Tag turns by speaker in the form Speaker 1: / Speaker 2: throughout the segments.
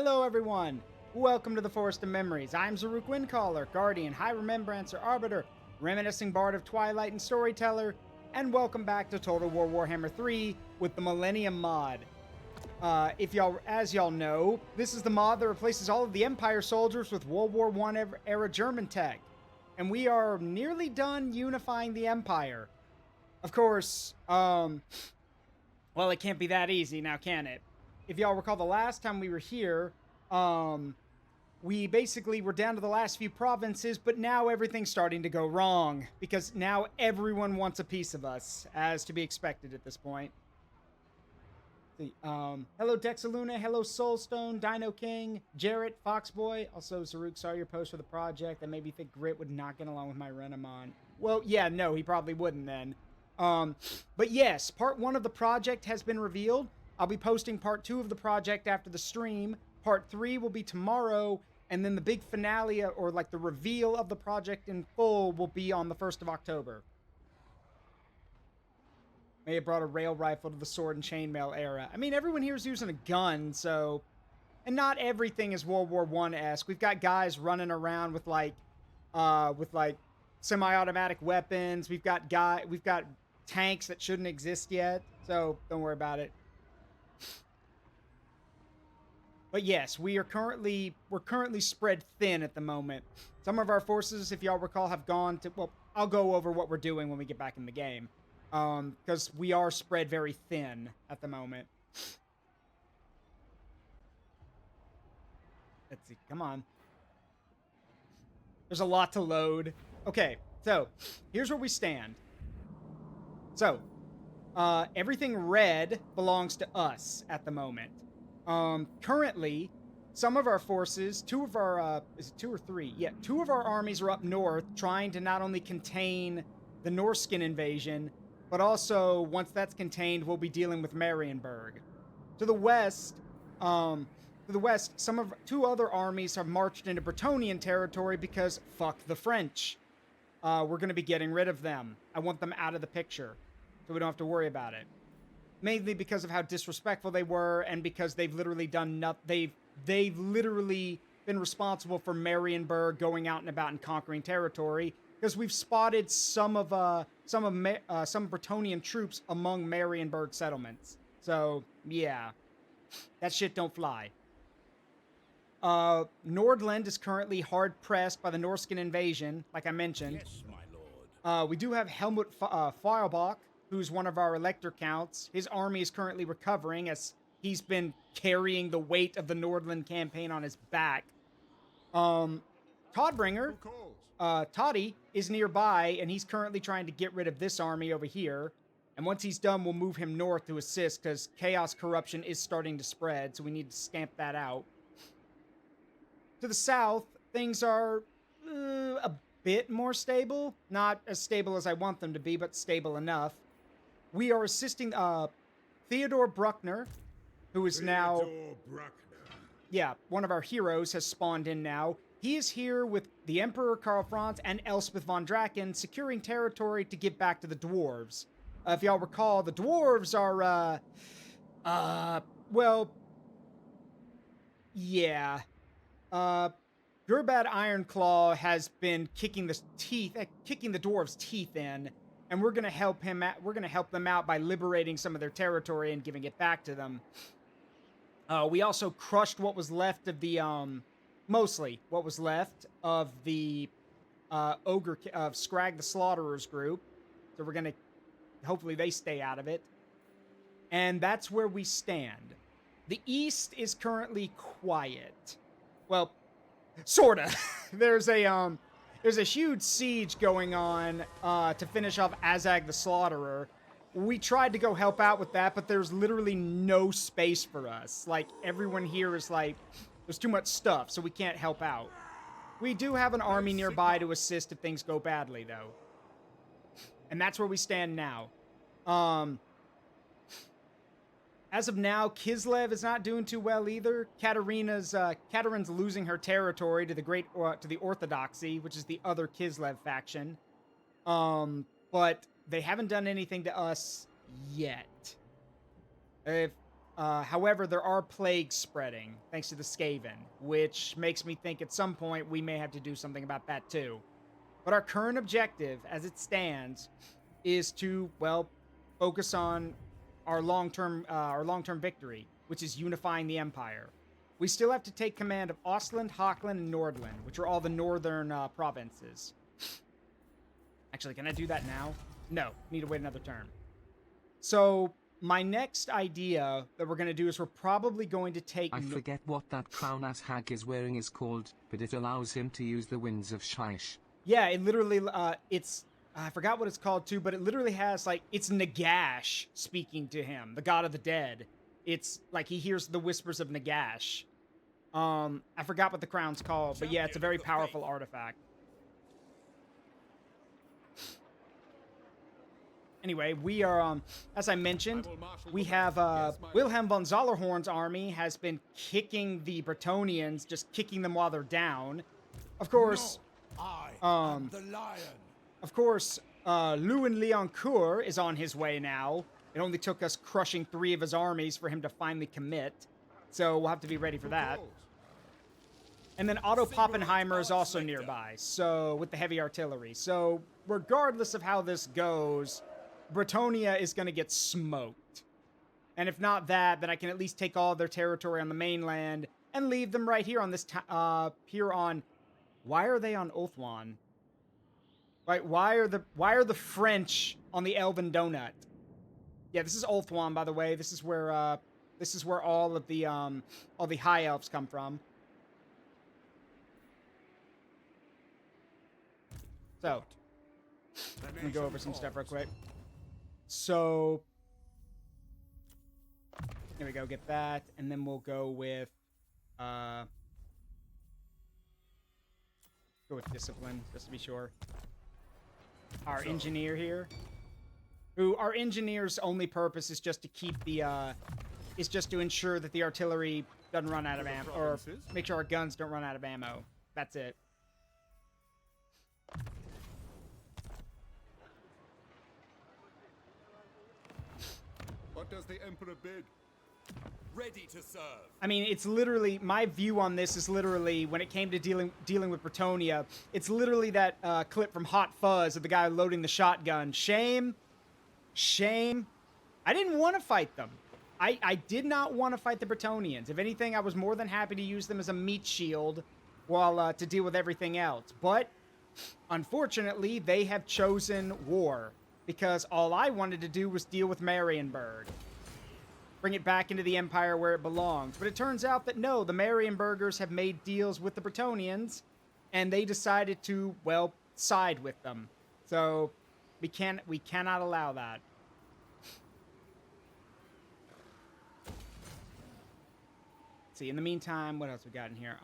Speaker 1: Hello everyone! Welcome to the Forest of Memories. I'm Zaruk Windcaller, Guardian, High Remembrancer, Arbiter, Reminiscing Bard of Twilight, and Storyteller, and welcome back to Total War Warhammer 3 with the Millennium mod. As y'all know, this is the mod that replaces all of the Empire soldiers with World War I era German tech. And we are nearly done unifying the Empire. Of course, well, it can't be that easy now, can it? If y'all recall the last time we were here, we basically were down to the last few provinces, but now everything's starting to go wrong, because now everyone wants a piece of us, as to be expected at this point. Hello Dexaluna, hello Soulstone, Dino King, Jarrett, Foxboy, also Zaruk, saw your post for the project that made me think Grit would not get along with my Renamon. Well, yeah, no, he probably wouldn't then. But yes, part 1 of the project has been revealed. I'll be posting part 2 of the project after the stream. Part 3 will be tomorrow, and then the big finale, or like the reveal of the project in full, will be on the 1st of October. May have brought a rail rifle to the sword and chainmail era. I mean, everyone here is using a gun, so... And not everything is World War I-esque. We've got guys running around with like semi-automatic weapons. We've got tanks that shouldn't exist yet, so don't worry about it. But yes, we're currently spread thin at the moment. Some of our forces, if y'all recall, have gone to... Well, I'll go over what we're doing when we get back in the game. Because we are spread very thin at the moment. Let's see, come on. There's a lot to load. Okay, so, here's where we stand. So, everything red belongs to us at the moment. Currently, some of our forces, two of our, is it 2 or 3? Yeah, 2 of our armies are up north, trying to not only contain the Norskin invasion, but also, once that's contained, we'll be dealing with Marienburg. To the west, some of 2 other armies have marched into Bretonnian territory because fuck the French. We're gonna be getting rid of them. I want them out of the picture, so we don't have to worry about it. Mainly because of how disrespectful they were, and because they've literally done nothing. They've literally been responsible for Marienburg going out and about and conquering territory. Because we've spotted some Bretonnian troops among Marienburg settlements. So yeah, that shit don't fly. Nordland is currently hard pressed by the Norskin invasion, like I mentioned.
Speaker 2: Yes, my lord.
Speaker 1: We do have Helmut Feuerbach, who's one of our elector counts. His army is currently recovering as he's been carrying the weight of the Nordland campaign on his back. Todbringer, Toddy, is nearby, and he's currently trying to get rid of this army over here. And once he's done, we'll move him north to assist, because chaos corruption is starting to spread, so we need to stamp that out. To the south, things are a bit more stable. Not as stable as I want them to be, but stable enough. We are assisting Theodore Bruckner, who is now... Yeah, one of our heroes has spawned in now. He is here with the Emperor Karl Franz and Elspeth von Draken, securing territory to give back to the dwarves. If y'all recall, the dwarves are, well... Yeah. Gurbad Ironclaw has been kicking the dwarves' teeth in, and we're gonna help them out by liberating some of their territory and giving it back to them. We also crushed what was left of the mostly what was left of the Scrag the Slaughterer's group. So we're gonna hopefully they stay out of it, and that's where we stand. The east is currently quiet. Well, sorta. There's a huge siege going on to finish off Azag the Slaughterer. We tried to go help out with that, but there's literally no space for us. Like, everyone here is like, there's too much stuff, so we can't help out. We do have an army nearby to assist if things go badly, though. And that's where we stand now. As of now, Kislev is not doing too well either. Katarin's losing her territory to the Orthodoxy, which is the other Kislev faction. But they haven't done anything to us yet. If However, there are plagues spreading thanks to the Skaven, which makes me think at some point we may have to do something about that too. But our current objective, as it stands, is to, well, focus on our long-term victory, which is unifying the Empire. We still have to take command of Ostland, Hochland, and Nordland, which are all the northern provinces. Actually, can I do that now? No, need to wait another turn. So my next idea that we're going to do is we're probably going to take...
Speaker 2: I forget what that crown-ass hag is wearing is called, but it allows him to use the winds of Shish.
Speaker 1: Yeah, it literally, it's... I forgot what it's called too, but it literally has, like, it's Nagash speaking to him, the god of the dead. It's, like, he hears the whispers of Nagash. I forgot what the crown's called, but yeah, it's a very powerful artifact. Anyway, we are, as I mentioned, we have, Wilhelm von Zollerhorn's army has been kicking the Bretonnians, just kicking them while they're down. Of course,
Speaker 3: the lion.
Speaker 1: Of course, Lewin Leoncourt is on his way now. It only took us crushing 3 of his armies for him to finally commit. So we'll have to be ready for that. And then Otto Pappenheimer is also nearby, so with the heavy artillery. So regardless of how this goes, Bretonnia is going to get smoked. And if not that, then I can at least take all their territory on the mainland and leave them right here on this here on... Why are they on Ulthuan? Right, why are the French on the Elven Donut? Yeah, this is Ulthuan, by the way. This is where all the high elves come from. So, let me go over some stuff real quick. So, here we go, get that, and then we'll go with discipline, just to be sure. Our engineer here, who our engineer's only purpose is just to keep the is just to ensure that the artillery doesn't run out of ammo, or make sure our guns don't run out of ammo. That's it.
Speaker 3: What does the Emperor bid? Ready to serve.
Speaker 1: I mean, it's literally, my view on this is literally, when it came to dealing with Bretonnia, it's literally that clip from Hot Fuzz of the guy loading the shotgun. Shame. Shame. I didn't want to fight them. I did not want to fight the Bretonnians. If anything, I was more than happy to use them as a meat shield while to deal with everything else. But, unfortunately, they have chosen war, because all I wanted to do was deal with Marienburg. Bring it back into the Empire where it belongs. But it turns out that no, the Marienburgers have made deals with the Bretonnians, and they decided to, well, side with them. So, we cannot allow that. Let's see, in the meantime, what else we got in here?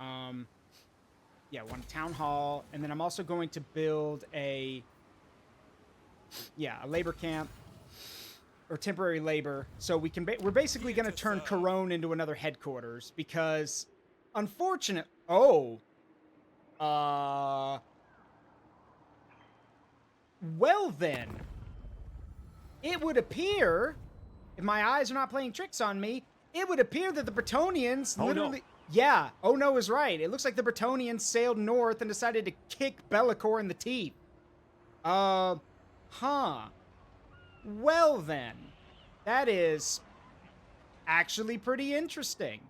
Speaker 1: Yeah, one town hall, and then I'm also going to build a labor camp. Or temporary labor, so we can we're basically going to turn Corone into another headquarters, because unfortunate well then, it would appear, if my eyes are not playing tricks on me, it would appear that the Bretonnians literally... No. Yeah, oh no is right. It looks like the Bretonnians sailed north and decided to kick Bellicor in the teeth. Well then, that is actually pretty interesting.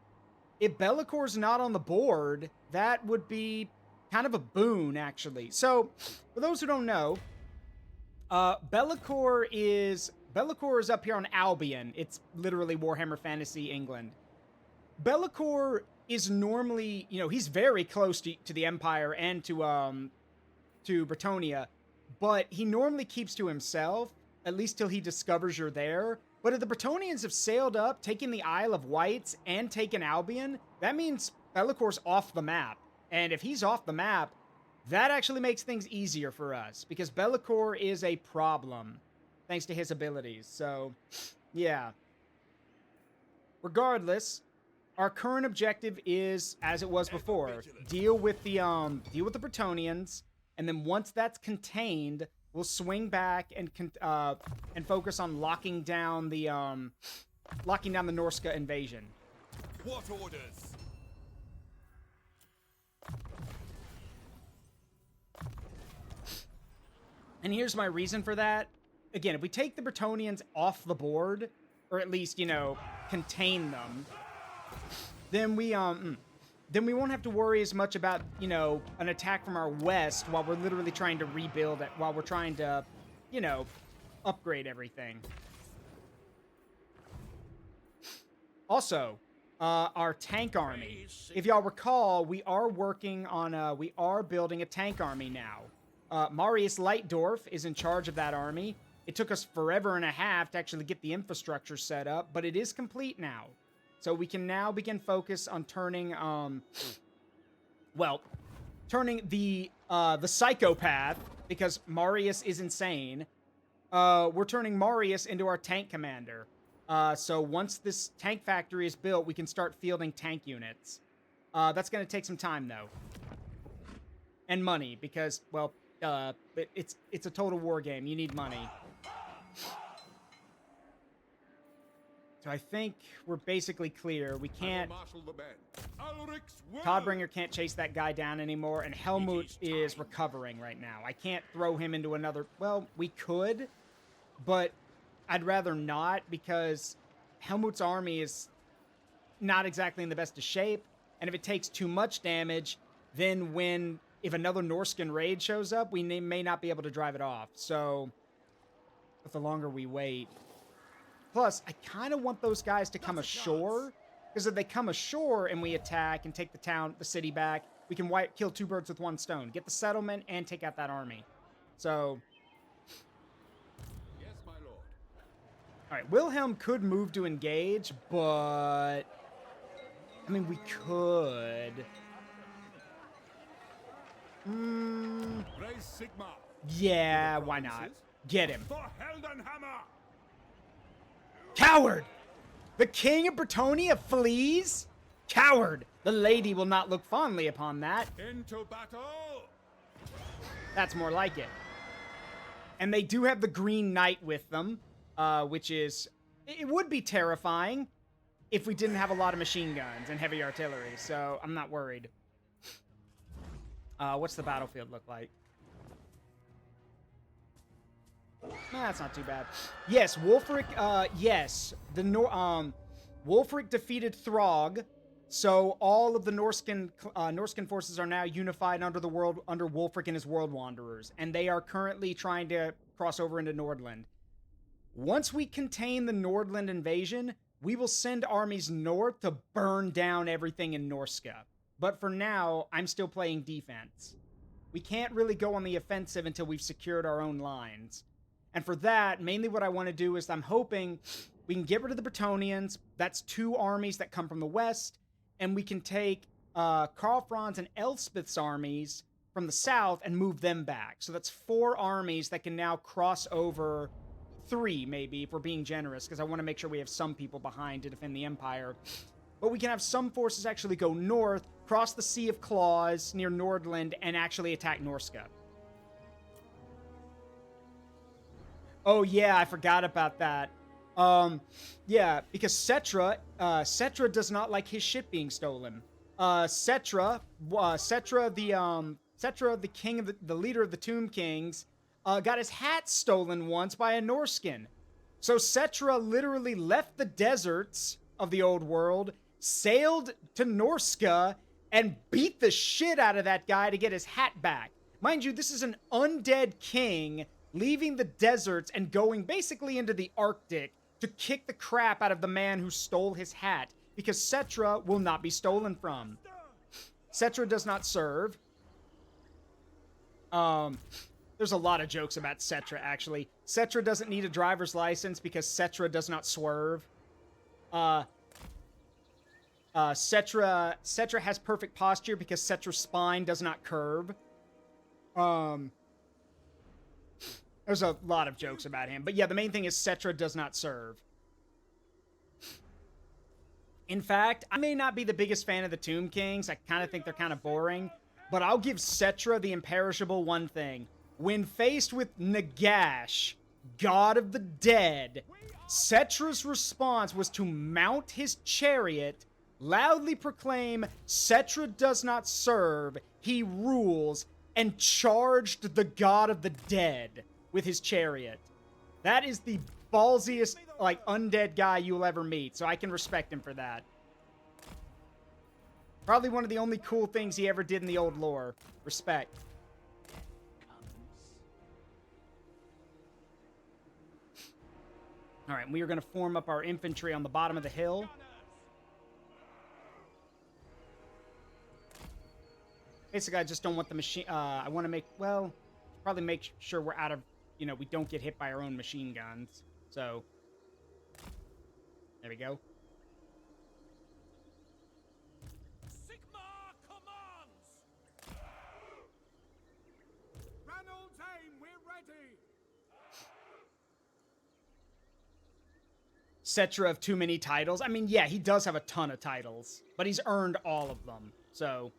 Speaker 1: If Bellicor's not on the board, that would be kind of a boon, actually. So, for those who don't know, Bellicor is up here on Albion. It's literally Warhammer Fantasy England. Bellicor is normally, he's very close to the Empire and to Bretonnia, but he normally keeps to himself, at least till he discovers you're there. But if the Bretonnians have sailed up, taken the Isle of Wights, and taken Albion, that means Bellicor's off the map. And if he's off the map, that actually makes things easier for us, because Bellicor is a problem, thanks to his abilities. So, yeah. Regardless, our current objective is, as it was before, deal with the Bretonnians, and then once that's contained, we'll swing back and focus on locking down the locking down the Norska invasion.
Speaker 3: What orders?
Speaker 1: And here's my reason for that. Again, if we take the Bretonnians off the board, or at least, you know, contain them, then we won't have to worry as much about, you know, an attack from our west while we're literally trying to rebuild it, while we're trying to, you know, upgrade everything. Also, our tank army. If y'all recall, we are working on, we are building a tank army now. Marius Leitdorf is in charge of that army. It took us forever and a half to actually get the infrastructure set up, but it is complete now. So we can now begin focus on turning, turning the psychopath, because Marius is insane. We're turning Marius into our tank commander. So once this tank factory is built, we can start fielding tank units. That's going to take some time, though. And money, because, well, it's a total war game. You need money. So I think we're basically clear. We can't... Todbringer can't chase that guy down anymore, and Helmut is recovering right now. I can't throw him into another... Well, we could, but I'd rather not, because Helmut's army is not exactly in the best of shape, and if it takes too much damage, then if another Norskan raid shows up, we may not be able to drive it off. So, but the longer we wait... Plus, I kind of want those guys to come ashore, because if they come ashore and we attack and take the city back, we can kill two birds with one stone. Get the settlement and take out that army. So...
Speaker 3: Yes, my lord.
Speaker 1: Alright, Wilhelm could move to engage, but... I mean, we could...
Speaker 3: Raise Sigma.
Speaker 1: Yeah, why not? Get him.
Speaker 3: For Heldenhammer.
Speaker 1: Coward! The king of Bretonnia flees? Coward! The lady will not look fondly upon that.
Speaker 3: Into battle.
Speaker 1: That's more like it. And they do have the Green Knight with them, which is... It would be terrifying if we didn't have a lot of machine guns and heavy artillery, so I'm not worried. What's the battlefield look like? That's not too bad. Yes, Wulfric, yes. Wulfric defeated Throg, so all of the Norskan forces are now unified under Wulfric and his World Wanderers, and they are currently trying to cross over into Nordland. Once we contain the Nordland invasion, we will send armies north to burn down everything in Norska. But for now, I'm still playing defense. We can't really go on the offensive until we've secured our own lines. And for that, mainly what I want to do is I'm hoping we can get rid of the Bretonnians. That's two armies that come from the west. And we can take Karl Franz and Elspeth's armies from the south and move them back. So that's 4 armies that can now cross over, 3 maybe, if we're being generous, because I want to make sure we have some people behind to defend the Empire. But we can have some forces actually go north, cross the Sea of Claws near Nordland, and actually attack Norska. Oh, yeah, I forgot about that. Yeah, because Cetra does not like his ship being stolen. Cetra, the king of the leader of the Tomb Kings, got his hat stolen once by a Norskan. So Cetra literally left the deserts of the old world, sailed to Norska, and beat the shit out of that guy to get his hat back. Mind you, this is an undead king leaving the deserts and going basically into the Arctic to kick the crap out of the man who stole his hat, because Cetra will not be stolen from. Cetra does not serve. There's a lot of jokes about Cetra, actually. Cetra doesn't need a driver's license because Cetra does not swerve. Cetra has perfect posture because Cetra's spine does not curve. There's a lot of jokes about him. But yeah, the main thing is Cetra does not serve. In fact, I may not be the biggest fan of the Tomb Kings. I kind of think they're kind of boring. But I'll give Cetra the imperishable one thing. When faced with Nagash, god of the dead, Cetra's response was to mount his chariot, loudly proclaim, Cetra does not serve, he rules, and charged the god of the dead with his chariot. That is the ballsiest, like, undead guy you'll ever meet, so I can respect him for that. Probably one of the only cool things he ever did in the old lore. Respect. All right, we are going to form up our infantry on the bottom of the hill. Basically, I just don't want the machine... I want to make... Well, probably make sure we're out of... You know, we don't get hit by our own machine guns. So, there we go.
Speaker 3: Sigma commands! Ranald's aim, we're ready!
Speaker 1: Cetra of too many titles. I mean, yeah, he does have a ton of titles, but he's earned all of them, so...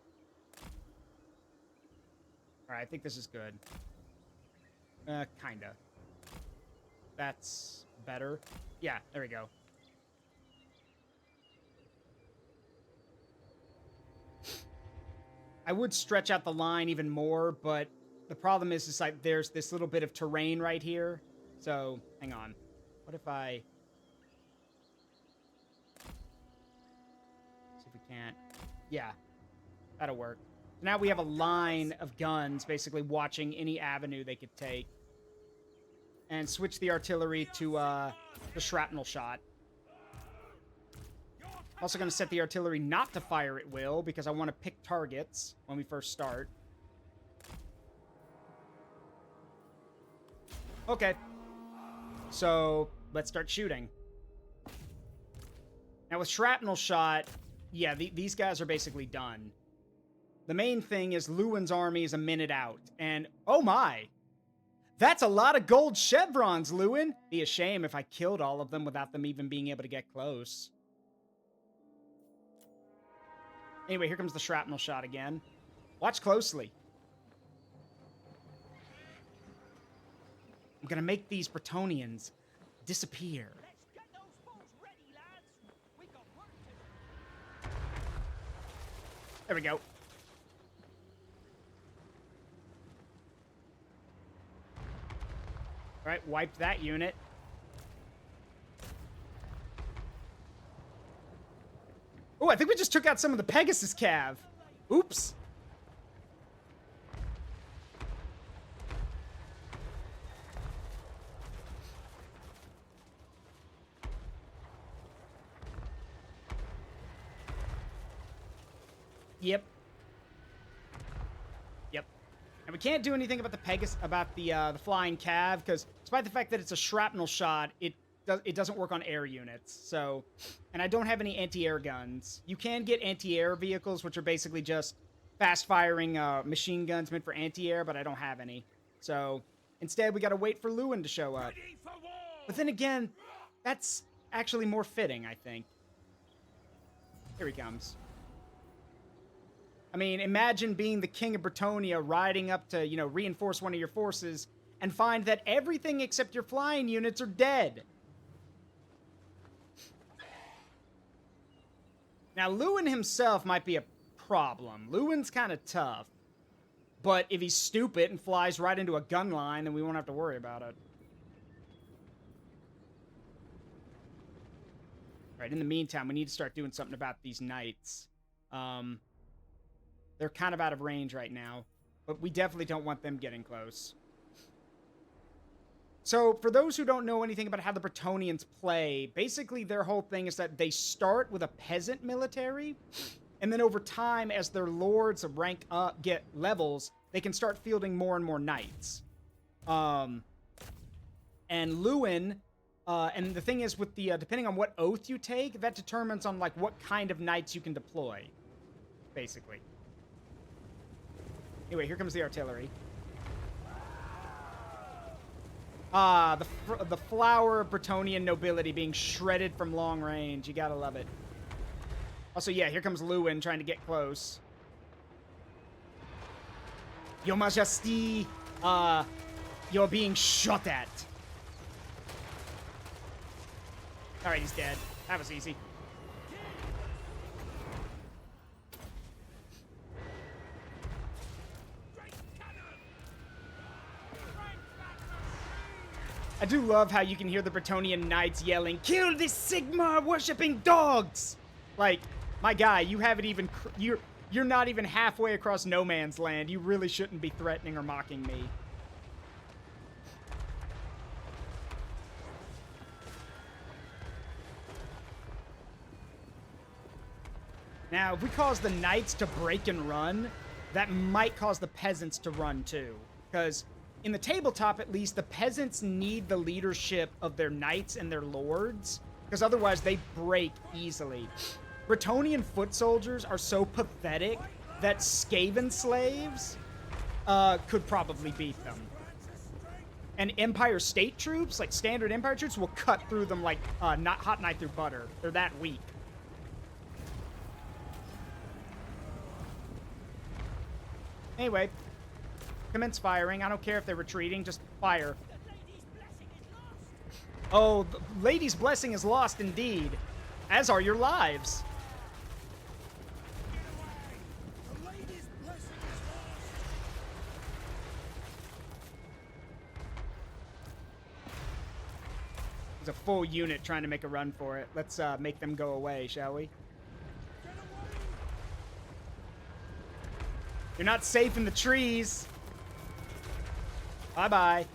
Speaker 1: Alright, I think this is good. Kinda. That's better. Yeah, there we go. I would stretch out the line even more, but the problem is like there's this little bit of terrain right here. So, hang on. What if I... See if we can't... Yeah, that'll work. Now we have a line of guns basically watching any avenue they could take. And switch the artillery to the shrapnel shot. Also going to set the artillery not to fire at will because I want to pick targets when we first start. Okay. So, let's start shooting. Now with shrapnel shot, yeah, these guys are basically done. The main thing is Lewin's army is a minute out. And, oh my! That's a lot of gold chevrons, Lewin! Be a shame if I killed all of them without them even being able to get close. Anyway, here comes the shrapnel shot again. Watch closely. I'm gonna make these Bretonnians disappear.
Speaker 4: Let's get those boats ready, lads. We got work to do.
Speaker 1: There we go. All right, wiped that unit. Oh, I think we just took out some of the Pegasus Cav. Oops. Yep. Yep. And we can't do anything about the Pegasus, about the flying Cav, because despite the fact that it's a shrapnel shot, it doesn't work on air units. So, and I don't have any anti-air guns. You can get anti-air vehicles, which are basically just fast-firing machine guns meant for anti-air, but I don't have any. So, instead, we gotta wait for Lewin to show up. But then again, that's actually more fitting, I think. Here he comes. I mean, imagine being the king of Bretonnia, riding up to, you know, reinforce one of your forces, and find that everything except your flying units are dead. Now, Lewin himself might be a problem. Lewin's kind of tough. But if he's stupid and flies right into a gun line, then we won't have to worry about it. Right, in the meantime, we need to start doing something about these knights. They're kind of out of range right now, but we definitely don't want them getting close. So, for those who don't know anything about how the Bretonnians play, basically their whole thing is that they start with a peasant military, and then over time, as their lords rank up, get levels, they can start fielding more and more knights. And Lewin, and the thing is with the, depending on what oath you take, that determines on, like, what kind of knights you can deploy, basically. Anyway, here comes the artillery. Ah, the flower of Bretonnian nobility being shredded from long range. You gotta love it. Also, yeah, here comes Lewin trying to get close. Your Majesty, you're being shot at. All right, he's dead. That was easy. I do love how you can hear the Bretonian knights yelling, "Kill these Sigmar-worshipping dogs!" Like, my guy, you haven't even... You're not even halfway across no man's land. You really shouldn't be threatening or mocking me. Now, if we cause the knights to break and run, that might cause the peasants to run too. Because in the tabletop, at least, the peasants need the leadership of their knights and their lords, because otherwise they break easily. Bretonian foot soldiers are so pathetic that Skaven slaves could probably beat them. And Empire state troops, like standard Empire troops, will cut through them like not hot knife through butter. They're that weak. Anyway, commence firing. I don't care if they're retreating, just fire. Oh, the lady's blessing is lost indeed, as are your lives. There's a full unit trying to make a run for it. Let's make them go away, shall we? You're not safe in the trees. Bye-bye.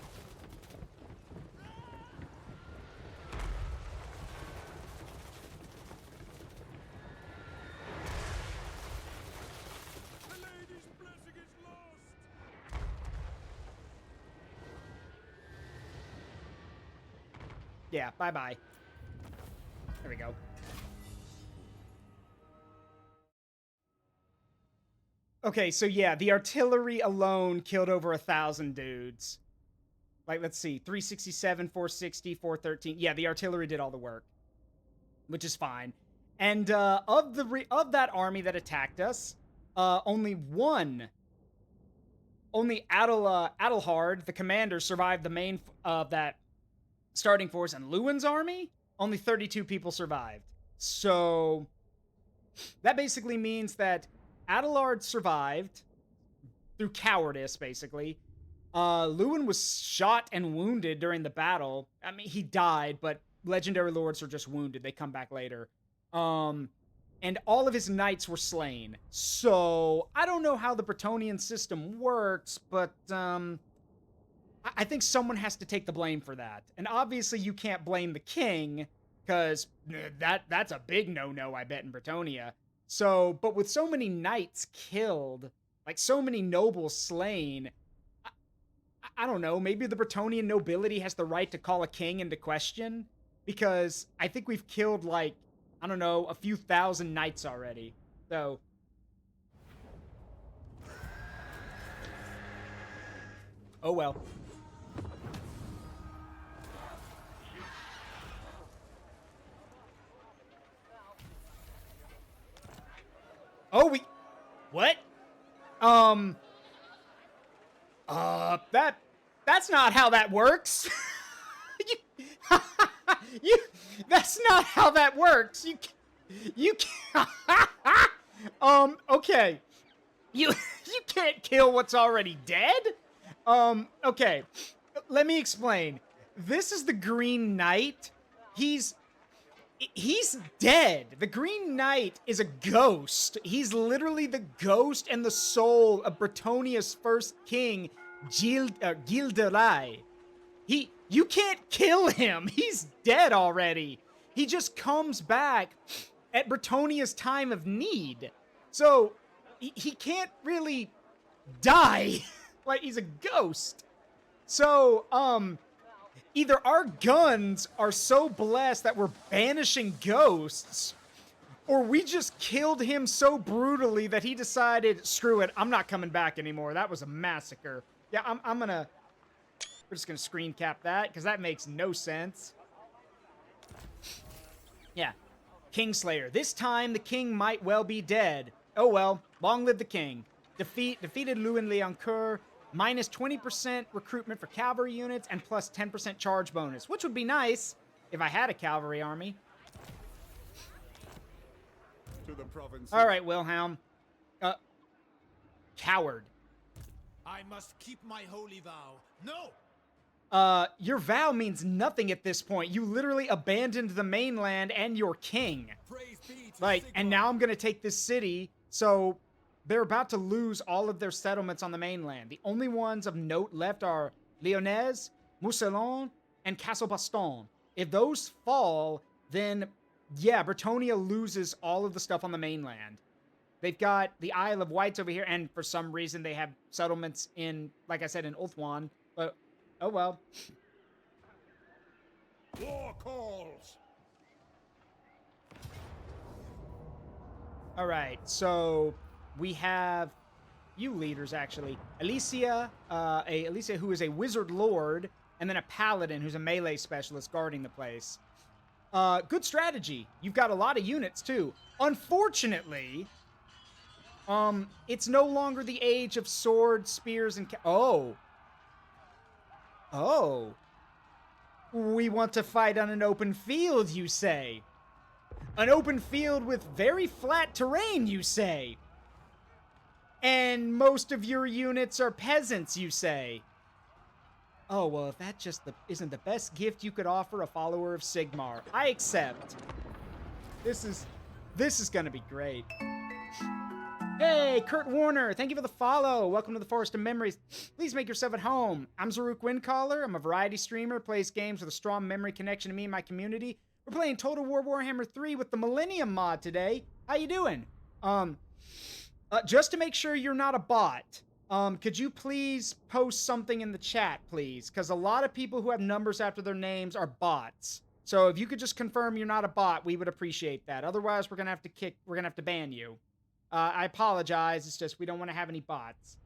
Speaker 1: Yeah, bye-bye. There we go. Okay, so yeah, the artillery alone killed over 1,000 dudes. Like, let's see, 367, 460, 413. Yeah, the artillery did all the work, which is fine. And of that army that attacked us, only Adelhard, the commander, survived the main of that starting force, and Lewin's army, only 32 people survived. So that basically means that Adelard survived through cowardice, basically. Lewin was shot and wounded during the battle. I mean, he died, but legendary lords are just wounded. They come back later. And all of his knights were slain. So I don't know how the Bretonian system works, but I think someone has to take the blame for that. And obviously you can't blame the king, because that's a big no-no, I bet, in Bretonia. So, but with so many knights killed, like so many nobles slain, I don't know, maybe the Bretonian nobility has the right to call a king into question, because I think we've killed, like, I don't know, a few thousand knights already. So oh well. Oh, what? That's not how that works. That's not how that works. You okay. You can't kill what's already dead? Okay. Let me explain. This is the Green Knight. He's dead. The Green Knight is a ghost. He's literally the ghost and the soul of Bretonia's first king, Gilderay. You can't kill him. He's dead already. He just comes back at Bretonia's time of need. So he can't really die. Like, he's a ghost. So, either our guns are so blessed that we're banishing ghosts, or we just killed him so brutally that he decided, screw it, I'm not coming back anymore. That was a massacre. Yeah, we're just gonna screen cap that, because that makes no sense. Yeah, Kingslayer. This time, the king might well be dead. Oh well, long live the king. Defeated Lewin Leoncoeur, minus 20% recruitment for cavalry units, and plus 10% charge bonus, which would be nice. if I had a cavalry army.
Speaker 3: To the province.
Speaker 1: All right, Wilhelm. Coward.
Speaker 5: I must keep my holy vow. No!
Speaker 1: Your vow means nothing at this point. You literally abandoned the mainland and your king.
Speaker 5: Praise be to
Speaker 1: Like,
Speaker 5: Sigmar.
Speaker 1: and now I'm gonna take this city, so they're about to lose all of their settlements on the mainland. The only ones of note left are Lyonnaise, Mousselon, and Castle Baston. If those fall, then, yeah, Bretonia loses all of the stuff on the mainland. They've got the Isle of Wights over here, and for some reason they have settlements in, like I said, in Ulthuan, but, oh well.
Speaker 3: War calls.
Speaker 1: All right, so we have few leaders, actually. Alicia, Alicia, who is a wizard lord, and then a paladin who's a melee specialist guarding the place. Good strategy. You've got a lot of units, too. Unfortunately, it's no longer the age of swords, spears, and... Oh. We want to fight on an open field, you say? An open field with very flat terrain, you say? And most of your units are peasants, you say? Oh, well, if that just isn't the best gift you could offer a follower of Sigmar, I accept. This is gonna be great. Hey, Kurt Warner, thank you for the follow. Welcome to the Forest of Memories. Please make yourself at home. I'm Zaruk Windcaller. I'm a variety streamer, plays games with a strong memory connection to me and my community. We're playing Total War Warhammer 3 with the Millennium mod today. How you doing? Just to make sure you're not a bot, could you please post something in the chat, please? Because a lot of people who have numbers after their names are bots. So if you could just confirm you're not a bot, we would appreciate that. Otherwise, we're gonna have to ban you. I apologize. It's just we don't want to have any bots.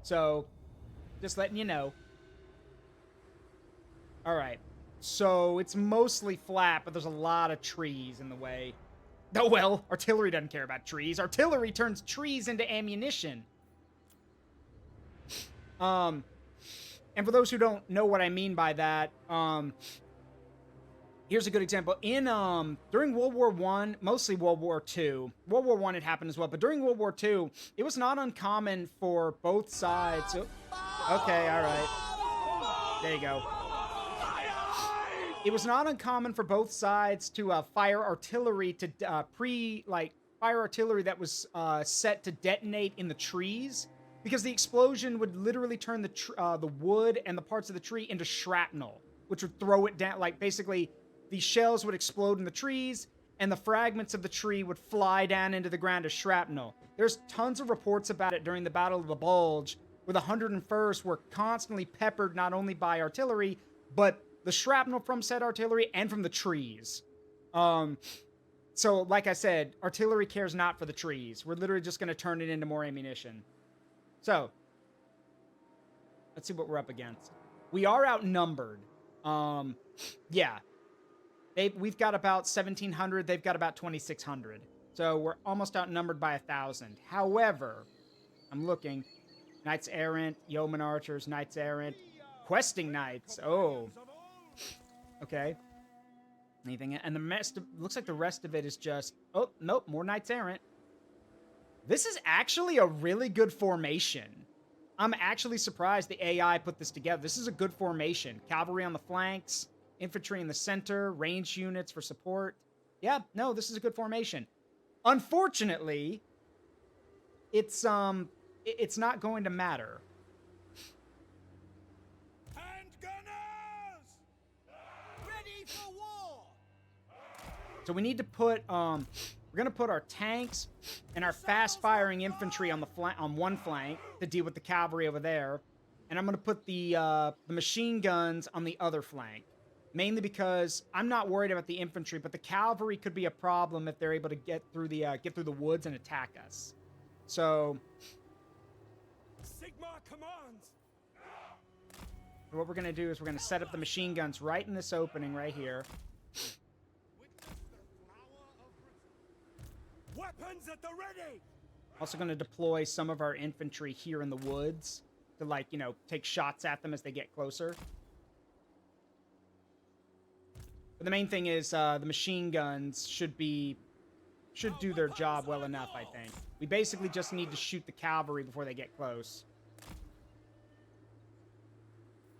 Speaker 1: So, just letting you know. All right. So, it's mostly flat, but there's a lot of trees in the way. Oh, well, artillery doesn't care about trees. Artillery turns trees into ammunition. And for those who don't know what I mean by that, here's a good example. In during World War I, mostly World War II, World War I it happened as well, but during World War II, it was not uncommon for both sides. Okay, all right. There you go. It was not uncommon for both sides to fire artillery to fire artillery that was set to detonate in the trees, because the explosion would literally turn the wood and the parts of the tree into shrapnel, which would throw it down. Like, basically, the shells would explode in the trees, and the fragments of the tree would fly down into the ground as shrapnel. There's tons of reports about it during the Battle of the Bulge, where the 101st were constantly peppered not only by artillery, but the shrapnel from said artillery and from the trees. So, like I said, artillery cares not for the trees. We're literally just going to turn it into more ammunition. So, let's see what we're up against. We are outnumbered. Yeah. We've got about 1,700. They've got about 2,600. So, we're almost outnumbered by 1,000. However, I'm looking. Knights Errant, Yeoman Archers, Knights Errant, Questing Knights. Oh. Okay. Anything? And the rest looks like the rest of it is just... Oh, nope. More Knights Errant. This is actually a really good formation. I'm actually surprised the AI put this together. This is a good formation. Cavalry on the flanks, infantry in the center, ranged units for support. Yeah, no, this is a good formation. Unfortunately, it's not going to matter.
Speaker 5: Handgunners! Ready for war!
Speaker 1: So we need to put we're gonna put our tanks and our fast-firing infantry on one flank to deal with the cavalry over there, and I'm gonna put the machine guns on the other flank, mainly because I'm not worried about the infantry, but the cavalry could be a problem if they're able to get through the woods and attack us. So,
Speaker 5: Sigmar commands.
Speaker 1: what we're gonna do is we're gonna set up the machine guns right in this opening right here.
Speaker 5: Weapons at the ready!
Speaker 1: Also going to deploy some of our infantry here in the woods. to, like, you know, take shots at them as they get closer. But the main thing is the machine guns should do their job well enough, I think. We basically just need to shoot the cavalry before they get close.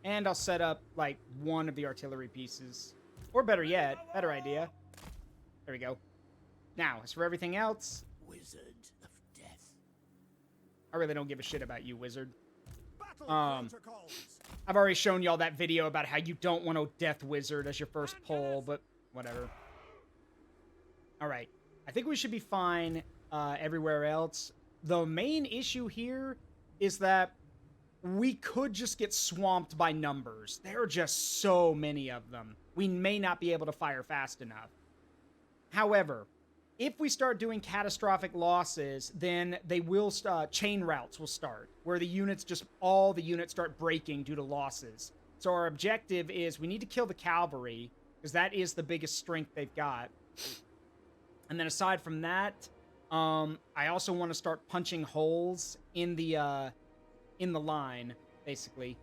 Speaker 1: And I'll set up, like, one of the artillery pieces. Or better yet, better idea. There we go. Now, as for everything else...
Speaker 5: Wizard of Death.
Speaker 1: I really don't give a shit about you, wizard.
Speaker 3: Battle protocols.
Speaker 1: I've already shown y'all that video about how you don't want a death wizard as your first pull, but whatever. Alright. I think we should be fine everywhere else. The main issue here is that we could just get swamped by numbers. There are just so many of them. We may not be able to fire fast enough. However, if we start doing catastrophic losses, then they will chain routes will start, where all the units start breaking due to losses. So our objective is we need to kill the cavalry, because that is the biggest strength they've got. And then aside from that, I also want to start punching holes in the line, basically.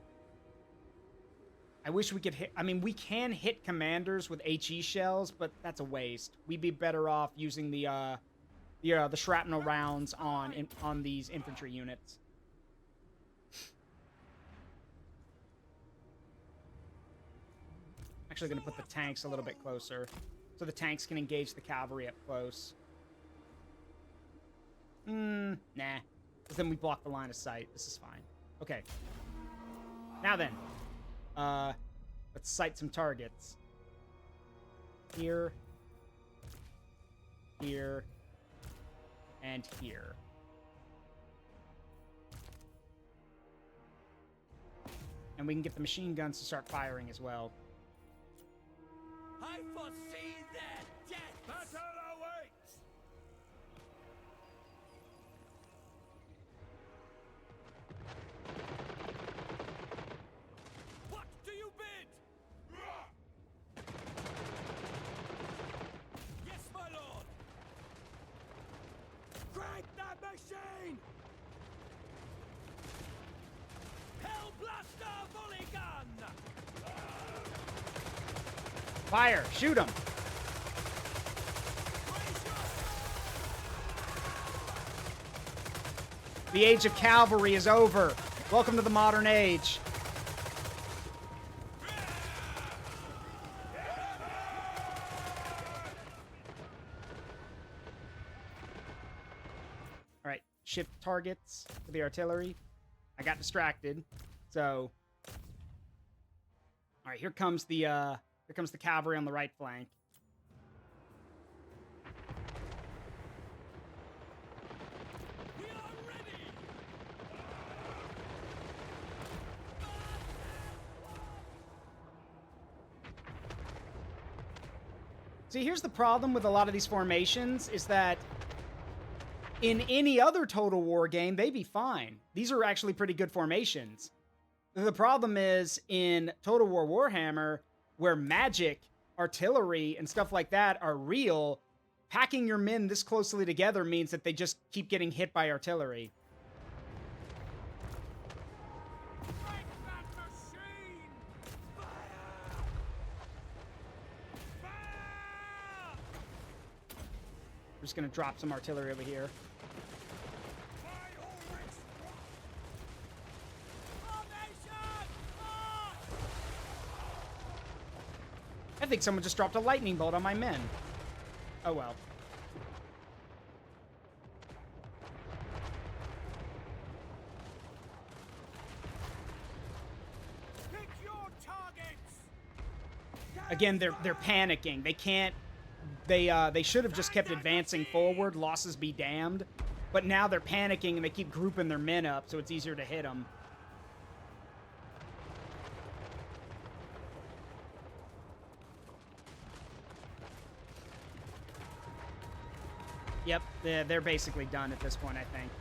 Speaker 1: I wish we could hit... I mean, we can hit commanders with HE shells, but that's a waste. We'd be better off using the shrapnel rounds on these infantry units. Actually going to put the tanks a little bit closer, so the tanks can engage the cavalry up close. Nah. Because then we block the line of sight. This is fine. Okay. Now then. Let's sight some targets. Here. Here. And here. And we can get the machine guns to start firing as well.
Speaker 4: I foresee their death.
Speaker 3: Battle awaits.
Speaker 4: What do you bid? Yes, my lord. Crank that machine. Hellblaster volley gun.
Speaker 1: Fire! Shoot them! The age of cavalry is over. Welcome to the modern age. Alright, shift targets for the artillery. I got distracted, so... Alright, here comes the cavalry on the right flank.
Speaker 4: We are ready.
Speaker 1: See, here's the problem with a lot of these formations, is that in any other Total War game, they'd be fine. These are actually pretty good formations. The problem is, in Total War Warhammer, where magic, artillery, and stuff like that are real, packing your men this closely together means that they just keep getting hit by artillery.
Speaker 4: Crank that machine. Fire. Fire.
Speaker 1: We're just gonna drop some artillery over here. I think someone just dropped a lightning bolt on my men. Oh well.
Speaker 4: Pick your targets.
Speaker 1: Again, they're panicking. They can't. They should have just kept advancing forward. Losses be damned. But now they're panicking and they keep grouping their men up, so it's easier to hit them. Yep, they're basically done at this point, I think.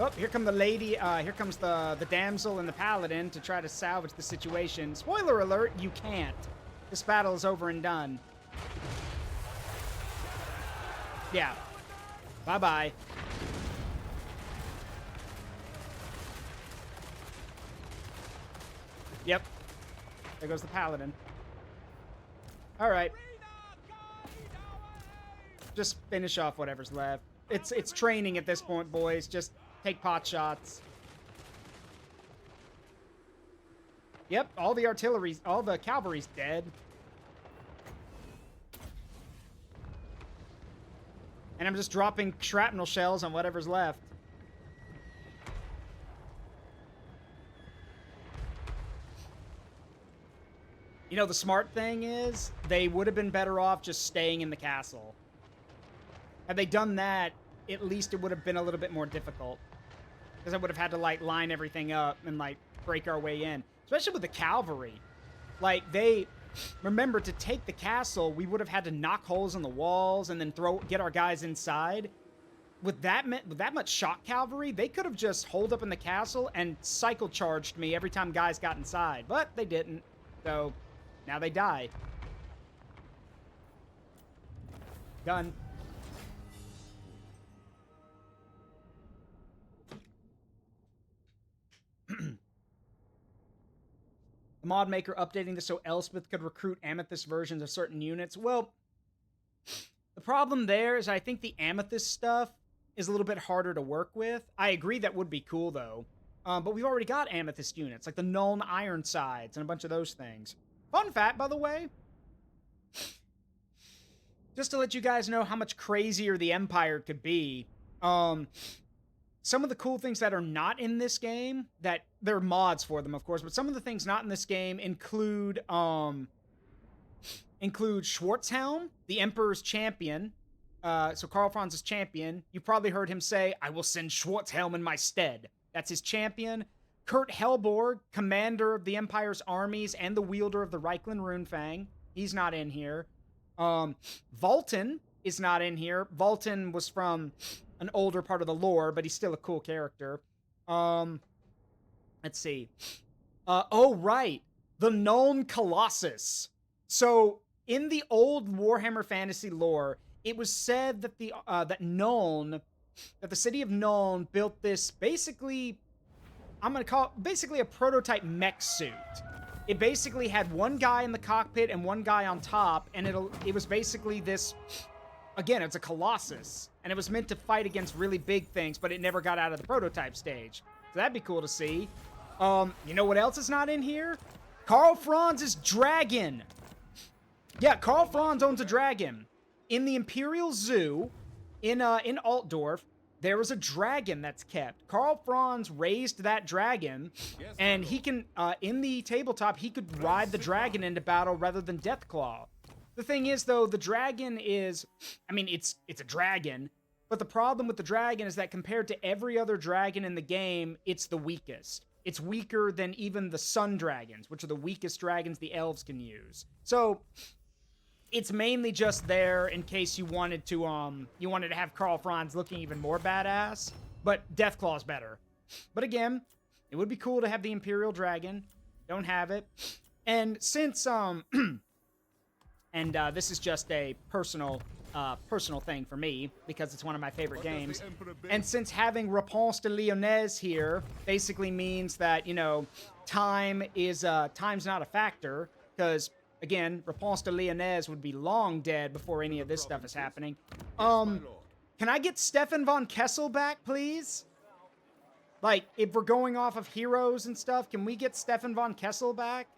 Speaker 1: Oh, here come the lady, here comes the damsel and the paladin to try to salvage the situation. Spoiler alert, you can't. This battle is over and done. Yeah. Bye-bye. Yep. There goes the paladin. All right. Just finish off whatever's left. It's training at this point, boys. Just take pot shots. Yep, all the cavalry's dead. And I'm just dropping shrapnel shells on whatever's left. You know, the smart thing is, they would have been better off just staying in the castle. Had they done that, at least it would have been a little bit more difficult. Because I would have had to, like, line everything up and, like, break our way in. Especially with the cavalry. Like, remember, to take the castle, we would have had to knock holes in the walls and then get our guys inside. With that much shock cavalry, they could have just holed up in the castle and cycle charged me every time guys got inside. But they didn't. So, now they die. Done. The mod maker updating this so Elspeth could recruit Amethyst versions of certain units. Well, the problem there is I think the Amethyst stuff is a little bit harder to work with. I agree that would be cool, though. But we've already got Amethyst units, like the Nuln Ironsides and a bunch of those things. Fun fact, by the way, just to let you guys know how much crazier the Empire could be, some of the cool things that are not in this game, that there are mods for them, of course, but some of the things not in this game include Schwarzhelm, the Emperor's champion. So Karl Franz's champion. You probably heard him say, "I will send Schwarzhelm in my stead." That's his champion. Kurt Helborg, commander of the Empire's armies and the wielder of the Reikland Runefang. He's not in here. Volton is not in here. Volton was from an older part of the lore, but he's still a cool character. Let's see. Oh, right. The Nuln Colossus. So, in the old Warhammer Fantasy lore, it was said that the city of Nuln built this basically, I'm going to call it basically a prototype mech suit. It basically had one guy in the cockpit and one guy on top, and it was basically this, again, it's a Colossus, and it was meant to fight against really big things, but it never got out of the prototype stage. So that'd be cool to see. You know what else is not in here? Karl Franz's dragon. Yeah, Karl Franz owns a dragon. In the Imperial Zoo, in Altdorf, there was a dragon that's kept. Karl Franz raised that dragon, and he can, in the tabletop, he could ride the dragon into battle rather than Deathclaw. The thing is, though, the dragon is, I mean, it's a dragon, but the problem with the dragon is that compared to every other dragon in the game, it's the weakest. It's weaker than even the sun dragons, which are the weakest dragons the elves can use. So, it's mainly just there in case you wanted to have Karl Franz looking even more badass, but Deathclaw's better. But again, it would be cool to have the Imperial Dragon. Don't have it. And since, this is just a personal thing for me, because it's one of my favorite games. And since having Réponse de Lyonnaise here basically means that, you know, time's not a factor, because again, Réponse de Lyonnaise would be long dead before any of this stuff is happening. Can I get Stefan von Kessel back, please? Like, if we're going off of heroes and stuff, can we get Stefan von Kessel back?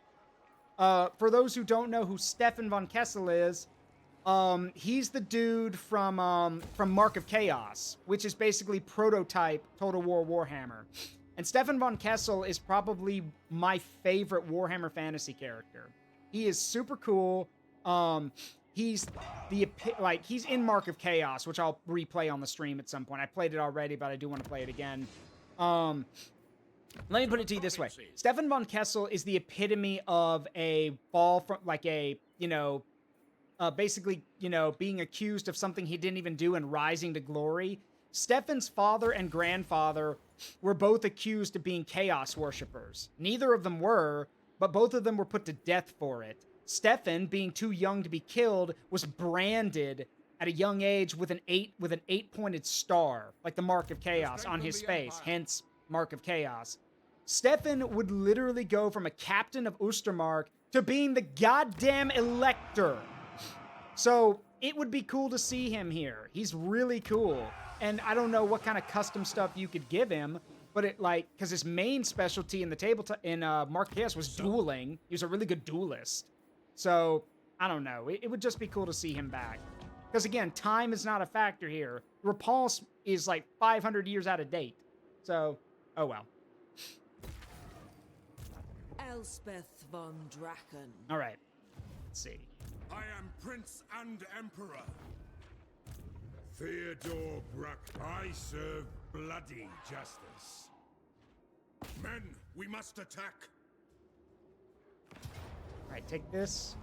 Speaker 1: For those who don't know who Stefan von Kessel is, he's the dude from Mark of Chaos, which is basically prototype Total War Warhammer. And Stefan von Kessel is probably my favorite Warhammer Fantasy character. He is super cool. He's in Mark of Chaos, which I'll replay on the stream at some point. I played it already, but I do want to play it again. Let me put it to you this way. Stefan von Kessel is the epitome of a fall from, like a, you know, basically, you know, being accused of something he didn't even do and rising to glory. Stefan's father and grandfather were both accused of being chaos worshippers. Neither of them were, but both of them were put to death for it. Stefan, being too young to be killed, was branded at a young age with an 8-pointed star, like the Mark of Chaos on his face, hence Mark of Chaos. Stefan would literally go from a captain of Ostermark to being the goddamn elector. So it would be cool to see him here. He's really cool. And I don't know what kind of custom stuff you could give him, but it like, because his main specialty in the tabletop in Mark of Chaos was dueling. He was a really good duelist. So I don't know. It would just be cool to see him back. Because again, time is not a factor here. Repulse is like 500 years out of date. So, oh well.
Speaker 6: Elspeth von Draken.
Speaker 1: All right. Let's see.
Speaker 3: I am Prince and Emperor. Theodore Bruck. I serve bloody justice. Men, we must attack.
Speaker 1: All right, take this.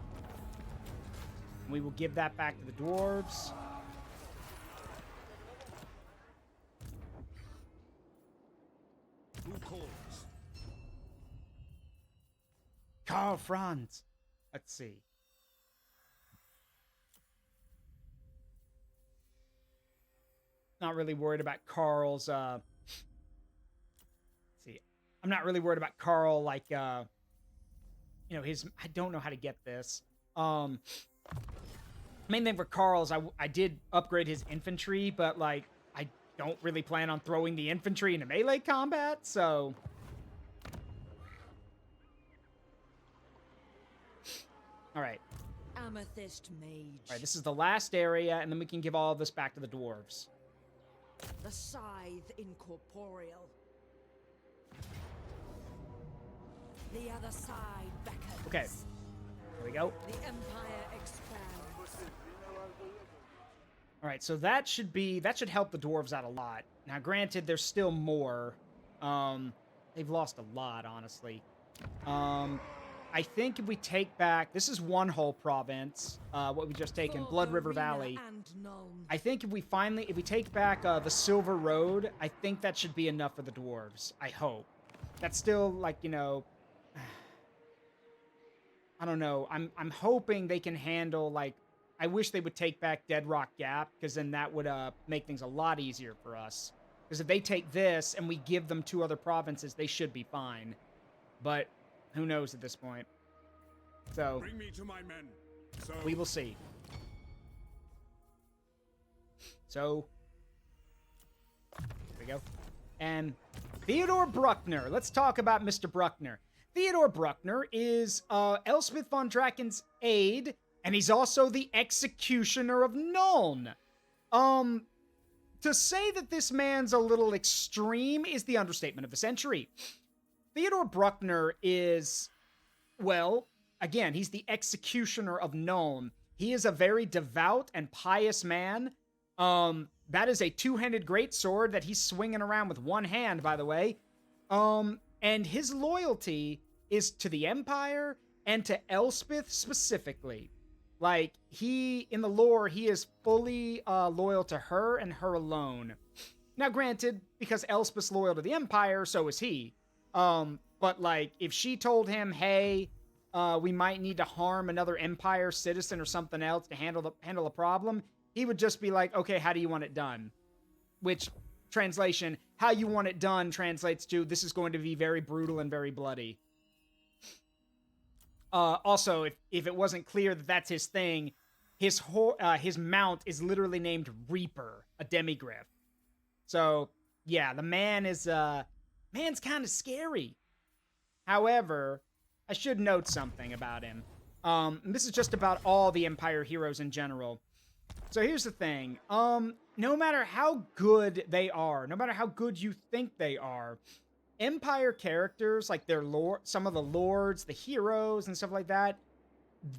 Speaker 1: We will give that back to the dwarves.
Speaker 3: Who calls?
Speaker 1: Karl Franz. Let's see. Not really worried about Carl's, let's see. I'm not really worried about Carl, like, you know, his, I don't know how to get this. Main thing for Carl is I did upgrade his infantry, but, like, I don't really plan on throwing the infantry into melee combat, so... Alright.
Speaker 6: Amethyst Mage.
Speaker 1: Alright, this is the last area, and then we can give all of this back to the dwarves.
Speaker 6: The Scythe Incorporeal. The other side beckons.
Speaker 1: Okay. There we go.
Speaker 6: The Empire expands.
Speaker 1: Alright, so that should help the dwarves out a lot. Now, granted, there's still more. They've lost a lot, honestly. I think if we take back... This is one whole province, what we just taken,
Speaker 6: For
Speaker 1: Blood River
Speaker 6: Arena
Speaker 1: Valley.
Speaker 6: and Nuln.
Speaker 1: I think if we take back the Silver Road, I think that should be enough for the dwarves. I hope. That's still, like, you know... I don't know. I'm hoping they can handle, like... I wish they would take back Dead Rock Gap, because then that would make things a lot easier for us. Because if they take this and we give them 2 other provinces, they should be fine. But... who knows at this point? So,
Speaker 3: Bring me to my men. So
Speaker 1: we will see. So, there we go. And Theodore Bruckner. Let's talk about Mr. Bruckner. Theodore Bruckner is Elspeth von Draken's aide, and he's also the executioner of Nuln. To say that this man's a little extreme is the understatement of the century. Theodore Bruckner is, well, again, he's the executioner of Nuln. He is a very devout and pious man. That is a 2-handed greatsword that he's swinging around with one hand, by the way. And his loyalty is to the Empire and to Elspeth specifically. Like, in the lore, he is fully loyal to her and her alone. Now, granted, because Elspeth's loyal to the Empire, so is he. But, like, if she told him, hey, we might need to harm another Empire citizen or something else to handle a problem, he would just be like, okay, how do you want it done? Which, translation, how you want it done translates to, this is going to be very brutal and very bloody. Also, if it wasn't clear that that's his thing, his mount is literally named Reaper, a demigryph. So, yeah, the man is, man's kind of scary. However, I should note something about him. This is just about all the Empire heroes in general. So here's the thing. No matter how good they are, no matter how good you think they are, Empire characters, like their lord, some of the lords, the heroes, and stuff like that,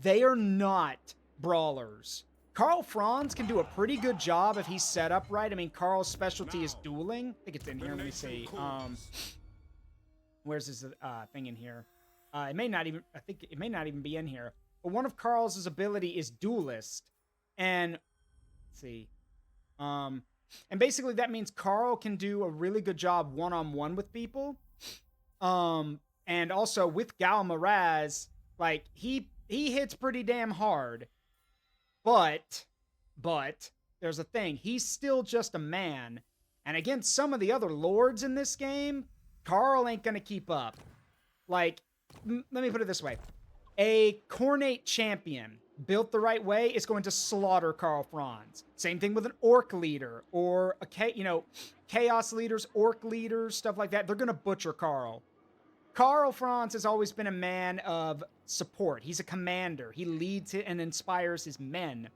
Speaker 1: they are not brawlers. Karl Franz can do a pretty good job if he's set up right. I mean, Karl's specialty is dueling. I think it's in here. Let me see. Where's this thing in here? It may not even. I think it may not even be in here. But one of Karl's ability is duelist, and let's see. And basically that means Karl can do a really good job one-on-one with people. And also with Gal Maraz, like he hits pretty damn hard. But But there's a thing. He's still just a man. And against some of the other lords in this game, Carl ain't gonna keep up. Like, let me put it this way. A Cornate champion, built the right way, is going to slaughter Karl Franz. Same thing with an Orc leader, or Chaos leaders, Orc leaders, stuff like that. They're gonna butcher Karl. Karl Franz has always been a man of support. He's a commander. He leads and inspires his men.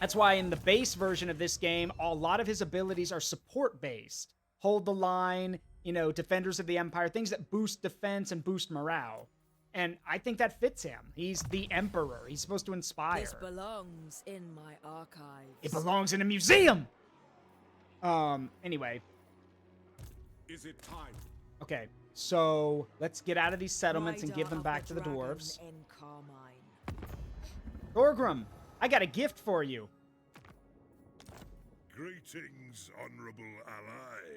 Speaker 1: That's why in the base version of this game, a lot of his abilities are support-based. Hold the line, Defenders of the Empire, things that boost defense and boost morale. And I think that fits him. He's the Emperor. He's supposed to inspire.
Speaker 6: This belongs in my archives.
Speaker 1: It belongs in a museum! Anyway.
Speaker 3: Is it time?
Speaker 1: Okay, so let's get out of these settlements and
Speaker 6: Rider
Speaker 1: give them
Speaker 6: of
Speaker 1: back to the
Speaker 6: dragon
Speaker 1: dwarves.
Speaker 6: in Carmine.
Speaker 1: Thorgrim, I got a gift for you.
Speaker 3: Greetings, honorable ally.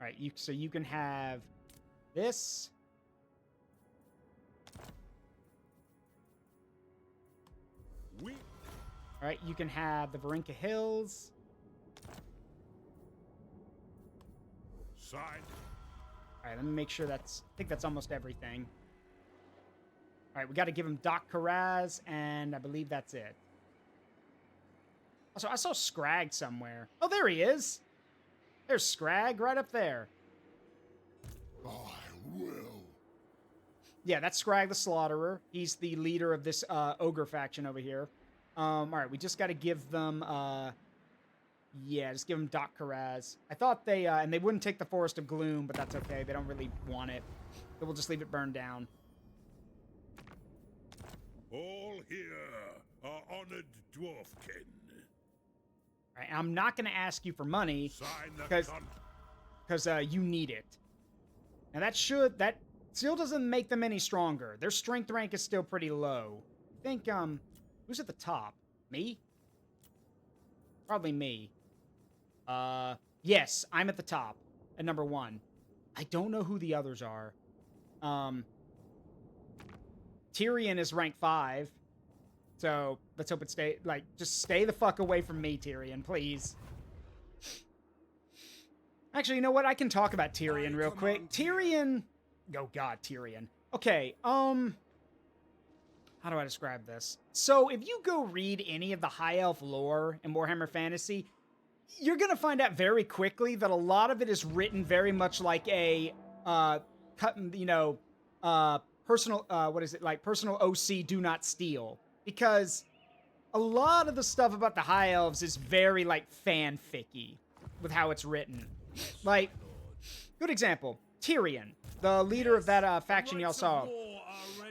Speaker 1: All right, so you can have this.
Speaker 3: We
Speaker 1: All right, you can have the Varinka Hills.
Speaker 3: signed.
Speaker 1: All right, let me make sure I think that's almost everything. All right, we got to give him Doc Karaz, and I believe that's it. Also, I saw Scrag somewhere. Oh, there he is. There's Scrag right up there.
Speaker 3: I will.
Speaker 1: Yeah, that's Scrag the Slaughterer. He's the leader of this ogre faction over here. All right, we just got to give them... just give them Doc Karaz. I thought they... and they wouldn't take the Forest of Gloom, but that's okay. They don't really want it. So we'll just leave it burned down.
Speaker 3: All here are honored dwarfkin.
Speaker 1: All right, I'm not going to ask you for money
Speaker 3: Sign the
Speaker 1: because you need it. Now that still doesn't make them any stronger. Their strength rank is still pretty low. I think who's at the top? Me? Probably me. Yes, I'm at the top at number 1. I don't know who the others are. Tyrion is rank 5. So let's hope it just stay the fuck away from me, Tyrion, please. Actually, you know what? I can talk about Tyrion real quick. Tyrion... Oh, God, Tyrion. Okay, how do I describe this? So, if you go read any of the High Elf lore in Warhammer Fantasy, you're gonna find out very quickly that a lot of it is written very much like a, personal, personal OC do not steal. Because a lot of the stuff about the High Elves is very, fanficky with how it's written. Good example, Tyrion, the leader of that faction y'all saw.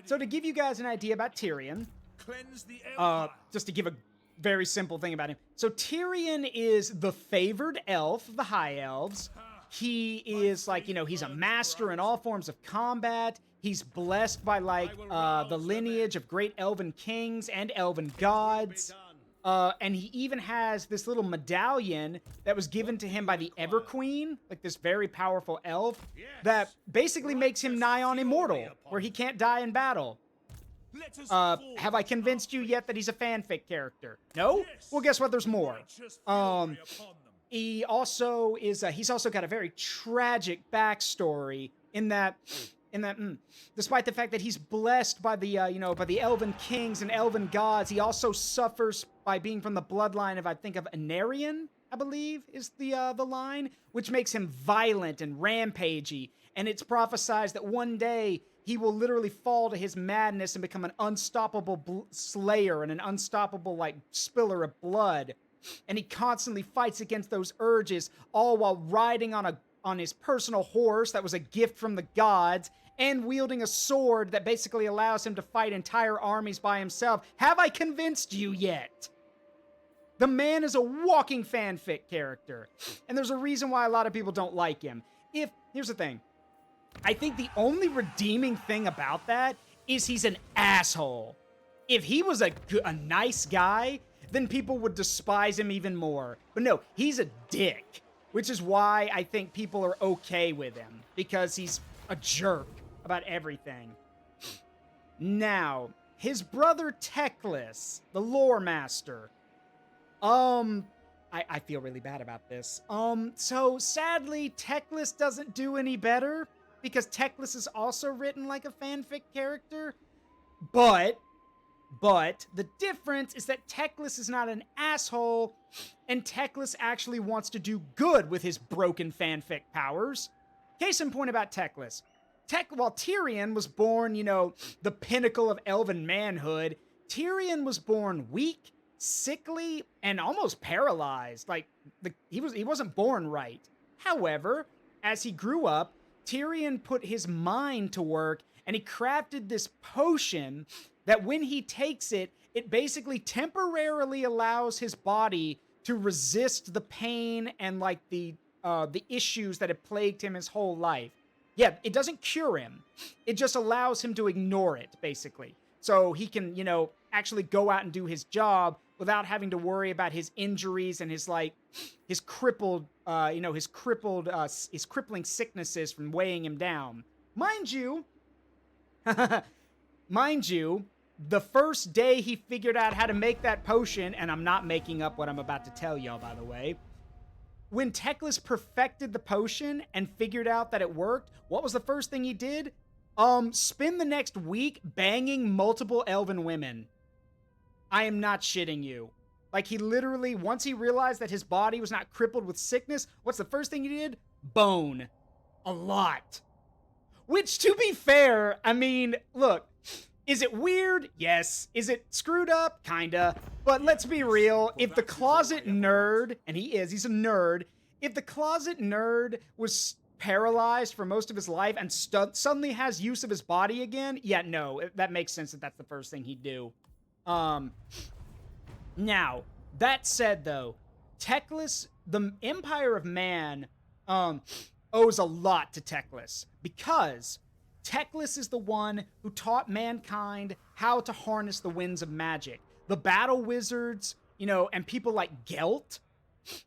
Speaker 1: So to give you guys an idea about Tyrion, just to give a very simple thing about him. So Tyrion is the favored elf of the High Elves. He is he's a master in all forms of combat. He's blessed by the lineage of great elven kings and elven gods. And he even has this little medallion that was given to him by the Everqueen, this very powerful elf, that basically makes him nigh on immortal, where he can't die in battle. Have I convinced you yet that he's a fanfic character? No? Well, guess what? There's more. He also is, he's also got a very tragic backstory in that, despite the fact that he's blessed by the, by the elven kings and elven gods, he also suffers by being from the bloodline of, I think, of Anarion, I believe, is the line, which makes him violent and rampagey. And it's prophesied that one day he will literally fall to his madness and become an unstoppable slayer and an unstoppable, spiller of blood. And he constantly fights against those urges, all while riding on his personal horse that was a gift from the gods, and wielding a sword that basically allows him to fight entire armies by himself. Have I convinced you yet? The man is a walking fanfic character, and there's a reason why a lot of people don't like him. Here's the thing. I think the only redeeming thing about that is he's an asshole. If he was a nice guy, then people would despise him even more. But no, he's a dick, which is why I think people are okay with him, because he's a jerk about everything. Now, his brother Teclis, the lore master. I feel really bad about this. So sadly, Teclis doesn't do any better because Teclis is also written like a fanfic character. But the difference is that Teclis is not an asshole, and Teclis actually wants to do good with his broken fanfic powers. Case in point about Teclis. While Tyrion was born, the pinnacle of elven manhood, Tyrion was born weak, sickly, and almost paralyzed. Like, he wasn't born right. However, as he grew up, Tyrion put his mind to work, and he crafted this potion that when he takes it, it basically temporarily allows his body to resist the pain and like the issues that have plagued him his whole life. Yeah, it doesn't cure him. It just allows him to ignore it, basically. So he can, actually go out and do his job without having to worry about his injuries and his crippling sicknesses from weighing him down. Mind you, the first day he figured out how to make that potion, and I'm not making up what I'm about to tell y'all, by the way, when Teclis perfected the potion and figured out that it worked, what was the first thing he did? Spend the next week banging multiple elven women. I am not shitting you. Like, he literally, once he realized that his body was not crippled with sickness, what's the first thing he did? Bone. A lot. Which, to be fair, I mean, look, is it weird? Yes. Is it screwed up? Kinda. But let's be real. If the closet nerd, and he's a nerd, if the closet nerd was paralyzed for most of his life and suddenly has use of his body again, yeah, no, that makes sense that that's the first thing he'd do. Now, that said, though, Teclis, the Empire of Man, owes a lot to Teclis, because Teclis is the one who taught mankind how to harness the winds of magic. The battle wizards, and people like Gelt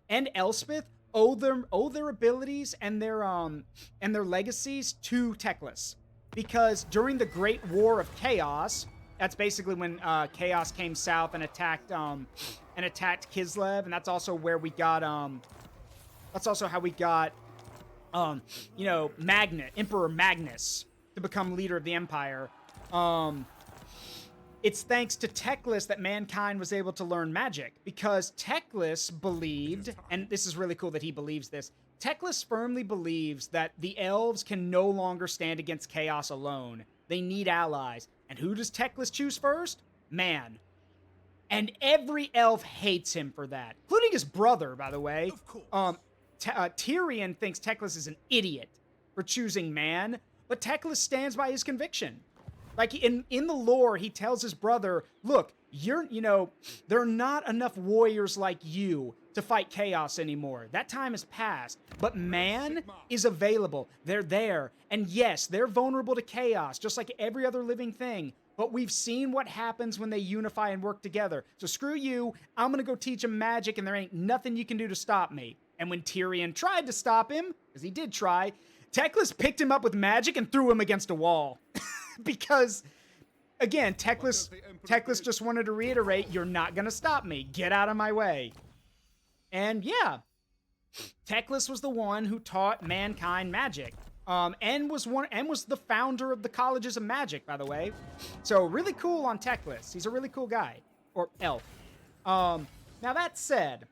Speaker 1: and Elspeth owe their abilities and their legacies to Teclis. Because during the Great War of Chaos, that's basically when Chaos came south and attacked Kislev, and that's also where we got that's also how we got Emperor Magnus to become leader of the Empire. It's thanks to Teclis that mankind was able to learn magic, because Teclis believed, and this is really cool that he believes this, Teclis firmly believes that the elves can no longer stand against chaos alone. They need allies. And who does Teclis choose first? Man. And every elf hates him for that, including his brother, by the way.
Speaker 5: Of course.
Speaker 1: Tyrion thinks Teclis is an idiot for choosing man, but Teclis stands by his conviction. Like, in the lore, he tells his brother, look, there are not enough warriors like you to fight chaos anymore. That time has passed. But man is available. They're there. And yes, they're vulnerable to chaos, just like every other living thing. But we've seen what happens when they unify and work together. So screw you, I'm gonna go teach them magic, and there ain't nothing you can do to stop me. And when Tyrion tried to stop him, because he did try, Teclis picked him up with magic and threw him against a wall. Because, again, Teclis just wanted to reiterate, you're not gonna stop me. Get out of my way. And yeah, Teclis was the one who taught mankind magic. And was the founder of the colleges of magic, by the way. So really cool on Teclis. He's a really cool guy. Or elf. Now that said,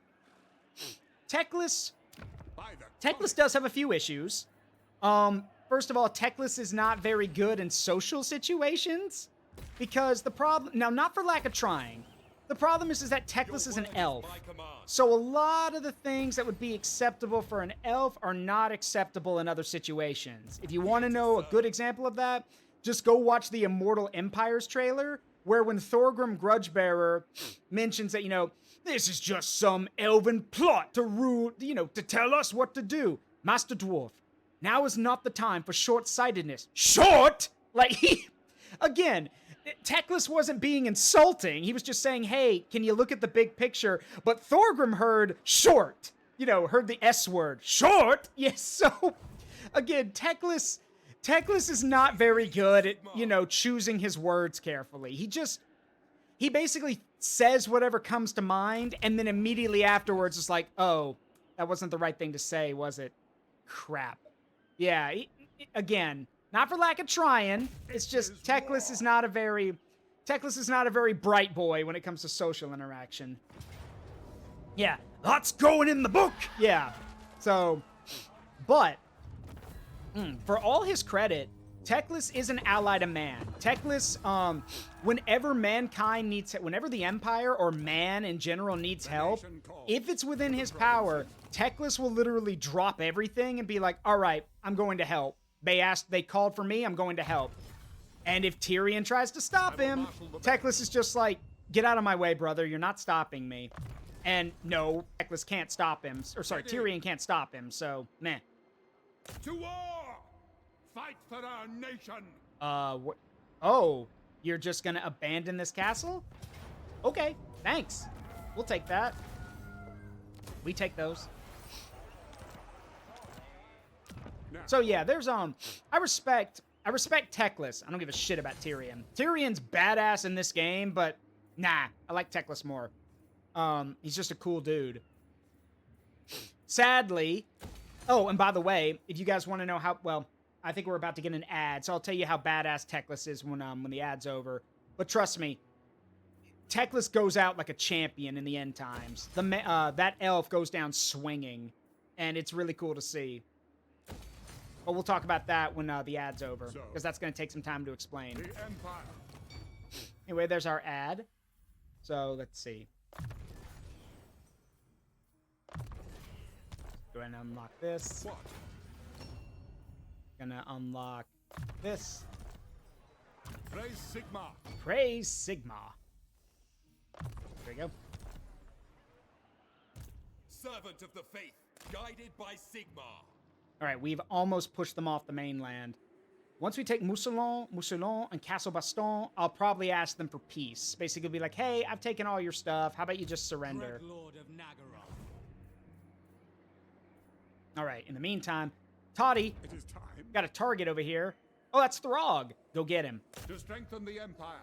Speaker 1: Teclis does have a few issues. First of all, Teclis is not very good in social situations, because the problem, now not for lack of trying, the problem is that Teclis is an elf. So a lot of the things that would be acceptable for an elf are not acceptable in other situations. If you want to know a good example of that, just go watch the Immortal Empires trailer, where when Thorgrim Grudgebearer mentions that, this is just some elven plot to rule, to tell us what to do. Master Dwarf, now is not the time for short-sightedness. Short? Again, Teclis wasn't being insulting. He was just saying, hey, can you look at the big picture? But Thorgrim heard short. Heard the S word. Short? Yes, so, again, Teclis Teclis is not very good at, you know, choosing his words carefully. He basically says whatever comes to mind, and then immediately afterwards is like, oh, that wasn't the right thing to say, was it? Crap. Yeah, again, not for lack of trying. It's just Teclis is not a very bright boy when it comes to social interaction. Yeah, that's going in the book. Yeah. So, but for all his credit, Teclis is an ally to man. Teclis, whenever the Empire or man in general needs help, if it's within his power, Teclis will literally drop everything and be like, all right, I'm going to help. They called for me, I'm going to help. And if Tyrion tries to stop him, Teclis is just like, get out of my way, brother, you're not stopping me. And no, Teclis can't stop him. Or sorry, Tyrion can't stop him, so, meh.
Speaker 3: To war! Fight for our nation!
Speaker 1: Oh, you're just gonna abandon this castle? Okay, thanks. We'll take that. We take those. So yeah, there's I respect Teclis. I don't give a shit about Tyrion. Tyrion's badass in this game, but nah, I like Teclis more. He's just a cool dude. Sadly, oh, and by the way, if you guys want to know how, well, I think we're about to get an ad, so I'll tell you how badass Teclis is when the ad's over. But trust me, Teclis goes out like a champion in the end times. That elf goes down swinging, and it's really cool to see. But we'll talk about that when the ad's over, because that's going to take some time to explain.
Speaker 3: The Empire.
Speaker 1: Anyway, there's our ad. So, let's see. Go ahead and unlock this.
Speaker 3: What?
Speaker 1: Gonna unlock this.
Speaker 3: Praise Sigma.
Speaker 1: Praise Sigma. There we go.
Speaker 5: Servant of the faith, guided by Sigma.
Speaker 1: Alright, we've almost pushed them off the mainland. Once we take Mousillon, and Castle Baston, I'll probably ask them for peace. Basically be like, hey, I've taken all your stuff. How about you just surrender?
Speaker 5: Dread Lord of Nagaroth.
Speaker 1: Alright, in the meantime, Toddy,
Speaker 3: It is time
Speaker 1: got a target over here. Oh, that's Throg. Go get him.
Speaker 3: to strengthen the Empire.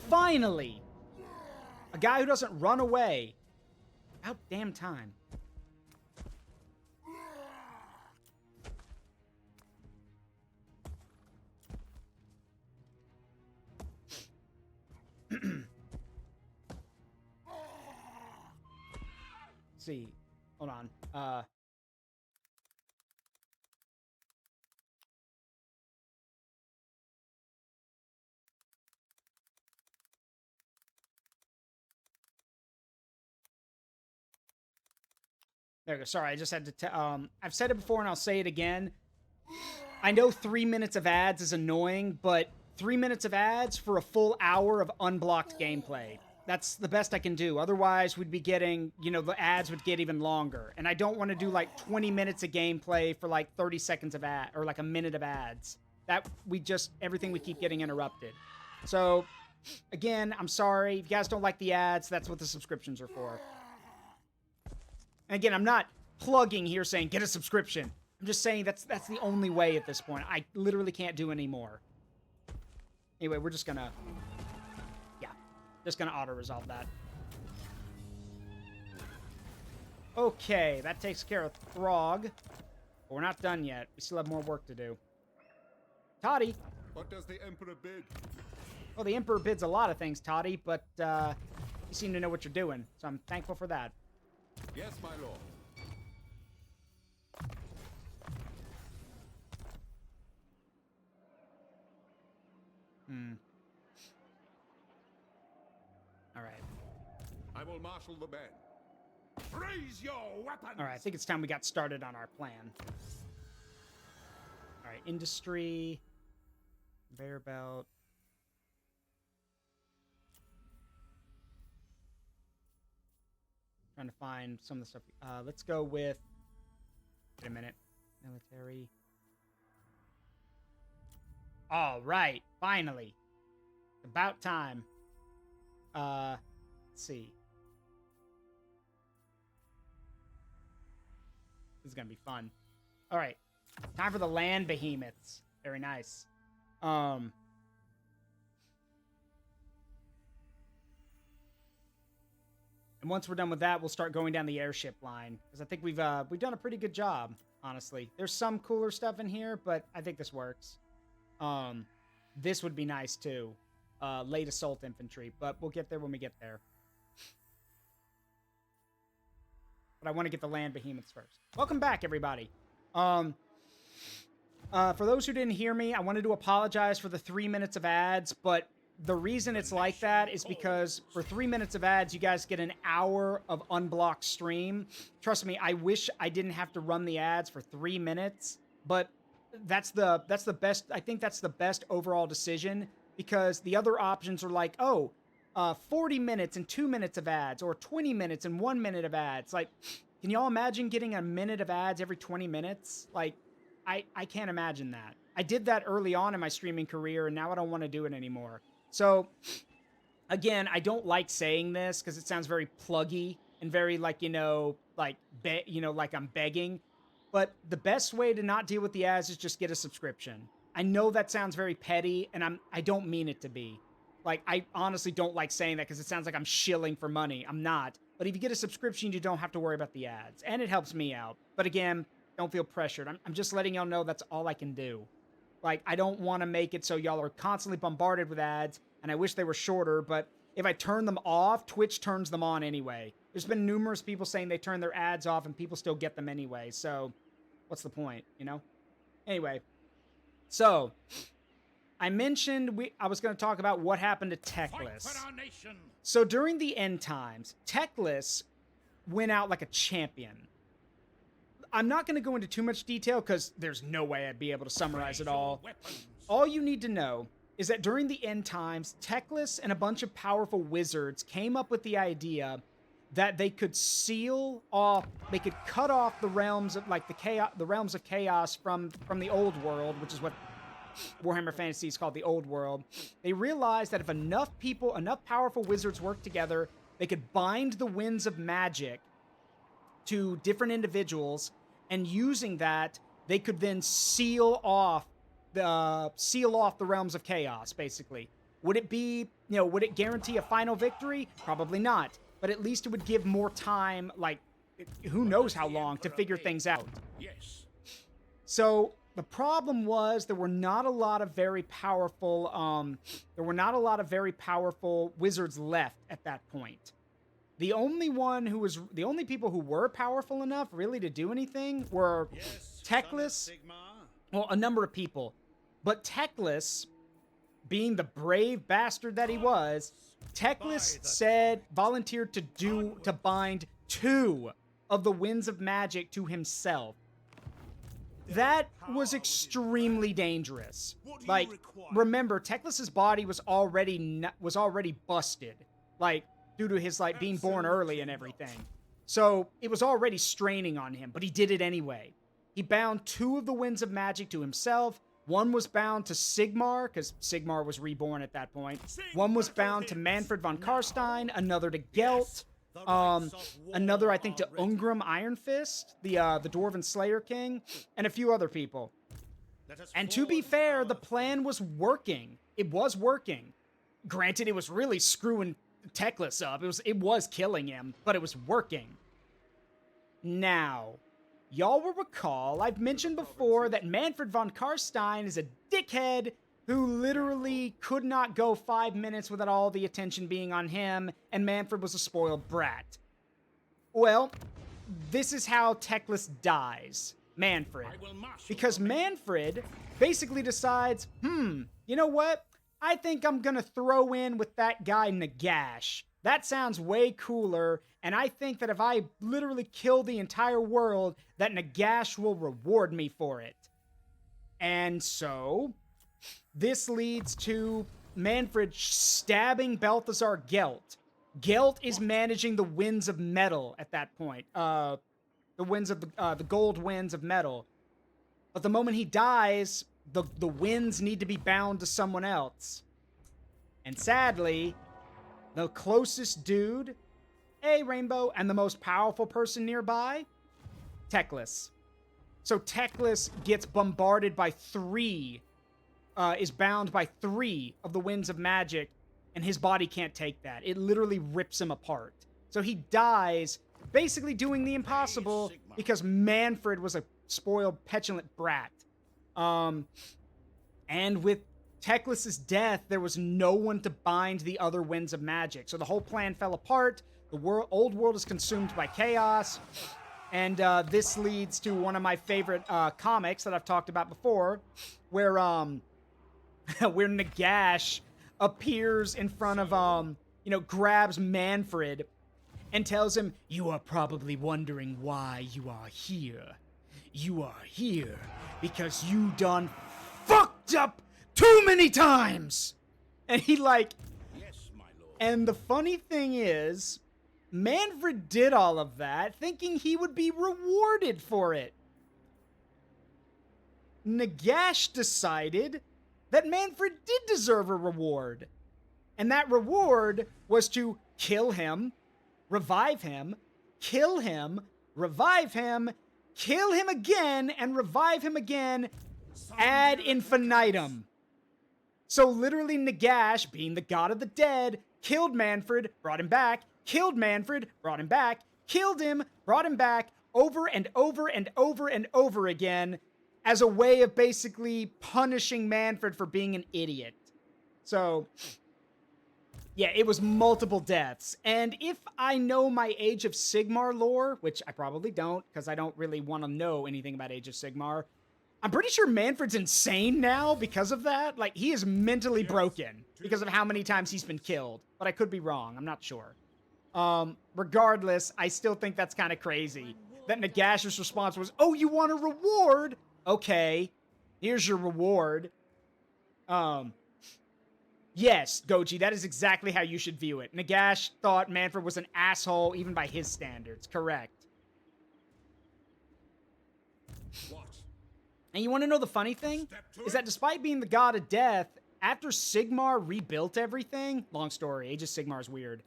Speaker 1: Finally! A guy who doesn't run away. About damn time. See. Hold on. There we go. Sorry, I just had to... I've said it before and I'll say it again. I know 3 minutes of ads is annoying, but 3 minutes of ads for a full hour of unblocked gameplay. That's the best I can do. Otherwise, we'd be getting, you know, the ads would get even longer. And I don't want to do like 20 minutes of gameplay for like 30 seconds of ad, or like a minute of ads. Everything would keep getting interrupted. So, again, I'm sorry. If you guys don't like the ads, that's what the subscriptions are for. And again, I'm not plugging here saying get a subscription. I'm just saying that's the only way at this point. I literally can't do any more. Anyway, we're just gonna... Just gonna auto-resolve that. Okay, that takes care of Throg. But we're not done yet. We still have more work to do. Toddy!
Speaker 3: What does the Emperor bid?
Speaker 1: Well, the Emperor bids a lot of things, Toddy, but you seem to know what you're doing, so I'm thankful for that.
Speaker 3: Yes, my lord.
Speaker 1: Alright.
Speaker 3: I will marshal the men. Raise your weapons!
Speaker 1: Alright, I think it's time we got started on our plan. Alright, industry. Conveyor belt. Trying to find some of the stuff. Let's go with... Wait a minute. Military. Alright, finally. About time. Let's see. This is gonna be fun. All right, time for the land behemoths. Very nice. And once we're done with that, we'll start going down the airship line because I think we've done a pretty good job. Honestly, there's some cooler stuff in here, but I think this works. This would be nice too. Late assault infantry, but we'll get there when we get there. But I want to get the land behemoths first. Welcome back, everybody. For those who didn't hear me, I wanted to apologize for the 3 minutes of ads, but the reason it's like that is because for 3 minutes of ads, you guys get an hour of unblocked stream. Trust me, I wish I didn't have to run the ads for 3 minutes, but that's the best. I think that's the best overall decision because the other options are like, 40 minutes and 2 minutes of ads or 20 minutes and 1 minute of ads. Like, can y'all imagine getting a minute of ads every 20 minutes? Like, I can't imagine that. I did that early on in my streaming career, and now I don't want to do it anymore. So, again, I don't like saying this because it sounds very pluggy and very like I'm begging. But the best way to not deal with the ads is just get a subscription. I know that sounds very petty, and I don't mean it to be. Like, I honestly don't like saying that because it sounds like I'm shilling for money. I'm not. But if you get a subscription, you don't have to worry about the ads, and it helps me out. But again, don't feel pressured. I'm just letting y'all know that's all I can do. Like, I don't want to make it so y'all are constantly bombarded with ads, and I wish they were shorter, but if I turn them off, Twitch turns them on anyway. There's been numerous people saying they turn their ads off, and people still get them anyway, so what's the point, you know? Anyway, so I mentioned I was going to talk about what happened to Teclis. So during the end times, Teclis went out like a champion. I'm not going to go into too much detail because there's no way I'd be able to summarize it all. All you need to know is that during the end times, Teclis and a bunch of powerful wizards came up with the idea that they could seal off, they could cut off the realms of like the realms of chaos from the old world, which is what Warhammer Fantasy is called, the old world. They realized that if enough powerful wizards worked together, they could bind the winds of magic to different individuals, and using that, they could then seal off the realms of chaos, basically. Would it guarantee a final victory? Probably not. But at least it would give more time, like, who knows how long, to figure things out.
Speaker 3: Yes.
Speaker 1: So the problem was there were not a lot of very powerful wizards left at that point. The only people who were powerful enough really to do anything were Teclis. Well, a number of people. But Teclis, being the brave bastard that he was, Teclis volunteered to bind 2 of the winds of magic to himself. That was extremely dangerous. Like, remember, Teclis's body was already busted, like, due to his like being born early and everything. So it was already straining on him, but he did it anyway. He bound 2 of the winds of magic to himself. One was bound to Sigmar, because Sigmar was reborn at that point. One was bound to Manfred von Karstein, another to Gelt, another, I think, to Ungrim Ironfist, the Dwarven Slayer King, and a few other people. And to be fair, the plan was working. It was working. Granted, it was really screwing Teclis up. It was killing him, but it was working. Now, y'all will recall, I've mentioned before that Manfred von Karstein is a dickhead who literally could not go 5 minutes without all the attention being on him, and Manfred was a spoiled brat. Well, this is how Teclis dies. Manfred. Because Manfred basically decides, you know what? I think I'm gonna throw in with that guy Nagash. That sounds way cooler, and I think that if I literally kill the entire world, that Nagash will reward me for it. And so, this leads to Manfred stabbing Balthazar Gelt. Gelt is managing the winds of metal at that point. The gold winds of metal. But the moment he dies, the winds need to be bound to someone else. And sadly, the closest dude, Rainbow, and the most powerful person nearby, Teclis. So Teclis gets bombarded by is bound by 3 of the winds of magic, and his body can't take that. It literally rips him apart. So he dies, basically doing the impossible because Manfred was a spoiled, petulant brat. And with Teclis' death, there was no one to bind the other winds of magic. So the whole plan fell apart. The old world is consumed by chaos. And this leads to one of my favorite comics that I've talked about before, where where Nagash appears in front of, grabs Manfred and tells him, "You are probably wondering why you are here. You are here because you done fucked up too many times." And he
Speaker 3: Yes, my lord.
Speaker 1: and the funny thing is, Manfred did all of that thinking he would be rewarded for it. Nagash decided that Manfred did deserve a reward. And that reward was to kill him, revive him, kill him, revive him, kill him again, and revive him again ad infinitum. So literally Nagash, being the god of the dead, killed Manfred, brought him back, killed Manfred, brought him back, killed him, brought him back, over and over and over and over again, as a way of basically punishing Manfred for being an idiot. So, yeah, it was multiple deaths. And if I know my Age of Sigmar lore, which I probably don't, because I don't really want to know anything about Age of Sigmar, I'm pretty sure Manfred's insane now because of that. Like, he is mentally broken because of how many times he's been killed. But I could be wrong. I'm not sure. Regardless, I still think that's kind of crazy. That Nagash's response was, "Oh, you want a reward? Okay, here's your reward." Yes, Goji, that is exactly how you should view it. Nagash thought Manfred was an asshole, even by his standards. Correct.
Speaker 3: What?
Speaker 1: And you want to know the funny thing? Is that despite being the god of death, after Sigmar rebuilt everything, long story, Age of Sigmar is weird,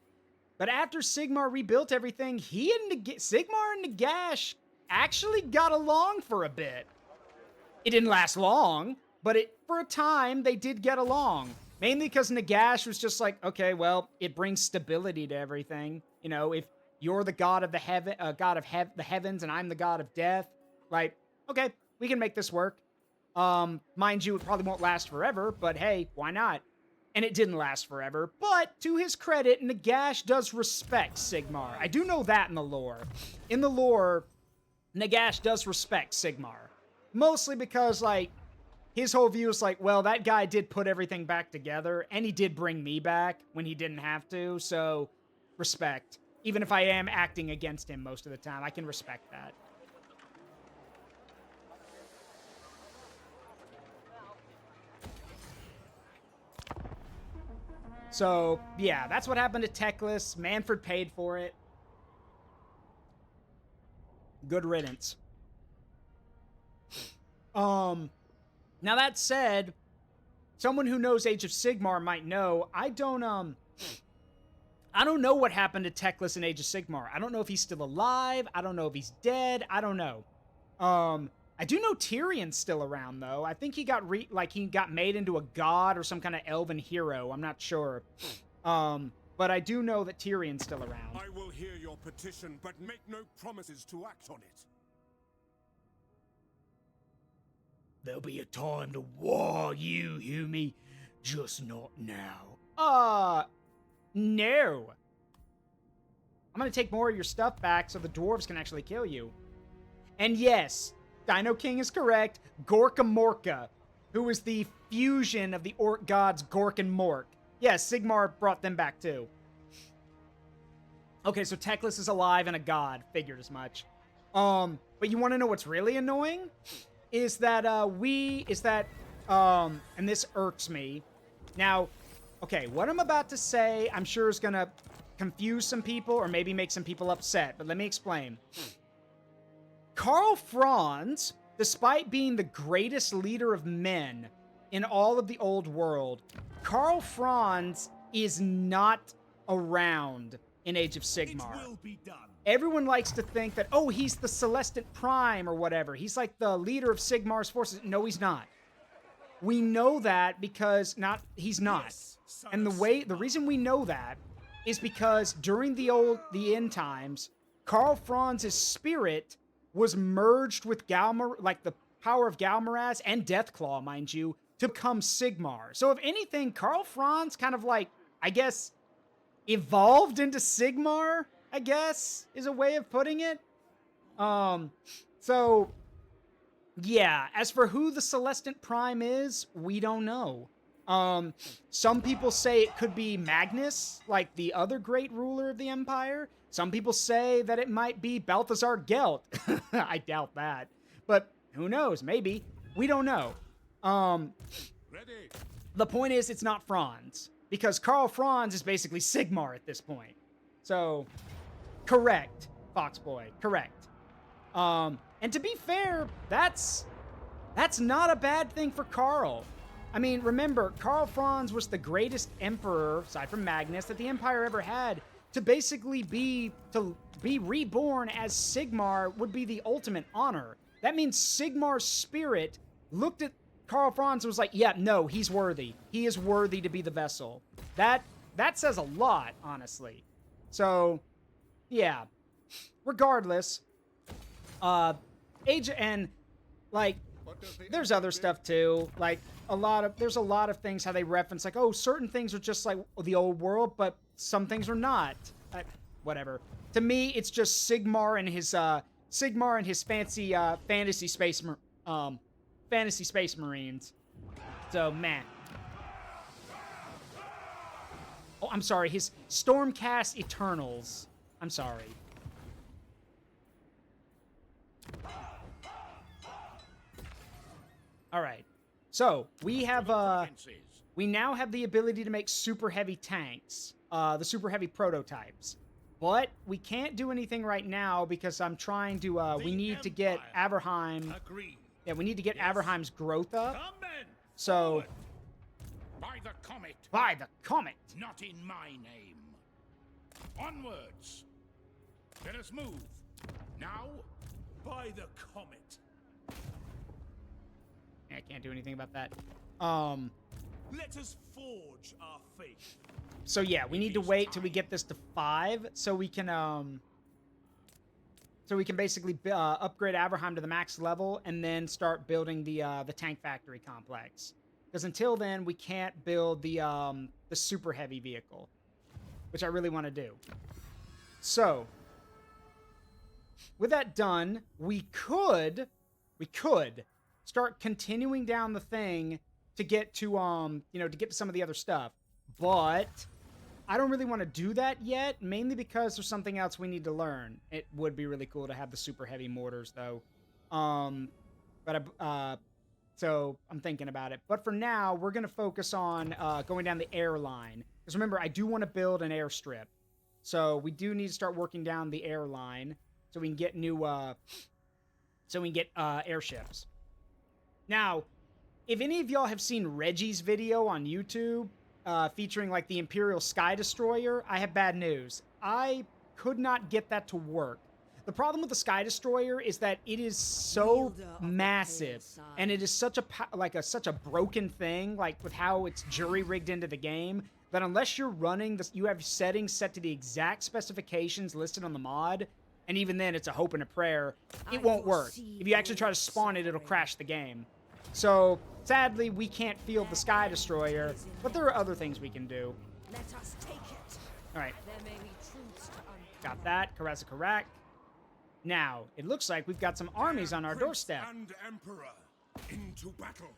Speaker 1: but after Sigmar rebuilt everything, Sigmar and Nagash actually got along for a bit. It didn't last long, but for a time, they did get along. Mainly because Nagash was just like, okay, well, it brings stability to everything. You know, if you're the god of the heavens and I'm the god of death, like, okay, we can make this work. Mind you, it probably won't last forever, but hey, why not? And it didn't last forever, but to his credit, Nagash does respect Sigmar. I do know that in the lore. In the lore, Nagash does respect Sigmar. Mostly because, like, his whole view is like, well, that guy did put everything back together, and he did bring me back when he didn't have to, so respect. Even if I am acting against him most of the time, I can respect that. So, yeah, that's what happened to Teclis. Manfred paid for it. Good riddance. Now that said, someone who knows Age of Sigmar might know, I don't know what happened to Teclis in Age of Sigmar. I don't know if he's still alive. I don't know if he's dead. I don't know. I do know Tyrion's still around, though. I think he got he got made into a god or some kind of elven hero. I'm not sure. But I do know that Tyrion's still around.
Speaker 3: I will hear your petition, but make no promises to act on it.
Speaker 1: There'll be a time to war, you hear me? Just not now. No. I'm gonna take more of your stuff back so the dwarves can actually kill you. And yes, Dino King is correct. Gorka Morka, who is the fusion of the orc gods Gork and Mork. Yes, Sigmar brought them back too. Okay, so Teclis is alive and a god. Figured as much. But you want to know what's really annoying? Is that, and this irks me. Now, okay, what I'm about to say, I'm sure is gonna confuse some people or maybe make some people upset, but let me explain. Karl Franz, despite being the greatest leader of men in all of the old world, Karl Franz is not around in Age of
Speaker 5: It
Speaker 1: Sigmar.
Speaker 5: will be done.
Speaker 1: Everyone likes to think that, oh, he's the Celestant Prime or whatever. He's like the leader of Sigmar's forces. No, he's not. We know that because he's not.
Speaker 5: Yes, son
Speaker 1: And
Speaker 5: of
Speaker 1: the reason we know that is because during the end times, Karl Franz's spirit was merged with like the power of Galmaraz and Deathclaw, mind you, to become Sigmar. So if anything, Karl Franz kind of like, I guess, evolved into Sigmar, I guess, is a way of putting it. So yeah, as for who the Celestant Prime is, we don't know. Some people say it could be Magnus, like the other great ruler of the Empire. Some people say that it might be Balthazar Gelt. I doubt that. But who knows? Maybe. We don't know.
Speaker 3: Ready.
Speaker 1: The point is, it's not Franz. Because Karl Franz is basically Sigmar at this point. So, correct, Foxboy. Correct. And to be fair, that's not a bad thing for Karl. I mean, remember, Karl Franz was the greatest emperor, aside from Magnus, that the Empire ever had. To basically be reborn as Sigmar would be the ultimate honor. That means Sigmar's spirit looked at Karl Franz was like, yeah, no, he's worthy. He is worthy to be the vessel. That says a lot, honestly. So, yeah. Regardless, there's other stuff too. Like, there's a lot of things how they reference, like, oh, certain things are just like the old world, but some things are not. Whatever. To me, it's just Sigmar and his fancy fantasy space marines. So, man. Oh, I'm sorry. His Stormcast Eternals. I'm sorry. All right. So, we now have the ability to make super heavy tanks. The super heavy prototypes. But we can't do anything right now because I'm trying to, we need to get Averheim.
Speaker 5: Agreed.
Speaker 1: Yeah, we need to get Averheim's growth up.
Speaker 5: Come then.
Speaker 1: So,
Speaker 3: By the comet.
Speaker 1: by the comet.
Speaker 3: Not in my name. Onwards. Let us move. Now.
Speaker 5: By the comet.
Speaker 1: I can't do anything about that.
Speaker 5: Let us forge our fate.
Speaker 1: So yeah, we need to wait till we get this to 5 so we can basically upgrade Averheim to the max level and then start building the tank factory complex. Because until then, we can't build the super heavy vehicle, which I really want to do. So, with that done, we could start continuing down the thing to get to to get to some of the other stuff. But I don't really want to do that yet, mainly because there's something else we need to learn. It would be really cool to have the super heavy mortars, though. So I'm thinking about it. But for now, we're going to focus on going down the air line. Because remember, I do want to build an airstrip. So we do need to start working down the air line so we can get new, airships. Now, if any of y'all have seen Reggie's video on YouTube, featuring like the Imperial Sky Destroyer, I have bad news. I could not get that to work. The problem with the Sky Destroyer is that it is so massive, and it is such a broken thing, like with how it's jury rigged into the game, that unless you're running this, you have settings set to the exact specifications listed on the mod, and even then it's a hope and a prayer, it won't work. If you actually try to spawn it, it'll crash the game. So sadly, we can't field the Sky Destroyer, but there are other things we can do.
Speaker 6: Let us take it.
Speaker 1: All right,
Speaker 6: There may be truths to uncover.
Speaker 1: got that. Karasakarak. Now, it looks like we've got some armies on our
Speaker 3: Prince
Speaker 1: doorstep.
Speaker 3: And Emperor into battle.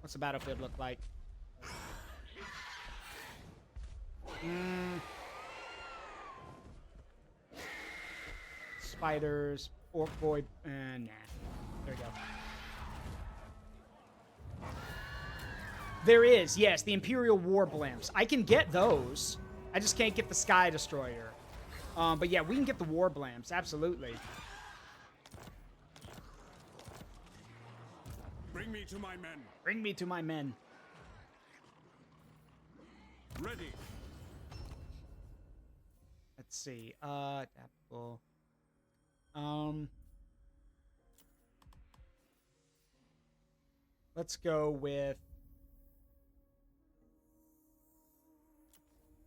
Speaker 1: What's the battlefield look like? Spiders, orc boy, nah. There we go. There is, yes, the Imperial War Blimps. I can get those. I just can't get the Sky Destroyer. But yeah, we can get the War Blimps, absolutely.
Speaker 3: Bring me to my men.
Speaker 1: Bring me to my men.
Speaker 3: Ready.
Speaker 1: Let's see. Adaptable. Let's go with.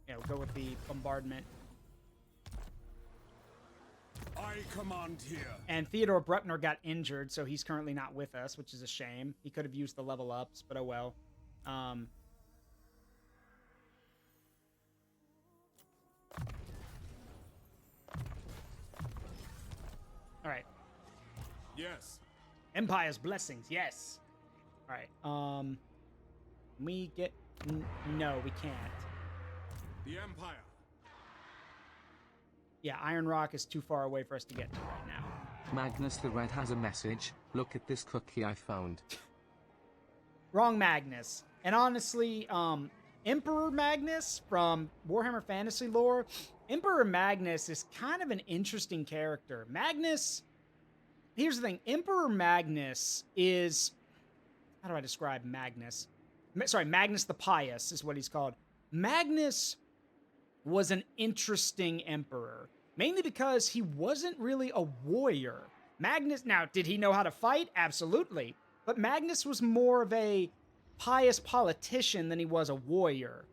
Speaker 1: Yeah, we'll go with the bombardment.
Speaker 3: I command here.
Speaker 1: And Theodore Bruckner got injured, so he's currently not with us, which is a shame. He could have used the level ups, but oh well. All right.
Speaker 3: Yes.
Speaker 1: Empire's blessings, yes. All right. We get no, we can't.
Speaker 3: The Empire.
Speaker 1: Yeah, Iron Rock is too far away for us to get to right now.
Speaker 2: Magnus the Red has a message. Look at this cookie I found.
Speaker 1: Wrong Magnus. And honestly, Emperor Magnus from Warhammer Fantasy lore, Emperor Magnus is kind of an interesting character. Magnus, here's the thing. Emperor Magnus is, how do I describe Magnus? Sorry, Magnus the Pious is what he's called. Magnus was an interesting emperor, mainly because he wasn't really a warrior. Magnus, now, did he know how to fight? Absolutely. But Magnus was more of a pious politician than he was a warrior.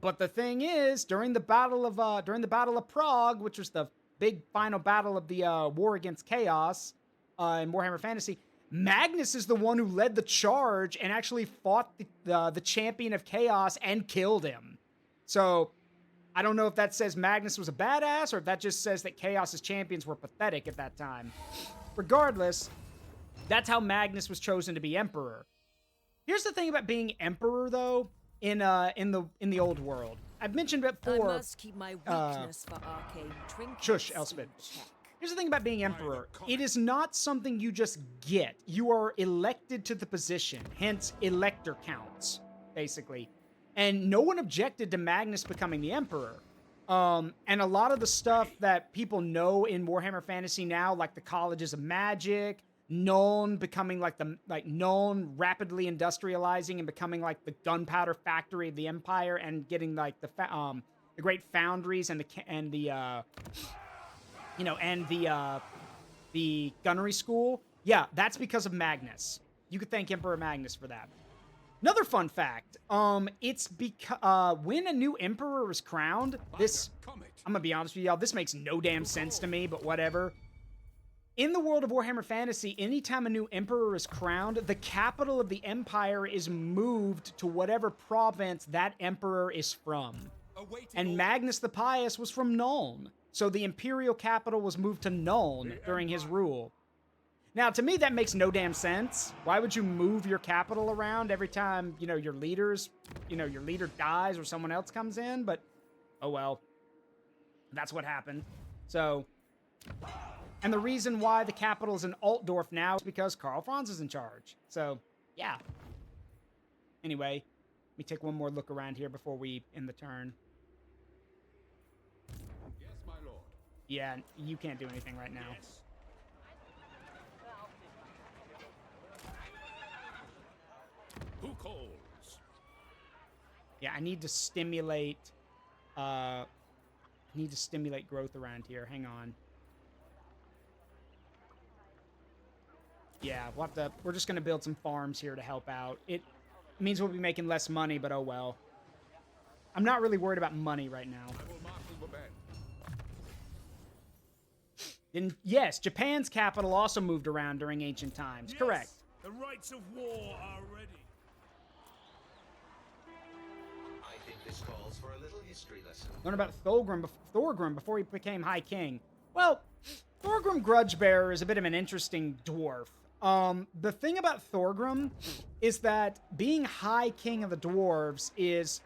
Speaker 1: But the thing is, during the Battle of Prague, which was the big final battle of the war against chaos in Warhammer Fantasy, Magnus is the one who led the charge and actually fought the champion of chaos and killed him. So I don't know if that says Magnus was a badass or if that just says that Chaos's champions were pathetic at that time. Regardless, that's how Magnus was chosen to be emperor. Here's the thing about being emperor, though, in the old world. I've mentioned it before.
Speaker 6: I must keep my weakness for arcane trinkets.
Speaker 1: Shush, Elspeth.
Speaker 6: in check.
Speaker 1: Here's the thing about being emperor. It is not something you just get. You are elected to the position, hence elector counts, basically. And no one objected to Magnus becoming the emperor. And a lot of the stuff that people know in Warhammer Fantasy now, like the colleges of magic, Nuln becoming Nuln rapidly industrializing and becoming like the gunpowder factory of the Empire, and getting like the great foundries and the gunnery school. Yeah, that's because of Magnus. You could thank Emperor Magnus for that. Another fun fact, it's because when a new emperor is crowned, I'm gonna be honest with y'all, this makes no damn sense to me, but whatever. In the world of Warhammer Fantasy, anytime a new emperor is crowned, the capital of the empire is moved to whatever province that emperor is from. And Magnus the Pious was from Nuln, so the imperial capital was moved to Nuln during his rule. Now, to me, that makes no damn sense. Why would you move your capital around every time, your leader dies or someone else comes in? But, oh well. That's what happened. So, and the reason why the capital is in Altdorf now is because Karl Franz is in charge. So, yeah. Anyway, let me take one more look around here before we end the turn.
Speaker 3: Yes, my lord.
Speaker 1: Yeah, you can't do anything right now.
Speaker 3: Yes. Who calls?
Speaker 1: Yeah, I need to stimulate growth around here. Hang on. Yeah, we're just gonna build some farms here to help out. It means we'll be making less money, but oh well. I'm not really worried about money right now.
Speaker 3: I will marshal the band.
Speaker 1: And yes, Japan's capital also moved around during ancient times.
Speaker 3: Yes,
Speaker 1: Correct.
Speaker 3: the rights of war are ready.
Speaker 7: I think this calls for a little history lesson.
Speaker 1: Learn about Thorgrim before he became High King. Well, Thorgrim Grudgebearer is a bit of an interesting dwarf. The thing about Thorgrim is that being High King of the Dwarves is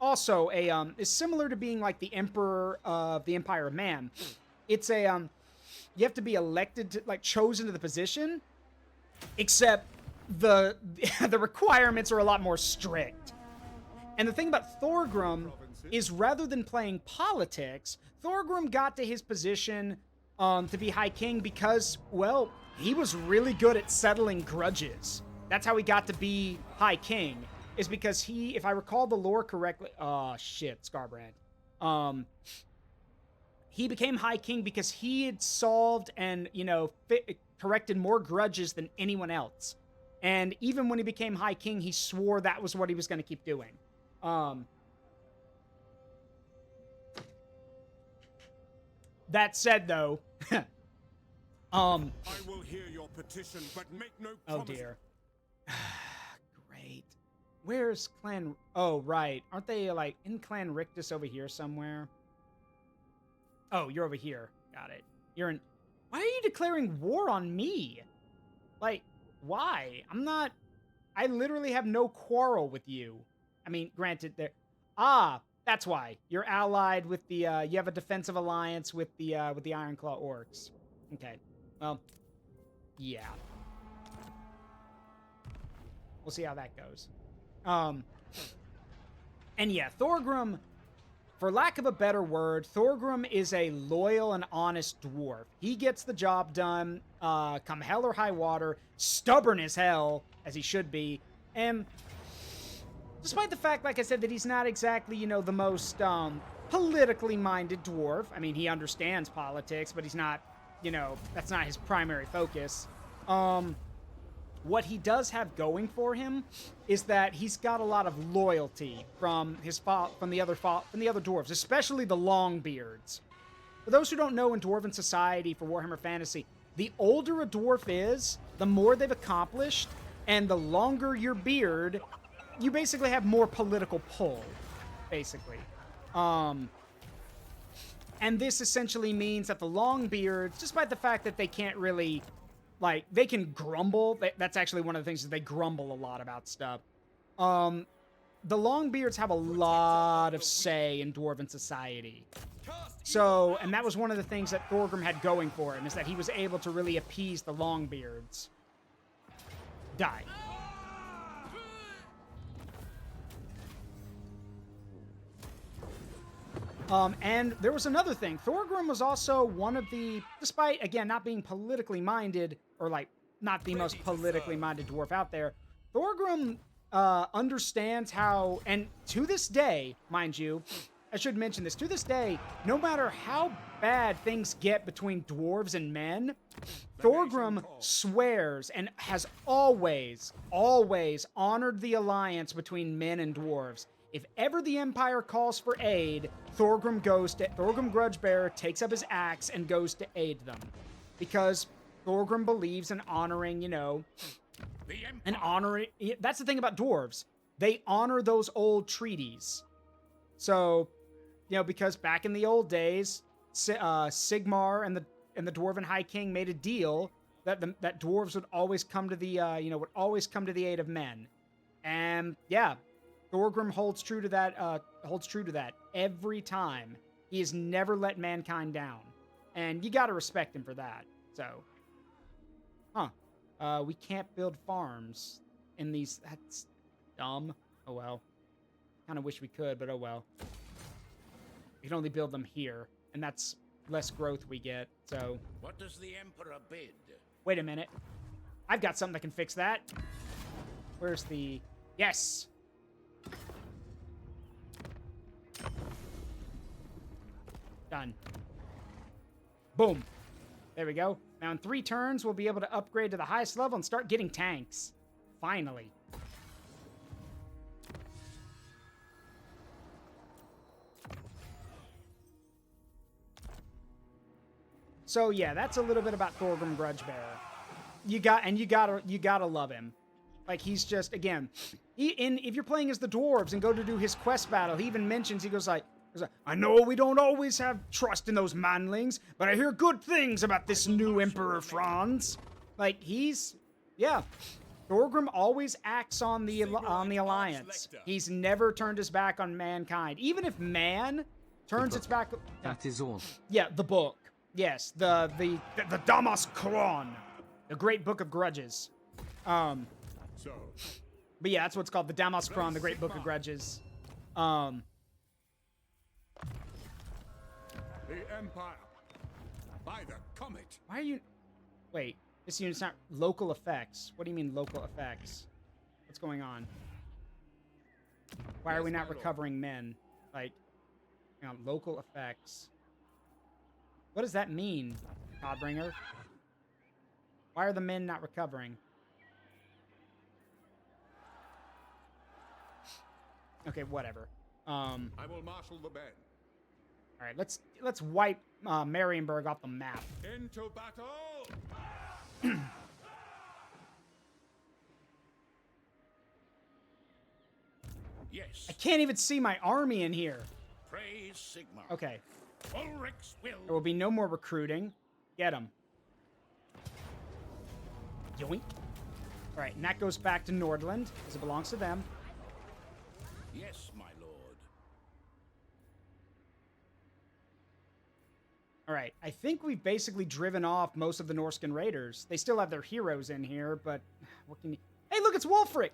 Speaker 1: also is similar to being like the Emperor of the Empire of Man. It's you have to be elected to, chosen to the position, except the requirements are a lot more strict. And the thing about Thorgrim is, rather than playing politics, Thorgrim got to his position to be High King because, well, he was really good at settling grudges. That's how he got to be High King. is because he, if I recall the lore correctly, oh shit, Scarbrand. He became High King because he had solved and, you know, corrected more grudges than anyone else. And even when he became High King, he swore that was what he was going to keep doing. That said, though,
Speaker 3: I will hear your petition, but make no
Speaker 1: oh
Speaker 3: promises.
Speaker 1: dear. Great. Where's Clan... Oh, right. Aren't they, like, in Clan Rictus over here somewhere? Oh, you're over here. Got it. You're in... Why are you declaring war on me? Like, why? I'm not... I literally have no quarrel with you. I mean, granted, there... Ah, that's why. You're allied with the, you have a defensive alliance with the Ironclaw Orcs. Okay. Well, yeah. We'll see how that goes. And yeah, Thorgrim, for lack of a better word, Thorgrim is a loyal and honest dwarf. He gets the job done, come hell or high water, stubborn as hell, as he should be, and despite the fact, like I said, that he's not exactly, you know, the most, politically minded dwarf. I mean, he understands politics, but he's not, you know, that's not his primary focus. What he does have going for him is that he's got a lot of loyalty from the other dwarves, especially the Longbeards. For those who don't know, in Dwarven society for Warhammer Fantasy, the older a dwarf is, the more they've accomplished, and the longer your beard, you basically have more political pull, basically. And this essentially means that the Longbeards, despite the fact that they can't really, like, they can grumble. That's actually one of the things, is they grumble a lot about stuff. The Longbeards have a lot of say in Dwarven society. So, and that was one of the things that Thorgrim had going for him, is that he was able to really appease the Longbeards. Die. And there was another thing. Thorgrim was also one of the, despite, again, not being politically minded, or, like, not the most politically minded dwarf out there, Thorgrim understands how, and to this day, mind you, I should mention this, to this day, no matter how bad things get between dwarves and men, Thorgrim swears and has always honored the alliance between men and dwarves. If ever the Empire calls for aid, Thorgrim Grudgebearer takes up his axe and goes to aid them. Because Thorgrim believes in honoring, you know, that's the thing about dwarves. They honor those old treaties. So, you know, because back in the old days, Sigmar and the Dwarven High King made a deal that that dwarves would always come to the, would always come to the aid of men. And, yeah, Thorgrim holds true to that every time. He has never let mankind down. And you gotta respect him for that. So, we can't build farms in these, that's dumb. Oh well. Kinda wish we could, but oh well. We can only build them here, and that's less growth we get, so.
Speaker 5: What does the Emperor bid?
Speaker 1: Wait a minute. I've got something that can fix that. Where's the, yes! Done. Boom. There we go. Now in 3 turns, we'll be able to upgrade to the highest level and start getting tanks. Finally. So yeah, that's a little bit about Thorgrim Grudgebearer. You gotta love him. Like, he's just, again, if you're playing as the dwarves and go to do his quest battle, he even mentions, he goes like, I know we don't always have trust in those manlings, but I hear good things about this new Emperor Franz. Like, yeah. Thorgrim always acts on the alliance. He's never turned his back on mankind. Even if man turns its back...
Speaker 2: That is all.
Speaker 1: Yeah, the book. Yes, the Damas Kron. The Great Book of Grudges. But yeah, that's what's called, the Damas Kron, the Great Book of Grudges.
Speaker 3: The Empire. By the comet.
Speaker 1: Why are you... Wait, this unit's not local effects. What do you mean local effects? What's going on? Why are
Speaker 3: Yes,
Speaker 1: we
Speaker 3: my
Speaker 1: not
Speaker 3: lord.
Speaker 1: recovering men? Like, hang on, local effects. What does that mean, Godbringer? Why are the men not recovering? Okay, whatever.
Speaker 3: I will marshal the men.
Speaker 1: All right, let's wipe Marienburg off the map.
Speaker 3: Into battle! Yes.
Speaker 1: I can't even see my army in here.
Speaker 3: Praise Sigmar.
Speaker 1: Okay,
Speaker 3: Ulrich's will.
Speaker 1: there will be no more recruiting. Get them. Yoink. All right, and that goes back to Nordland, because it belongs to them.
Speaker 3: Yes, my lord.
Speaker 1: All right, I think we've basically driven off most of the Norscan raiders. They still have their heroes in here, but what can you... Hey, look, it's Wulfric!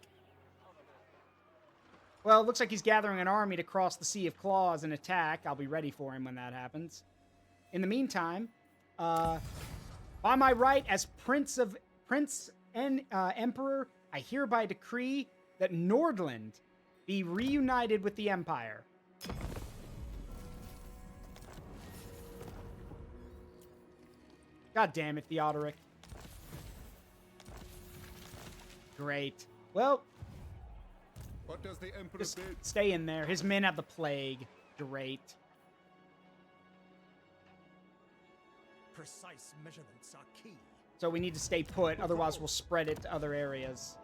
Speaker 1: Well, it looks like he's gathering an army to cross the Sea of Claws and attack. I'll be ready for him when that happens. In the meantime, by my right as Emperor, I hereby decree that Nordland be reunited with the Empire. God damn it, Theodoric. Great. Well,
Speaker 3: What does the Emperor
Speaker 1: just
Speaker 3: bid?
Speaker 1: stay in there. His men have the plague. Great.
Speaker 5: Precise measurements are key.
Speaker 1: So we need to stay put, otherwise we'll spread it to other areas.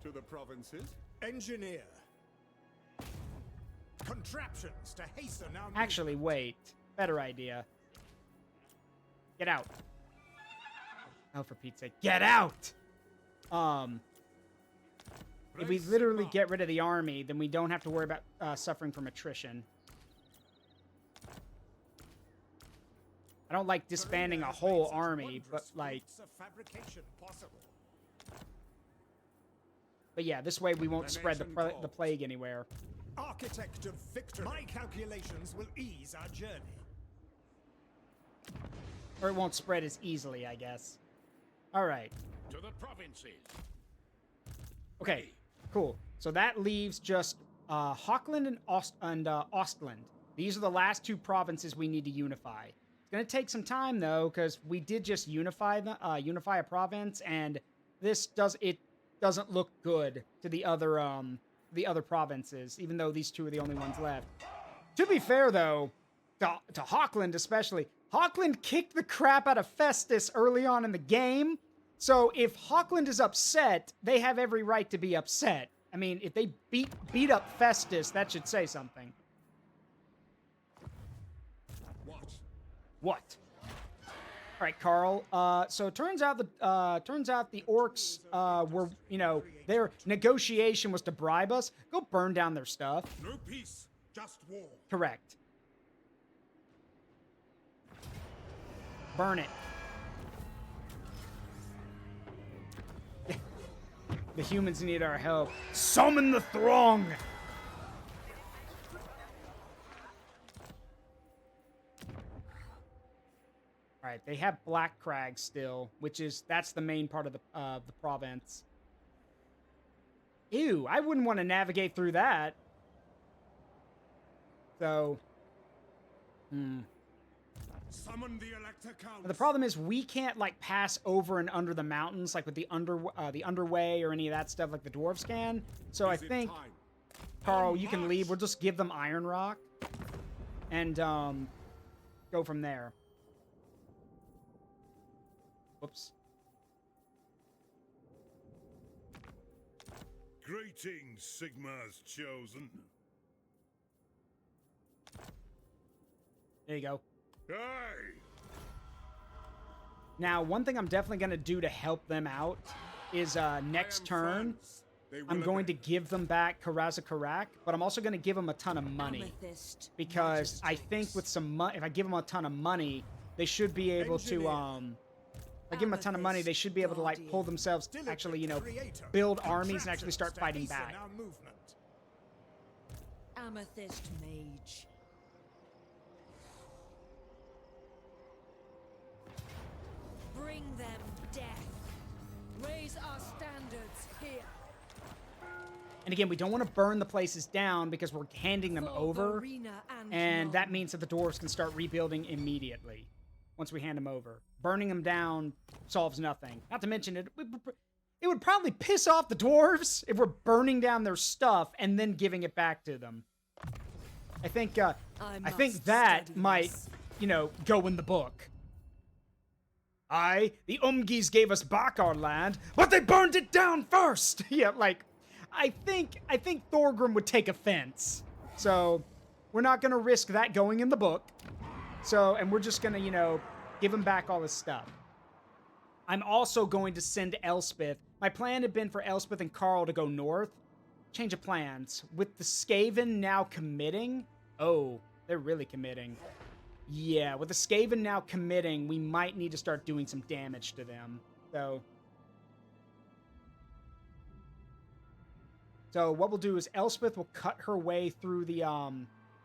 Speaker 3: To the provinces?
Speaker 5: Engineer. Contraptions to hasten our
Speaker 1: Actually, wait. Better idea. Get out. Oh, for Pete's sake. Get out! If we literally get rid of the army, then we don't have to worry about suffering from attrition. I don't like disbanding a whole army, but like... But yeah, this way we won't spread the plague anywhere.
Speaker 5: Architect of victory. My calculations will ease our journey.
Speaker 1: Or it won't spread as easily, I guess. Alright.
Speaker 3: To the provinces.
Speaker 1: Okay, cool. So that leaves just Hochland and Ostland. These are the last two provinces we need to unify. It's gonna take some time though, because we did just unify a province, and this doesn't look good to the other provinces, even though these two are the only ones left. To be fair though, to Hochland especially, Hochland kicked the crap out of Festus early on in the game. So if Hochland is upset, they have every right to be upset. I mean, if they beat up Festus, that should say something. What? All right, Carl. So it turns out the orcs were, their negotiation was to bribe us. Go burn down their stuff.
Speaker 3: No peace, just war.
Speaker 1: Correct. Burn it. The humans need our help. Summon the throng! Alright, they have Black Crag still, that's the main part of the province. Ew, I wouldn't want to navigate through that. So...
Speaker 3: Summon the Elector Count.
Speaker 1: The problem is we can't like pass over and under the mountains like with the underway or any of that stuff like the dwarves can. So I think, Carl, you can leave. We'll just give them Iron Rock and go from there. Whoops.
Speaker 3: Greetings, Sigmar's chosen.
Speaker 1: There you go.
Speaker 3: Aye.
Speaker 1: Now, one thing I'm definitely going to do to help them out is next turn, I'm going to give them back Karazakarak, but I'm also going to give them a ton of money. Because I think with some money, if I give them a ton of money, they should be able to, if I give them a ton of money, they should be able to, like, pull themselves, actually, build armies and actually start fighting back.
Speaker 6: Amethyst Mage. Bring them death. Raise our standards here.
Speaker 1: And again, we don't want to burn the places down because we're handing them
Speaker 6: For
Speaker 1: over.
Speaker 6: Verena
Speaker 1: And that
Speaker 6: None.
Speaker 1: means that the dwarves can start rebuilding immediately once we hand them over. Burning them down solves nothing. Not to mention, it would probably piss off the dwarves if we're burning down their stuff and then giving it back to them. I think
Speaker 6: must
Speaker 1: that
Speaker 6: study
Speaker 1: might,
Speaker 6: this.
Speaker 1: you know, go in the book. The Umgis gave us back our land, but they burned it down first. Yeah, like, I think Thorgrim would take offense. So, we're not gonna risk that going in the book. So, and we're just gonna, you know, give him back all his stuff. I'm also going to send Elspeth. My plan had been for Elspeth and Carl to go north. Change of plans. With the Skaven now committing. Oh, they're really committing. Yeah, with the Skaven now committing, we might need to start doing some damage to them. So what we'll do is Elspeth will cut her way through the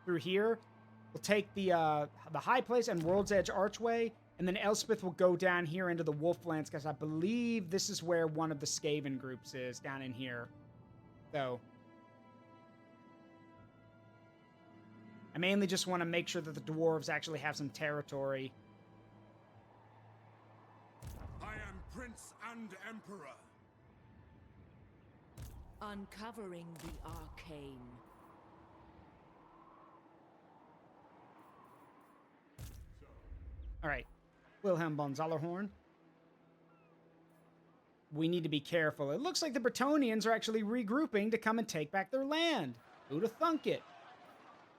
Speaker 1: through here. We'll take the high place and World's Edge Archway, and then Elspeth will go down here into the Wolflands, because I believe this is where one of the Skaven groups is, down in here. So I mainly just want to make sure that the dwarves actually have some territory.
Speaker 3: I am Prince and Emperor.
Speaker 6: Uncovering the arcane.
Speaker 1: All right, Wilhelm von Zallerhorn. We need to be careful. It looks like the Bretonians are actually regrouping to come and take back their land. Who'd have thunk it?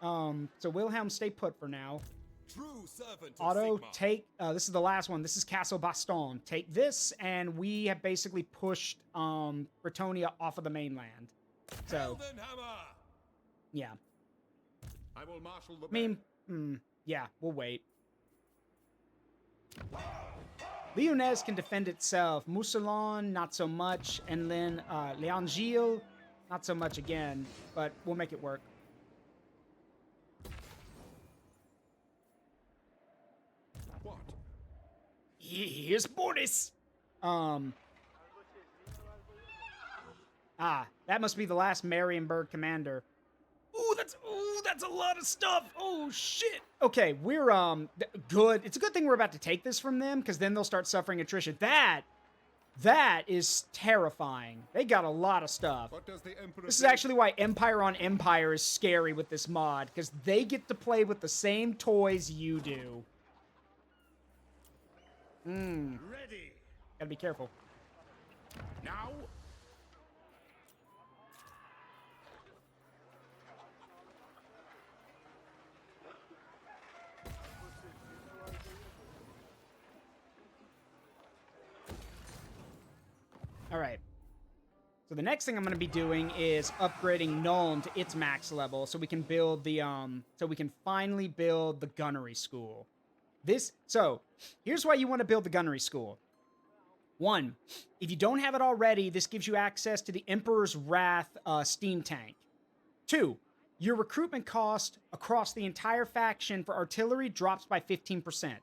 Speaker 1: So Wilhelm, stay put for now.
Speaker 3: True servant of
Speaker 1: Otto,
Speaker 3: Sigmar.
Speaker 1: take, this is the last one. This is Castle Baston. Take this, and we have basically pushed, Bretonia off of the mainland. So,
Speaker 3: Elvenhammer!
Speaker 1: yeah.
Speaker 3: I will marshal the
Speaker 1: I mean, yeah, we'll wait. Lyonesse can defend itself. Mousillon, not so much. And then, Leangil, not so much again. But we'll make it work.
Speaker 3: What?
Speaker 1: Here's Boris. That must be the last Marienburg commander. Ooh, that's a lot of stuff. Oh shit. Okay, we're good. It's a good thing we're about to take this from them, because then they'll start suffering attrition. That is terrifying. They got a lot of stuff.
Speaker 3: What does the Emperor
Speaker 1: This is
Speaker 3: say?
Speaker 1: actually why Empire on Empire is scary with this mod, because they get to play with the same toys you do.
Speaker 3: Ready.
Speaker 1: Gotta be careful.
Speaker 3: Now?
Speaker 1: All right. So the next thing I'm going to be doing is upgrading Nuln to its max level, so we can build the so we can finally build the gunnery school. So here's why you want to build the gunnery school. 1, if you don't have it already, this gives you access to the Emperor's Wrath steam tank. 2, your recruitment cost across the entire faction for artillery drops by 15%.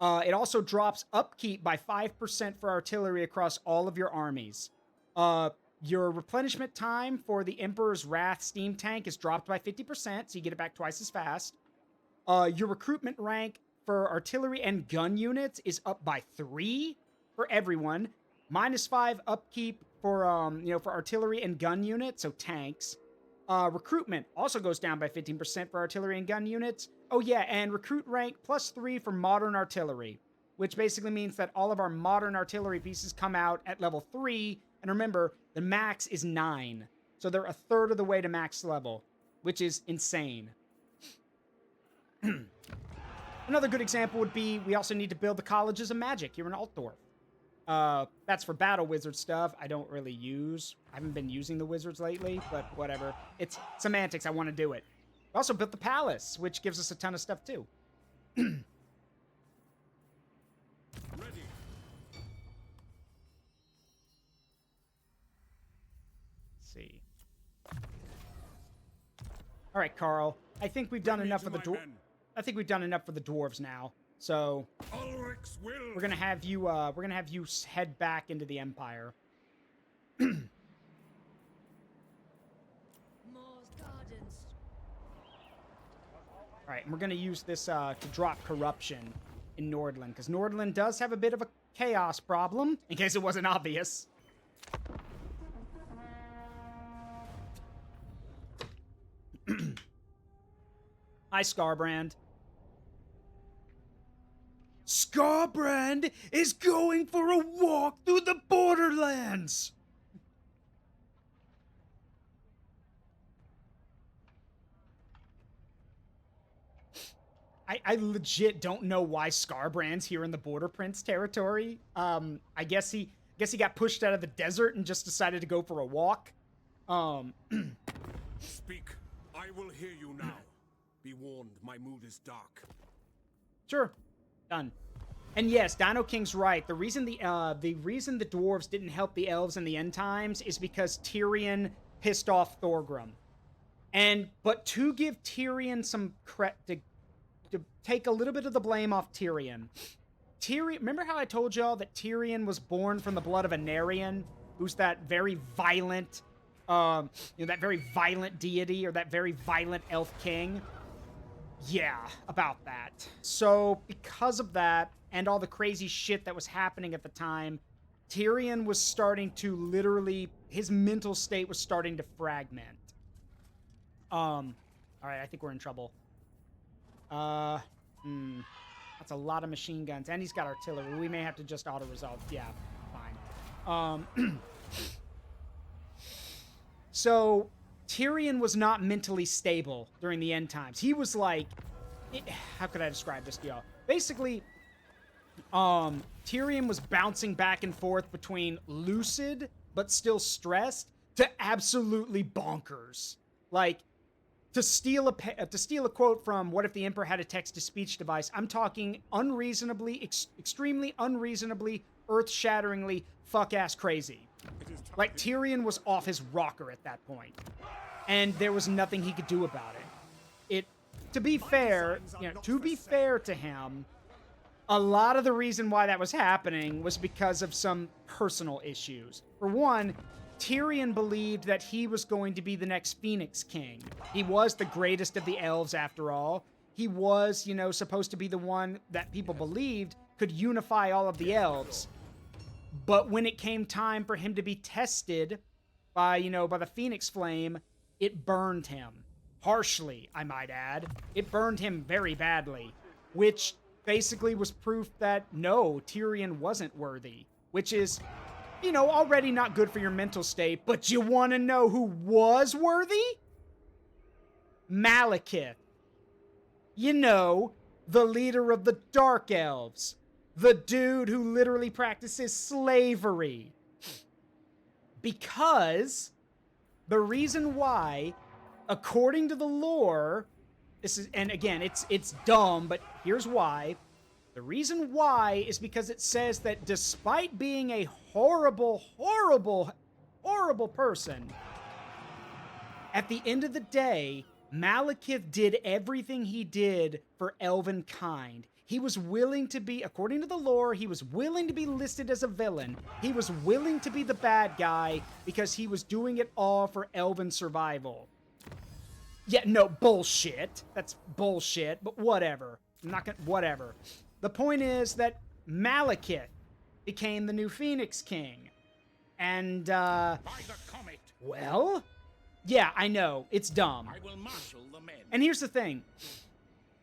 Speaker 1: It also drops upkeep by 5% for artillery across all of your armies. Your replenishment time for the Emperor's Wrath steam tank is dropped by 50%, so you get it back twice as fast. Your recruitment rank for artillery and gun units is up by 3 for everyone. -5 upkeep for for artillery and gun units, so tanks. Recruitment also goes down by 15% for artillery and gun units. Oh yeah, and recruit rank +3 for modern artillery, which basically means that all of our modern artillery pieces come out at level 3. And remember, the max is 9. So they're a third of the way to max level, which is insane. Another good example would be, we also need to build the colleges of magic here in Altdorf. That's for battle wizard stuff I don't really use. I haven't been using the wizards lately, but whatever. It's semantics, I want to do it. We also built the palace, which gives us a ton of stuff too.
Speaker 3: Ready.
Speaker 1: Let's see. All right, Carl. I think we've done
Speaker 3: Bring me
Speaker 1: enough
Speaker 3: to
Speaker 1: for the
Speaker 3: my
Speaker 1: dwarves.
Speaker 3: men.
Speaker 1: I think we've done enough for the dwarves now. So
Speaker 3: Ulrich's will.
Speaker 1: we're gonna have you. Head back into the Empire. All right, and we're going to use this to drop corruption in Nordland, because Nordland does have a bit of a chaos problem, in case it wasn't obvious. Hi, Scarbrand. Scarbrand is going for a walk through the borderlands! I legit don't know why Scarbrand's here in the Border Prince territory. I guess he got pushed out of the desert and just decided to go for a walk.
Speaker 3: Speak. I will hear you now. Be warned, my mood is dark.
Speaker 1: Sure. Done. And yes, Dino King's right. The reason the dwarves didn't help the elves in the end times is because Tyrion pissed off Thorgrim. But to give Tyrion some credit, to take a little bit of the blame off Tyrion. Remember how I told y'all that Tyrion was born from the blood of a Narian, who's that very violent, that very violent deity, or that very violent elf king? Yeah, about that. So, because of that, and all the crazy shit that was happening at the time, Tyrion was starting to literally, his mental state was starting to fragment. Alright, I think we're in trouble. That's a lot of machine guns, and he's got artillery. We may have to just auto-resolve. Yeah, fine. So, Tyrion was not mentally stable during the end times. He was like, how could I describe this to y'all? Basically, Tyrion was bouncing back and forth between lucid but still stressed to absolutely bonkers. Like, to steal a quote from What If the Emperor Had a Text-to-Speech Device, I'm talking unreasonably, extremely unreasonably, earth-shatteringly, fuck-ass crazy. Like, Tyrion was off his rocker at that point, and there was nothing he could do about it. To be fair to him, a lot of the reason why that was happening was because of some personal issues. For one, Tyrion believed that he was going to be the next Phoenix King. He was the greatest of the elves, after all. He was, supposed to be the one that people believed could unify all of the elves. But when it came time for him to be tested by the Phoenix Flame, it burned him. Harshly, I might add. It burned him very badly. Which basically was proof that, no, Tyrion wasn't worthy. Which is, already not good for your mental state. But you want to know who was worthy? Malekith. The leader of the Dark Elves. The dude who literally practices slavery. Because the reason why, according to the lore, and again, it's dumb, but here's why. The reason why is because it says that despite being a horrible, horrible, horrible person, at the end of the day, Malekith did everything he did for elven kind. He was willing to be, according to the lore, he was willing to be listed as a villain. He was willing to be the bad guy because he was doing it all for elven survival. Yeah, no, bullshit. That's bullshit, but whatever. Whatever. The point is that Malekith became the new Phoenix King. And,
Speaker 3: By the comet,
Speaker 1: well, yeah, I know. It's dumb.
Speaker 3: I will marshal the men.
Speaker 1: And here's the thing.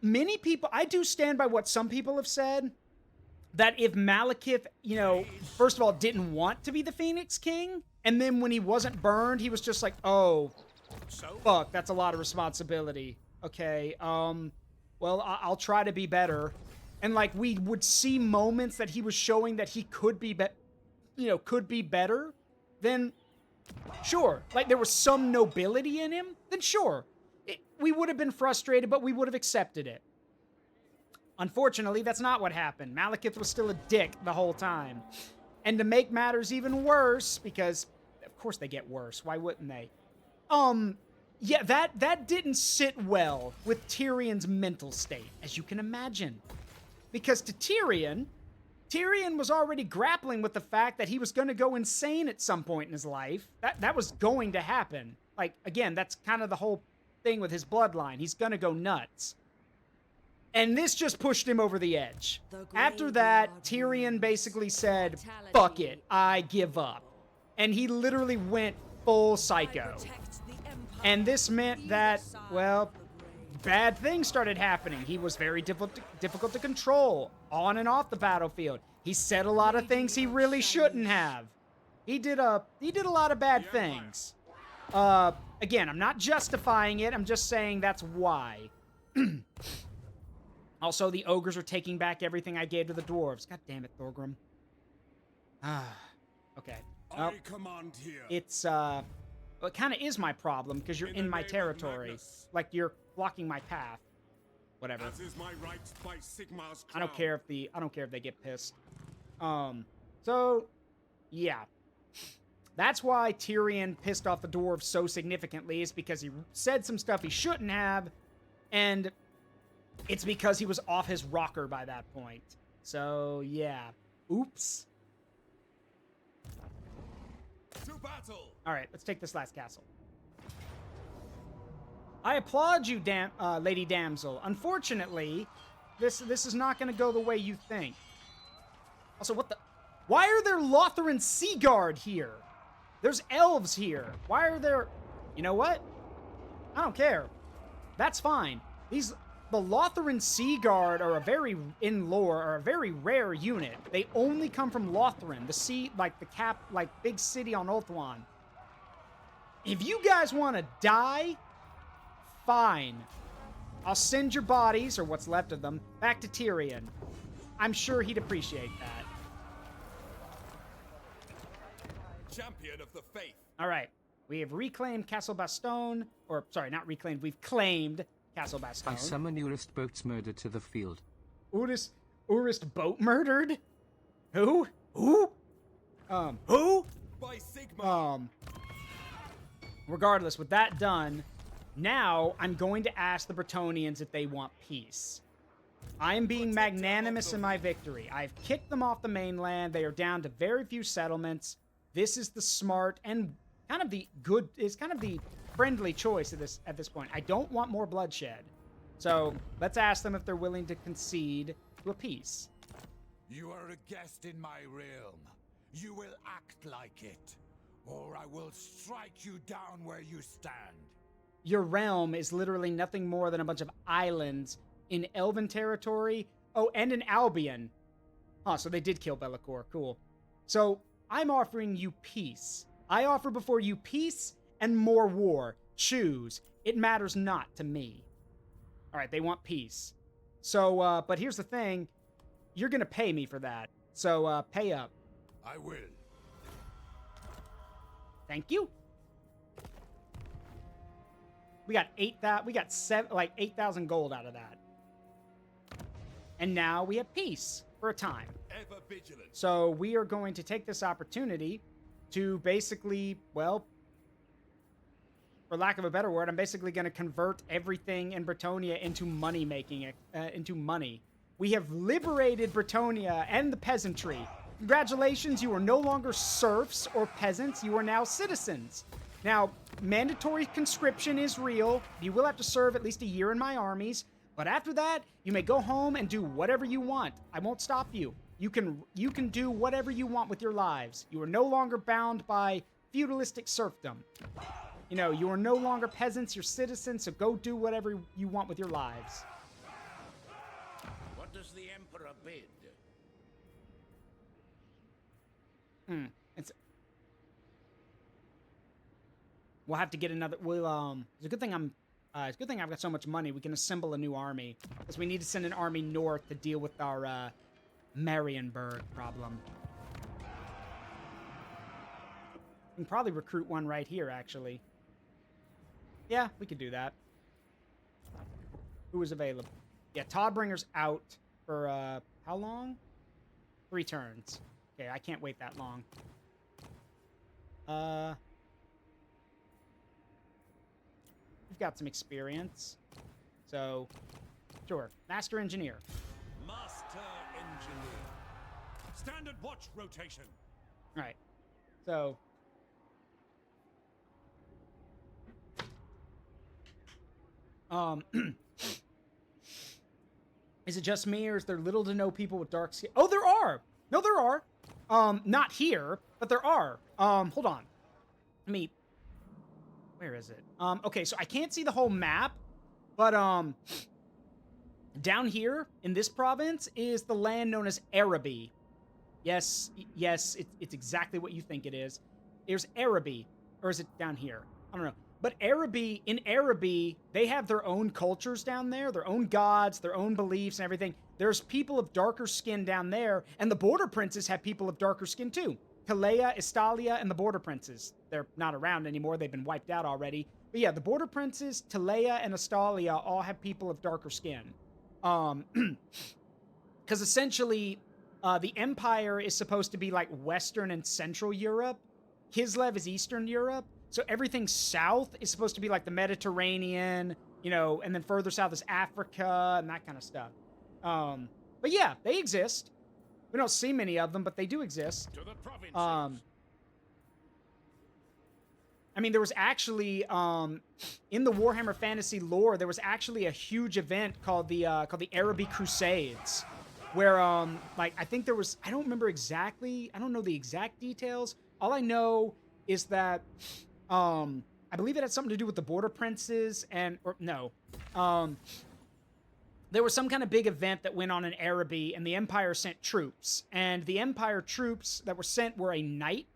Speaker 1: Many people, I do stand by what some people have said, that if Malekith, first of all, didn't want to be the Phoenix King, and then when he wasn't burned, he was just like, oh, fuck, that's a lot of responsibility. Okay, well, I'll try to be better. And, we would see moments that he was showing that he could be better, then sure. There was some nobility in him, then sure. We would have been frustrated, but we would have accepted it. Unfortunately, that's not what happened. Malekith was still a dick the whole time. And to make matters even worse, because, of course they get worse, why wouldn't they? Yeah, that didn't sit well with Tyrion's mental state, as you can imagine. Because to Tyrion was already grappling with the fact that he was going to go insane at some point in his life. That was going to happen. Again, that's kind of the whole thing with his bloodline. He's going to go nuts. And this just pushed him over the edge.
Speaker 6: The
Speaker 1: After that,
Speaker 6: graveyard
Speaker 1: Tyrion
Speaker 6: mourns
Speaker 1: basically said,
Speaker 6: mortality
Speaker 1: fuck it, I give up.
Speaker 6: inevitable.
Speaker 1: And he literally went full
Speaker 6: I
Speaker 1: psycho.
Speaker 6: protect the empire
Speaker 1: And this
Speaker 6: on
Speaker 1: meant
Speaker 6: either
Speaker 1: that,
Speaker 6: side
Speaker 1: well,
Speaker 6: of the grave.
Speaker 1: bad things started happening. He was very difficult to control on and off the battlefield. He said a lot of things he really shouldn't have. He did a lot of bad things. Again, I'm not justifying it. I'm just saying that's why. Also, the ogres are taking back everything I gave to the dwarves. God damn it, Thorgrim. Okay. Well,
Speaker 3: I command here.
Speaker 1: it's it kind of is my problem because you're
Speaker 3: In
Speaker 1: in
Speaker 3: the
Speaker 1: my
Speaker 3: name of
Speaker 1: territory.
Speaker 3: Magnus.
Speaker 1: Like you're blocking my path. Whatever.
Speaker 3: As is my right by Sigmar's
Speaker 1: I don't
Speaker 3: crown.
Speaker 1: care if I don't care if they get pissed. So yeah. That's why Tyrion pissed off the dwarves so significantly, is because he said some stuff he shouldn't have, and it's because he was off his rocker by that point. So yeah. Oops.
Speaker 3: To battle.
Speaker 1: All right, let's take this last castle. I applaud you, Lady Damsel. Unfortunately, this is not going to go the way you think. Also, what the... Why are there Lothran Sea Guard here? There's elves here. Why are there... You know what? I don't care. That's fine. The Lothran Sea Guard are in lore, are a very rare unit. They only come from Lothran, the sea, like the big city on Ulthuan. If you guys want to die, fine. I'll send your bodies, or what's left of them, back to Tyrion. I'm sure he'd appreciate that.
Speaker 3: Champion of the faith.
Speaker 1: All right. We have reclaimed Castle Baston, or sorry, not reclaimed. We've claimed Castle Baston.
Speaker 2: I summon Urist boats murdered to the field.
Speaker 1: Urist boat murdered? Who? Who? Who?
Speaker 3: By Sigmar.
Speaker 1: Regardless, with that done, now I'm going to ask the Bretonnians if they want peace. I am being magnanimous in my victory. I've kicked them off the mainland. They are down to very few settlements. This is the smart and kind of the good, is kind of the friendly choice at this point. I don't want more bloodshed. So let's ask them if they're willing to concede to a peace.
Speaker 5: You are a guest in my realm. You will act like it, or I will strike you down where you stand.
Speaker 1: Your realm is literally nothing more than a bunch of islands in Elven territory. Oh, and in Albion. Huh, so they did kill Be'lakor. Cool. So I'm offering you peace. I offer before you peace and more war. Choose. It matters not to me. All right, they want peace. So, but here's the thing. You're going to pay me for that. So, pay up.
Speaker 3: I will.
Speaker 1: Thank you. We got 8,000 gold out of that. And now we have peace for a time.
Speaker 3: Ever vigilant.
Speaker 1: So we are going to take this opportunity to basically, well, for lack of a better word, I'm basically going to convert everything in Bretonnia into money making, into money. We have liberated Bretonnia and the peasantry. Congratulations, you are no longer serfs or peasants. You are now citizens. Now, mandatory conscription is real. You will have to serve at least a year in my armies. But after that, you may go home and do whatever you want. I won't stop you. You can do whatever you want with your lives. You are no longer bound by feudalistic serfdom. You know, you are no longer peasants, you're citizens, so go do whatever you want with your lives.
Speaker 5: What does the Emperor bid?
Speaker 1: We'll have to get another. It's a good thing it's a good thing I've got so much money. We can assemble a new army because we need to send an army north to deal with our Marienburg problem. We can probably recruit one right here, actually. Yeah, we could do that. Who is available? Yeah, Toddbringer's out for how long? 3 turns. Okay, I can't wait that long. We've got some experience. So, sure. Master Engineer.
Speaker 3: Master Engineer. Standard watch rotation.
Speaker 1: All right. So, Is it just me, or is there little to no people with dark skin? Oh, there are. No, there are. Not here, but there are. Hold on. Let me. Where is it? Okay, so I can't see the whole map, but down here in this province is the land known as Araby. Yes, it's exactly what you think it is. There's Araby, or is it down here? I don't know. But Araby, in Araby, they have their own cultures down there, their own gods, their own beliefs and everything. There's people of darker skin down there, and the Border Princes have people of darker skin too. Kalea, Estalia, and the Border Princes. They're not around anymore. They've been wiped out already. But yeah, the Border Princes, Talea, and Estalia all have people of darker skin. Because essentially, the Empire is supposed to be like Western and Central Europe. Kislev is Eastern Europe. So everything south is supposed to be like the Mediterranean, you know, and then further south is Africa and that kind of stuff. But yeah, they exist. We don't see many of them, but they do exist.
Speaker 3: To the provinces.
Speaker 1: I mean, there was actually in the Warhammer Fantasy lore, there was actually a huge event called the Araby Crusades, where like I think there was, I don't remember exactly, I don't know the exact details. All I know is that I believe it had something to do with the Border Princes there was some kind of big event that went on in Araby, and the Empire sent troops. And the Empire troops that were sent were a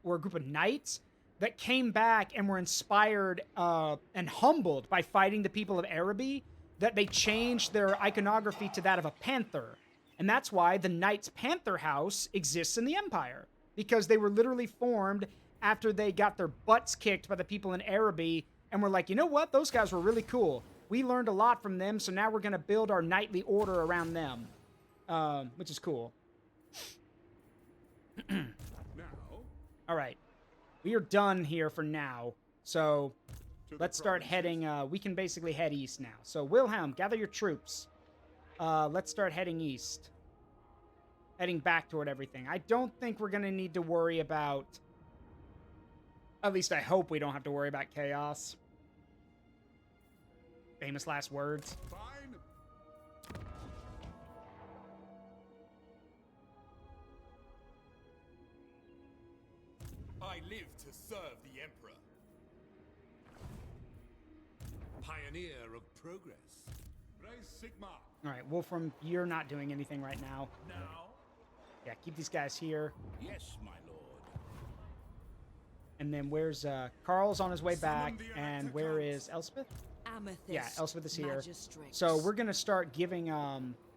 Speaker 1: group of knights that came back and were inspired and humbled by fighting the people of Araby, that they changed their iconography to that of a panther. And that's why the Knights Panther House exists in the Empire, because they were literally formed after they got their butts kicked by the people in Araby and were like, you know what? Those guys were really cool. We learned a lot from them, so now we're going to build our knightly order around them, which is cool.
Speaker 3: Now,
Speaker 1: All right. We are done here for now, so let's start heading, we can basically head east now. So, Wilhelm, gather your troops. Let's start heading east. Heading back toward everything. I don't think we're going to need to worry about, at least I hope we don't have to worry about chaos. Famous last words.
Speaker 3: fine.
Speaker 5: I live to serve the Emperor.
Speaker 3: Pioneer of progress. Res Sigma.
Speaker 1: All right, Wolfram, you're not doing anything right now.
Speaker 3: Now.
Speaker 1: Yeah, keep these guys here.
Speaker 3: Yes, my lord.
Speaker 1: And then where's, Carl's on his way back, and where is Elspeth?
Speaker 6: Amethyst.
Speaker 1: Yeah, Elspeth is here.
Speaker 6: Magistrix.
Speaker 1: So we're going to start giving,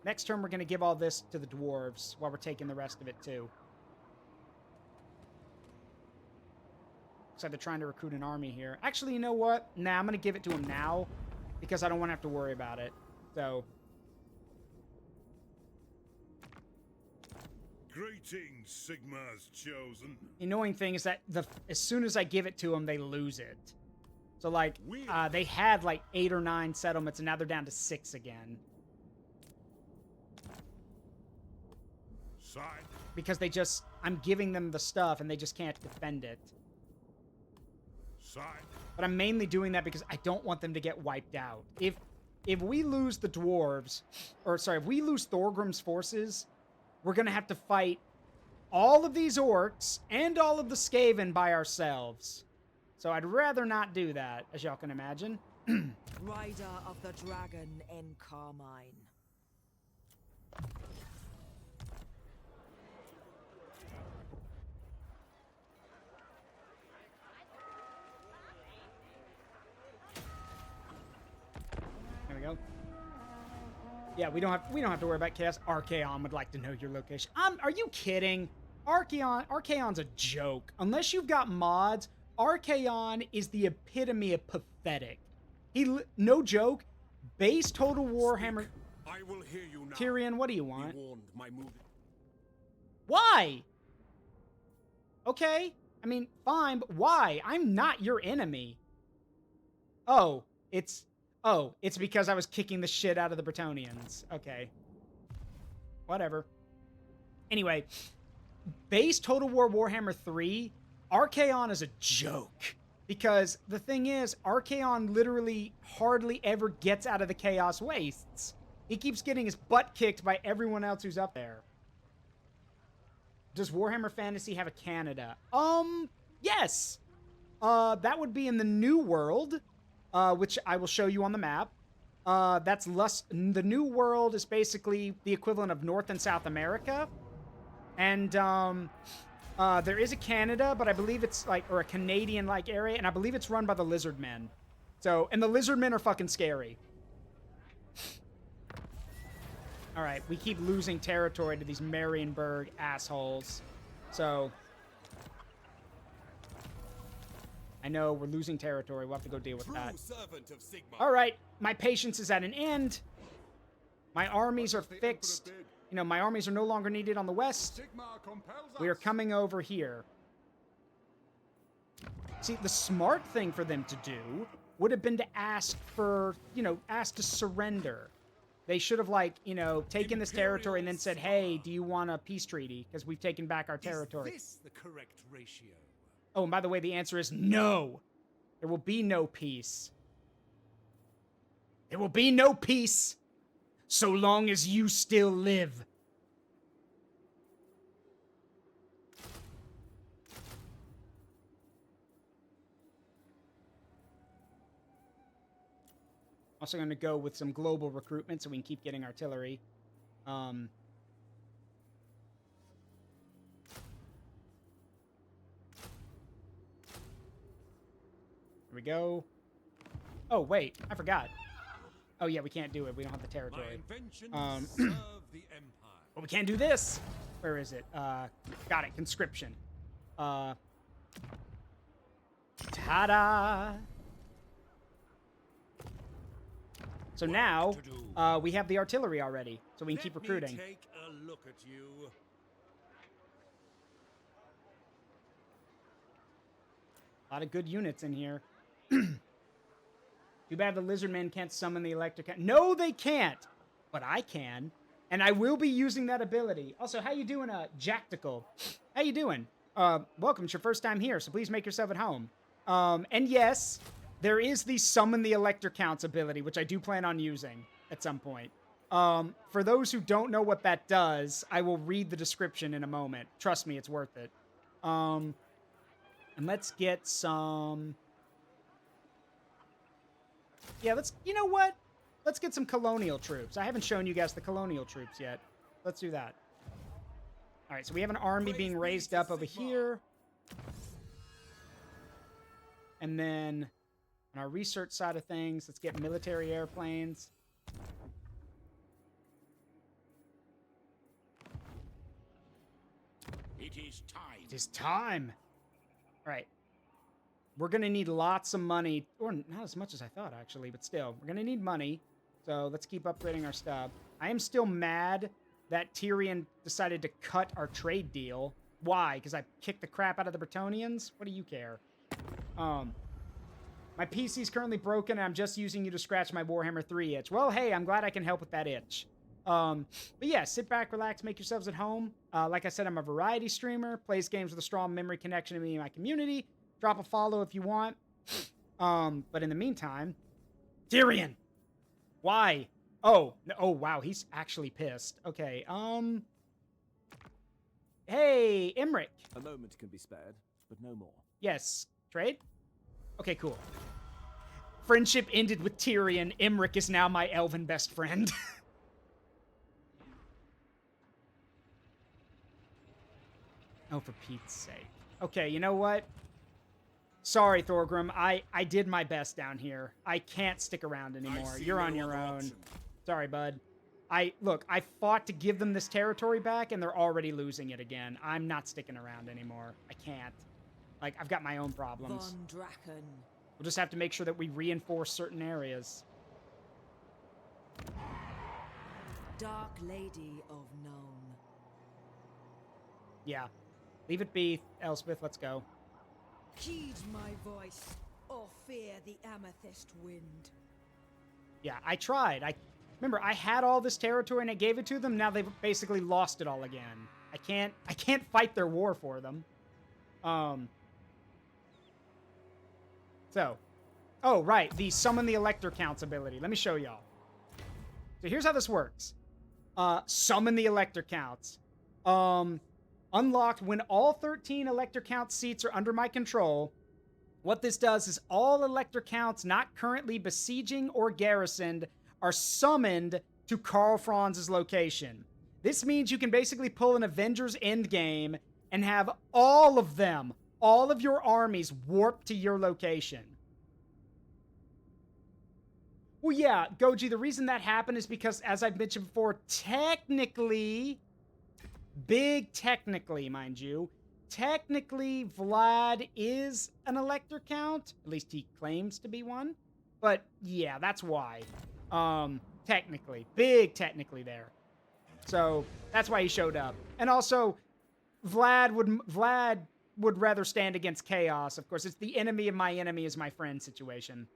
Speaker 1: next turn we're going to give all this to the dwarves while we're taking the rest of it too. Looks like they're trying to recruit an army here. Actually, you know what? Nah, I'm going to give it to them now because I don't want to have to worry about it. So,
Speaker 3: Greetings, Sigma's chosen.
Speaker 1: the annoying thing is that as soon as I give it to them, they lose it. So, like, they had, like, 8 or 9 settlements, and now they're down to 6 again.
Speaker 3: Side.
Speaker 1: Because I'm giving them the stuff, and they just can't defend it.
Speaker 3: Side.
Speaker 1: But I'm mainly doing that because I don't want them to get wiped out. If we lose the dwarves, if we lose Thorgrim's forces, we're going to have to fight all of these orcs and all of the Skaven by ourselves. So I'd rather not do that, as y'all can imagine.
Speaker 6: Rider of the Dragon in Carmine.
Speaker 1: There we go. Yeah, we don't have to worry about chaos. Archaon would like to know your location. Are you kidding? Archaon's a joke. Unless you've got mods, Archaon is the epitome of pathetic. No joke, base Total Warhammer.
Speaker 3: I will hear you now.
Speaker 1: Tyrion, what do you want?
Speaker 3: Be warned, my move.
Speaker 1: Why? Okay, I mean, fine, but why? I'm not your enemy. Oh, it's because I was kicking the shit out of the Bretonnians. Okay. Whatever. Anyway, base Total War Warhammer 3, Archaon is a joke. Because the thing is, Archaon literally hardly ever gets out of the Chaos Wastes. He keeps getting his butt kicked by everyone else who's up there. Does Warhammer Fantasy have a Canada? Yes. That would be in the New World, which I will show you on the map. The New World is basically the equivalent of North and South America. And, there is a Canada, but I believe it's like, or a Canadian-like area, and I believe it's run by the Lizard Men. So, and the Lizard Men are fucking scary. All right, we keep losing territory to these Marienburg assholes. So, I know we're losing territory. We'll have to go deal with that. All right, my patience is at an end. My armies are fixed. You know, my armies are no longer needed on the west. We are coming over here. See, the smart thing for them to do would have been to ask for, you know, ask to surrender. They should have, like, you know, taken this territory and then said, hey, do you want a peace treaty? Because we've taken back our territory.
Speaker 5: Is this the correct ratio?
Speaker 1: Oh, and by the way, the answer is no. There will be no peace. There will be no peace so long as you still live. Also going to go with some global recruitment so we can keep getting artillery. There we go. Oh, wait. I forgot. Oh, yeah, we can't do it. We don't have the territory. But we can't do this. Where is it? Got it. Conscription. Ta-da! So now, we have the artillery already, so we can keep recruiting.
Speaker 3: Let me take a look at you.
Speaker 1: A lot of good units in here. Too bad the Lizardmen can't summon the electric... No, they can't! But I can. And I will be using that ability. Also, how you doing, Jactical? How you doing? Welcome. It's your first time here, so please make yourself at home. And yes... There is the Summon the Elector Counts ability, which I do plan on using at some point. For those who don't know what that does, I will read the description in a moment. Trust me, it's worth it. And let's get some... Yeah, you know what? Let's get some colonial troops. I haven't shown you guys the colonial troops yet. Let's do that. All right, so we have an army being raised up over here. And then... on our research side of things, let's get military airplanes.
Speaker 3: It is time.
Speaker 1: It is time. All right. We're going to need lots of money. Or not as much as I thought, actually, but still. We're going to need money. So let's keep upgrading our stuff. I am still mad that Tyrion decided to cut our trade deal. Why? Because I kicked the crap out of the Bretonnians? What do you care? My PC's currently broken, and I'm just using you to scratch my Warhammer 3 itch. Well, hey, I'm glad I can help with that itch. But yeah, sit back, relax, make yourselves at home. Like I said, I'm a variety streamer, plays games with a strong memory connection to me and my community. Drop a follow if you want. But in the meantime, Tyrion! Why? Oh, wow, he's actually pissed. Okay, hey, Imric.
Speaker 8: A moment can be spared, but no more.
Speaker 1: Yes, trade? Okay, cool. Friendship ended with Tyrion. Imric is now my elven best friend. Oh, for Pete's sake. Okay, you know what? Sorry, Thorgrim. I did my best down here. I can't stick around anymore. You're on your own. Sorry, bud. Look, I fought to give them this territory back, and they're already losing it again. I'm not sticking around anymore. I can't. Like, I've got my own problems.
Speaker 6: Von Draken.
Speaker 1: We'll just have to make sure that we reinforce certain areas.
Speaker 6: Dark Lady of None.
Speaker 1: Yeah. Leave it be, Elspeth. Let's go.
Speaker 6: Heed my voice, or fear the amethyst wind.
Speaker 1: Yeah, I tried. Remember, I had all this territory and I gave it to them. Now they've basically lost it all again. I can't fight their war for them. So, oh, right, the Summon the Elector Counts ability. Let me show y'all. So here's how this works. Summon the Elector Counts. Unlocked when all 13 Elector Count seats are under my control. What this does is all Elector Counts not currently besieging or garrisoned are summoned to Karl Franz's location. This means you can basically pull an Avengers Endgame and have all of them, all of your armies warp to your location. Well, yeah, Goji, the reason that happened is because, as I've mentioned before, technically, big technically, mind you, technically Vlad is an Elector Count. At least he claims to be one. But, yeah, that's why. Technically. Big technically there. So, that's why he showed up. And also, Vlad would rather stand against Chaos. Of course, it's the enemy of my enemy is my friend situation.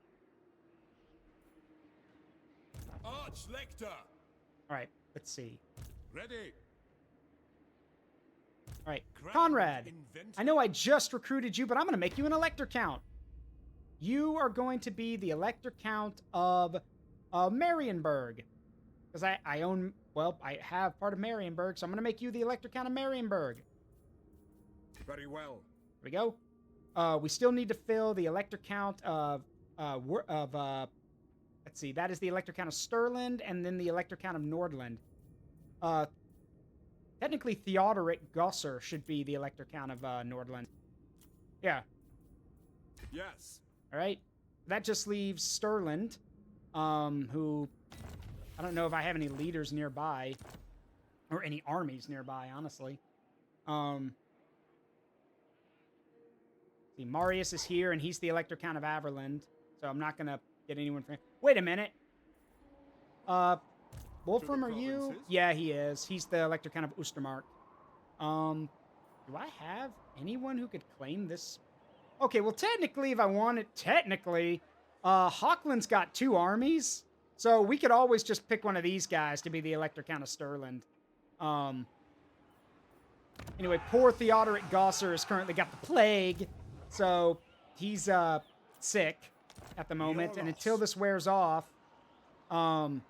Speaker 3: Arch-Lector!
Speaker 1: Alright, let's see.
Speaker 3: Ready.
Speaker 1: Alright, Conrad, I know I just recruited you, but I'm going to make you an Elector Count. You are going to be the Elector Count of Marienburg. Because I own, well, I have part of Marienburg, so I'm going to make you the Elector Count of Marienburg.
Speaker 3: Very well.
Speaker 1: There we go. We still need to fill the Elector Count of let's see, that is the Elector Count of Stirland, and then the Elector Count of Nordland. Technically, Theodoric Gosser should be the Elector Count of Nordland. Yeah.
Speaker 3: Yes.
Speaker 1: All right. That just leaves Stirland, who I don't know if I have any leaders nearby, or any armies nearby, honestly. See, Marius is here, and he's the Elector Count of Averland, so I'm not gonna get anyone from. Wait a minute. Wolfram, are you? Yeah, he is. He's the Elector Count of Ostermark. Do I have anyone who could claim this? Okay, well, technically, if I wanted, Hochland's got 2 armies, so we could always just pick one of these guys to be the Elector Count of Stirland. Anyway, poor Theodoric Gosser has currently got the plague, so he's sick at the moment, and until this wears off, yeah,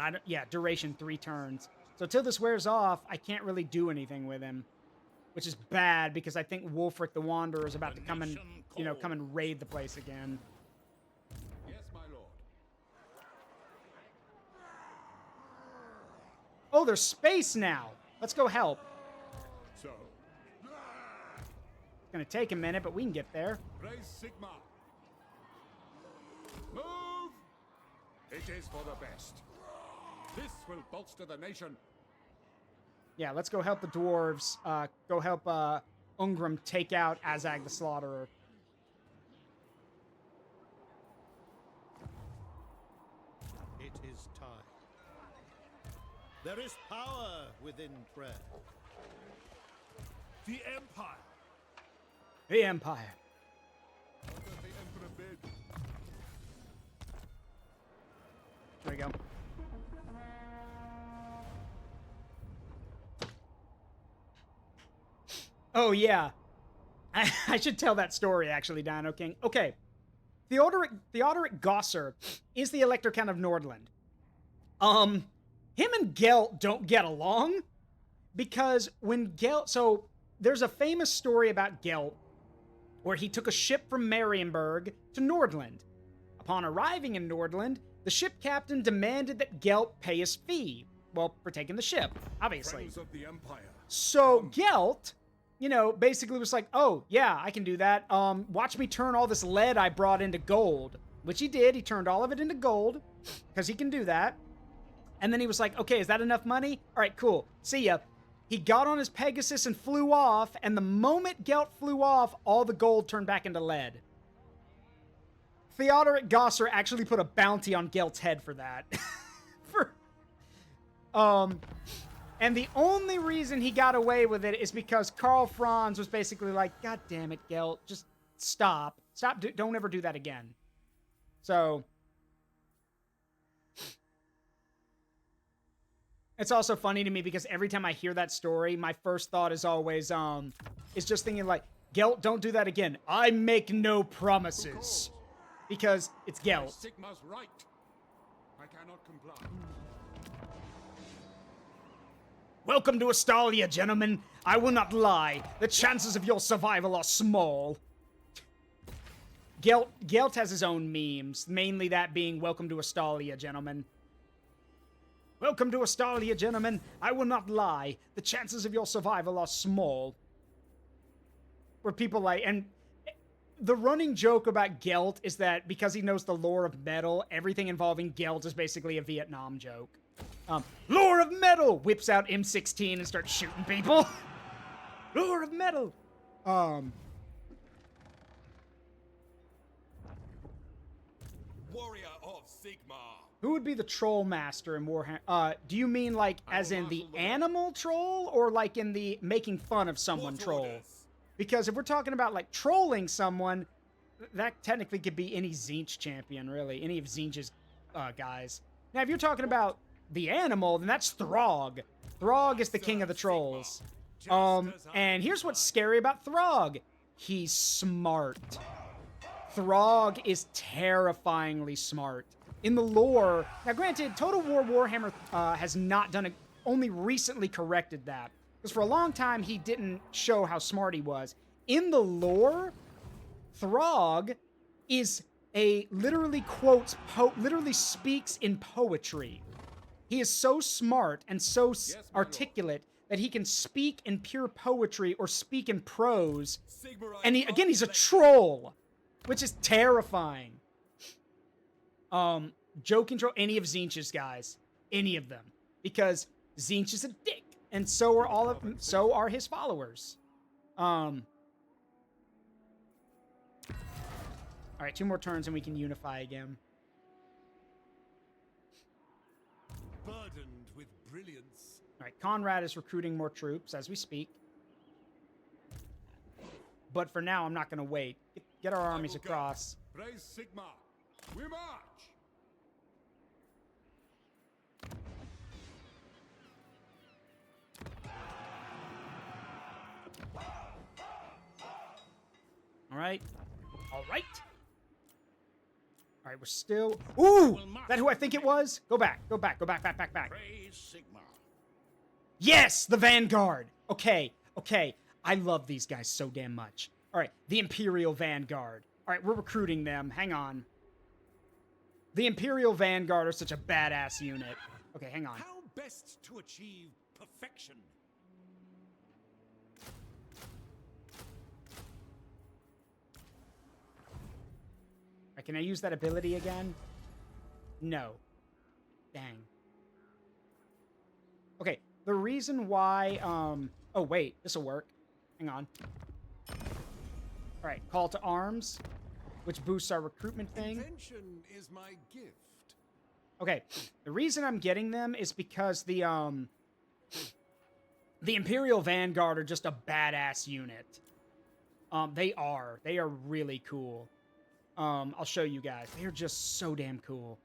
Speaker 1: and duration 3 turns. So until this wears off, I can't really do anything with him, which is bad because I think Wulfric the Wanderer is about to come and, come and raid the place again.
Speaker 3: Yes, my lord.
Speaker 1: Oh, there's space now. Let's go help.
Speaker 3: So.
Speaker 1: It's gonna take a minute, but we can get there.
Speaker 3: Praise Sigma. Move! It is for the best. This will bolster the nation.
Speaker 1: Yeah, let's go help the dwarves. Go help Ungram take out Azag the Slaughterer.
Speaker 9: It is time. There is power within prayer.
Speaker 3: The Empire.
Speaker 1: The Empire.
Speaker 3: Under the Emperor bid.
Speaker 1: There we go. Oh, yeah. I should tell that story, actually, Dino King. Okay. Theodoric Gosser is the Elector Count of Nordland. Him and Gelt don't get along because when Gelt... So, there's a famous story about Gelt where he took a ship from Marienburg to Nordland. Upon arriving in Nordland, the ship captain demanded that Gelt pay his fee. Well, for taking the ship, obviously.
Speaker 3: Friends of the Empire.
Speaker 1: So Gelt, basically was like, oh, yeah, I can do that. Watch me turn all this lead I brought into gold. Which he did. He turned all of it into gold, because he can do that. And then he was like, okay, is that enough money? All right, cool. See ya. He got on his Pegasus and flew off, and the moment Gelt flew off, all the gold turned back into lead. Theodoric Gosser actually put a bounty on Gelt's head for that. And the only reason he got away with it is because Karl Franz was basically like, God damn it, Gelt, just stop. Don't ever do that again. So... It's also funny to me because every time I hear that story, my first thought is always, is just thinking like, Gelt, don't do that again. I make no promises. Because it's Gelt.
Speaker 3: Sigma's right. I can cannot comply.
Speaker 1: Welcome to Astalia, gentlemen. I will not lie. The chances of your survival are small. Gelt has his own memes, mainly that being welcome to Astalia, gentlemen. Welcome to Astalia, gentlemen. I will not lie. The chances of your survival are small. Where people like, and the running joke about Gelt is that because he knows the lore of metal, everything involving Gelt is basically a Vietnam joke. Lore of metal! Whips out M16 and starts shooting people. Lore of metal!
Speaker 3: Warrior of Sigma.
Speaker 1: Who would be the troll master in Warhammer? Do you mean like as in the animal troll or like in the making fun of someone troll? Because if we're talking about like trolling someone, that technically could be any Tzeentch champion, really. Any of Tzeentch's guys. Now, if you're talking about the animal, then that's Throg. Throg is the king of the trolls. And here's what's scary about Throg. He's smart. Throg is terrifyingly smart. In the lore, now granted, Total War Warhammer has not done it, only recently corrected that. Because for a long time, he didn't show how smart he was. In the lore, Throg is literally quotes, literally speaks in poetry. He is so smart and so articulate that he can speak in pure poetry or speak in prose. And again, he's a troll, which is terrifying. Joking troll, any of Tzeentch's guys, any of them, because Tzeentch is a dick, and so are so are his followers. All right, 2 more turns and we can unify again.
Speaker 3: Burdened with brilliance.
Speaker 1: All right, Conrad is recruiting more troops as we speak. But for now, I'm not going to wait. Get our armies across.
Speaker 3: Praise Sigma. We march.
Speaker 1: All right. All right. All right, we're still... Ooh! Is that who I think it was? Go back. Go back. Go back, back, back, back.
Speaker 3: Praise Sigma.
Speaker 1: Yes! The Vanguard! Okay. Okay. I love these guys so damn much. All right. The Imperial Vanguard. All right, we're recruiting them. Hang on. The Imperial Vanguard are such a badass unit. Okay, hang on.
Speaker 3: How best to achieve perfection?
Speaker 1: Can I use that ability again? No. Dang. Okay, the reason why, oh wait, this'll work. Hang on. Alright, call to arms, which boosts our recruitment thing.
Speaker 3: Invention is my gift.
Speaker 1: Okay, the reason I'm getting them is because the Imperial Vanguard are just a badass unit. They are really cool. I'll show you guys. They're just so damn cool.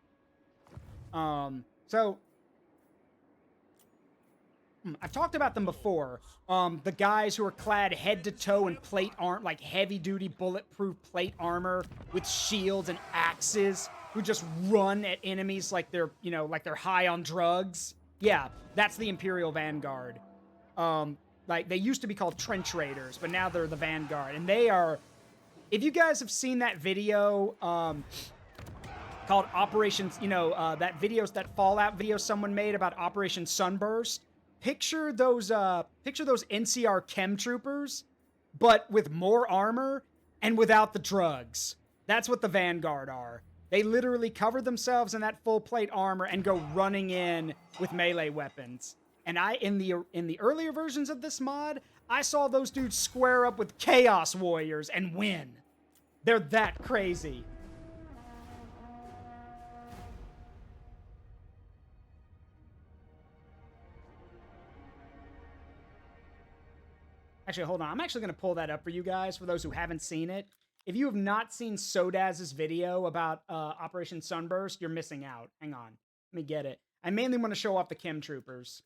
Speaker 1: I've talked about them before. The guys who are clad head to toe in plate armor, like heavy-duty bulletproof plate armor with shields and axes, who just run at enemies like they're, you know, like they're high on drugs. Yeah, that's the Imperial Vanguard. Like, they used to be called Trench Raiders, but now they're the Vanguard. And they are... If you guys have seen that video, called Operations, you know, that Fallout video someone made about Operation Sunburst, picture those NCR chem troopers, but with more armor and without the drugs. That's what the Vanguard are. They literally cover themselves in that full plate armor and go running in with melee weapons. And in the earlier versions of this mod, I saw those dudes square up with Chaos Warriors and win. They're that crazy. Actually, hold on. I'm actually going to pull that up for you guys, for those who haven't seen it. If you have not seen Sodaz's video about Operation Sunburst, you're missing out. Hang on. Let me get it. I mainly want to show off the chem troopers.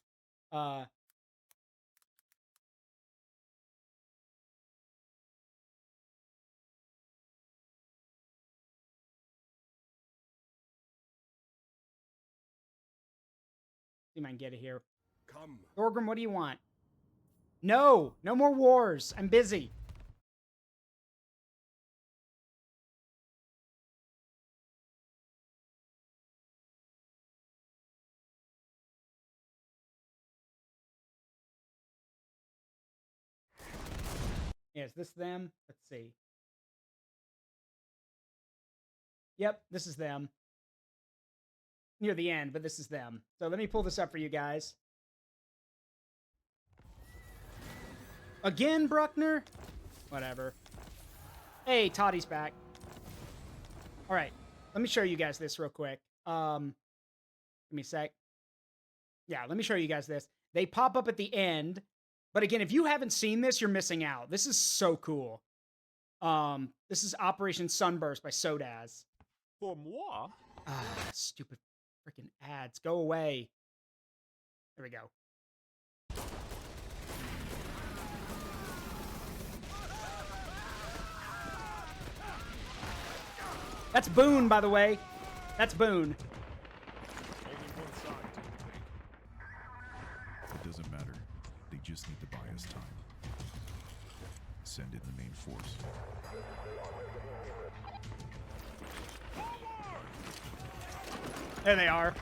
Speaker 1: See if I can get it here.
Speaker 3: Come.
Speaker 1: Thorgrim, what do you want? No! No more wars. I'm busy. Yeah, is this them? Let's see. Yep, this is them. Near the end, but this is them. So let me pull this up for you guys. Again, Bruckner? Whatever. Hey, Toddy's back. All right, let me show you guys this real quick. Give me a sec. Yeah, let me show you guys this. They pop up at the end, but again, if you haven't seen this, you're missing out. This is so cool. This is Operation Sunburst by Sodaz.
Speaker 10: For moi?
Speaker 1: Ah, stupid freaking ads. Go away. There we go. That's Boone, by the way. That's Boone.
Speaker 10: Only one side to take.
Speaker 11: It doesn't matter. They just need to buy us time. Send in the main force.
Speaker 1: There they are.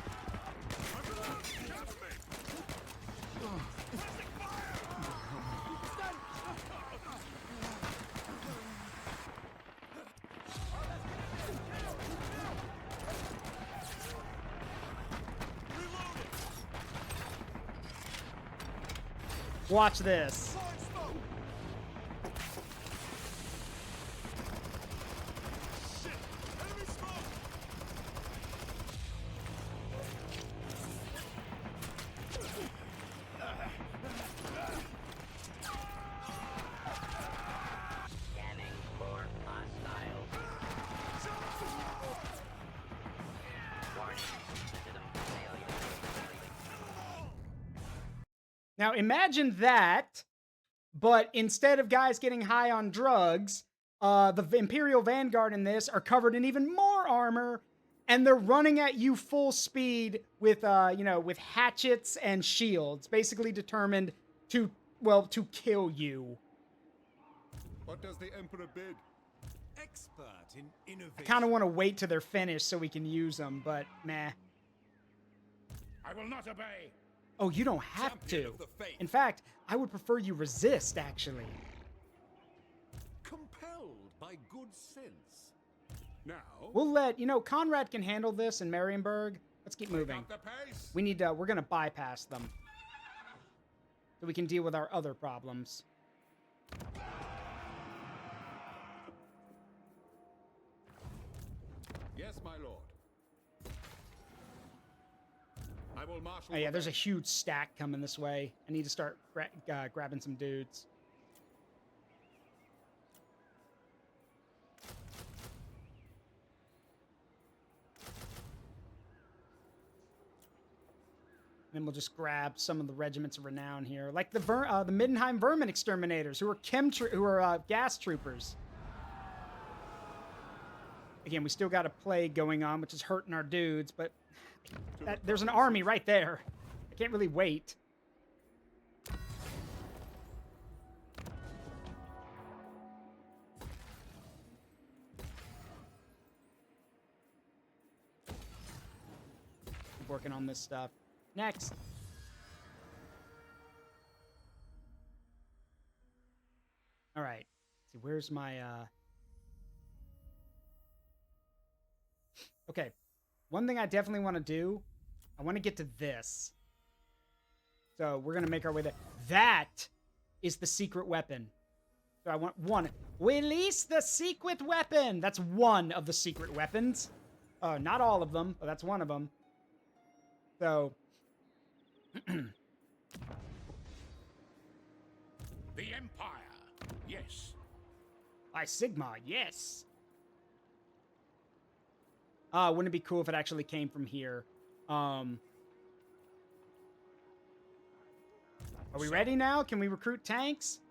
Speaker 1: Watch this. Now imagine that, but instead of guys getting high on drugs, the Imperial Vanguard in this are covered in even more armor, and they're running at you full speed with, with hatchets and shields, basically determined to kill you.
Speaker 3: What does the Emperor bid?
Speaker 5: Expert in innovation.
Speaker 1: I kind of want to wait till they're finished so we can use them, but meh.
Speaker 3: I will not obey.
Speaker 1: Oh, you don't have
Speaker 5: Champion
Speaker 1: to.
Speaker 5: of the faith.
Speaker 1: In fact, I would prefer you resist, actually.
Speaker 9: Compelled by good sense.
Speaker 3: Now,
Speaker 1: We'll let, Conrad can handle this in Marienburg. Let's keep moving.
Speaker 3: up the pace.
Speaker 1: We need to, we're going to bypass them. So we can deal with our other problems.
Speaker 3: Yes, my lord. I will marshal.
Speaker 1: Oh yeah,
Speaker 3: the
Speaker 1: there's a
Speaker 3: men.
Speaker 1: huge stack coming this way. I need to start grabbing some dudes. Then we'll just grab some of the regiments of renown here, like the Middenheim Vermin Exterminators, who are gas troopers. Again, we still got a plague going on, which is hurting our dudes, but there's an army right there. I can't really wait. Keep working on this stuff. Next. All right. Let's see, where's my Okay. One thing I definitely want to do, I want to get to this. So we're going to make our way there. That is the secret weapon. So I want one. Release the secret weapon. That's one of the secret weapons. Not all of them, but that's one of them. So.
Speaker 3: The Empire. Yes.
Speaker 1: By Sigma, yes. Wouldn't it be cool if it actually came from here? Are we ready now? Can we recruit tanks?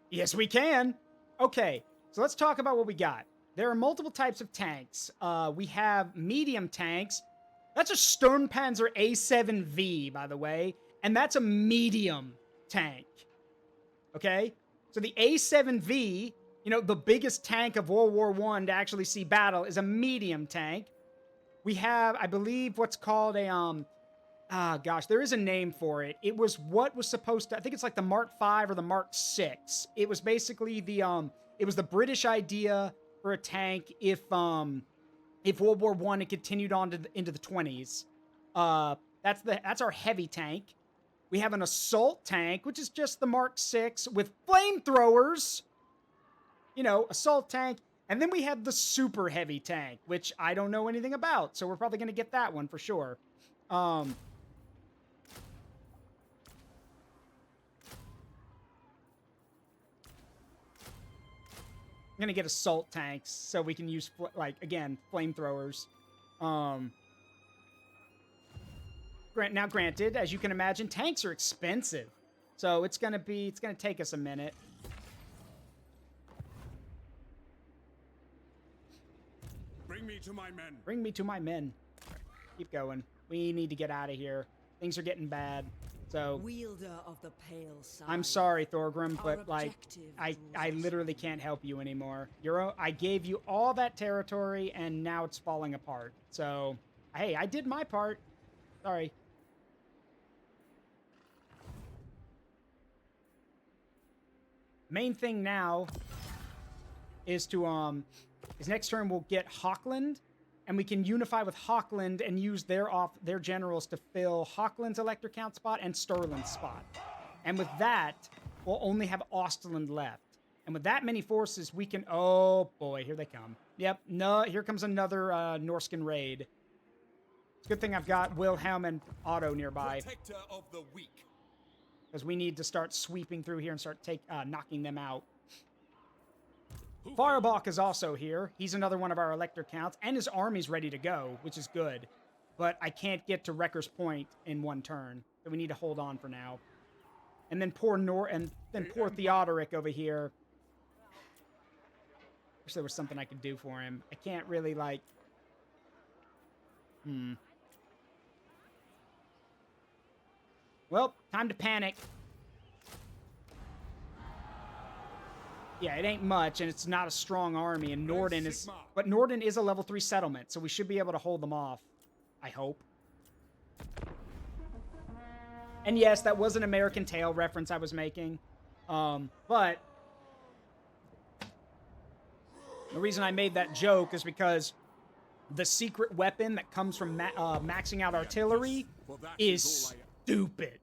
Speaker 1: Yes, we can. Okay, so let's talk about what we got. There are multiple types of tanks. We have medium tanks. That's a Sturmpanzer A7V, by the way, and that's a medium tank. Okay? So the A7V, you know, the biggest tank of World War I to actually see battle, is a medium tank. We have, I believe, what's called a, gosh, there is a name for it. It was what was supposed to, I think it's like the Mark V or the Mark VI. It was basically the, it was the British idea for a tank if World War I had continued on to into the 20s. That's our heavy tank. We have an assault tank, which is just the Mark VI with flamethrowers. You know, assault tank. And then we have the super heavy tank, which I don't know anything about. So we're probably going to get that one for sure. I'm going to get assault tanks so we can use, like, again, flamethrowers. Now, granted, as you can imagine, tanks are expensive. So it's going to take us a minute.
Speaker 3: Bring me to my men.
Speaker 1: Bring me to my men. Keep going. We need to get out of here. Things are getting bad. So
Speaker 6: Wielder of the pale side.
Speaker 1: I'm sorry, Thorgrim, but like I literally can't help you anymore. I gave you all that territory and now it's falling apart. So hey, I did my part. Sorry. Main thing now is to next turn we'll get Hochland, and we can unify with Hochland and use their generals to fill Hochland's Elector Count spot and Stirland's spot. And with that, we'll only have Osterland left. And with that many forces, we can... Oh, boy, here they come. Yep, no, here comes another Norscan raid. It's a good thing I've got Wilhelm and Otto nearby.
Speaker 5: Protector of the weak.
Speaker 1: Because we need to start sweeping through here and start knocking them out. Feuerbach is also here. He's another one of our Elector Counts, and his army's ready to go, which is good. But I can't get to Wrecker's Point in one turn, so we need to hold on for now. And then poor Theodoric over here. Wish there was something I could do for him. I can't really, like... Well, time to panic. Yeah, it ain't much, and it's not a strong army, and Norden is... But Norden is a level 3 settlement, so we should be able to hold them off. I hope. And yes, that was an American Tail reference I was making. But... the reason I made that joke is because the secret weapon that comes from maxing out artillery is stupid.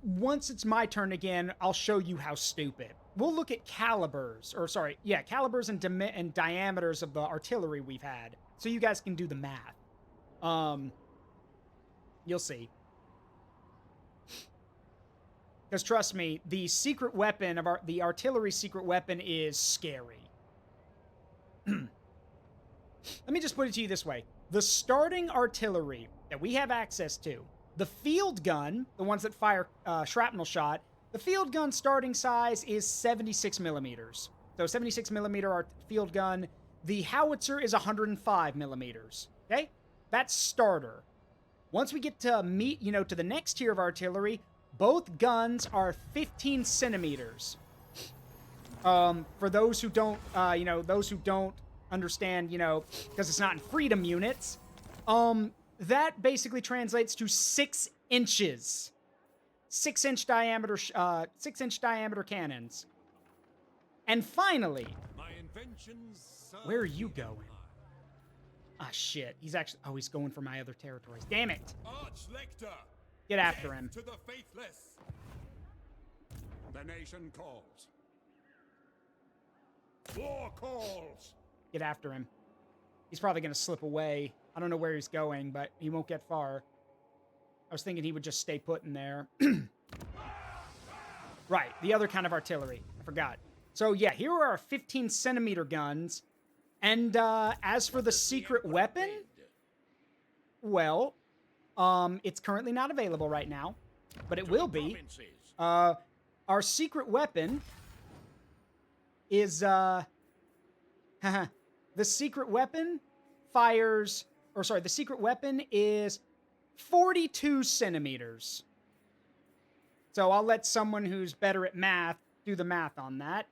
Speaker 1: Once it's my turn again, I'll show you how stupid. We'll look at calibers, calibers and diameters of the artillery we've had, so you guys can do the math. You'll see. Because trust me, the secret weapon of the artillery secret weapon is scary. Let me just put it to you this way. The starting artillery that we have access to, the field gun, the ones that fire shrapnel shot, the field gun starting size is 76 millimeters. So 76 millimeter field gun. The howitzer is 105 millimeters. Okay? That's starter. Once we get to to the next tier of artillery, both guns are 15 centimeters. For those who don't, understand, because it's not in freedom units, that basically translates to 6 inches. 6-inch diameter, 6-inch diameter cannons. And finally, where are you going? Ah, shit. He's going for my other territories. Damn it. Get after him.
Speaker 3: To the faithless. The nation calls. War calls.
Speaker 1: Get after him. He's probably going to slip away. I don't know where he's going, but he won't get far. I was thinking he would just stay put in there. Right, the other kind of artillery. I forgot. So yeah, here are our 15 centimeter guns. And as for the secret weapon, well, it's currently not available right now, but it will be. Our secret weapon is the secret weapon fires, or sorry, the secret weapon is 42 centimeters. So I'll let someone who's better at math do the math on that.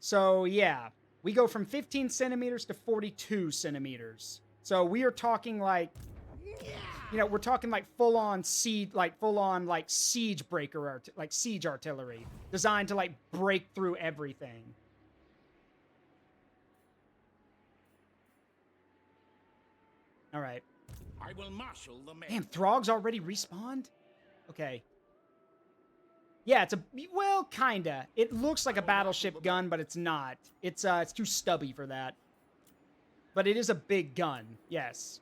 Speaker 1: So yeah, we go from 15 centimeters to 42 centimeters. So we are talking like, you know, we're talking like full-on siege, like full-on like siege breaker, like siege artillery, designed to like break through everything. All right.
Speaker 3: I will marshal the men.
Speaker 1: Damn, Throg's already respawned? Okay. Yeah, it's a, well, kinda. It looks like a battleship gun, but it's not. It's too stubby for that. But it is a big gun, yes.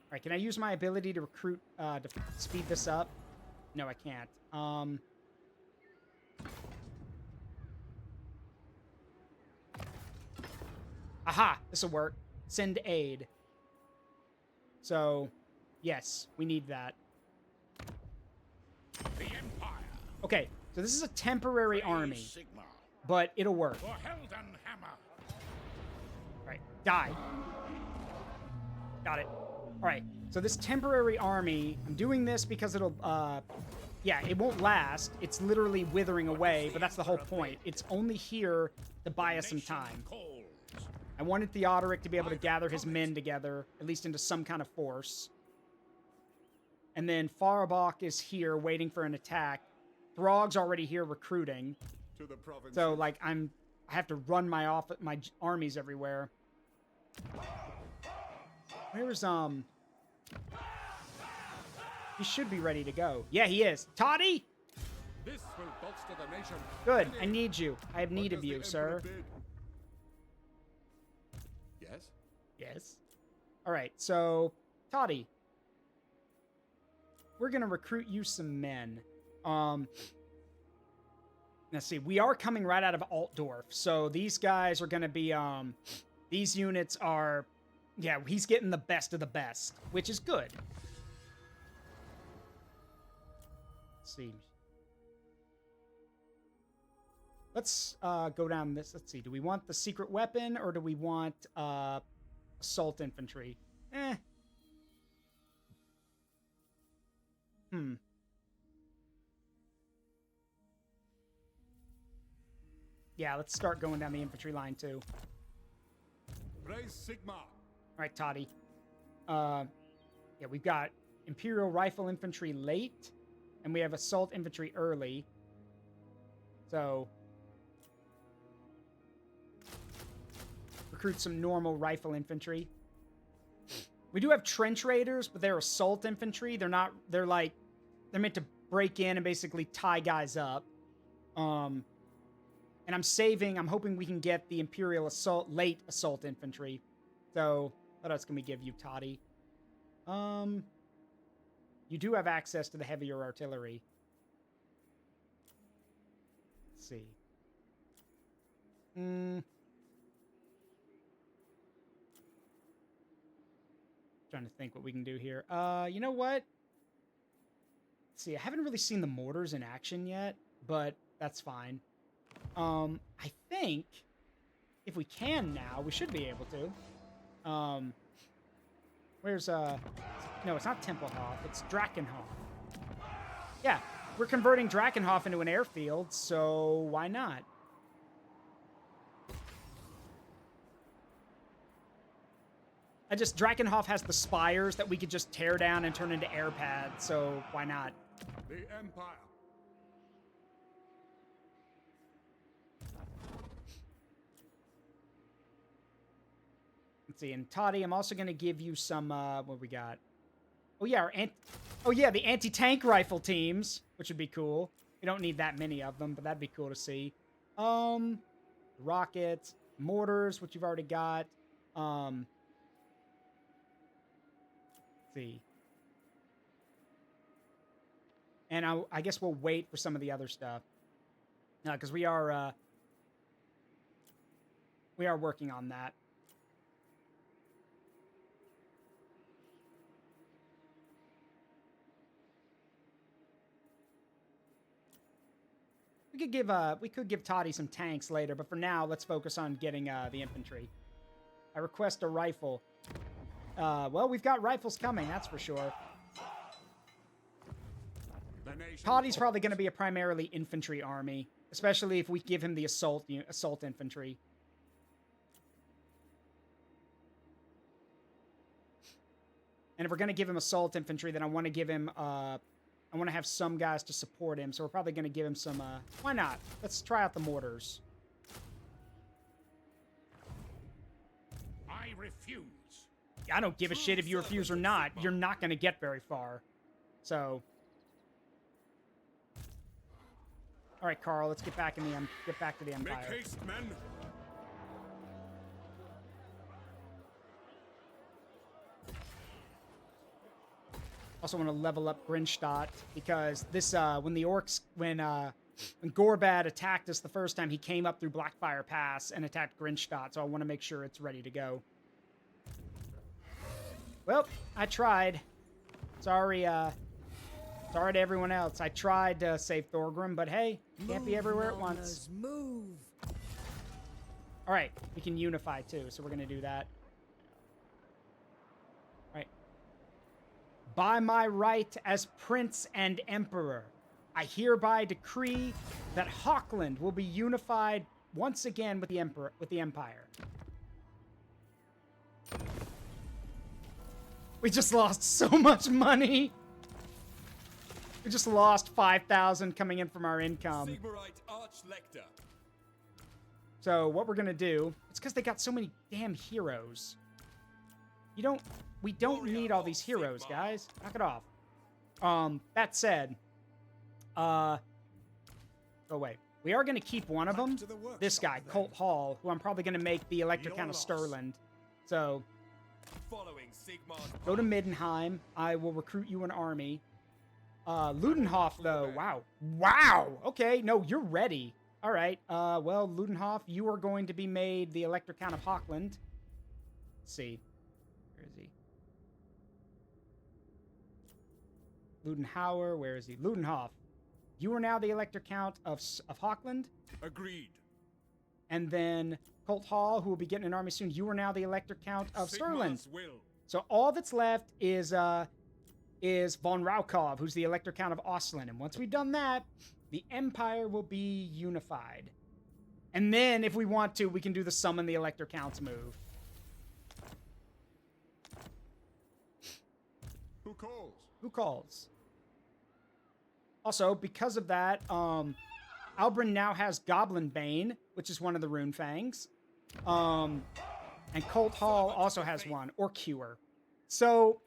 Speaker 1: All right, can I use my ability to recruit, to speed this up? No, I can't. Aha, this'll work. Send aid. So, yes, we need that.
Speaker 3: The Empire.
Speaker 1: Okay, so this is a temporary army,
Speaker 3: Sigma.
Speaker 1: but it'll work.
Speaker 3: For Helden Hammer.
Speaker 1: All right, die. Got it. All right, so this temporary army, I'm doing this because it'll, yeah, it won't last. It's literally withering away, but that's the whole point. It's only here to buy us some time. I wanted Theodoric to be able to gather his men together, at least into some kind of force. And then Farbach is here waiting for an attack. Throg's already here recruiting. So, like, I have to run my armies everywhere. Where's, he should be ready to go. Yeah, he is. Toddy?
Speaker 10: This will bolster the nation.
Speaker 1: Good. I need you. I have need of you, sir.
Speaker 10: Yes?
Speaker 1: Yes. All right, so, Toddy. We're going to recruit you some men. Let's see. We are coming right out of Altdorf, so these guys are going to be, these units are, yeah, he's getting the best of the best, which is good. Let's see. Let's go down this. Let's see. Do we want the secret weapon or do we want assault infantry? Yeah, let's start going down the infantry line too.
Speaker 10: Raise Sigma.
Speaker 1: All right, Toddy. Yeah, we've got Imperial Rifle Infantry late, and we have Assault Infantry early. So, recruit some normal Rifle Infantry. We do have Trench Raiders, but they're Assault Infantry. They're not, they're meant to break in and basically tie guys up. And I'm hoping we can get the Imperial late Assault Infantry. So, what else can we give you, Toddy? You do have access to the heavier artillery. Let's see. Trying to think what we can do here. You know what? Let's see, I haven't really seen the mortars in action yet, but that's fine. I think if we can now, we should be able to. Where's, no, it's not Tempelhof, it's Drakenhof. Yeah, we're converting Drakenhof into an airfield, so why not? Drakenhof has the spires that we could just tear down and turn into air pads, so why not?
Speaker 10: The Empire.
Speaker 1: Let's see, and Toddy, I'm also going to give you some, what we got? Oh yeah, the anti-tank rifle teams, which would be cool. We don't need that many of them, but that'd be cool to see. Rockets, mortars, which you've already got. Let's see. And I guess we'll wait for some of the other stuff. Because we are working on that. we could give Toddy some tanks later, but for now, let's focus on getting the infantry. I request a rifle. Well, we've got rifles coming, that's for sure. Toddy's probably going to be a primarily infantry army, especially if we give him the assault infantry. And if we're going to give him assault infantry, then I want to give him, I want to have some guys to support him. So we're probably going to give him some, why not? Let's try out the mortars.
Speaker 3: I refuse.
Speaker 1: I don't give a shit if you refuse or not. You're not going to get very far. So. All right, Carl, let's get back to the Empire.
Speaker 3: Make haste, men.
Speaker 1: Also want to level up Grinstadt because this when the orcs when Gorbad attacked us the first time, he came up through Blackfire Pass and attacked Grinstadt, so I want to make sure it's ready to go. Well, I tried. Sorry to everyone else. I tried to save Thorgrim, but hey, can't be everywhere at once.
Speaker 6: Move.
Speaker 1: All right, we can unify too, so we're gonna do that. All right. By my right as Prince and Emperor, I hereby decree that Hochland will be unified once again with the Empire. We just lost so much money. We just lost 5,000 coming in from our income. So what we're gonna do? It's because they got so many damn heroes. We don't need all these heroes, guys. Knock it off. That said, oh wait, we are gonna keep one of them. This guy, Colt Hall, who I'm probably gonna make the Elector Count of Stirland. So go to Middenheim. I will recruit you an army. Ludenhof, though. Wow. Okay, no, you're ready. All right. Well, Ludenhof, you are going to be made the Elector Count of Hochland. Let's see. Where is he? Ludenhauer, where is he? Ludenhof, you are now the Elector Count of Hochland.
Speaker 3: Agreed.
Speaker 1: And then Colt Hall, who will be getting an army soon, you are now the Elector Count of Stirland. So all that's left is von Raukov, who's the Elector Count of Ostlin. And once we've done that, the Empire will be unified. And then, if we want to, we can do the summon the Elector Counts move.
Speaker 10: Who calls?
Speaker 1: Who calls? Also, because of that, Albrin now has Goblin Bane, which is one of the Rune Fangs. And Colt Hall also has one, or Cure. So,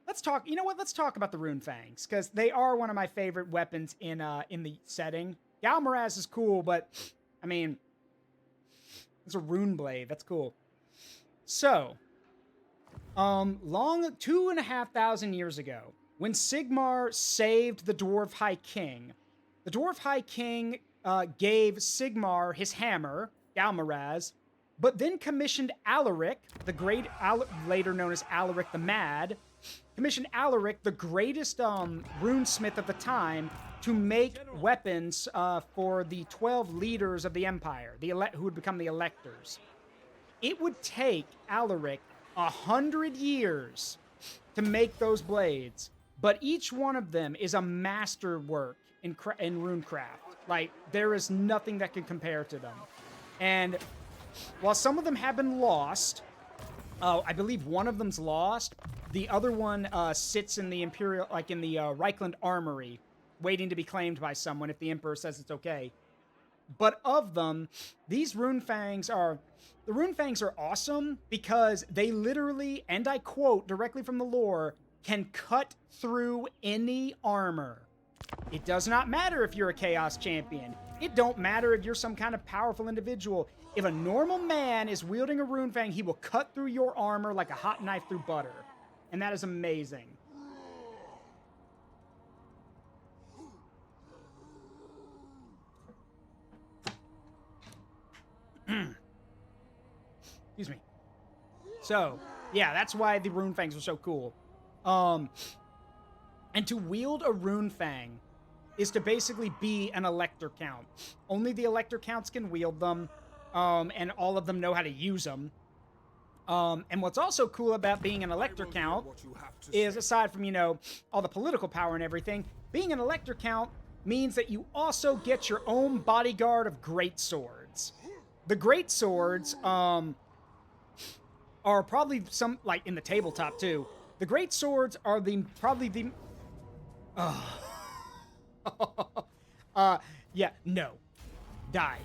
Speaker 1: let's talk, you know what, let's talk about the Rune Fangs, because they are one of my favorite weapons in the setting. Galmaraz is cool, but, I mean, it's a Rune Blade, that's cool. So, 2,500 years ago, when Sigmar saved the Dwarf High King, the Dwarf High King gave Sigmar his hammer, Galmaraz, but then commissioned Alaric, the great, later known as Alaric the Mad, commissioned Alaric, the greatest runesmith of the time, to make weapons for the 12 leaders of the Empire, who would become the Electors. It would take Alaric 100 years to make those blades, but each one of them is a masterwork in runecraft. Like, there is nothing that can compare to them. And while some of them have been lost, I believe one of them's lost. The other one sits in the Imperial, like in the Reichland Armory, waiting to be claimed by someone if the Emperor says it's okay. But of them, these Rune Fangs are... The Rune Fangs are awesome because they literally, and I quote directly from the lore, can cut through any armor. It does not matter if you're a Chaos Champion. It don't matter if you're some kind of powerful individual. If a normal man is wielding a Rune Fang, he will cut through your armor like a hot knife through butter. And that is amazing. Excuse me. So, yeah, that's why the Rune Fangs are so cool. And to wield a Rune Fang is to basically be an Elector Count. Only the Elector Counts can wield them, and all of them know how to use them. And what's also cool about being an Elector Count is, aside from, you know, all the political power and everything, being an Elector Count means that you also get your own bodyguard of great swords. The great swords, are probably some, like, in the tabletop, too. The great swords are probably the... yeah, no. Die.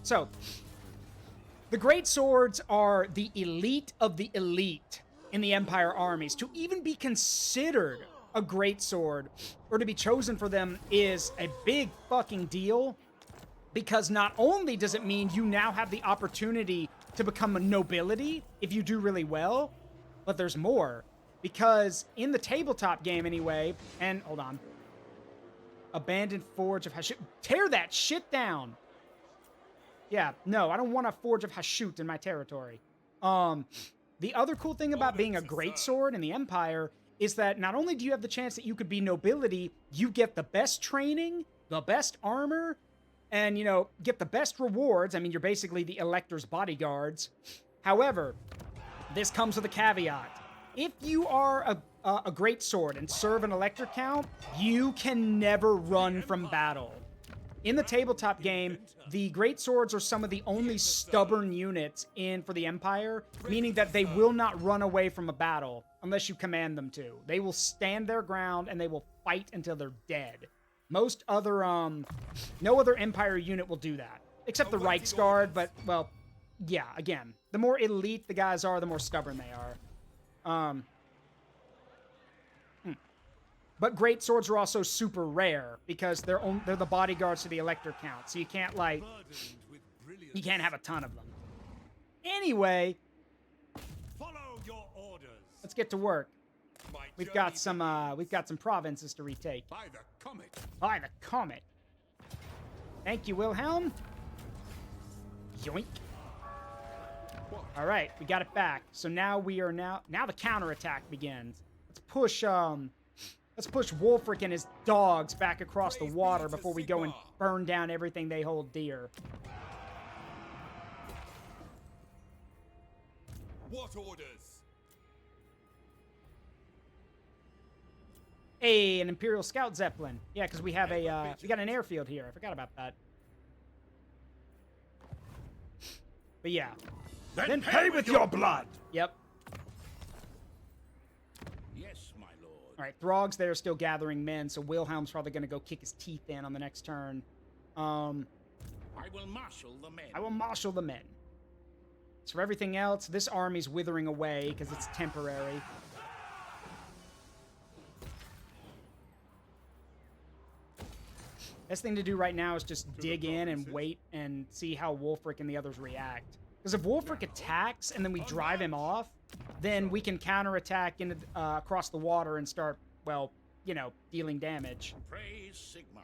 Speaker 1: So... The great swords are the elite of the elite in the Empire armies. To even be considered a great sword, or to be chosen for them, is a big fucking deal. Because not only does it mean you now have the opportunity to become a nobility if you do really well, but there's more. Because in the tabletop game anyway, and hold on. Abandoned Forge of Hashut. Tear that shit down! Yeah, no, I don't want a Forge of Hashut in my territory. The other cool thing about being a greatsword in the Empire is that not only do you have the chance that you could be nobility, you get the best training, the best armor, and, you know, get the best rewards. I mean, you're basically the Elector's bodyguards. However, this comes with a caveat. If you are a greatsword and serve an Elector Count, you can never run from battle. In the tabletop game, the greatswords are some of the only stubborn units for the Empire, meaning that they will not run away from a battle unless you command them to. They will stand their ground and they will fight until they're dead. Most other, no other Empire unit will do that. Except the Reichsguard, but, well, yeah, again, the more elite the guys are, the more stubborn they are. But great swords are also super rare because they're the bodyguards to the Elector Count, so you can't, like, you can't have a ton of them. Anyway,
Speaker 3: Follow your orders.
Speaker 1: let's get to work. We've got some provinces to retake.
Speaker 3: By the comet.
Speaker 1: By the comet. Thank you, Wilhelm. Yoink. All right, we got it back. So now now the counterattack begins. Let's push Wolfric and his dogs back across the water before we go and burn down everything they hold dear.
Speaker 3: What orders?
Speaker 1: Hey, an Imperial Scout Zeppelin. Yeah, because we have we got an airfield here. I forgot about that. But yeah.
Speaker 3: Then pay with your blood!
Speaker 1: Yep.
Speaker 3: Yes, my lord.
Speaker 1: All right, Throg's there still gathering men, so Wilhelm's probably going to go kick his teeth in on the next turn.
Speaker 3: I will marshal the men.
Speaker 1: I will marshal the men. So for everything else, this army's withering away because it's temporary. Best thing to do right now is just dig in and wait and see how Wolfric and the others react. Because if Wolfric attacks and then we drive him off, then we can counterattack into, across the water and start, well, you know, dealing damage.
Speaker 3: Praise Sigma.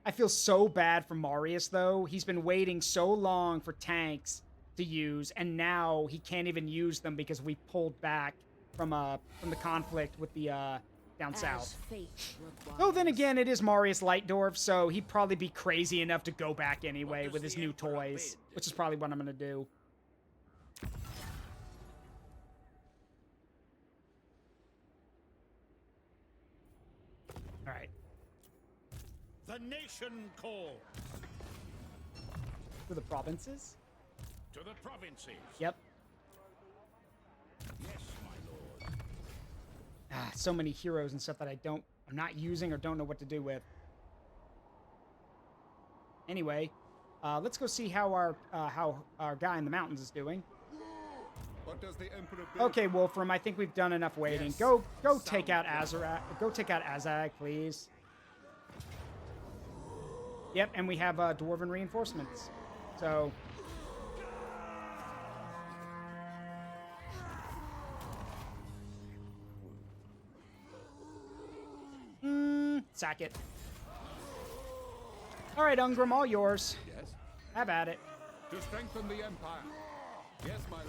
Speaker 1: I feel so bad for Marius, though. He's been waiting so long for tanks to use, and now he can't even use them because we pulled back from the conflict with the down south. Oh, then again, it is Marius Lightdorf, so he'd probably be crazy enough to go back anyway with his new toys, which is probably what I'm gonna do. All right.
Speaker 3: The nation calls.
Speaker 1: To the provinces?
Speaker 3: To the provinces.
Speaker 1: Yep.
Speaker 3: Yes, my lord.
Speaker 1: Ah, so many heroes and stuff that I'm not using or don't know what to do with. Anyway, let's go see how our guy in the mountains is doing.
Speaker 10: What does the Emperor build?
Speaker 1: Okay, Wolfram, I think we've done enough waiting.
Speaker 3: Yes.
Speaker 1: Go take out Azarag. Go take out Azag, please. Yep, and we have dwarven reinforcements. So sack it. All right, Ungrim, all yours.
Speaker 10: Yes.
Speaker 1: Have at it.
Speaker 10: To strengthen the Empire. Yes, my lord.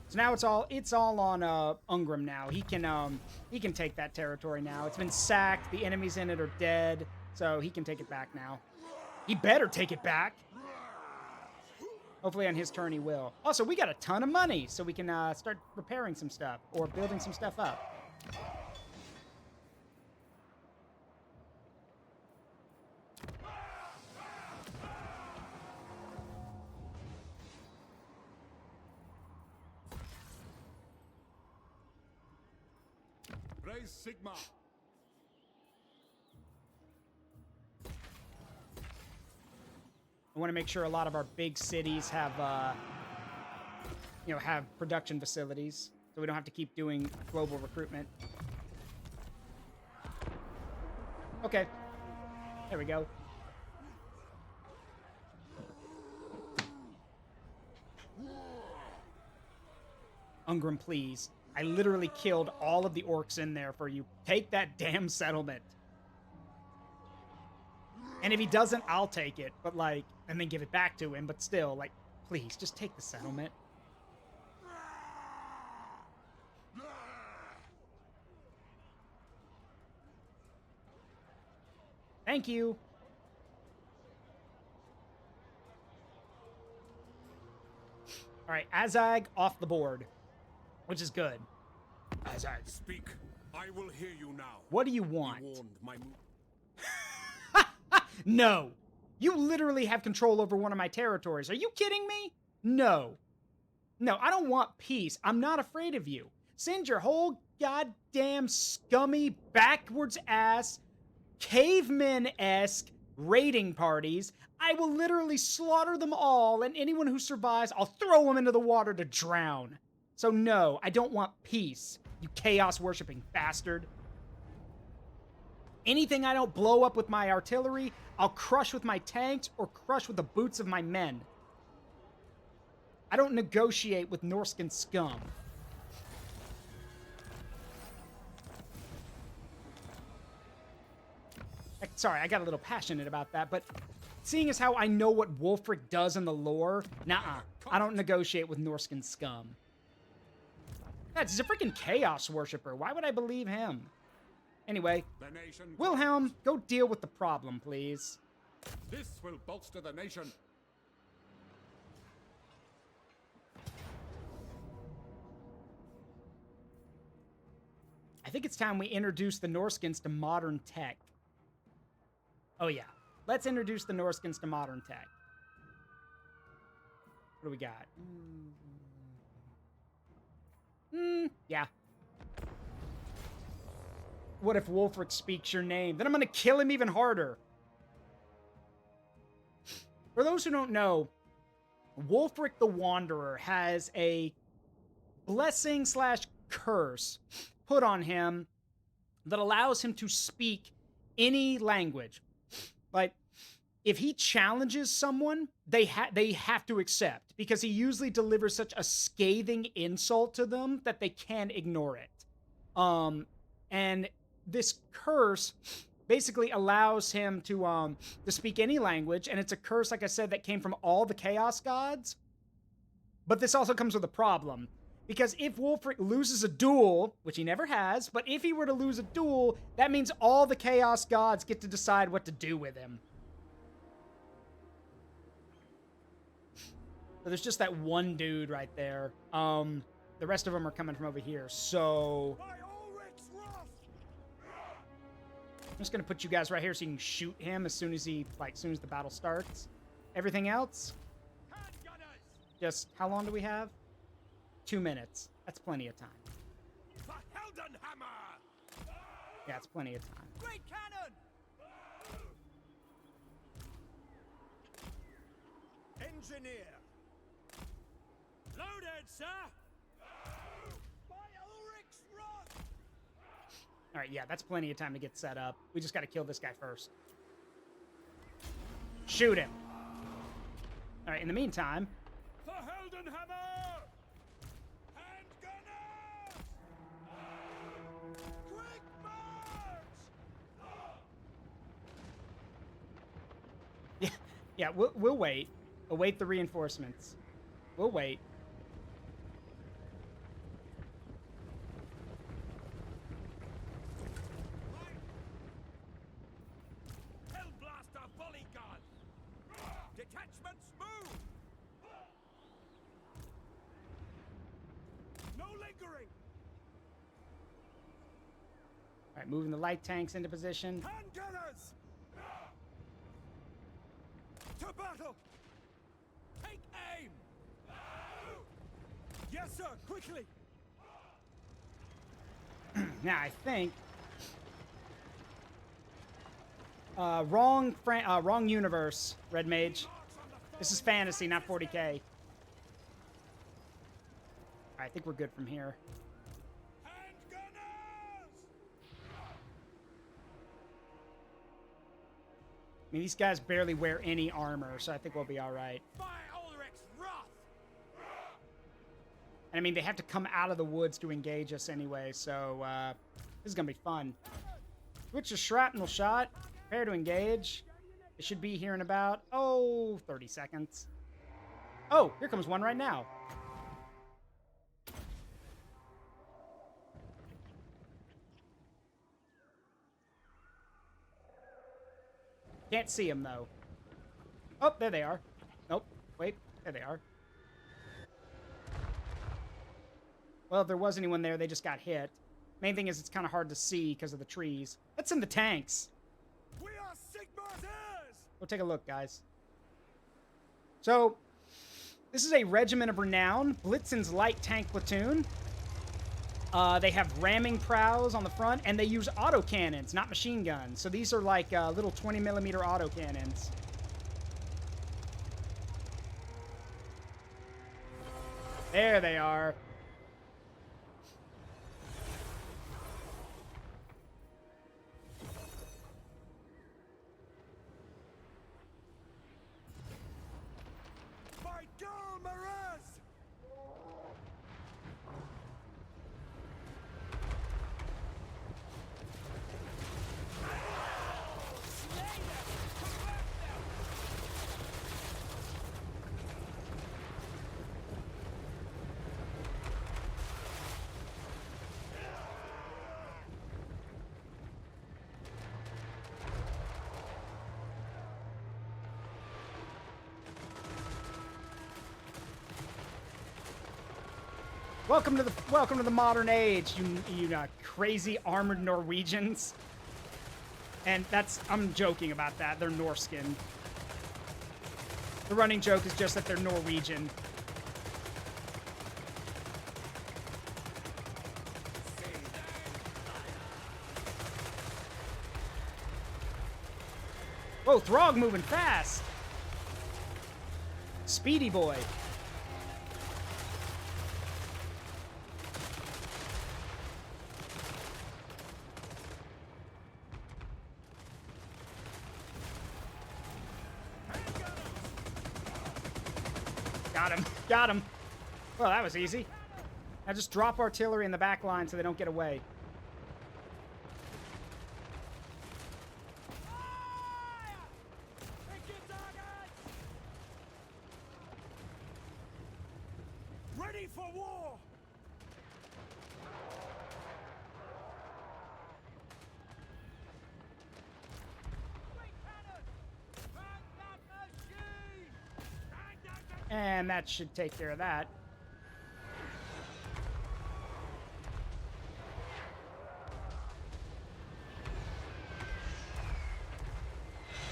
Speaker 1: So now it's all on Ungrim now. He can take that territory now. It's been sacked. The enemies in it are dead. So he can take it back now. He better take it back. Hopefully on his turn he will. Also, we got a ton of money, so we can start repairing some stuff or building some stuff up.
Speaker 10: Raise Sigma.
Speaker 1: I want to make sure a lot of our big cities have, have production facilities, so we don't have to keep doing global recruitment. Okay. There we go. Ungram, please. I literally killed all of the orcs in there for you. Take that damn settlement. And if he doesn't, I'll take it. But, like, and then give it back to him. But still, like, please, just take the settlement. Thank you. All right, Azag off the board, which is good. Azag.
Speaker 3: Speak. I will hear you now.
Speaker 1: What do you want?
Speaker 3: He warned my
Speaker 1: No. You literally have control over one of my territories. Are you kidding me? No. No, I don't want peace. I'm not afraid of you. Send your whole goddamn scummy, backwards ass, caveman-esque raiding parties. I will literally slaughter them all, and anyone who survives, I'll throw them into the water to drown. So no, I don't want peace, you chaos-worshipping bastard. Anything I don't blow up with my artillery, I'll crush with my tanks or crush with the boots of my men. I don't negotiate with Norscan scum. Sorry, I got a little passionate about that, but seeing as how I know what Wulfric does in the lore, nuh-uh. I don't negotiate with Norscan scum. That's he's a freaking chaos worshiper. Why would I believe him? Anyway, Wilhelm, go deal with the problem, please.
Speaker 10: This will bolster the nation.
Speaker 1: I think it's time we introduce the Norskins to modern tech. Oh yeah, let's introduce the Norskins to modern tech. What do we got? Yeah. What if Wulfric speaks your name? Then I'm gonna kill him even harder. For those who don't know, Wulfric the Wanderer has a blessing / curse put on him that allows him to speak any language. Like, if he challenges someone, they have to accept, because he usually delivers such a scathing insult to them that they can't ignore it. And this curse basically allows him to speak any language, and it's a curse, like I said, that came from all the Chaos Gods. But this also comes with a problem, because if Wulfric loses a duel, which he never has, but if he were to lose a duel, that means all the Chaos Gods get to decide what to do with him. So there's just that one dude right there. The rest of them are coming from over here, so I'm just gonna put you guys right here so you can shoot him as soon as the battle starts. Everything else, just how long do we have? 2 minutes. That's plenty of time. Yeah, it's plenty of time.
Speaker 4: Great cannon!
Speaker 3: Engineer.
Speaker 4: Loaded, sir! By Ulrich's wrath!
Speaker 1: All right, yeah, that's plenty of time to get set up. We just got to kill this guy first. Shoot him. All right, in the meantime...
Speaker 3: For Heldenhammer! Handgunners! Quick march!
Speaker 1: Yeah, we'll wait. Await the reinforcements. We'll wait.
Speaker 5: detachments move! No lingering!
Speaker 1: All right, moving the light tanks into position.
Speaker 5: Hand gunners! To battle! Take aim! Yes, sir, quickly!
Speaker 1: Now, I think... wrong universe, Red Mage. This is fantasy, not 40k. Alright, I think we're good from here.
Speaker 5: Hand gunners!
Speaker 1: I mean, these guys barely wear any armor, so I think we'll be alright.
Speaker 5: By Ulrich's wrath!
Speaker 1: And I mean, they have to come out of the woods to engage us anyway, so this is gonna be fun. Switch to shrapnel shot. Prepare to engage. It should be here in about, 30 seconds. Oh, here comes one right now. Can't see them, though. Oh, there they are. Nope. Wait. There they are. Well, if there was anyone there, they just got hit. Main thing is it's kind of hard to see because of the trees. Let's send the tanks.
Speaker 5: We are Sigmar's heirs!
Speaker 1: Go take a look, guys. So, this is a Regiment of Renown, Blitzen's light tank platoon. They have ramming prows on the front, and they use autocannons, not machine guns. So these are like little 20mm autocannons. There they are.
Speaker 5: By Dalmaraz!
Speaker 1: Welcome to the modern age, you crazy armored Norwegians. And I'm joking about that. They're Norskin. The running joke is just that they're Norwegian. Whoa, Throg moving fast. Speedy boy. Got him. Well, that was easy. Now just drop artillery in the back line so they don't get away.
Speaker 5: Ready for war!
Speaker 1: And that should take care of that.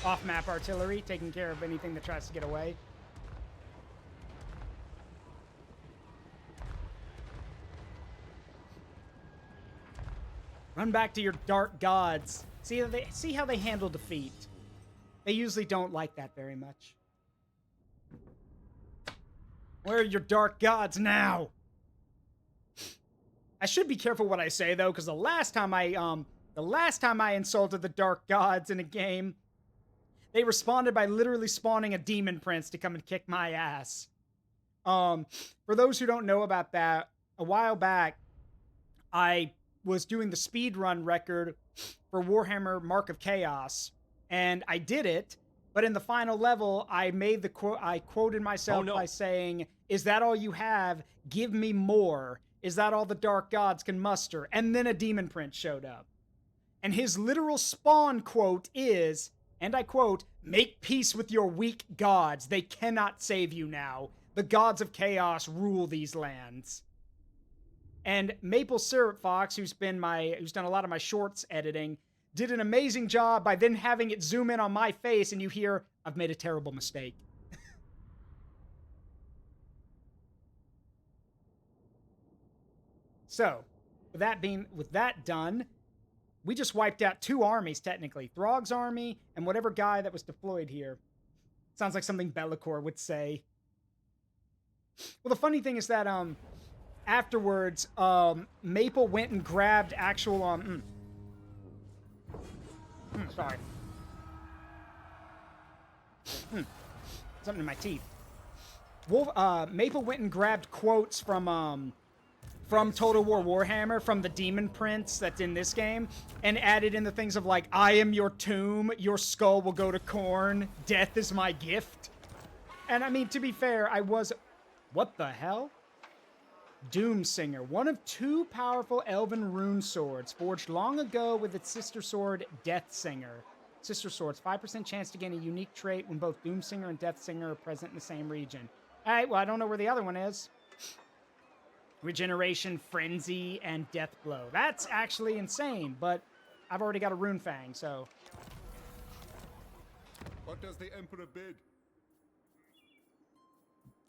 Speaker 1: Off-map artillery, taking care of anything that tries to get away. Run back to your dark gods. See how they handle defeat. They usually don't like that very much. Where are your dark gods now? I should be careful what I say though, because the last time I insulted the dark gods in a game, they responded by literally spawning a demon prince to come and kick my ass. For those who don't know about that, a while back, I was doing the speedrun record for Warhammer Mark of Chaos, and I did it. But in the final level, I made the quote. I quoted myself by saying, "Is that all you have? Give me more. Is that all the dark gods can muster?" And then a demon prince showed up, and his literal spawn quote is, and I quote, "Make peace with your weak gods. They cannot save you now. The gods of chaos rule these lands." And Maple Syrup Fox, who's done a lot of my shorts editing, did an amazing job by then having it zoom in on my face, and you hear, "I've made a terrible mistake." So, with that done, we just wiped out 2 armies, technically. Throg's army and whatever guy that was deployed here. Sounds like something Bellicor would say. Well, the funny thing is that, afterwards, Maple went and grabbed actual, sorry. Something in my teeth. Maple went and grabbed quotes from Total War Warhammer, from the Demon Prince that's in this game, and added in the things of like, "I am your tomb, your skull will go to corn, death is my gift." And I mean, to be fair, what the hell? Doomsinger, one of 2 powerful elven rune swords, forged long ago with its sister sword, Deathsinger. Sister swords, 5% chance to gain a unique trait when both Doomsinger and Deathsinger are present in the same region. Alright, well, I don't know where the other one is. Regeneration, Frenzy, and Deathblow. That's actually insane, but I've already got a Rune Fang, so...
Speaker 10: What does the Emperor bid?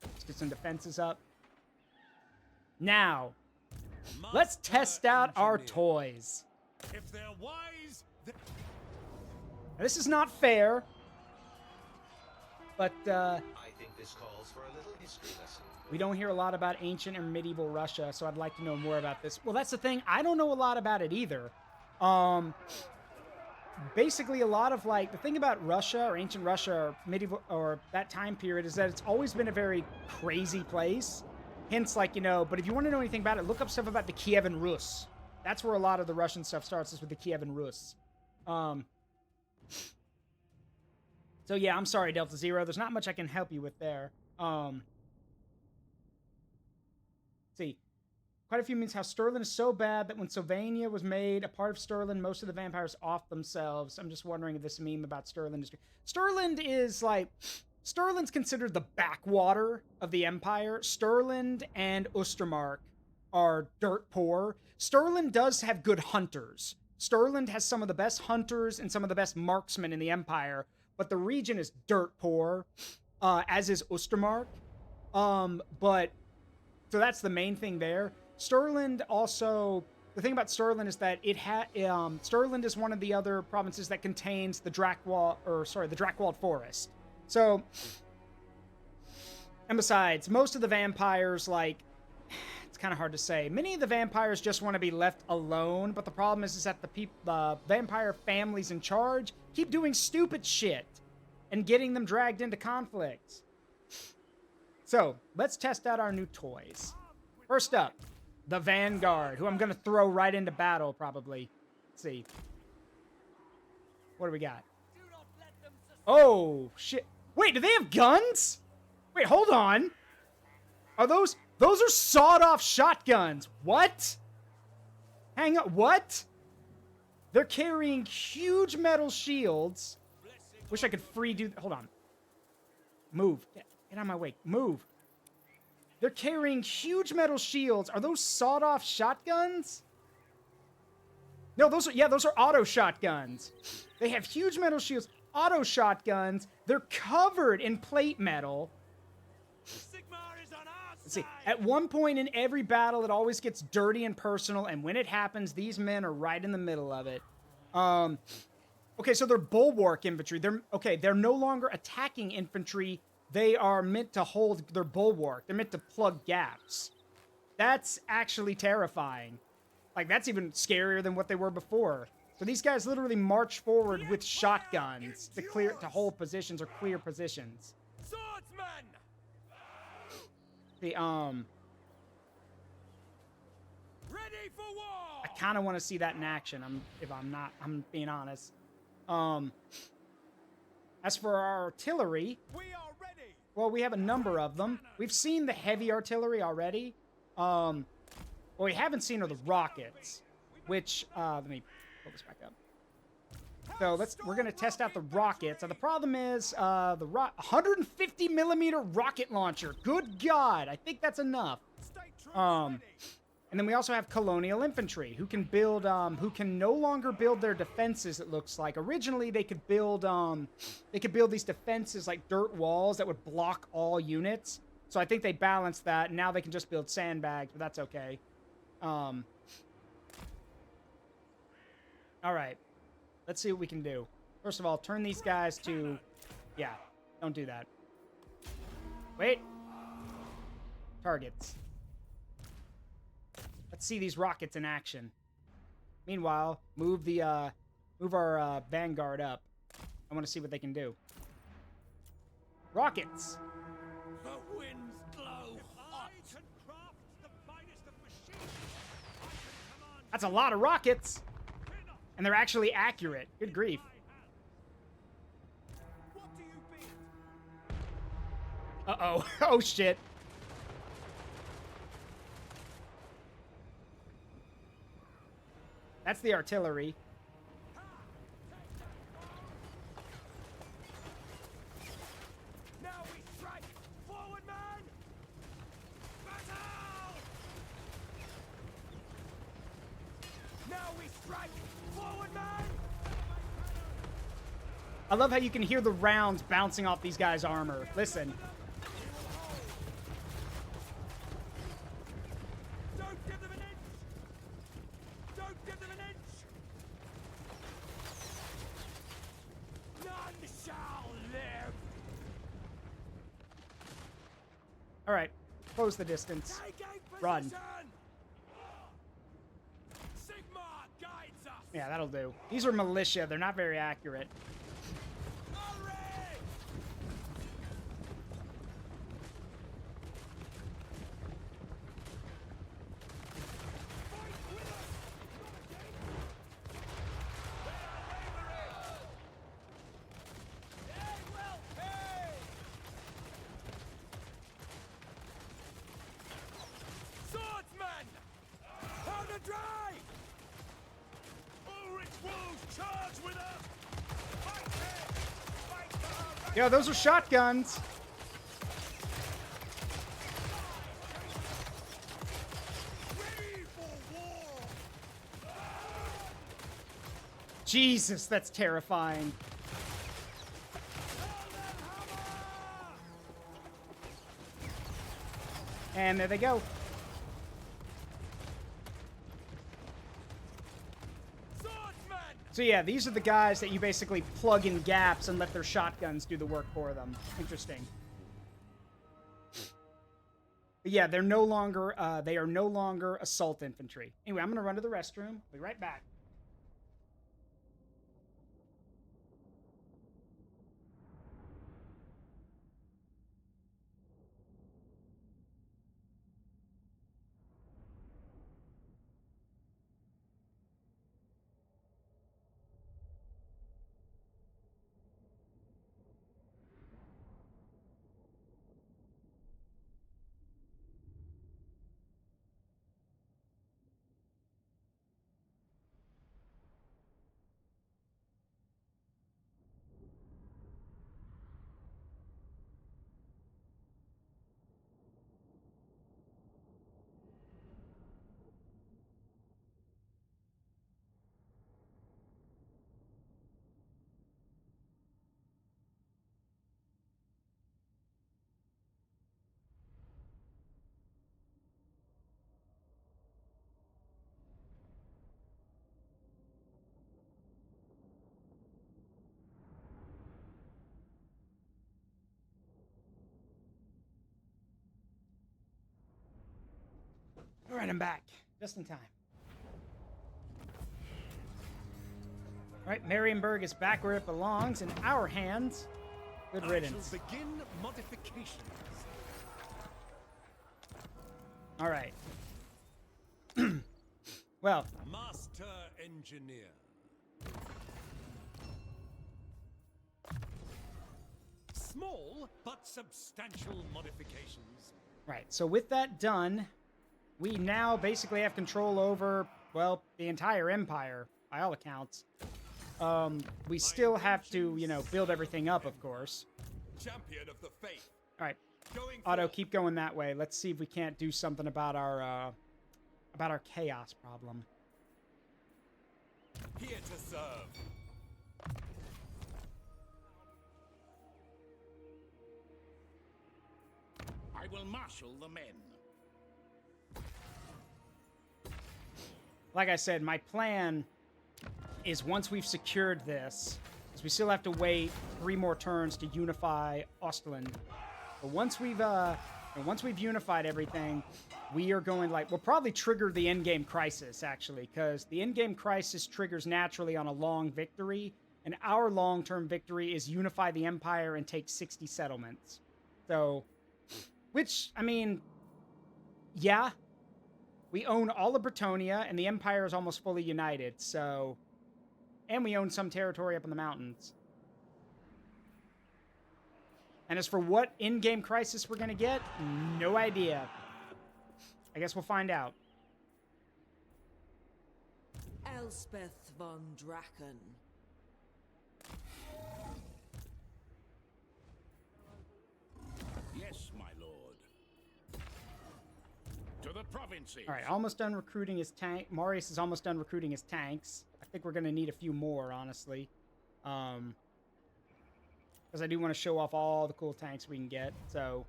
Speaker 1: Let's get some defenses up. Now, let's test out our toys.
Speaker 5: If they're wise,
Speaker 1: Now, this is not fair, but
Speaker 7: I think this calls for a little history lesson.
Speaker 1: we don't hear a lot about ancient or medieval Russia, so I'd like to know more about this. Well, that's the thing. I don't know a lot about it either. Basically, a lot of, like, the thing about Russia or ancient Russia or medieval or that time period is that it's always been a very crazy place. Hence, like, you know, but if you want to know anything about it, look up stuff about the Kievan Rus. That's where a lot of the Russian stuff starts, is with the Kievan Rus. So yeah, I'm sorry, Delta Zero. There's not much I can help you with there. See, quite a few means how Stirland is so bad that when Sylvania was made a part of Stirland, most of the vampires off themselves. I'm just wondering if this meme about Stirland is... Stirland is like... Stirland's considered the backwater of the Empire. Stirland and Ostermark are dirt poor. Stirland does have good hunters. Stirland has some of the best hunters and some of the best marksmen in the Empire, but the region is dirt poor, as is Ostermark. But, so that's the main thing there. Stirland also, the thing about Stirland is that Stirland is one of the other provinces that contains the Drakewald Forest. So, and besides, most of the vampires, like, it's kind of hard to say. Many of the vampires just want to be left alone, but the problem is that the vampire families in charge keep doing stupid shit and getting them dragged into conflicts. So, let's test out our new toys. First up, the Vanguard, who I'm going to throw right into battle, probably. Let's see. What do we got? Oh, shit. Wait, do they have guns? Wait, hold on. Are those are sawed-off shotguns. What? Hang on, what? They're carrying huge metal shields. Wish I could hold on. Move. Get out of my way. Move. They're carrying huge metal shields. Are those sawed-off shotguns? No, those are auto shotguns. They have huge metal shields. Auto shotguns. They're covered in plate metal. Let's see. At one point in every battle, it always gets dirty and personal, and when it happens, these men are right in the middle of it. Okay, so they're bulwark infantry. They're no longer attacking infantry. They are meant to hold their bulwark. They're meant to plug gaps. That's actually terrifying. Like, that's even scarier than what they were before. So these guys literally march forward with shotguns to hold positions or clear positions.
Speaker 5: Swordsman! Ready for war!
Speaker 1: I kind of want to see that in action. I'm being honest. As for our artillery,
Speaker 5: we are ready.
Speaker 1: Well, we have a number of them. We've seen the heavy artillery already. What we haven't seen are the rockets, which, let me pull this back up. So we're gonna test out the rockets. Now the problem is the 150 millimeter rocket launcher. Good God, I think that's enough. And then we also have colonial infantry who can build, who can no longer build their defenses. It looks like originally they could build these defenses like dirt walls that would block all units. So I think they balanced that. And now they can just build sandbags, but that's okay. All right, let's see what we can do. First of all, turn these guys to, yeah, don't do that. Wait, targets. Let's see these rockets in action. Meanwhile, move our vanguard up. I want to see what they can do. Rockets.
Speaker 3: The winds blow hot.
Speaker 1: That's a lot of rockets. And they're actually accurate. Good grief. Uh-oh. Oh, shit. That's the artillery.
Speaker 4: Now we strike! Forward, man! Battle! Now we strike! Forward, man!
Speaker 1: I love how you can hear the rounds bouncing off these guys' armor. Listen.
Speaker 4: Don't give them an inch! Don't give them an inch! None shall live!
Speaker 1: All right. Close the distance. Run.
Speaker 4: Sigma guides us!
Speaker 1: Yeah, that'll do. These are militia. They're not very accurate.
Speaker 4: Swordsman! Powder dry!
Speaker 3: Ulrich wolves charge with us! Fight it! Fight the
Speaker 1: Yo, those are shotguns.
Speaker 3: ready for war!
Speaker 1: Jesus, that's terrifying. And there they go. So yeah, these are the guys that you basically plug in gaps and let their shotguns do the work for them. Interesting. But yeah, they're no longer they are no longer assault infantry. Anyway, I'm gonna run to the restroom. I'll be right back. All right, I'm back. Just in time. All right, Marienburg is back where it belongs, in our hands. Good riddance.
Speaker 9: I shall begin modifications.
Speaker 1: All right. Well,
Speaker 9: Master engineer. Small but substantial modifications.
Speaker 1: right. So with that done, we now basically have control over, well, the entire empire, by all accounts. We still have to, you know, build everything up, of course.
Speaker 5: Champion of the faith.
Speaker 1: All right,
Speaker 5: Going
Speaker 1: Otto,
Speaker 5: forth.
Speaker 1: keep going that way. Let's see if we can't do something about our chaos problem.
Speaker 5: Here to serve.
Speaker 3: I will marshal the men.
Speaker 1: Like I said, my plan is once we've secured this, because we still have to wait 3 more turns to unify Ostland. But once we've unified everything, we are going we'll probably trigger the endgame crisis actually, because the endgame crisis triggers naturally on a long victory, and our long-term victory is unify the empire and take 60 settlements. So, which I mean, yeah. We own all of Bretonia, and the Empire is almost fully united, so... And we own some territory up in the mountains. And as for what in-game crisis we're gonna get, no idea. I guess we'll find out.
Speaker 6: Elspeth von Draken.
Speaker 3: Yes, my lord. To the provinces.
Speaker 1: All right, almost done recruiting his tank. Marius is almost done recruiting his tanks. I think we're gonna need a few more, honestly. Because I do want to show off all the cool tanks we can get, so...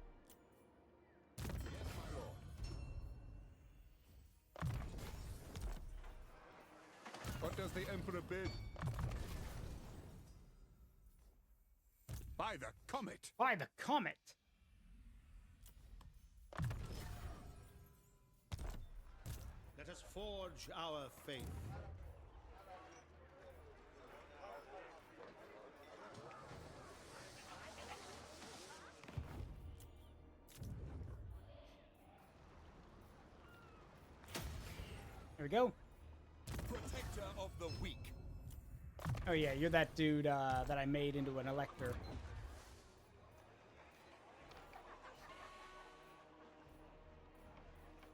Speaker 10: What does the Emperor bid?
Speaker 5: By the comet.
Speaker 1: By the comet!
Speaker 12: Let us forge our faith.
Speaker 1: There we go.
Speaker 5: Protector of the weak.
Speaker 1: Oh yeah, you're that dude that I made into an elector.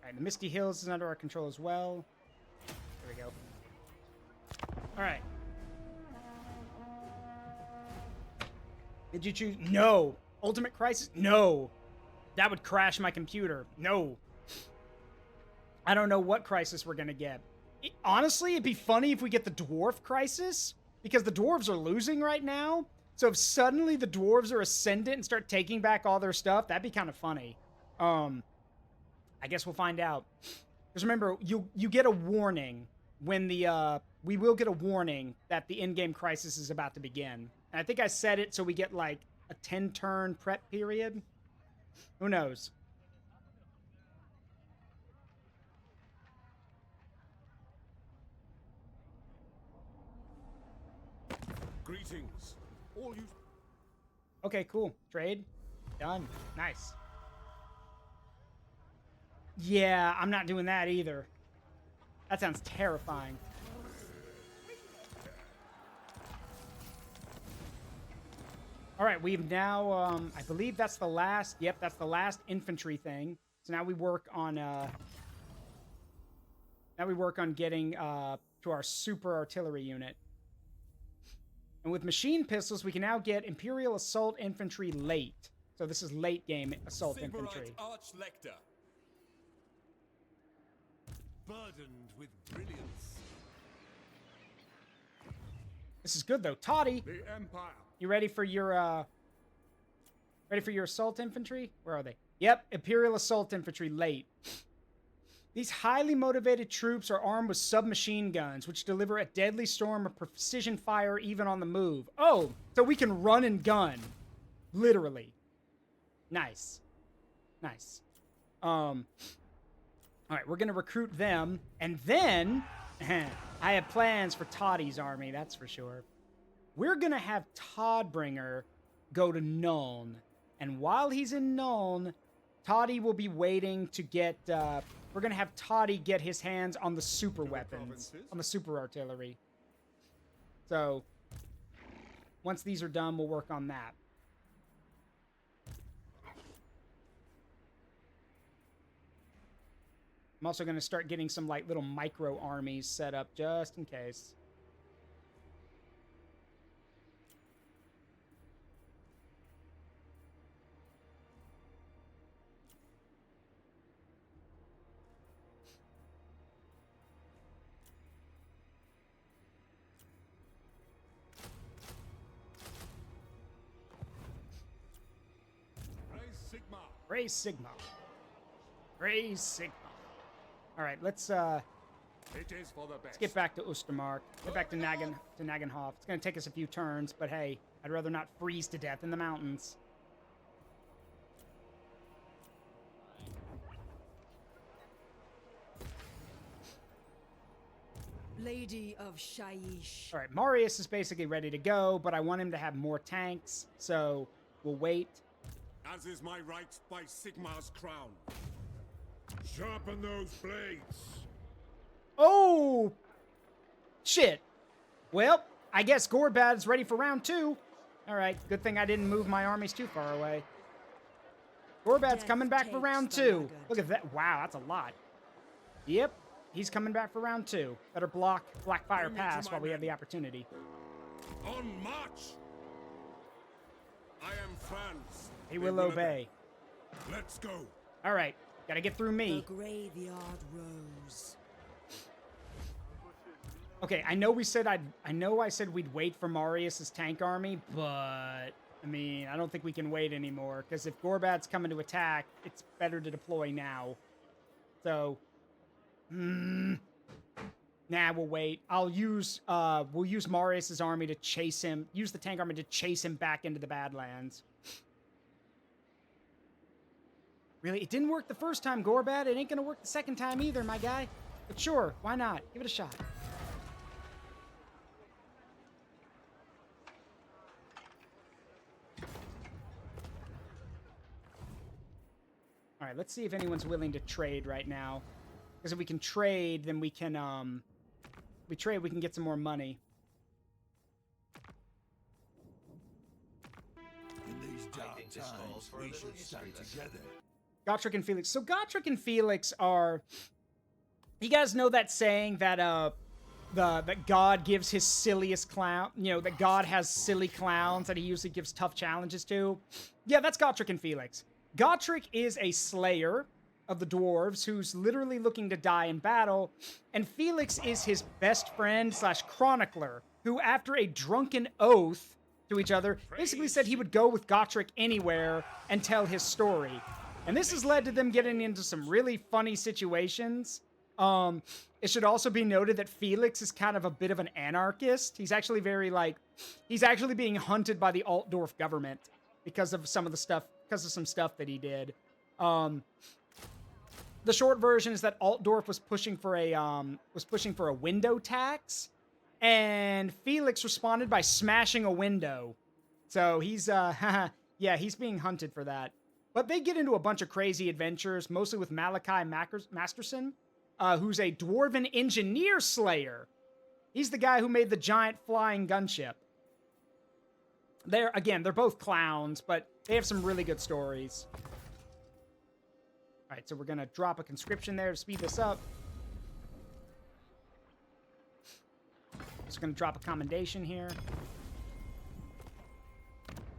Speaker 1: Alright, the Misty Hills is under our control as well. There we go. Alright. Did you choose? No! Ultimate Crisis? No! That would crash my computer. No! I don't know what crisis we're gonna get. Honestly, it'd be funny if we get the Dwarf Crisis, because the Dwarves are losing right now. So if suddenly the Dwarves are ascendant and start taking back all their stuff, that'd be kind of funny. I guess we'll find out. Because remember, you get a warning when the, we will get a warning that the in-game crisis is about to begin. And I think I said it so we get, like, a 10-turn prep period. Who knows?
Speaker 10: Greetings. All you...
Speaker 1: Okay, cool. Trade. Done. Nice. Yeah, I'm not doing that either. That sounds terrifying. All right, we've now, I believe that's the last, yep, that's the last infantry thing. So now we work on, getting, to our super artillery unit. And with machine pistols, we can now get Imperial Assault Infantry late. So this is late game Assault Infantry.
Speaker 5: Arch-Lector.
Speaker 9: Burdened with brilliance.
Speaker 1: This is good though. Toddy,
Speaker 10: The Empire.
Speaker 1: you ready for your assault infantry? Where are they? Yep, Imperial Assault Infantry late. These highly motivated troops are armed with submachine guns, which deliver a deadly storm of precision fire even on the move. Oh, so we can run and gun. Literally. Nice. Nice. All right, we're going to recruit them, and then I have plans for Toddy's army, that's for sure. We're going to have Toddbringer go to Nuln, and while he's in Nuln, Toddy will be waiting to get, we're going to have Toddy get his hands on the super weapons, on the super artillery. So, once these are done, we'll work on that. I'm also going to start getting some, like, little micro armies set up just in case. Praise Sigma. Praise Sigma. All right, let's
Speaker 10: It is for the best.
Speaker 1: get back to Ostermark. Get back to Nagenhof. It's gonna take us a few turns, but hey, I'd rather not freeze to death in the mountains.
Speaker 6: Lady of Shaiish.
Speaker 1: All right, Marius is basically ready to go, but I want him to have more tanks, so we'll wait.
Speaker 3: As is my right by Sigmar's crown. Sharpen those blades.
Speaker 1: Oh! Shit. Well, I guess Gorbad's ready for round 2. All right, good thing I didn't move my armies too far away. Gorbad's coming back for round 2. Look at that. Wow, that's a lot. Yep, he's coming back for round 2. Better block Blackfire Pass while we have the opportunity.
Speaker 3: On march! I am Franz.
Speaker 1: He will obey.
Speaker 3: Let's go.
Speaker 1: All right, gotta get through me.
Speaker 6: The graveyard rose.
Speaker 1: Okay, I know I said we'd wait for Marius's tank army, but I mean, I don't think we can wait anymore, because if Gorbad's coming to attack, it's better to deploy now. So, nah, we'll wait. We'll use Marius's army to chase him, use the tank army to chase him back into the Badlands. Really, it didn't work the first time, Gorbad. It ain't gonna work the second time either, my guy. But sure, why not? Give it a shot. All right, let's see if anyone's willing to trade right now. Because if we can trade, then we can, we can get some more money.
Speaker 5: In these dark times, we should stand together.
Speaker 1: Gotrek and Felix. So Gotrek and Felix are... You guys know that saying that, that God gives his silliest clown... You know, that God has silly clowns that he usually gives tough challenges to? Yeah, that's Gotrek and Felix. Gotrek is a slayer of the dwarves who's literally looking to die in battle, and Felix is his best friend slash chronicler, who after a drunken oath to each other, basically said he would go with Gotrek anywhere and tell his story. And this has led to them getting into some really funny situations. It should also be noted that Felix is kind of a bit of an anarchist. He's actually he's actually being hunted by the Altdorf government because of some stuff that he did. The short version is that Altdorf was pushing for a window tax, and Felix responded by smashing a window. So he's yeah, he's being hunted for that. But they get into a bunch of crazy adventures, mostly with Malachi Masterson, who's a dwarven engineer slayer. He's the guy who made the giant flying gunship. They're both clowns, but they have some really good stories. All right, so we're going to drop a conscription there to speed this up. Just going to drop a commendation here.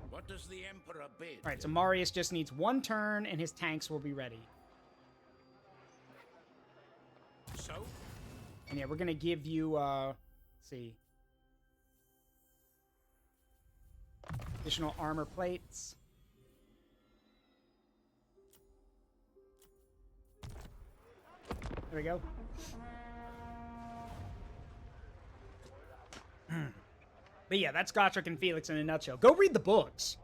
Speaker 12: What does the Emperor bid?
Speaker 1: All right, so Marius just needs one turn, and his tanks will be ready.
Speaker 12: So?
Speaker 1: And yeah, we're going to give you, let's see. Additional armor plates. There we go. But yeah, that's Gotrek and Felix in a nutshell. Go read the books.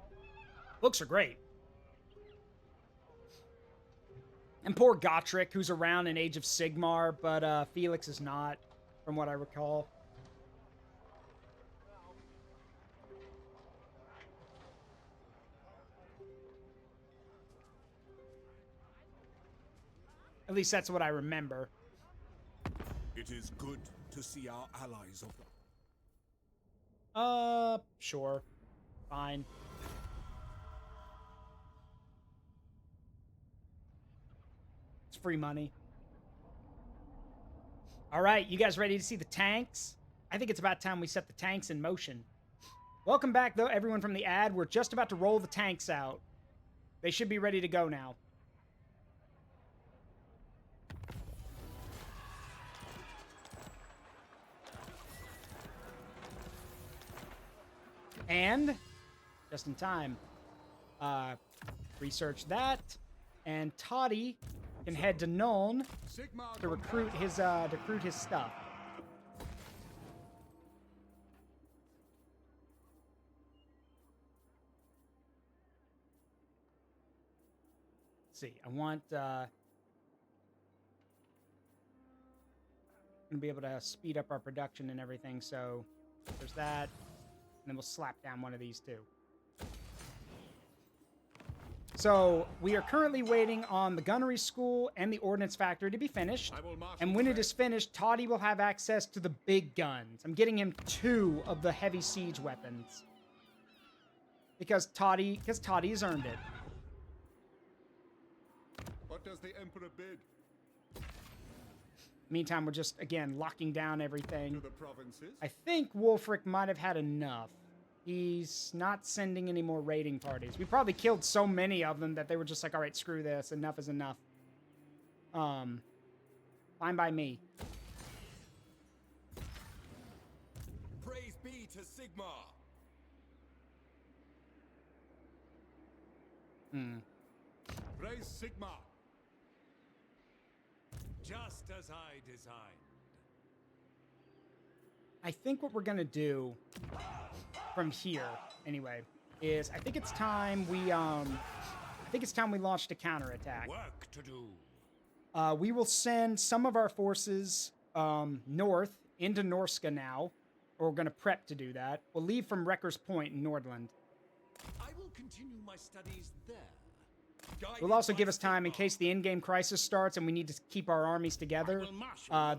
Speaker 1: Books are great. And poor Gotrek, who's around in Age of Sigmar, but Felix is not, from what I recall. At least that's what I remember.
Speaker 3: It is good to see our allies of the...
Speaker 1: Sure. Fine. It's free money. All right, you guys ready to see the tanks? I think it's about time we set the tanks in motion. Welcome back, though, everyone from the ad. We're just about to roll the tanks out. They should be ready to go now. And, just in time, research that. And Toddy can head to Nuln
Speaker 3: Sigma
Speaker 1: to recruit his stuff. Let's see. I want gonna be able to speed up our production and everything, so there's that. And then we'll slap down one of these too. So we are currently waiting on the gunnery school and the ordnance factory to be finished. And when it is finished, Toddy will have access to the big guns. I'm getting him 2 of the heavy siege weapons. Because Toddy has earned it.
Speaker 3: What does the Emperor bid?
Speaker 1: Meantime, we're just, again, locking down everything.
Speaker 3: To the provinces?
Speaker 1: I think Wolfric might have had enough. He's not sending any more raiding parties. We probably killed so many of them that they were just like, all right, screw this. Enough is enough. Fine by me.
Speaker 5: Praise be to Sigma.
Speaker 3: Praise Sigma.
Speaker 9: Just as I designed.
Speaker 1: I think what we're gonna do from here, anyway, is I think it's time we launched a counterattack.
Speaker 5: Work to do.
Speaker 1: We will send some of our forces north into Norska now, or we're gonna prep to do that. We'll leave from Wrecker's Point in Nordland.
Speaker 9: I will continue my studies there.
Speaker 1: Will also give us time in case the in-game crisis starts and we need to keep our armies together.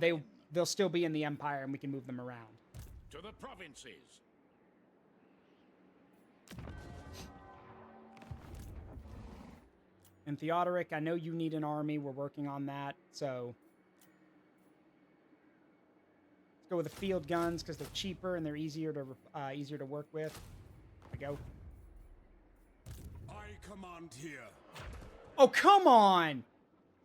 Speaker 1: They'll still be in the Empire and we can move them around.
Speaker 3: To the provinces.
Speaker 1: And Theodoric, I know you need an army. We're working on that. So let's go with the field guns because they're cheaper and they're easier to work with. There we go.
Speaker 3: I command here.
Speaker 1: Oh, come on!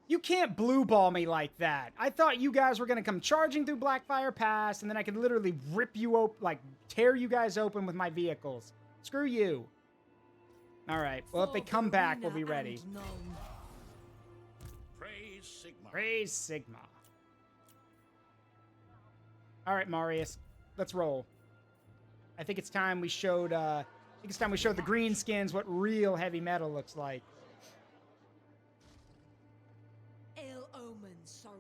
Speaker 1: You can't blue ball me like that. I thought you guys were going to come charging through Blackfire Pass, and then I could literally rip you open, like, tear you guys open with my vehicles. Screw you. All right. Well, if they come back, we'll be ready.
Speaker 3: Praise Sigma.
Speaker 1: Praise Sigma. All right, Marius. Let's roll. I think it's time we showed, the greenskins what real heavy metal looks like.
Speaker 6: Surround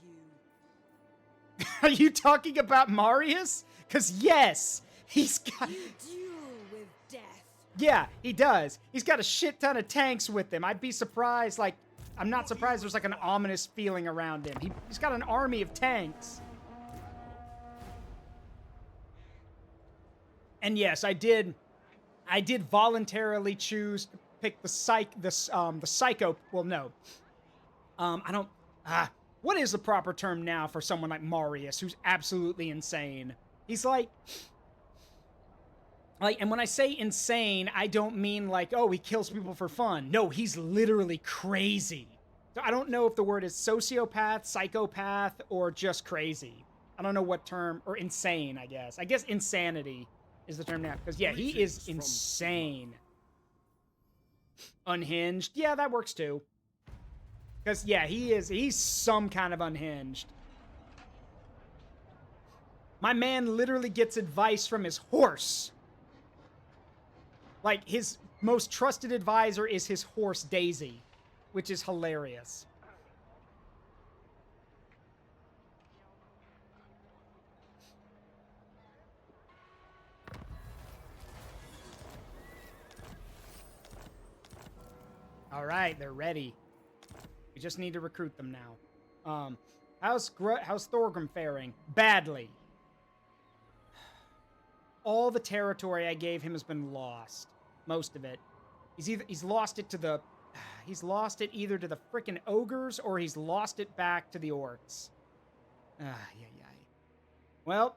Speaker 6: you.
Speaker 1: Are you talking about Marius? Because yes, he's got...
Speaker 6: You duel with death.
Speaker 1: Yeah, he does. He's got a shit ton of tanks with him. I'd be surprised, like... I'm not surprised there's like an ominous feeling around him. He's got an army of tanks. And yes, I did voluntarily choose to pick the psycho... Well, no. I don't... what is the proper term now for someone like Marius, who's absolutely insane? He's like, and when I say insane, I don't mean like, oh, he kills people for fun. No, he's literally crazy. So I don't know if the word is sociopath, psychopath, or just crazy. I don't know what term, or insane, I guess. I guess insanity is the term now, because yeah, he is insane. Unhinged, yeah, that works too. Because, yeah, he's some kind of unhinged. My man literally gets advice from his horse. Like, his most trusted advisor is his horse, Daisy, which is hilarious. All right, they're ready. We just need to recruit them now. How's Thorgrim faring? Badly. All the territory I gave him has been lost. Most of it. He's lost it either to the frickin' ogres or he's lost it back to the orcs. Well,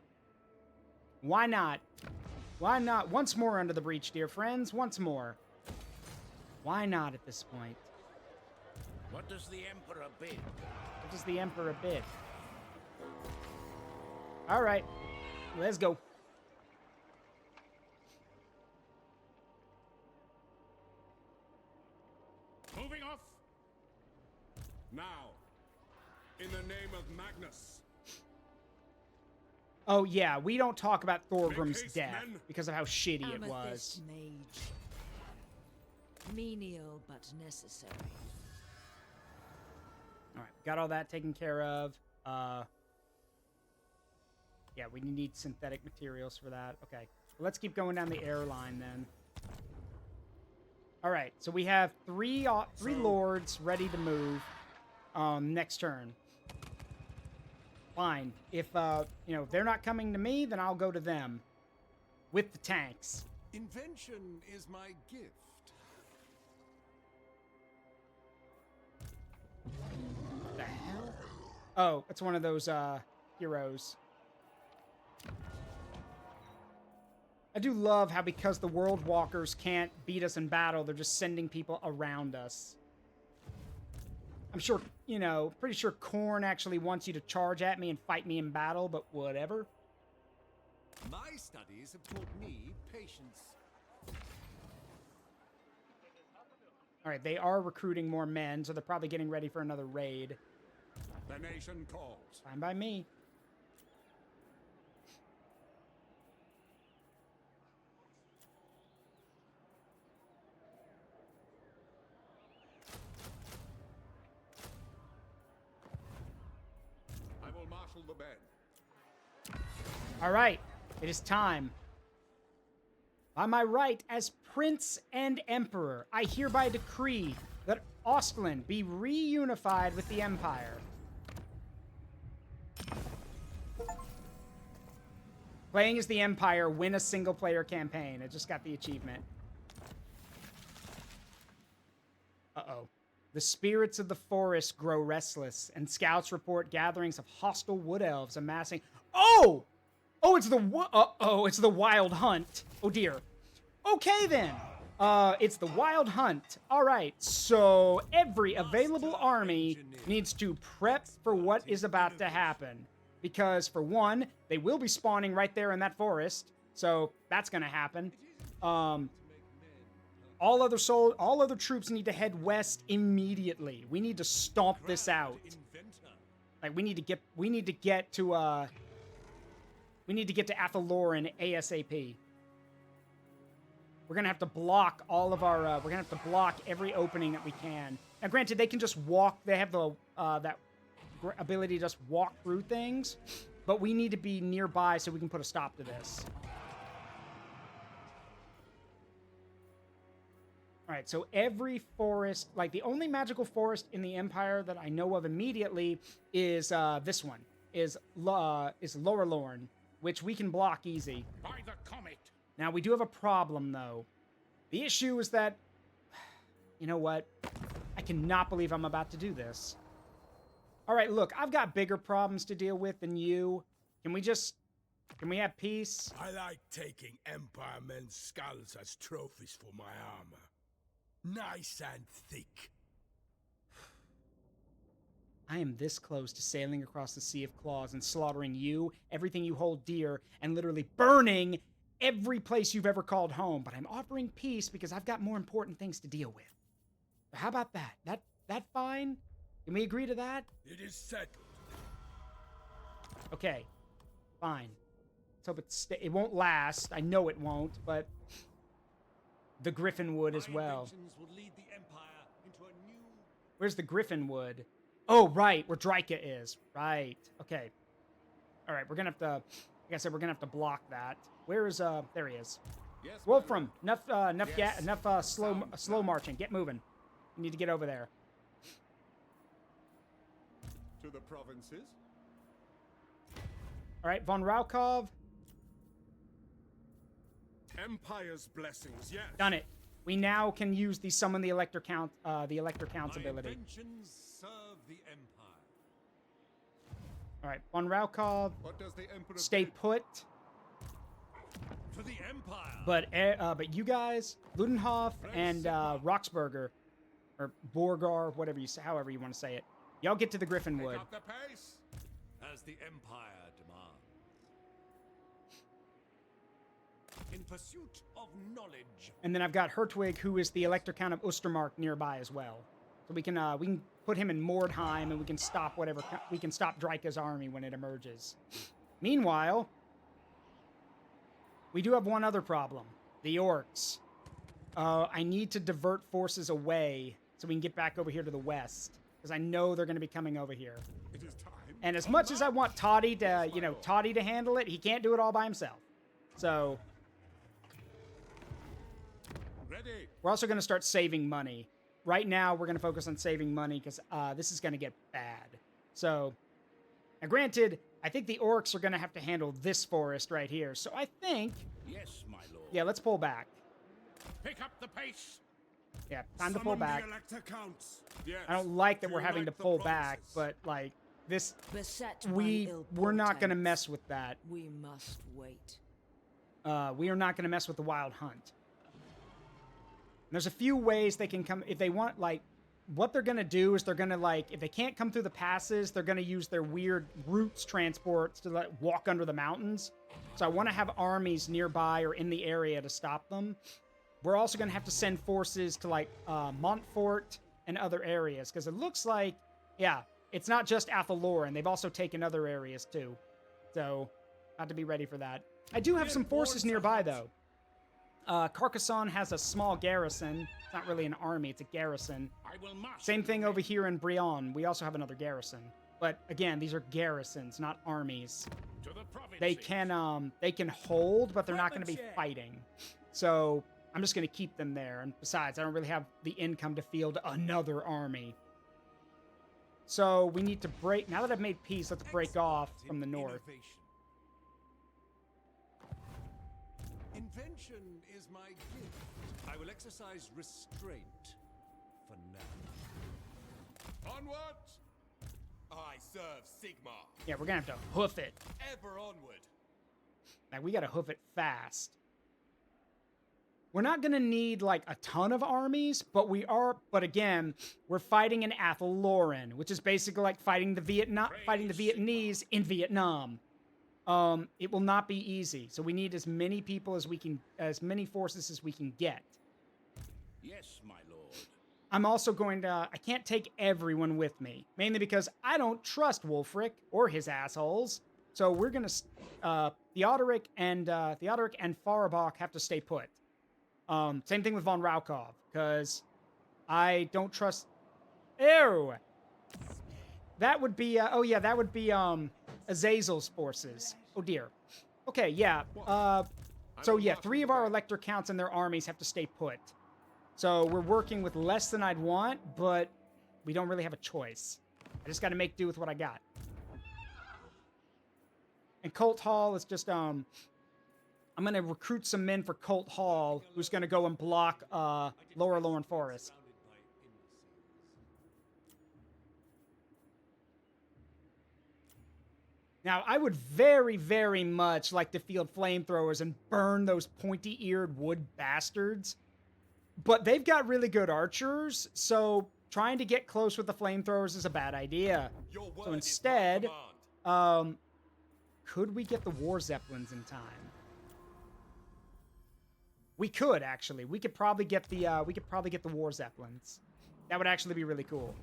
Speaker 1: why not? Why not? Once more under the breach, dear friends. Once more. Why not at this point?
Speaker 3: What does the Emperor bid?
Speaker 1: What does the Emperor bid? All right, let's go.
Speaker 3: Moving off. In the name of Magnus.
Speaker 1: Oh, yeah, we don't talk about Thorgrim's
Speaker 3: haste,
Speaker 1: death
Speaker 3: men.
Speaker 1: because of how shitty it
Speaker 6: Amethyst
Speaker 1: was.
Speaker 6: mage. Menial but necessary.
Speaker 1: All right, got all that taken care of. Yeah, we need synthetic materials for that. Okay, let's keep going down the airline then. All right, so we have three lords ready to move next turn. Fine. If you know, they're not coming to me, then I'll go to them with the tanks.
Speaker 9: Invention is my gift.
Speaker 1: What the hell? Oh, it's one of those heroes. I do love how, because the World Walkers can't beat us in battle, they're just sending people around us. I'm sure, you know, pretty sure Khorne actually wants you to charge at me and fight me in battle, but whatever.
Speaker 9: My studies have taught me patience.
Speaker 1: All right, they are recruiting more men, so they're probably getting ready for another raid.
Speaker 3: The nation calls.
Speaker 1: Fine by me.
Speaker 3: I will marshal the band.
Speaker 1: All right, it is time. By my right as Prince and Emperor, I hereby decree that Ostland be reunified with the Empire. Playing as the Empire, win a single-player campaign. I just got the achievement. Uh-oh. The spirits of the forest grow restless, and scouts report gatherings of hostile wood elves amassing... Oh! Oh, it's it's the Wild Hunt. Oh, dear. Okay, then. It's the Wild Hunt. All right, so every available army needs to prep for what is about to happen. Because, for one, they will be spawning right there in that forest. So, that's going to happen. All other troops need to head west immediately. We need to stomp this out. Like, we need to get to Athaloran ASAP. We're gonna have to block all of our. We're gonna have to block every opening that we can. Now, granted, they can just walk. They have the ability to just walk through things, but we need to be nearby so we can put a stop to this. All right, so every forest, like the only magical forest in the Empire that I know of immediately is this one, is Lorelorn, which we can block easy.
Speaker 3: By the comet.
Speaker 1: Now, we do have a problem, though. The issue is that, you know what? I cannot believe I'm about to do this. All right, look, I've got bigger problems to deal with than you. Can we have peace?
Speaker 3: I like taking Empire men's skulls as trophies for my armor. Nice and thick.
Speaker 1: I am this close to sailing across the Sea of Claws and slaughtering you, everything you hold dear, and literally burning every place you've ever called home. But I'm offering peace because I've got more important things to deal with. How about that? That fine? Can we agree to that?
Speaker 3: It is settled.
Speaker 1: Okay, fine. Let's hope it won't last. I know it won't, but the Griffin Wood as well.
Speaker 9: Will lead the Empire into a new...
Speaker 1: Where's the Griffin Wood? Oh, right, where Drika is. Right. Okay. All right, we're gonna have to. Like I said, we're gonna have to block that. Where is There he is.
Speaker 3: Yes,
Speaker 1: Wolfram, enough slow marching. Get moving. You need to get over there.
Speaker 3: To the provinces.
Speaker 1: All right, von Raukov.
Speaker 3: Empire's blessings, yes.
Speaker 1: Done it. We now can use the summon the Elector Count, the Elector Counts
Speaker 9: My
Speaker 1: ability.
Speaker 9: inventions serve the Empire.
Speaker 1: All right, von Raukov.
Speaker 3: What does the Emperor
Speaker 1: Stay put.
Speaker 9: For the Empire.
Speaker 1: But you guys, Ludenhof and Roxburger, or Borgar, whatever you say, however you want to say it, y'all get to the Griffin Wood.
Speaker 3: Pick up the pace.
Speaker 9: As the Empire demands. In pursuit of knowledge.
Speaker 1: And then I've got Hertwig, who is the Elector Count of Ostermark, nearby as well. So we can put him in Mordheim, and we can stop whatever we can stop Draika's army when it emerges. Meanwhile, we do have one other problem: the orcs. I need to divert forces away so we can get back over here to the west, because I know they're going to be coming over here.
Speaker 3: It is time.
Speaker 1: And as much as I want Toddy to, Toddy to handle it, he can't do it all by himself. So
Speaker 3: Ready.
Speaker 1: we're also going to start saving money. Right now, we're going to focus on saving money because this is going to get bad. So, now granted, I think the orcs are going to have to handle this forest right here. So I think,
Speaker 3: Yes, my lord.
Speaker 1: yeah, let's pull back.
Speaker 3: Pick up the pace.
Speaker 1: Yeah, time to pull back.
Speaker 3: The elector counts. Yes.
Speaker 1: I don't like that
Speaker 3: Do
Speaker 1: we're
Speaker 3: you
Speaker 1: having
Speaker 3: like
Speaker 1: to
Speaker 3: the
Speaker 1: pull back,
Speaker 3: promises?
Speaker 1: but like this,
Speaker 6: Beset by ill
Speaker 1: we're not going to
Speaker 6: portents.
Speaker 1: mess with that.
Speaker 6: We must wait.
Speaker 1: We are not going to mess with the wild hunt. And there's a few ways they can come if they want. Like, what they're going to do is they're going to, like, if they can't come through the passes, they're going to use their weird roots transports to like walk under the mountains. So I want to have armies nearby or in the area to stop them. We're also going to have to send forces to like Montfort and other areas because it looks like, yeah, it's not just Athaloran. They've also taken other areas too. So, have to be ready for that. I do have some forces nearby though. Carcassonne has a small garrison. It's not really an army, it's a garrison.
Speaker 3: I will march.
Speaker 1: Same thing over here in Brionne. We also have another garrison. But again, these are garrisons, not armies.
Speaker 3: To the provinces.
Speaker 1: They can hold, but they're not going to be fighting. So I'm just going to keep them there. And besides, I don't really have the income to field another army. So we need to break. Now that I've made peace, let's break off from the north.
Speaker 9: Invention is my gift. I will exercise restraint for now.
Speaker 10: Onward! I serve Sigmar.
Speaker 1: Yeah, we're going to have to hoof it.
Speaker 10: Ever onward.
Speaker 1: Like, we got to hoof it fast. We're not going to need, like, a ton of armies, but we are... But again, we're fighting in Athaloran, which is basically like fighting the Vietnamese in Vietnam. It will not be easy, so we need as many people as we can... As many forces as we can get.
Speaker 3: Yes, my lord.
Speaker 1: I'm also going to... I can't take everyone with me, mainly because I don't trust Wulfric or his assholes. So we're going to... Theodoric and Farbach have to stay put. Same thing with von Raukov, because I don't trust... Ew! That would be... oh, yeah, that would be Azazel's forces. Oh, dear. Okay, yeah. So, yeah, 3 of our Elector Counts and their armies have to stay put. So we're working with less than I'd want, but we don't really have a choice. I just got to make do with what I got. And Colt Hall is just, I'm going to recruit some men for Colt Hall, who's going to go and block Lower Lorne Forest. Now, I would very, very much like to field flamethrowers and burn those pointy-eared wood bastards. But they've got really good archers, so trying to get close with the flamethrowers is a bad idea. So instead, could we get the War Zeppelins in time? We could, actually. We could probably get the War Zeppelins. That would actually be really cool.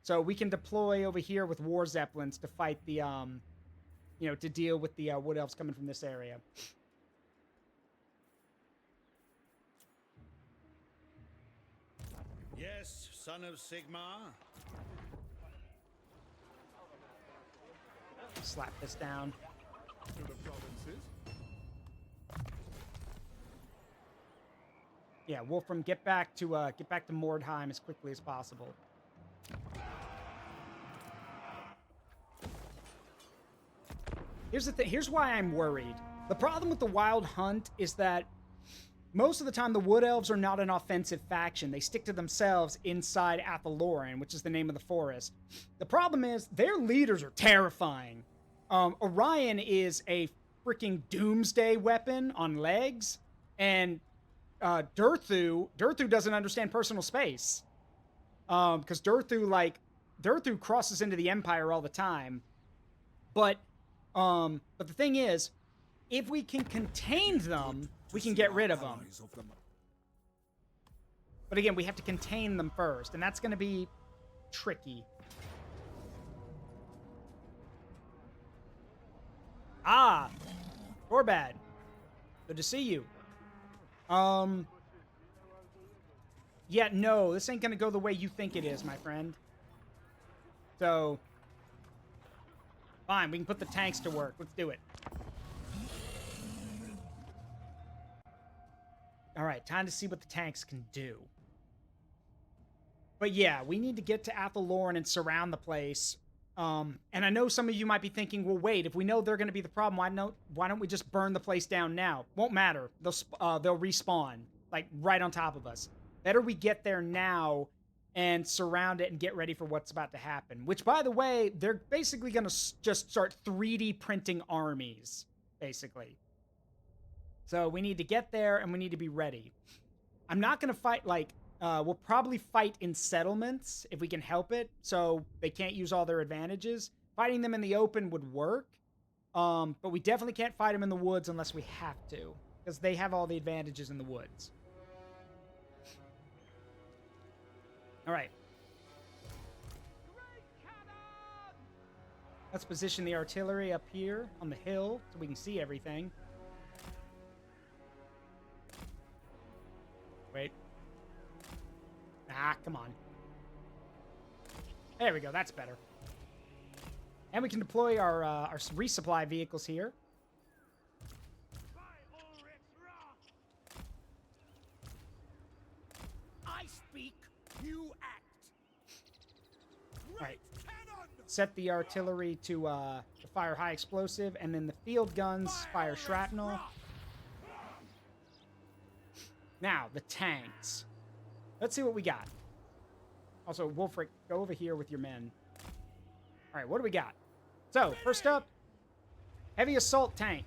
Speaker 1: So we can deploy over here with War Zeppelins to fight the, to deal with the Wood Elves coming from this area.
Speaker 12: Yes, son of Sigmar.
Speaker 1: Slap this down.
Speaker 10: To the provinces.
Speaker 1: Yeah, Wolfram, get back to Mordheim as quickly as possible. Here's the thing. Here's why I'm worried. The problem with the Wild Hunt is that most of the time the Wood Elves are not an offensive faction. They stick to themselves inside Athaloran, which is the name of the forest. The problem is their leaders are terrifying. Orion is a freaking doomsday weapon on legs, and Durthu doesn't understand personal space. Because Durthu crosses into the Empire all the time. But the thing is, if we can contain them, we can get rid of them. But again, we have to contain them first, and that's going to be tricky. Ah, Gorbad. Good to see you. Yeah, no, this ain't going to go the way you think it is, my friend. So, fine, we can put the tanks to work. Let's do it. All right, time to see what the tanks can do. But yeah, we need to get to Athelloren and surround the place. And I know some of you might be thinking, well, wait, if we know they're going to be the problem, why don't we just burn the place down now? Won't matter. They'll respawn, like, right on top of us. Better we get there now and surround it and get ready for what's about to happen. Which, by the way, they're basically going to just start 3D printing armies, basically. So we need to get there and we need to be ready. I'm not going to fight, like, we'll probably fight in settlements if we can help it, so they can't use all their advantages. Fighting them in the open would work, but we definitely can't fight them in the woods unless we have to, because they have all the advantages in the woods. All right. Let's position the artillery up here on the hill so we can see everything. Wait. Ah, come on. There we go. That's better. And we can deploy our resupply vehicles here.
Speaker 12: I speak, you act.
Speaker 1: All right. Set the artillery to fire high explosive, and then the field guns fire shrapnel. Now, the tanks. Let's see what we got. Also, Wolfric, go over here with your men. All right, what do we got? So, first up, heavy assault tank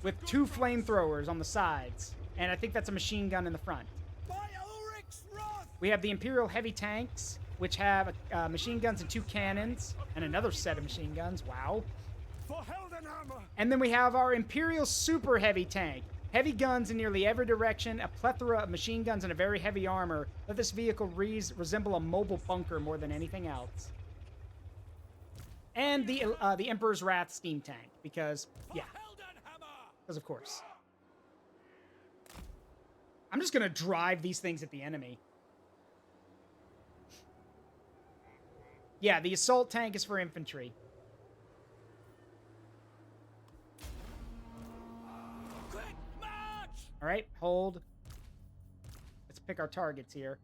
Speaker 1: with 2 flamethrowers on the sides. And I think that's a machine gun in the front. We have the Imperial heavy tanks, which have machine guns and 2 cannons, and another set of machine guns. Wow. And then we have our Imperial super heavy tank. Heavy guns in nearly every direction, a plethora of machine guns, and a very heavy armor. Let this vehicle resemble a mobile bunker more than anything else. And the Emperor's Wrath steam tank, because, yeah. Because, of course. I'm just going to drive these things at the enemy. Yeah, the assault tank is for infantry. All right, hold. Let's pick our targets here.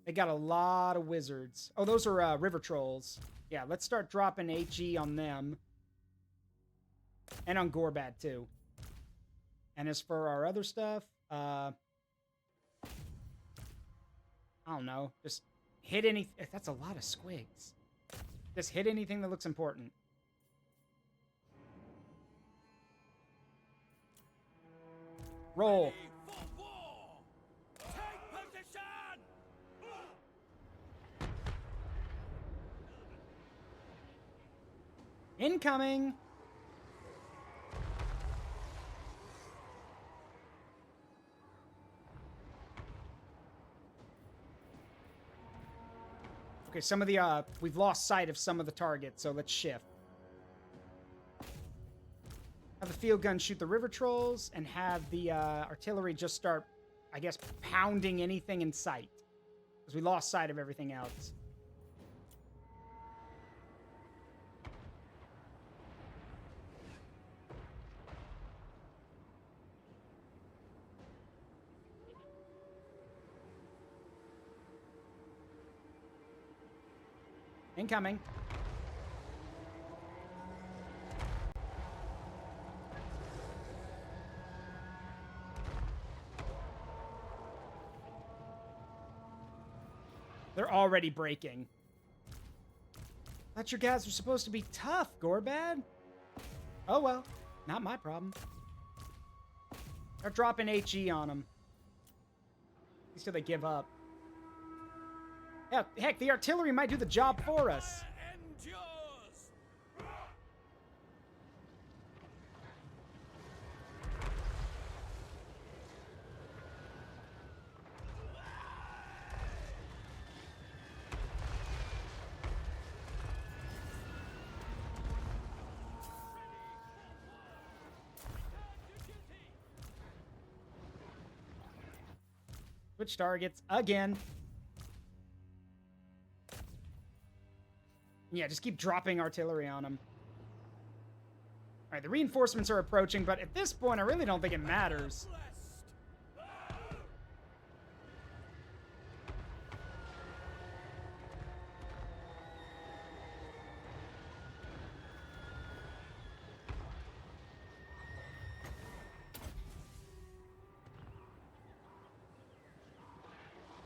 Speaker 1: They got a lot of wizards. Oh, those are river trolls. Yeah, let's start dropping HE on them. And on Gorbad, too. And as for our other stuff, I don't know. Just hit any... That's a lot of squigs. Just hit anything that looks important. Roll. Incoming. Okay, some of the, we've lost sight of some of the targets, so let's shift. Have the field gun shoot the river trolls, and have the artillery just start, I guess, pounding anything in sight. Because we lost sight of everything else. Incoming. They're already breaking. Thought your guys were supposed to be tough, Gorbad. Oh well, not my problem. They're dropping HE on them. At least till they give up. Heck, the artillery might do the job for us. Switch targets again. Yeah, just keep dropping artillery on them. All right, the reinforcements are approaching, but at this point, I really don't think it matters.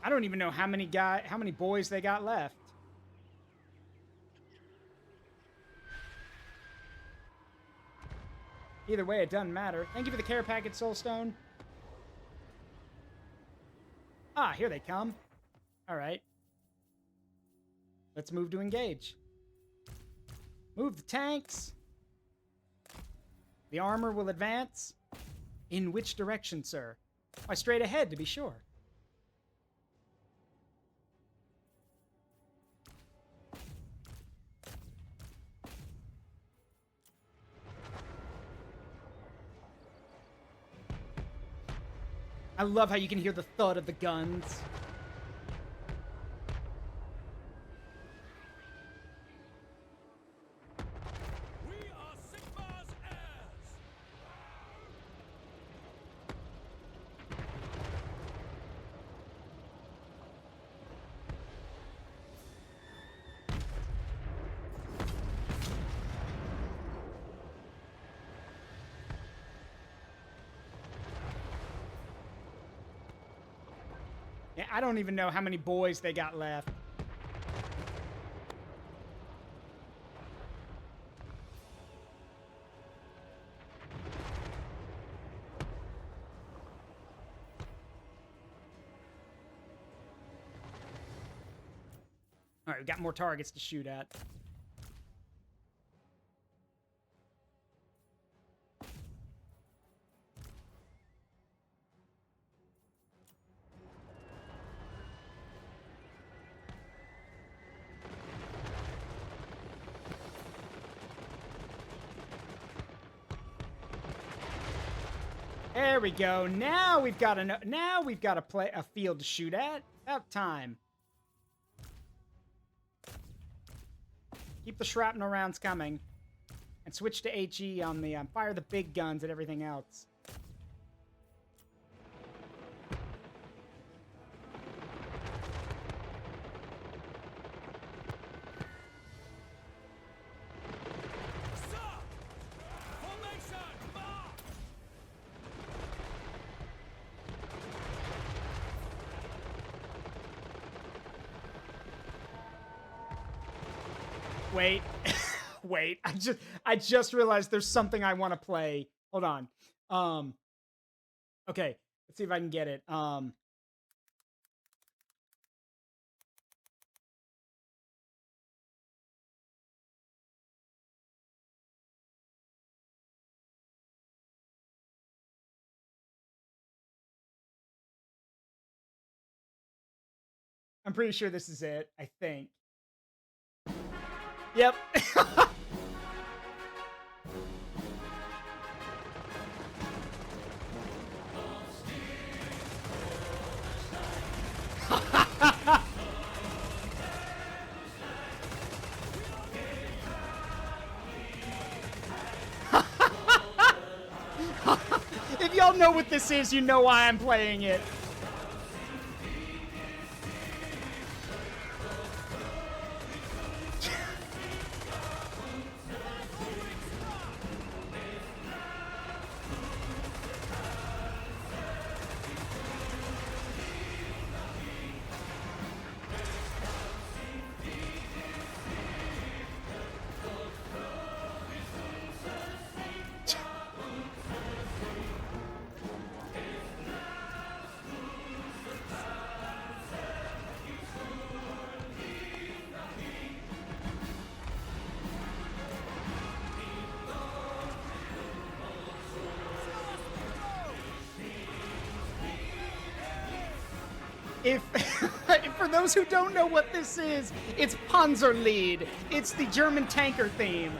Speaker 1: I don't even know how many boys they got left. Either way, it doesn't matter. Thank you for the care package, Soulstone. Ah, here they come. All right. Let's move to engage. Move the tanks. The armor will advance. In which direction, sir? Why, straight ahead, to be sure. I love how you can hear the thud of the guns.
Speaker 3: We are Sigmar's heirs!
Speaker 1: Yeah, I don't even know how many boys they got left. All right, we've got more targets to shoot at. There we go. Now we've got a field to shoot at. About time. Keep the shrapnel rounds coming, and switch to HE on the fire the big guns and everything else. Wait, wait. I just realized there's something I want to play. Hold on. Okay, let's see if I can get it. I'm pretty sure this is it, I think. Yep. If y'all know what this is, you know why I'm playing it. If for those who don't know what this is, it's Panzerlied. It's the German tanker theme.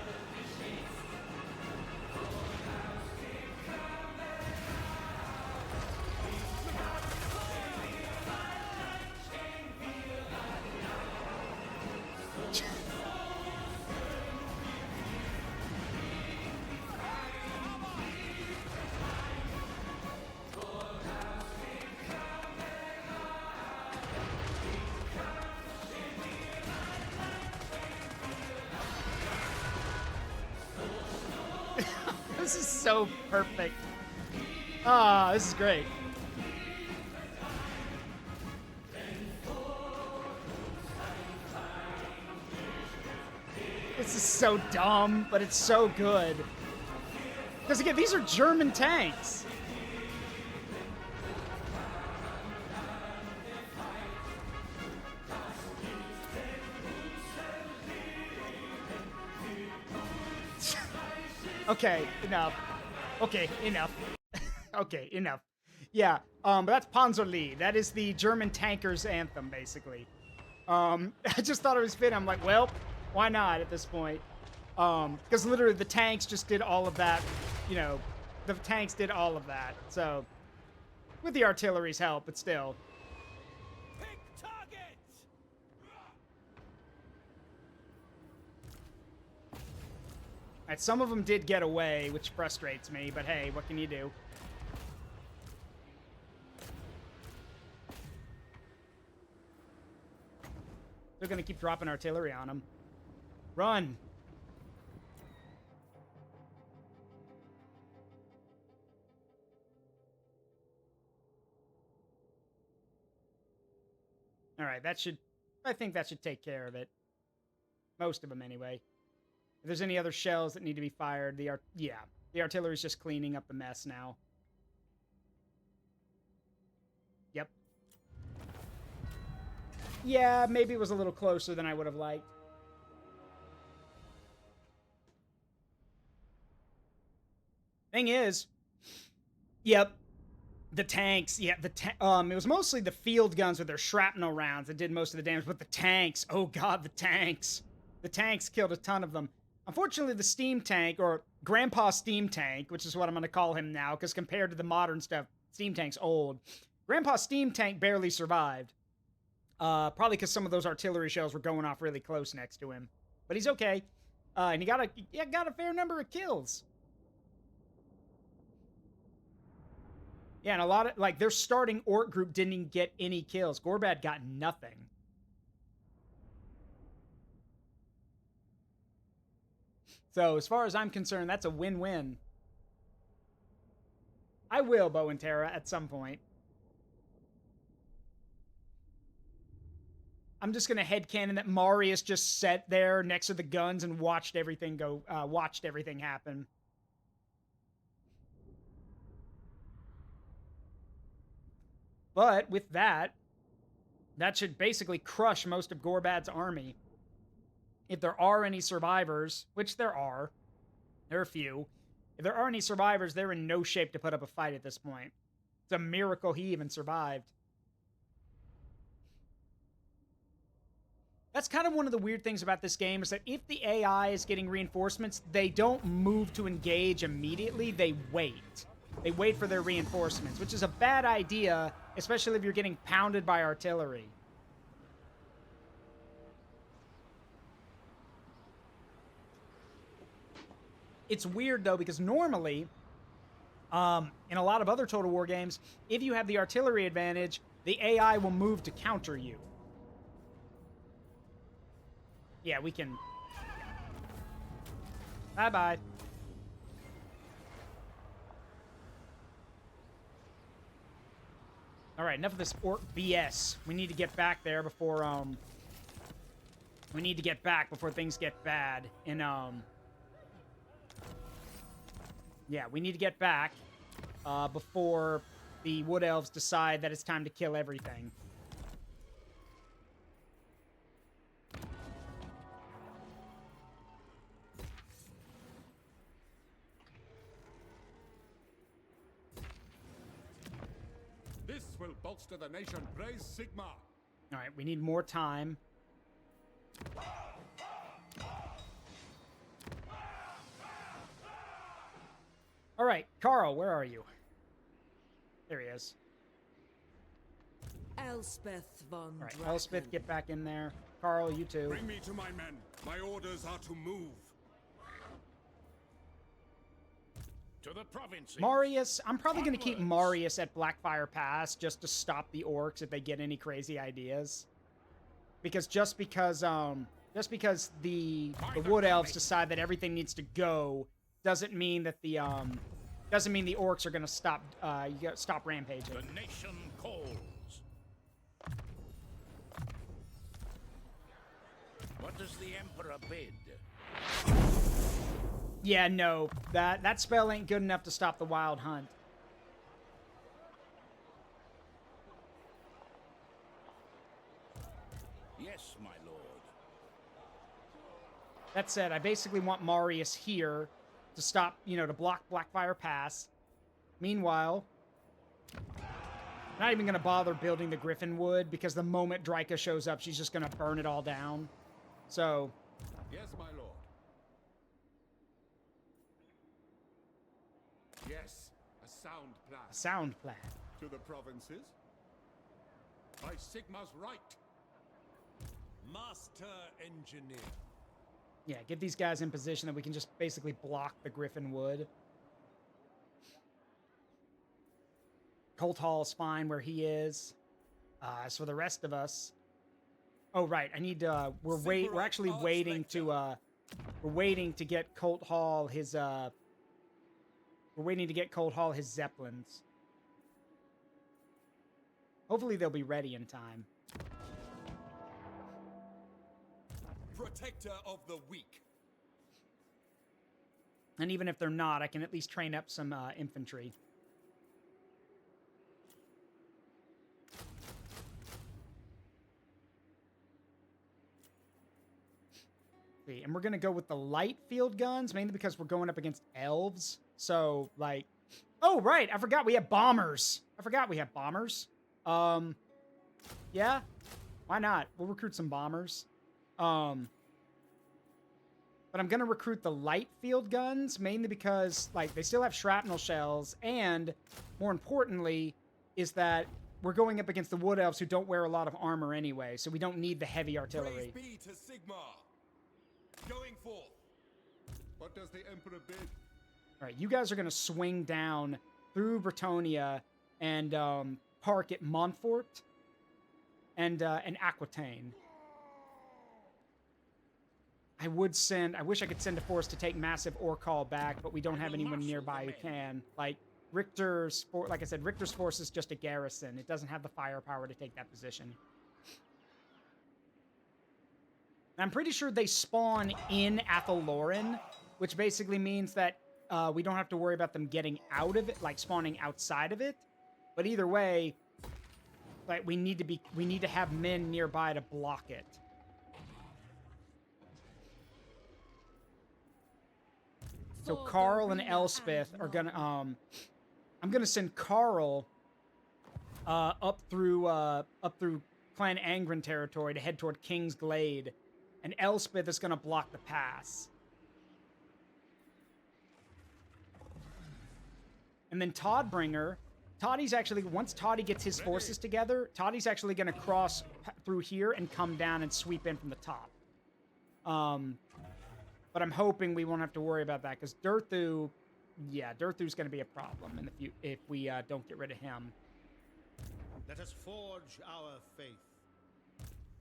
Speaker 1: This is so perfect. Ah, this is great. This is so dumb, but it's so good. Because again, these are German tanks. Okay, enough. Okay, enough. Okay, enough. Yeah, but that's Panzerlied. That is the German tankers anthem, basically. I just thought it was fitting. I'm like, well, why not at this point? Because literally the tanks just did all of that. You know, the tanks did all of that. So, with the artillery's help, but still.
Speaker 4: Pick targets!
Speaker 1: Right, some of them did get away, which frustrates me, but hey, what can you do? They're gonna keep dropping artillery on them. Run! Alright, that should... I think that should take care of it. Most of them, anyway. If there's any other shells that need to be fired, the artillery's just cleaning up the mess now. Yep. Yeah, maybe it was a little closer than I would have liked. Thing is, yep, the tanks, yeah, it was mostly the field guns with their shrapnel rounds that did most of the damage, but the tanks, oh god, the tanks. The tanks killed a ton of them. Unfortunately, the steam tank, or Grandpa Steam Tank, which is what I'm going to call him now, because compared to the modern stuff, Steam Tank's old. Grandpa Steam Tank barely survived. Probably because some of those artillery shells were going off really close next to him. But he's okay. And he got a fair number of kills. Yeah, and a lot of, like, their starting orc group didn't even get any kills. Gorbad got nothing. So, as far as I'm concerned, that's a win-win. I will bow and Terra at some point. I'm just gonna headcanon that Marius just sat there next to the guns and watched everything happen. But with that, that should basically crush most of Gorbad's army. If there are any survivors, which there are a few. If there are any survivors, they're in no shape to put up a fight at this point. It's a miracle he even survived. That's kind of one of the weird things about this game, is that if the AI is getting reinforcements, they don't move to engage immediately, they wait. They wait for their reinforcements, which is a bad idea, especially if you're getting pounded by artillery. It's weird, though, because normally, in a lot of other Total War games, if you have the artillery advantage, the AI will move to counter you. Yeah, we can... Bye-bye. Alright, enough of this orc BS. We need to get back there before, we need to get back before things get bad. And, yeah, we need to get back, before the Wood Elves decide that it's time to kill everything.
Speaker 10: This will bolster the nation. Praise Sigma.
Speaker 1: All right, we need more time. All right, Carl, where are you? There he is.
Speaker 6: Elspeth von
Speaker 1: All right,
Speaker 6: Draken.
Speaker 1: Elspeth, get back in there. Carl, you too.
Speaker 3: Bring me to my men. My orders are to move.
Speaker 12: To the provinces.
Speaker 1: Marius, I'm probably going to keep Marius at Blackfire Pass just to stop the orcs if they get any crazy ideas. Because just because the Wood Elves decide that everything needs to go, doesn't mean that the orcs are gonna stop stop rampaging.
Speaker 3: The nation calls. What does the Emperor bid?
Speaker 1: Yeah, no, that spell ain't good enough to stop the wild hunt.
Speaker 3: Yes, my lord.
Speaker 1: That said, I basically want Marius here to stop, you know, to block Blackfire Pass. Meanwhile, I'm not even going to bother building the Griffin Wood because the moment Dryka shows up, she's just going to burn it all down. So...
Speaker 10: Yes, my lord. Yes, a sound plan.
Speaker 1: A sound plan.
Speaker 10: To the provinces. By Sigma's right.
Speaker 9: Master engineer.
Speaker 1: Yeah, get these guys in position that we can just basically block the Griffin Wood. Colt Hall's fine where he is. As for the rest of us... Oh, right, I need to... We're actually waiting to... we're waiting to get Colt Hall his... We're waiting to get Colt Hall his Zeppelins. Hopefully they'll be ready in time.
Speaker 9: Protector of the weak.
Speaker 1: And even if they're not, I can at least train up some infantry. See, and we're going to go with the light field guns, mainly because we're going up against elves. So, like... Oh, right! I forgot we have bombers! Yeah? Why not? We'll recruit some bombers. But I'm going to recruit the light field guns, mainly because, like, they still have shrapnel shells, and, more importantly, is that we're going up against the Wood Elves who don't wear a lot of armor anyway, so we don't need the heavy artillery.
Speaker 9: Praise be to Sigma. Going forth.
Speaker 10: What does the Emperor bid?
Speaker 1: Alright, you guys are going to swing down through Bretonia and park at Montfort and Aquitaine. I wish I could send a force to take Massive Orc Hall back, but we don't have anyone nearby who can. Like, like I said, Richter's force is just a garrison. It doesn't have the firepower to take that position. I'm pretty sure they spawn in Athelloren, which basically means that we don't have to worry about them getting out of it, like spawning outside of it. But either way, like we need to have men nearby to block it. So Carl and Elspeth are gonna I'm gonna send Carl up through Clan Angren territory to head toward King's Glade, and Elspeth is gonna block the pass. And then Toddy's actually, once Toddy gets his forces together, Toddy's actually gonna cross through here and come down and sweep in from the top. But I'm hoping we won't have to worry about that, because Durthu, yeah, Durthu's going to be a problem if we don't get rid of him.
Speaker 12: Let us forge our faith.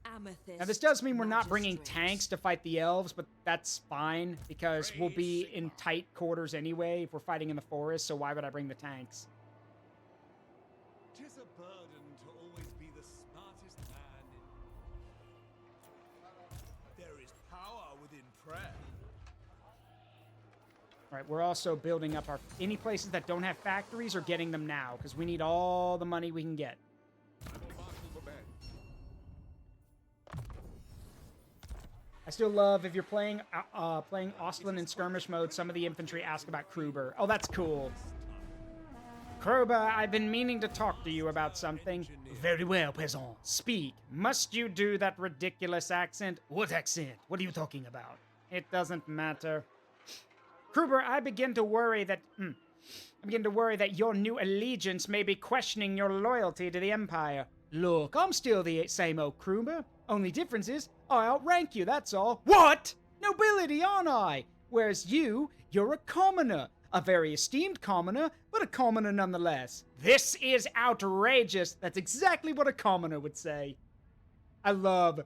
Speaker 6: Amethyst.
Speaker 1: Now, this does mean we're not bringing tanks to fight the elves, but that's fine, because we'll be in tight quarters anyway if we're fighting in the forest, so why would I bring the tanks?
Speaker 9: 'Tis a burden to always be the smartest man in... There is power within prayer.
Speaker 1: Right, we're also building up any places that don't have factories or getting them now, because we need all the money we can get. I still love, if you're playing Ostlin in skirmish mode, some of the infantry ask about Kruber. Oh, that's cool. Kruber, I've been meaning to talk to you about something. Very well, peasant. Speak. Must you do that ridiculous accent? What accent? What are you talking about? It doesn't matter. Kruber, I begin to worry that your new allegiance may be questioning your loyalty to the Empire. Look, I'm still the same old Kruber. Only difference is, I outrank you, that's all. What? Nobility, aren't I? Whereas you're a commoner. A very esteemed commoner, but a commoner nonetheless. This is outrageous. That's exactly what a commoner would say. I love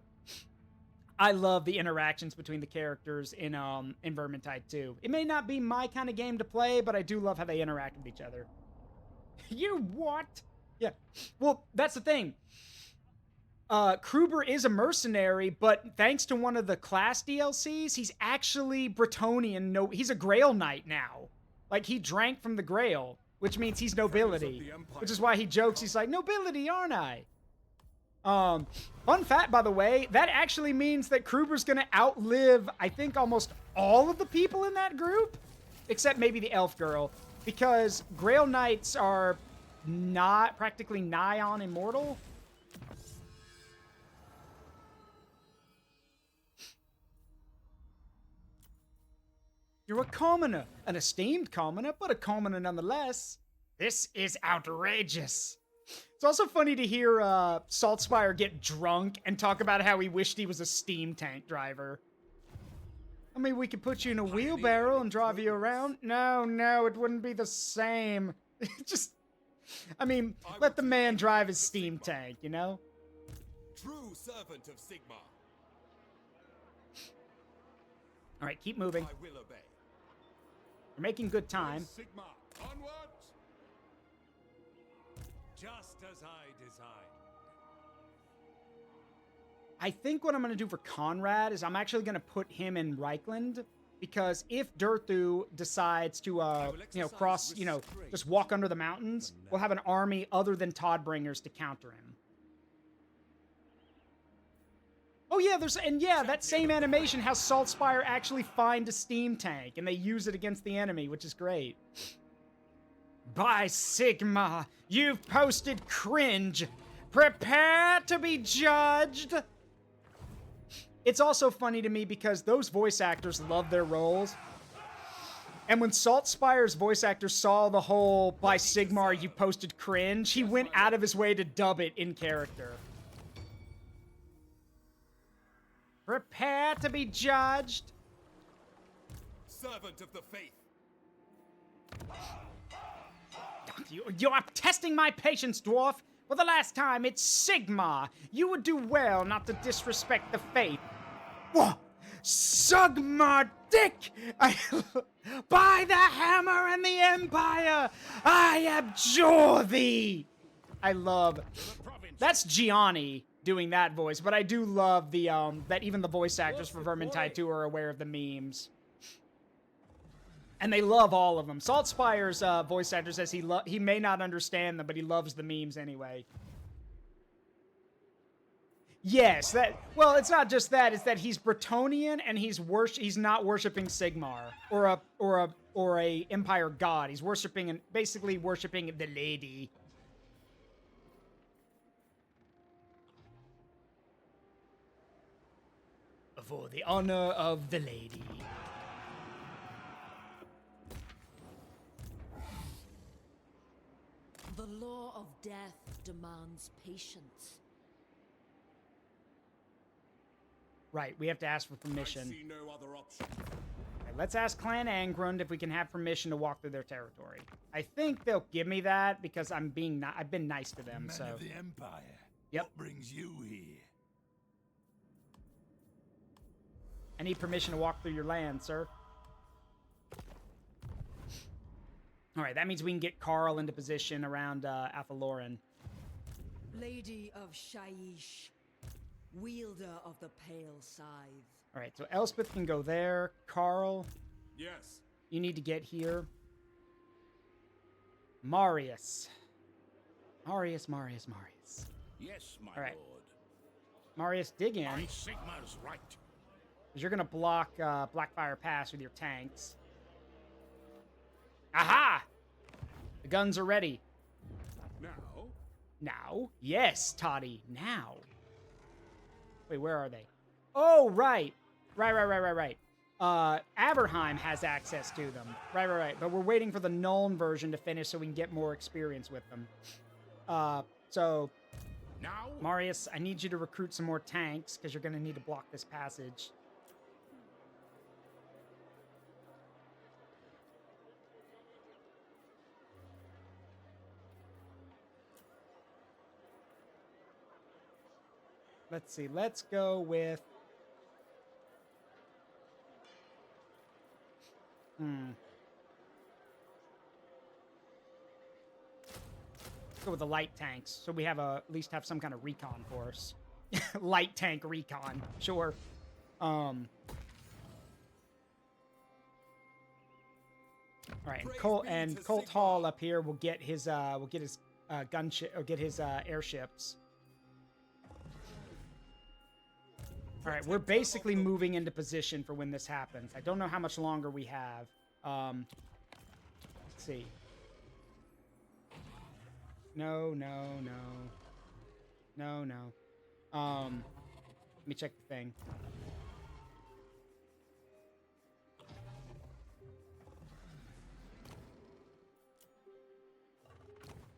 Speaker 1: I love the interactions between the characters in Vermintide 2. It may not be my kind of game to play, but I do love how they interact with each other. You what? Yeah. Well, that's the thing. Kruber is a mercenary, but thanks to one of the class DLCs, he's actually Bretonnian. No, he's a Grail Knight now. Like, he drank from the Grail, which means he's nobility. Which is why he jokes, he's like, nobility, aren't I? Fun fact, by the way, that actually means that Kruber's gonna outlive, I think, almost all of the people in that group, except maybe the Elf Girl, because Grail Knights are not practically nigh on immortal. You're a commoner, an esteemed commoner, but a commoner nonetheless. This is outrageous. It's also funny to hear Saltspire get drunk and talk about how he wished he was a steam tank driver. I mean, we could put you in a wheelbarrow and drive you around. No, it wouldn't be the same. Just, I mean, let the man drive his steam tank, you know?
Speaker 9: True servant of Sigma.
Speaker 1: All right, keep moving.
Speaker 9: I will obey.
Speaker 1: We're making good time.
Speaker 10: Sigma, onwards!
Speaker 9: Just as I designed.
Speaker 1: I think what I'm going to do for Conrad is I'm actually going to put him in Reichland, because if Durthu decides to, cross, just walk under the mountains, we'll have an army other than Todbringers to counter him. Oh yeah, that same animation has Saltspire actually find a steam tank, and they use it against the enemy, which is great. By Sigma, you've posted cringe. Prepare to be judged. It's also funny to me because those voice actors love their roles. And when Saltspire's voice actor saw the whole by Sigmar you posted cringe, he went out of his way to dub it in character. Prepare to be judged.
Speaker 9: Servant of the faith.
Speaker 1: You are testing my patience, dwarf. For the last time, it's Sigma. You would do well not to disrespect the faith. Whoa! Sugma Dick! By the hammer and the empire, I abjure thee! I love... That's Gianni doing that voice, but I do love the, that even the voice actors for Vermintide 2 are aware of the memes. And they love all of them. Saltspire's voice actor says he may not understand them, but he loves the memes anyway. Yes, well, it's not just that. It's that he's Bretonnian and he's not worshiping Sigmar or a empire god. He's basically worshiping the lady. For the honor of the lady.
Speaker 6: The law of death demands patience.
Speaker 1: Right, we have to ask for permission.
Speaker 10: I see no other option.
Speaker 1: Okay, let's ask Clan Angrund if we can have permission to walk through their territory. I think they'll give me that because I've been nice to them.
Speaker 5: Men
Speaker 1: so.
Speaker 5: of the Empire.
Speaker 1: Yep.
Speaker 5: What brings you here?
Speaker 1: I need permission to walk through your land, sir. All right, that means we can get Carl into position around Athaloran.
Speaker 6: Lady of Shaiish, wielder of the pale scythe.
Speaker 1: All right, so Elspeth can go there. Carl,
Speaker 10: Yes.
Speaker 1: you need to get here. Marius. Marius.
Speaker 3: Yes, my
Speaker 1: All right.
Speaker 3: lord.
Speaker 1: Marius, dig in.
Speaker 3: My Sigmar's right.
Speaker 1: Because you're going to block Blackfire Pass with your tanks. Aha! The guns are ready.
Speaker 10: Now?
Speaker 1: Now? Yes, Toddy, now. Wait, where are they? Oh, right. Right. Aberheim has access to them. Right. But we're waiting for the Nuln version to finish so we can get more experience with them. So,
Speaker 3: Now?
Speaker 1: Marius, I need you to recruit some more tanks because you're going to need to block this passage. Let's see. Let's go with Let's go with the light tanks, so we have at least have some kind of recon force. Light tank recon, sure. All right, Colt Hall up here will get his gunship or get his airships. All right, we're basically moving into position for when this happens. I don't know how much longer we have. Let's see. No. Let me check the thing.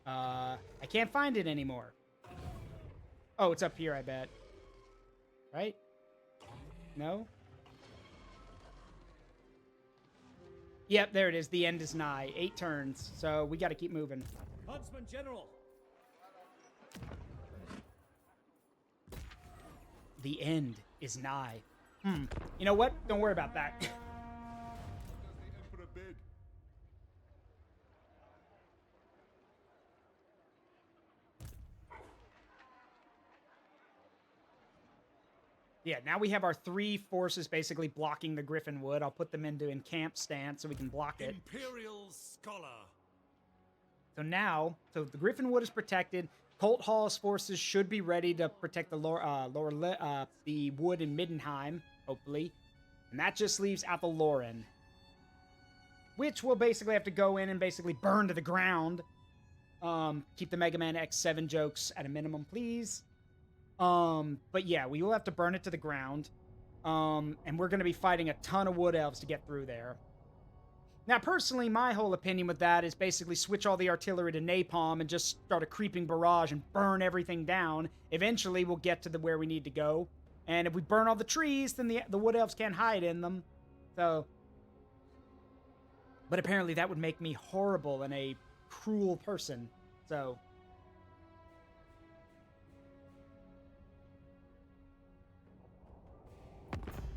Speaker 1: I can't find it anymore. Oh, it's up here, I bet. Right? No? Yep, there it is. The end is nigh. 8 turns, so we got to keep moving.
Speaker 12: Huntsman General.
Speaker 1: The end is nigh. You know what? Don't worry about that. Yeah, now we have our 3 forces basically blocking the Griffin Wood. I'll put them into encamp stance so we can block it.
Speaker 5: Imperial Scholar.
Speaker 1: So now, the Griffin Wood is protected. Colt Hall's forces should be ready to protect the the wood in Middenheim, hopefully. And that just leaves Athaloran, which we'll basically have to go in and basically burn to the ground. Keep the Mega Man X7 jokes at a minimum, please. But yeah, we will have to burn it to the ground. And we're going to be fighting a ton of Wood Elves to get through there. Now, personally, my whole opinion with that is basically switch all the artillery to napalm and just start a creeping barrage and burn everything down. Eventually, we'll get to where we need to go. And if we burn all the trees, then the Wood Elves can't hide in them. So, but apparently that would make me horrible and a cruel person. So,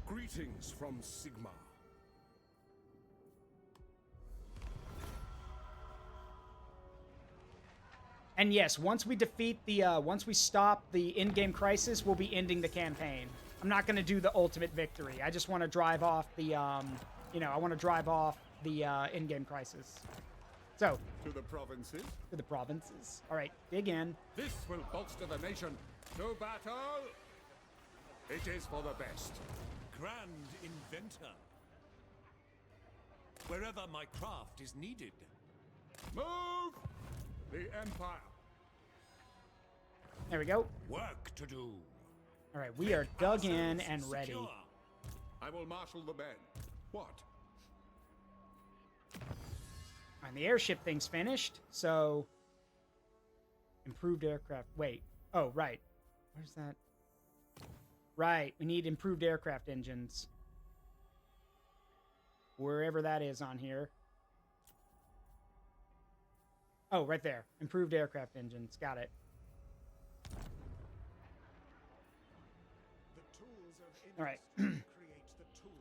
Speaker 3: Greetings from Sigma.
Speaker 1: and yes, once we defeat the, once we stop the in-game crisis, we'll be ending the campaign. I'm not going to do the ultimate victory. I just want to drive off the, you know, I want to drive off the in-game crisis. So.
Speaker 10: To the provinces.
Speaker 1: To the provinces. All right, dig in.
Speaker 10: This will bolster the nation. To battle. It is for the best.
Speaker 5: Grand inventor. Wherever my craft is needed.
Speaker 10: Move! The Empire.
Speaker 1: There we go.
Speaker 5: Work to do.
Speaker 1: All right, we are dug in and ready.
Speaker 10: I will marshal the men. What?
Speaker 1: And the airship thing's finished, so improved aircraft. Wait. Oh, right. Where's that? Right, we need improved aircraft engines. Wherever that is on here. Oh, right there. Improved aircraft engines. Got it. All right.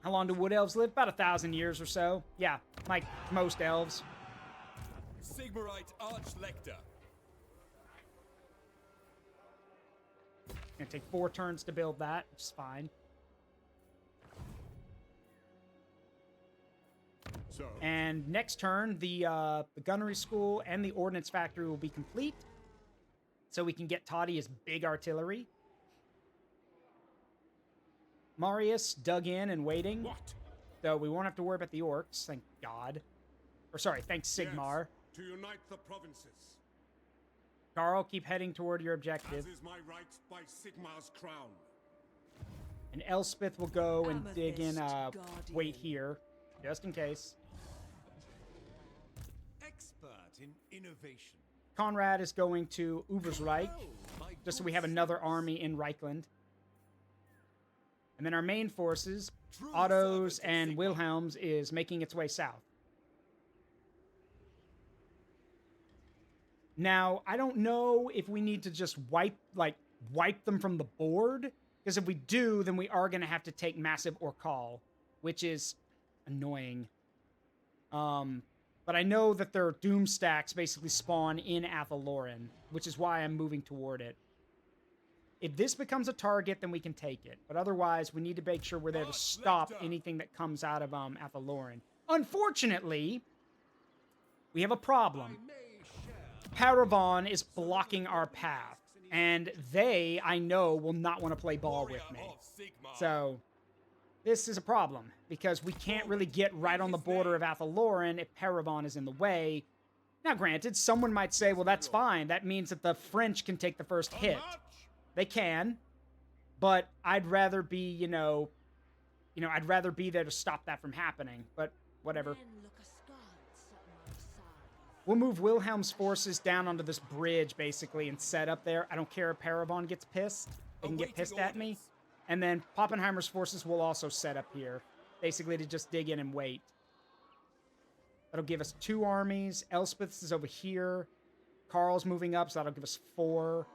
Speaker 1: How long do Wood Elves live? About 1,000 years or so. Yeah, like most elves.
Speaker 5: Sigmarite Archlector.
Speaker 1: Gonna take 4 turns to build that, which is fine.
Speaker 3: So,
Speaker 1: And next turn, the gunnery school and the ordnance factory will be complete, so we can get Toddy his big artillery. Marius dug in and waiting.
Speaker 3: what?
Speaker 1: So we won't have to worry about the orcs, thank God. Or sorry, thanks Sigmar.
Speaker 3: Yes, to unite the provinces.
Speaker 1: Carl, keep heading toward your objective.
Speaker 3: As is my right by Sigmar's crown.
Speaker 1: And Elspeth will go and dig in,
Speaker 6: Amethyst
Speaker 1: wait
Speaker 6: Guardian.
Speaker 1: here, just in case.
Speaker 5: Expert in innovation.
Speaker 1: Conrad is going to Ubersreich,
Speaker 5: Oh, my
Speaker 1: just so
Speaker 5: good
Speaker 1: we have another
Speaker 5: citizens.
Speaker 1: army in Reichland. And then our main forces,
Speaker 5: True
Speaker 1: Otto's
Speaker 5: service to
Speaker 1: and
Speaker 5: Sigmar.
Speaker 1: Wilhelm's, is making its way south. Now, I don't know if we need to just wipe them from the board, because if we do, then we are going to have to take Massive Orcal, which is annoying. But I know that their doom stacks basically spawn in Athaloran, which is why I'm moving toward it. If this becomes a target, then we can take it. But otherwise, we need to make sure we're there to stop anything that comes out of Athaloran. Unfortunately, we have a problem. Paravon is blocking our path. And they, I know, will not want to play ball with me. So, this is a problem. Because we can't really get right on the border of Athaloran if Paravon is in the way. Now, granted, someone might say, well, that's fine. That means that the French can take the first hit. They can. But I'd rather be, I'd rather be there to stop that from happening. But, whatever. We'll move Wilhelm's forces down onto this bridge, basically, and set up there. I don't care if Paravon gets pissed. They can get pissed at me. And then Poppenheimer's forces will also set up here. Basically, to just dig in and wait. That'll give us 2 armies. Elspeth's is over here. Karl's moving up, so that'll give us 4.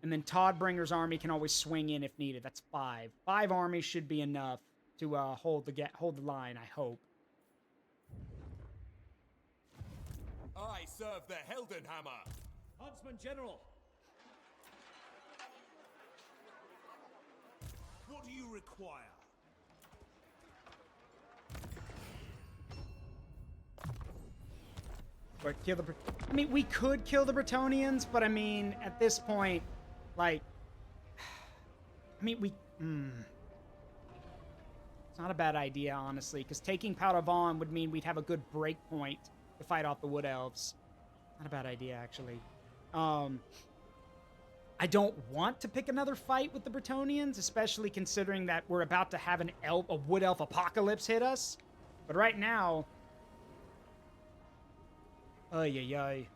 Speaker 1: And then Todbringer's army can always swing in if needed. That's 5. 5 armies should be enough to hold the line, I hope.
Speaker 9: I serve the Heldenhammer.
Speaker 12: Huntsman General. What do you require?
Speaker 1: Or kill the... I mean, we could kill the Bretonnians, but I mean, at this point, like... I mean, we... It's not a bad idea, honestly, because taking Paravon would mean we'd have a good break point to fight off the Wood Elves. Not a bad idea, actually. I don't want to pick another fight with the Bretonnians, especially considering that we're about to have a Wood Elf apocalypse hit us. But right now... Ay.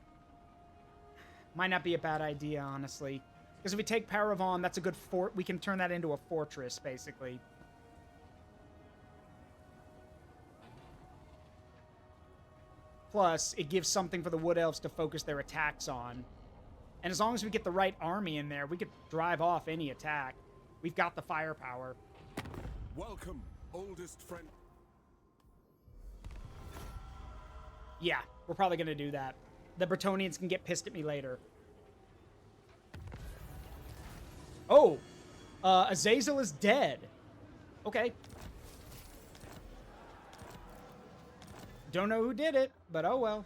Speaker 1: Might not be a bad idea, honestly. Because if we take Paravon, that's a good fort. We can turn that into a fortress, basically. Plus, it gives something for the Wood Elves to focus their attacks on. And as long as we get the right army in there, we could drive off any attack. We've got the firepower.
Speaker 10: Welcome, oldest friend.
Speaker 1: Yeah, we're probably going to do that. The Bretonnians can get pissed at me later. Oh! Azazel is dead. Okay. Don't know who did it, but oh well.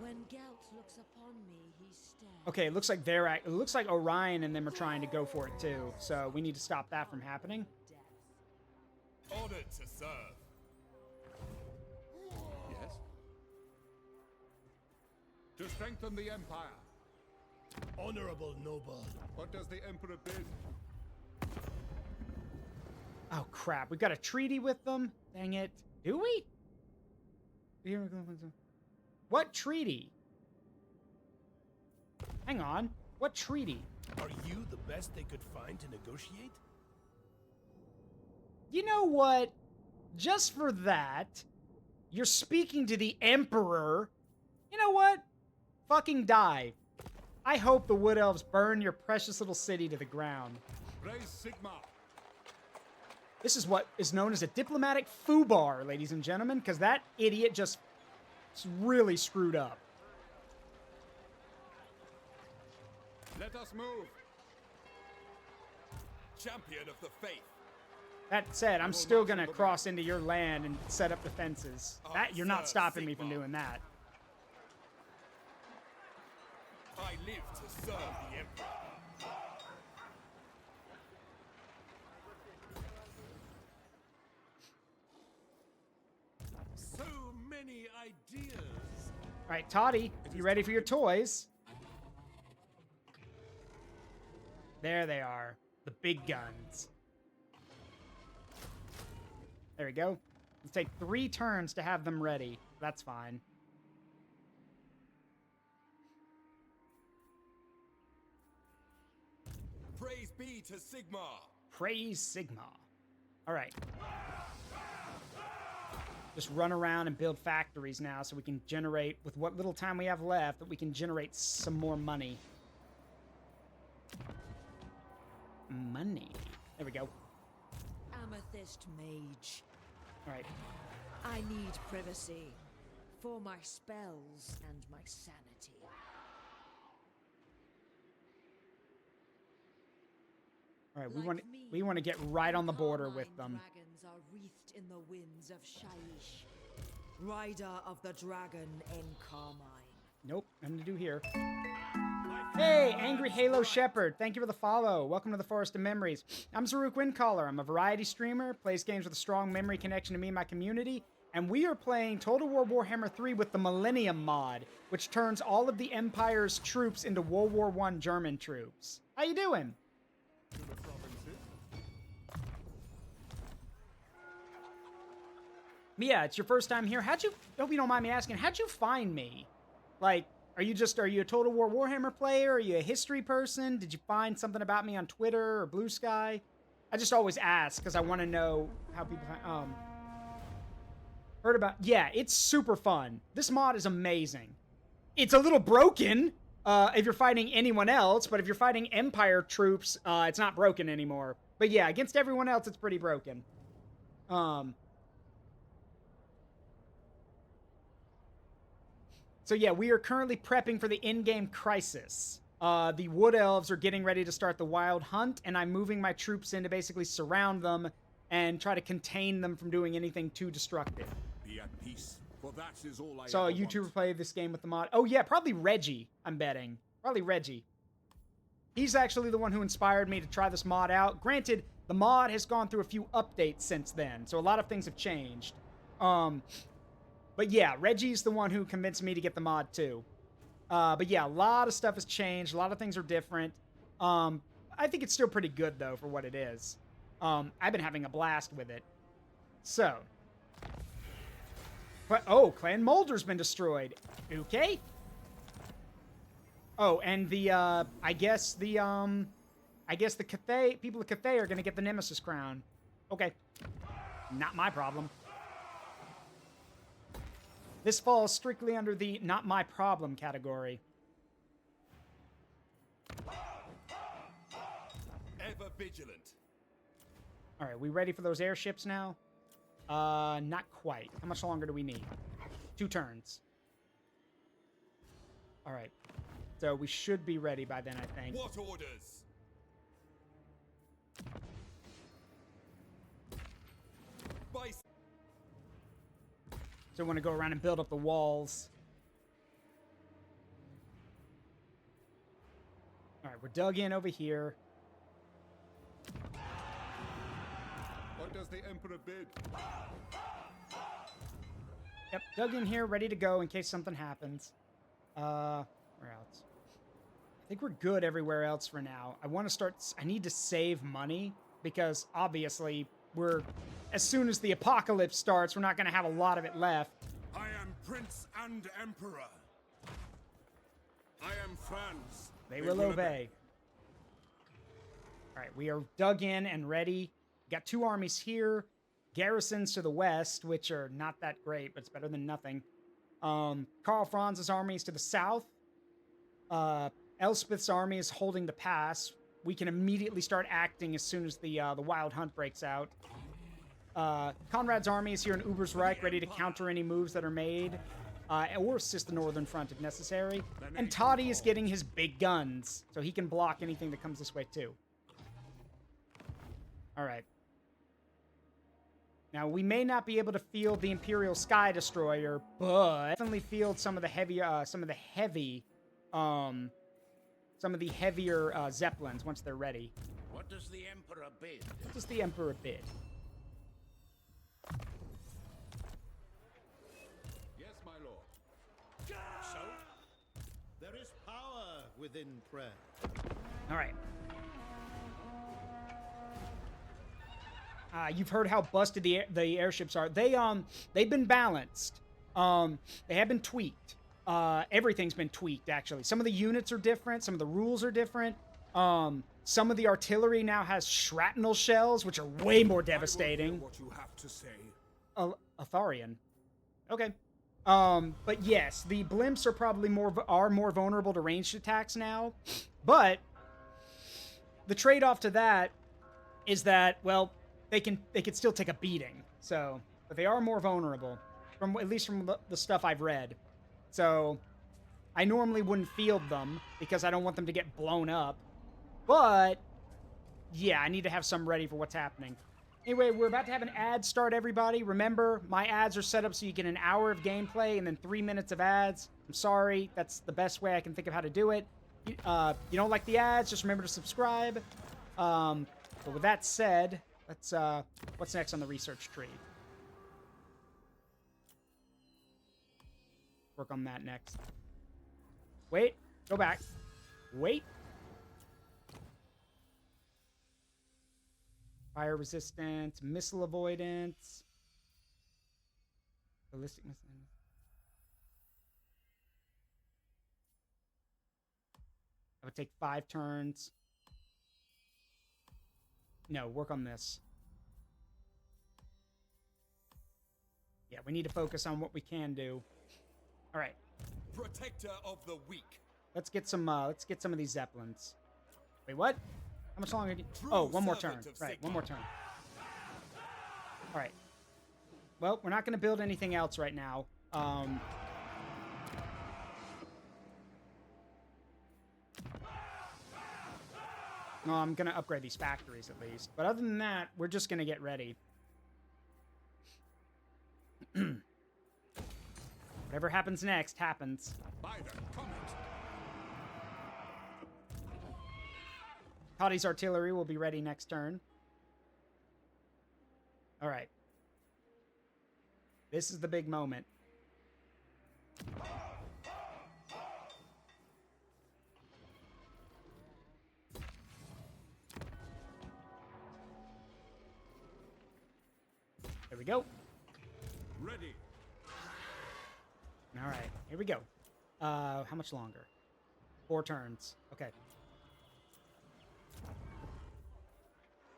Speaker 6: When Gelt looks upon me, he stares.
Speaker 1: Okay, it looks like it looks like Orion and them are trying to go for it too. So we need to stop that from happening.
Speaker 9: Honored to serve.
Speaker 10: Yes? To strengthen the Empire.
Speaker 12: Honorable noble.
Speaker 10: What does the Emperor bid?
Speaker 1: Oh crap, we've got a treaty with them? Dang it. Do we? What treaty? Hang on. What treaty?
Speaker 12: Are you the best they could find to negotiate?
Speaker 1: You know what? Just for that, you're speaking to the Emperor. You know what? Fucking die. I hope the Wood Elves burn your precious little city to the ground.
Speaker 10: Raise Sigma.
Speaker 1: This is what is known as a diplomatic foobar, ladies and gentlemen, because that idiot just really screwed up.
Speaker 10: Let us move.
Speaker 9: Champion of the faith.
Speaker 1: That said, I'm still gonna cross into your land and set up defenses. That you're not stopping me from doing that.
Speaker 9: I live to serve the Emperor.
Speaker 12: So many ideas.
Speaker 1: All right, Toddy, you ready for your toys? There they are, the big guns. There we go. It'll take 3 turns to have them ready. That's fine.
Speaker 9: Praise be to Sigma.
Speaker 1: Praise Sigma. All right. Just run around and build factories now so we can generate, with what little time we have left, that we can generate some more money. Money. There we go.
Speaker 6: Amethyst Mage.
Speaker 1: All right.
Speaker 6: I need privacy for my spells and my sanity.
Speaker 1: All right, we want to get right on the border with them.
Speaker 6: Dragons are wreathed in the winds of Shaiish, rider of the dragon in Carmine.
Speaker 1: Nope, nothing to do here. Hey, Angry Halo Shepherd, thank you for the follow. Welcome to the Forest of Memories. I'm Zaruk Windcaller. I'm a variety streamer, plays games with a strong memory connection to me and my community, and we are playing Total War Warhammer 3 with the Millennium mod, which turns all of the Empire's troops into World War I German troops. How you doing? Yeah, it's your first time here. Hope you don't mind me asking, how'd you find me? Like, are you a Total War Warhammer player? Are you a history person? Did you find something about me on Twitter or Blue Sky? I just always ask because I want to know how people find, heard about, yeah, it's super fun. This mod is amazing. It's a little broken, if you're fighting anyone else, but if you're fighting Empire troops, it's not broken anymore. But yeah, against everyone else, it's pretty broken. So yeah, we are currently prepping for the in-game crisis. The Wood Elves are getting ready to start the wild hunt, and I'm moving my troops in to basically surround them and try to contain them from doing anything too destructive.
Speaker 3: Be at peace, for that is all I
Speaker 1: Saw a
Speaker 3: ever
Speaker 1: YouTuber
Speaker 3: want.
Speaker 1: play this game with the mod. Oh yeah, probably Reggie, I'm betting. Probably Reggie. He's actually the one who inspired me to try this mod out. Granted, the mod has gone through a few updates since then, so a lot of things have changed. But yeah, Reggie's the one who convinced me to get the mod too. But yeah, a lot of stuff has changed. A lot of things are different. I think it's still pretty good though for what it is. I've been having a blast with it. So. But, oh, Clan Moulder's been destroyed. Okay. Oh, and the, I guess the Cathay, people of Cathay are gonna get the Nemesis crown. Okay. Not my problem. This falls strictly under the not my problem category.
Speaker 9: Ever vigilant.
Speaker 1: All right, we ready for those airships now? Not quite. How much longer do we need? 2 turns. All right. So we should be ready by then, I think.
Speaker 9: What orders? By
Speaker 1: So I want to go around and build up the walls. All right, we're dug in over here.
Speaker 10: What does the Emperor bid?
Speaker 1: Yep, dug in here, ready to go in case something happens. Where else? I think we're good everywhere else for now. I need to save money because obviously as soon as the apocalypse starts, we're not going to have a lot of it left.
Speaker 3: I am Prince and Emperor. I am France.
Speaker 1: They will obey. All right, we are dug in and ready. Got 2 armies here. Garrisons to the west, which are not that great, but it's better than nothing. Karl Franz's army is to the south. Elspeth's army is holding the pass. We can immediately start acting as soon as the wild hunt breaks out. Conrad's army is here in Ubersreich, ready to counter any moves that are made, or assist the northern front if necessary. And Toddy is getting his big guns, so he can block anything that comes this way too. All right. Now, we may not be able to field the Imperial Sky Destroyer, but definitely field some of the heavier Zeppelins once they're ready.
Speaker 12: What does the Emperor bid?
Speaker 1: What does the Emperor bid?
Speaker 10: Yes, my lord.
Speaker 12: So, there is power within prayer.
Speaker 1: All right. You've heard how busted the airships are. They've been balanced. They have been tweaked. Everything's been tweaked, actually. Some of the units are different. Some of the rules are different. Some of the artillery now has shrapnel shells, which are way more devastating.
Speaker 3: What you have to say.
Speaker 1: Atharian. Okay. But yes, the blimps are probably more vulnerable to ranged attacks now. But the trade-off to that is that, well, they could still take a beating. So but they are more vulnerable, from at least from the stuff I've read. So I normally wouldn't field them because I don't want them to get blown up. But yeah, I need to have some ready for what's happening. Anyway, we're about to have an ad start, everybody. Remember, my ads are set up so you get an hour of gameplay and then 3 minutes of ads. I'm sorry, that's the best way I can think of how to do it. You don't like the ads, just remember to subscribe. But with that said, let's, what's next on the research tree? Work on that next. Wait, go back. Wait. Fire resistance, missile avoidance. Ballistic missile. That would take 5 turns. No, work on this. Yeah, we need to focus on what we can do. All right.
Speaker 9: Protector of the weak.
Speaker 1: Let's get some of these Zeppelins. Wait, what? How much longer? Oh, one more turn. Right, one more turn. All right. Well, we're not going to build anything else right now. No, I'm going to upgrade these factories at least. But other than that, we're just going to get ready. Whatever happens next, happens.
Speaker 9: By the comet.
Speaker 1: Toddy's artillery will be ready next turn. All right. This is the big moment. There we go.
Speaker 3: Ready.
Speaker 1: All right, here we go. How much longer? 4 turns. Okay.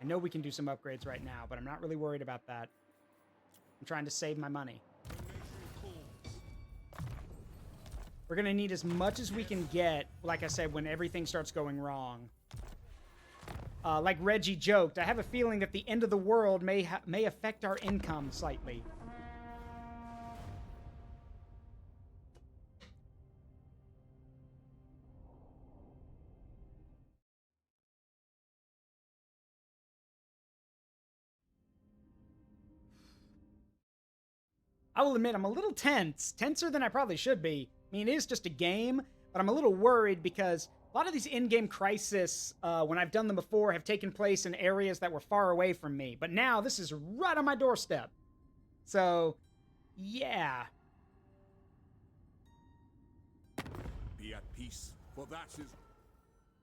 Speaker 1: I know we can do some upgrades right now, but I'm not really worried about that. I'm trying to save my money. We're going to need as much as we can get, like I said, when everything starts going wrong. Like Reggie joked, I have a feeling that the end of the world may affect our income slightly. I will admit, I'm a little tense. Tenser than I probably should be. I mean, it is just a game, but I'm a little worried because a lot of these in-game crises, when I've done them before, have taken place in areas that were far away from me. But now, this is right on my doorstep. So, yeah.
Speaker 3: Be at peace, for that is...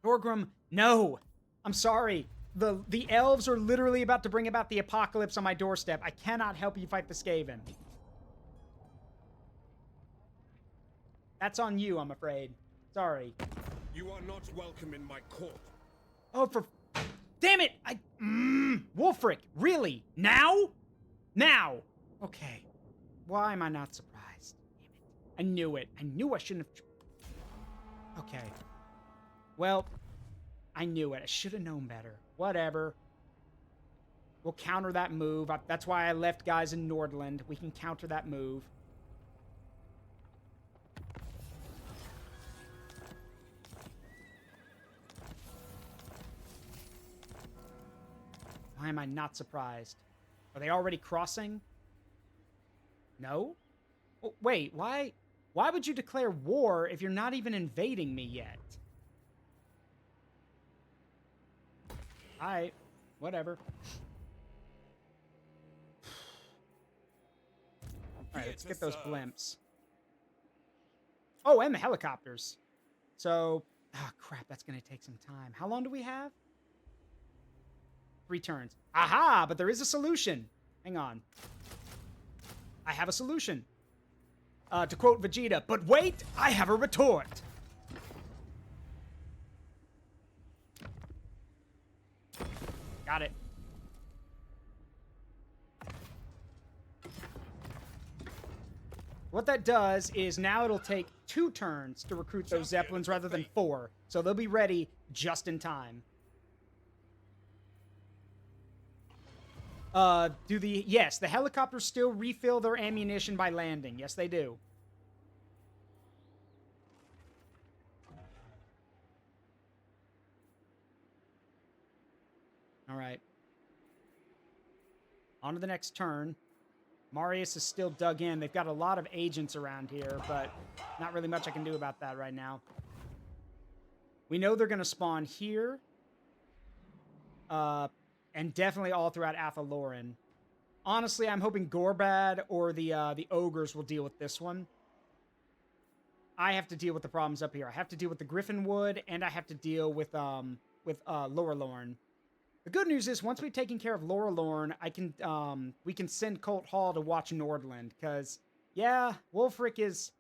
Speaker 1: Thorgrim, no. I'm sorry. The elves are literally about to bring about the apocalypse on my doorstep. I cannot help you fight the Skaven. That's on you, I'm afraid. Sorry.
Speaker 3: You are not welcome in my court.
Speaker 1: Oh, for... Damn it! Wolfric, really? Now? Now! Okay. Why am I not surprised? Damn it. I knew it. I knew I shouldn't have... Okay. Well, I knew it. I should have known better. Whatever. We'll counter that move. That's why I left guys in Nordland. We can counter that move. Why am I not surprised? Are they already crossing? No? Oh, wait, why would you declare war if you're not even invading me yet? Alright, whatever. Alright, let's get those blimps. Oh, and the helicopters. So, crap, that's gonna take some time. How long do we have? 3 turns. Aha! But there is a solution. Hang on. I have a solution. To quote Vegeta, but wait, I have a retort. Got it. What that does is now it'll take 2 turns to recruit those Zeppelins rather than 4. So they'll be ready just in time. Yes, the helicopters still refill their ammunition by landing. Yes, they do. All right. On to the next turn. Marius is still dug in. They've got a lot of agents around here, but not really much I can do about that right now. We know they're going to spawn here. And definitely all throughout Athaloran. Honestly, I'm hoping Gorbad or the ogres will deal with this one. I have to deal with the problems up here. I have to deal with the Griffinwood, and I have to deal with Lorelorn. The good news is, once we've taken care of Lorelorn, we can send Colt Hall to watch Nordland, because, yeah, Wolfric's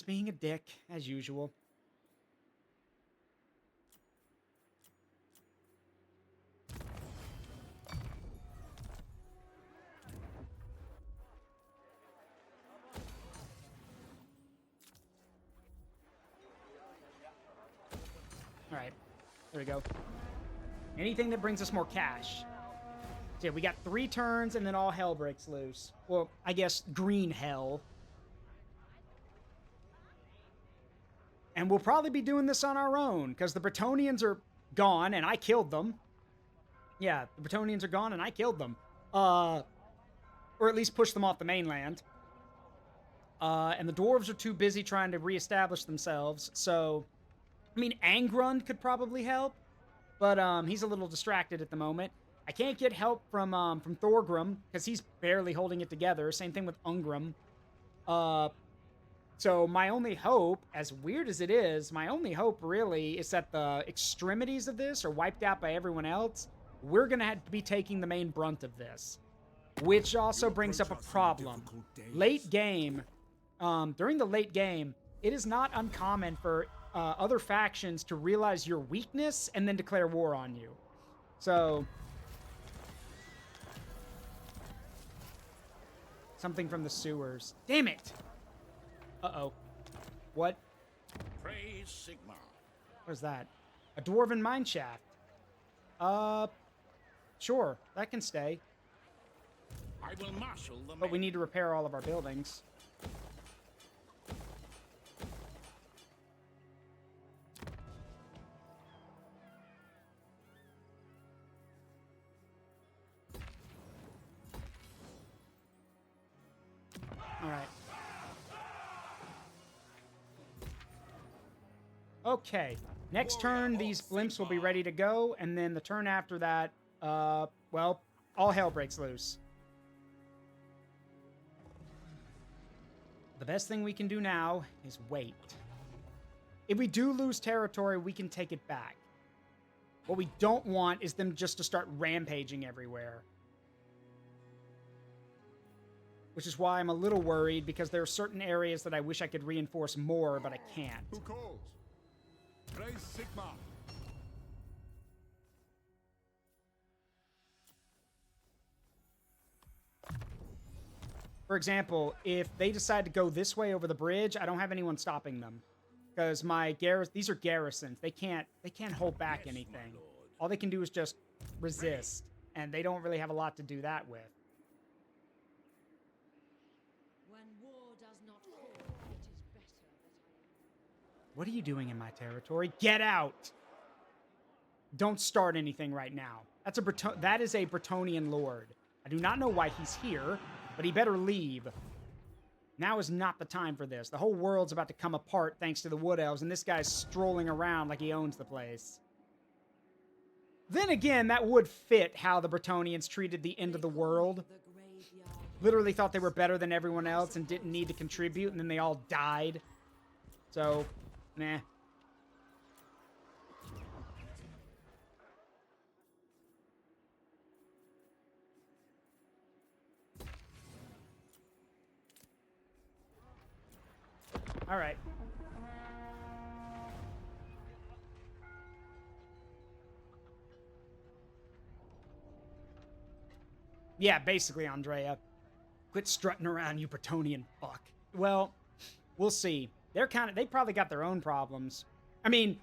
Speaker 1: being a dick, as usual. Alright, there we go. Anything that brings us more cash. So yeah, we got 3 turns and then all hell breaks loose. Well, I guess green hell. And we'll probably be doing this on our own, because the Bretonnians are gone and I killed them. Yeah, the Bretonnians are gone and I killed them. Or at least pushed them off the mainland. And the dwarves are too busy trying to reestablish themselves, so... I mean, Angrund could probably help, but he's a little distracted at the moment. I can't get help from Thorgrim, because he's barely holding it together. Same thing with Ungrim. So my only hope, as weird as it is, my only hope really is that the extremities of this are wiped out by everyone else. We're going to have to be taking the main brunt of this, which also brings up a problem. Late game, during the late game, it is not uncommon for other factions to realize your weakness and then declare war on you. So, something from the sewers. Damn it! Uh-oh. What?
Speaker 12: Praise Sigmar.
Speaker 1: What is that? A dwarven mineshaft. Sure, that can stay.
Speaker 12: I will marshal the
Speaker 1: But we need to repair all of our buildings. Alright. Okay. Next turn, these blimps will be ready to go, and then the turn after that, well, all hell breaks loose. The best thing we can do now is wait. If we do lose territory, we can take it back. What we don't want is them just to start rampaging everywhere. Which is why I'm a little worried, because there are certain areas that I wish I could reinforce more, but I can't.
Speaker 10: Who calls? Praise Sigmar.
Speaker 1: For example, if they decide to go this way over the bridge, I don't have anyone stopping them. Because these are garrisons. They can't hold back anything. All they can do is just resist. And they don't really have a lot to do that with.
Speaker 6: When war does not call, it is better that
Speaker 1: What are you doing in my territory? Get out! Don't start anything right now. That is a Bretonnian lord. I do not know why he's here, but he better leave. Now is not the time for this. The whole world's about to come apart thanks to the Wood Elves, and this guy's strolling around like he owns the place. Then again, that would fit how the Bretonnians treated the end of the world. Literally thought they were better than everyone else and didn't need to contribute, and then they all died. So, nah. All right. Yeah, basically, Andrea. Quit strutting around, you Bretonnian fuck. Well, we'll see. They probably got their own problems. I mean,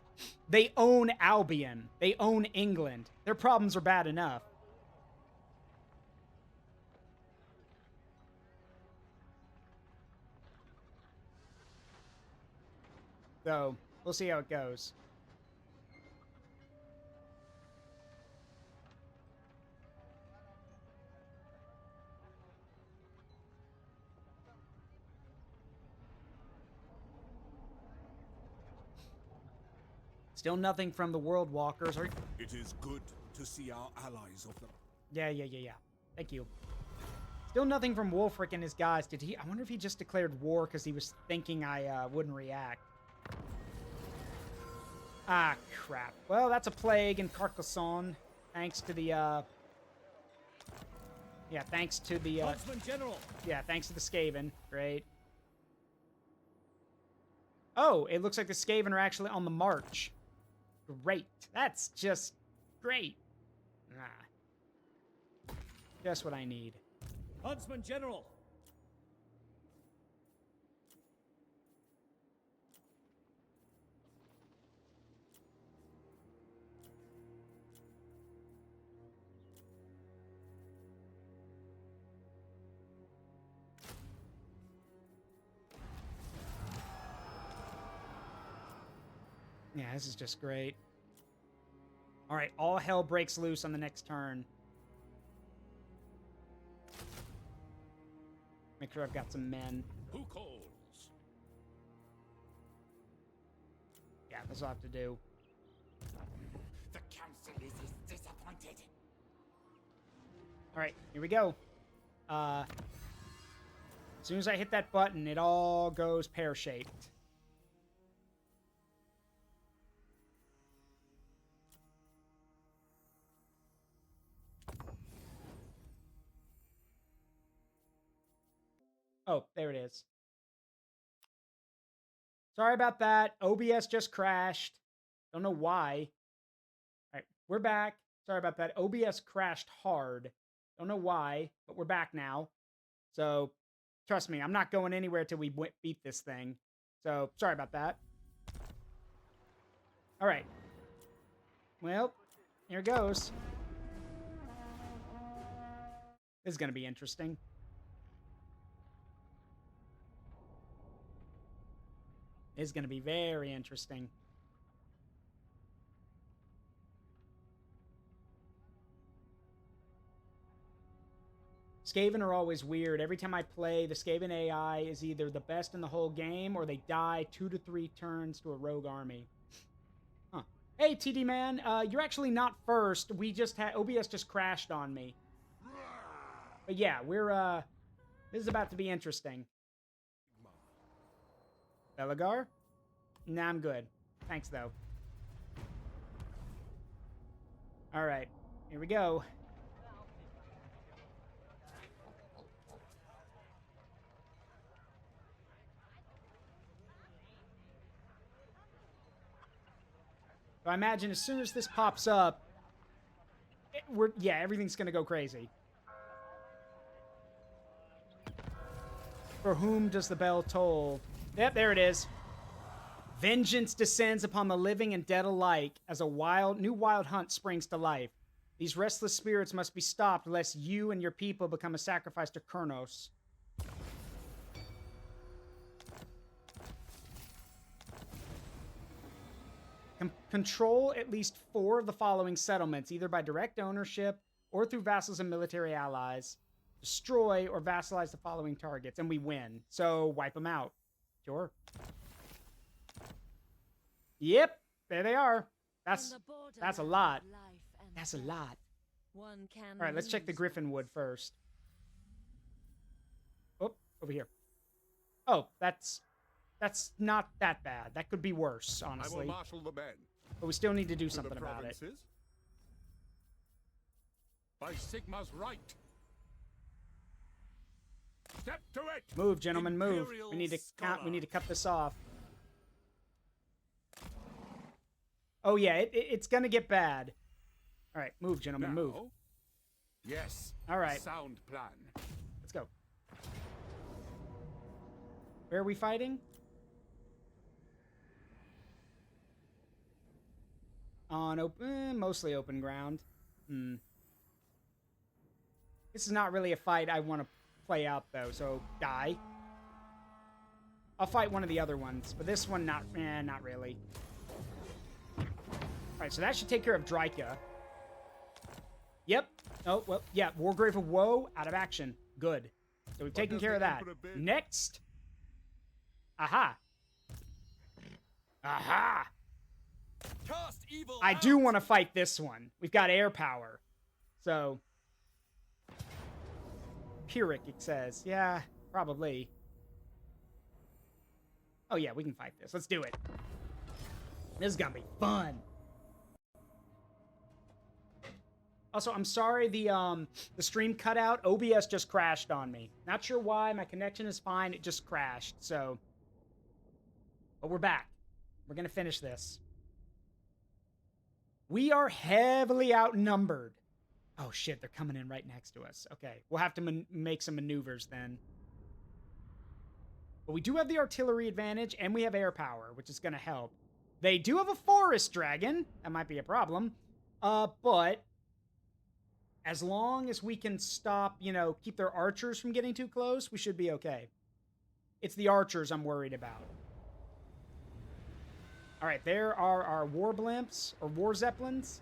Speaker 1: they own Albion. They own England. Their problems are bad enough. So, we'll see how it goes. Still nothing from the World Walkers.
Speaker 3: It is good to see our allies of the...
Speaker 1: Yeah. Thank you. Still nothing from Wolfric and his guys. Did he? I wonder if he just declared war because he was thinking I wouldn't react. Ah, crap. Well, that's a plague in Carcassonne. Thanks to the, Yeah, thanks to the,
Speaker 12: Huntsman General.
Speaker 1: Yeah, thanks to the Skaven. Great. Oh, it looks like the Skaven are actually on the march. Great. That's just great. Ah. Just what I need.
Speaker 12: Huntsman General.
Speaker 1: Yeah, this is just great. All right, all hell breaks loose on the next turn. Make sure I've got some men.
Speaker 3: Who calls?
Speaker 1: Yeah, that's what I have to do.
Speaker 5: The council is disappointed.
Speaker 1: All right, here we go. As soon as I hit that button, it all goes pear-shaped. Oh, there it is. Sorry about that. OBS just crashed. Don't know why. All right, we're back. Sorry about that. OBS crashed hard. Don't know why, but we're back now. So, trust me, I'm not going anywhere till we beat this thing. So, sorry about that. All right. Well, here goes. This is going to be interesting. It's going to be very interesting. Skaven are always weird. Every time I play, the Skaven AI is either the best in the whole game or they die 2 to 3 turns to a rogue army. Huh. Hey, TD man, you're actually not first. We just had OBS just crashed on me. But yeah, we're this is about to be interesting. Belagar? Nah, I'm good. Thanks, though. All right, here we go. So I imagine as soon as this pops up, everything's gonna go crazy. For whom does the bell toll? Yep, there it is. Vengeance descends upon the living and dead alike as a new wild hunt springs to life. These restless spirits must be stopped lest you and your people become a sacrifice to Kurnos. Control at least 4 of the following settlements, either by direct ownership or through vassals and military allies. Destroy or vassalize the following targets, and we win. So, wipe them out. Sure. Yep, there they are. That's a lot. That's a lot. All right, let's check the Griffin Wood first. Oh, over here. Oh, that's not that bad. That could be worse, honestly.
Speaker 3: I will marshal the men.
Speaker 1: But we still need to do something about it.
Speaker 3: By Sigma's right. Step to it.
Speaker 1: Move, gentlemen, move. We need to cut this off. Oh yeah, it's gonna get bad. All right, move, gentlemen, move.
Speaker 3: Yes.
Speaker 1: All right.
Speaker 3: Sound plan.
Speaker 1: Let's go. Where are we fighting? On mostly open ground. This is not really a fight I want to play out though. So die. I'll fight one of the other ones, but this one, not really. All right, so that should take care of Dryka. Yep. Oh, well, yeah, Wargrave of Woe, out of action. Good. So we've taken care of that. Next. Aha. Aha!
Speaker 9: Cast evil
Speaker 1: I do want to fight this one. We've got air power. So. Pyrrhic, it says. Yeah, probably. Oh, yeah, we can fight this. Let's do it. This is gonna be fun. Also, I'm sorry the stream cut out. OBS just crashed on me. Not sure why. My connection is fine. It just crashed. So, but we're back. We're gonna finish this. We are heavily outnumbered. Oh shit, they're coming in right next to us. Okay, we'll have to make some maneuvers then. But we do have the artillery advantage, and we have air power, which is gonna help. They do have a forest dragon. That might be a problem. But as long as we can stop, you know, keep their archers from getting too close, we should be okay. It's the archers I'm worried about. All right, there are our war blimps, or war zeppelins.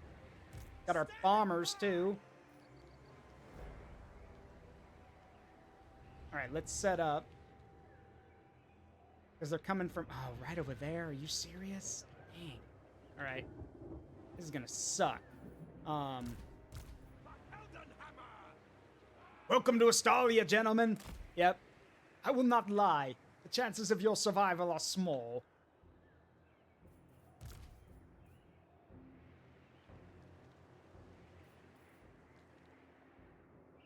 Speaker 1: Got our bombers, too. All right, let's set up. Because they're coming from... Oh, right over there. Are you serious? Dang. All right. This is going to suck. Welcome to Astalia, gentlemen. Yep. I will not lie. The chances of your survival are small.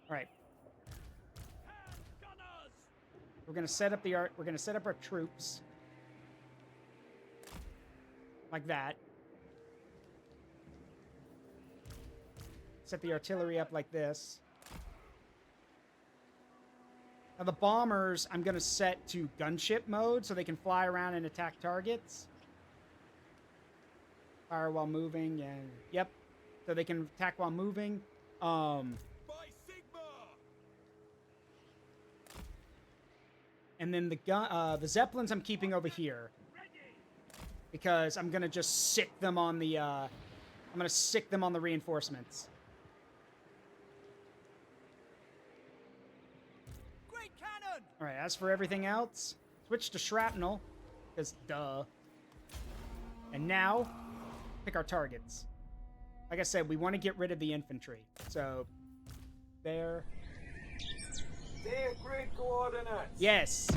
Speaker 1: All right. We're gonna set up our troops like that. Set the artillery up like this. Now the bombers, I'm gonna set to gunship mode so they can fly around and attack targets. Fire while moving, and yep, so they can attack while moving. And then the Zeppelins I'm keeping over here. Because I'm gonna just sick them on the, reinforcements.
Speaker 4: Great cannon!
Speaker 1: Alright, as for everything else, switch to shrapnel. Because, duh. And now, pick our targets. Like I said, we want to get rid of the infantry. So, there.
Speaker 13: Dear grid coordinates.
Speaker 1: Yes.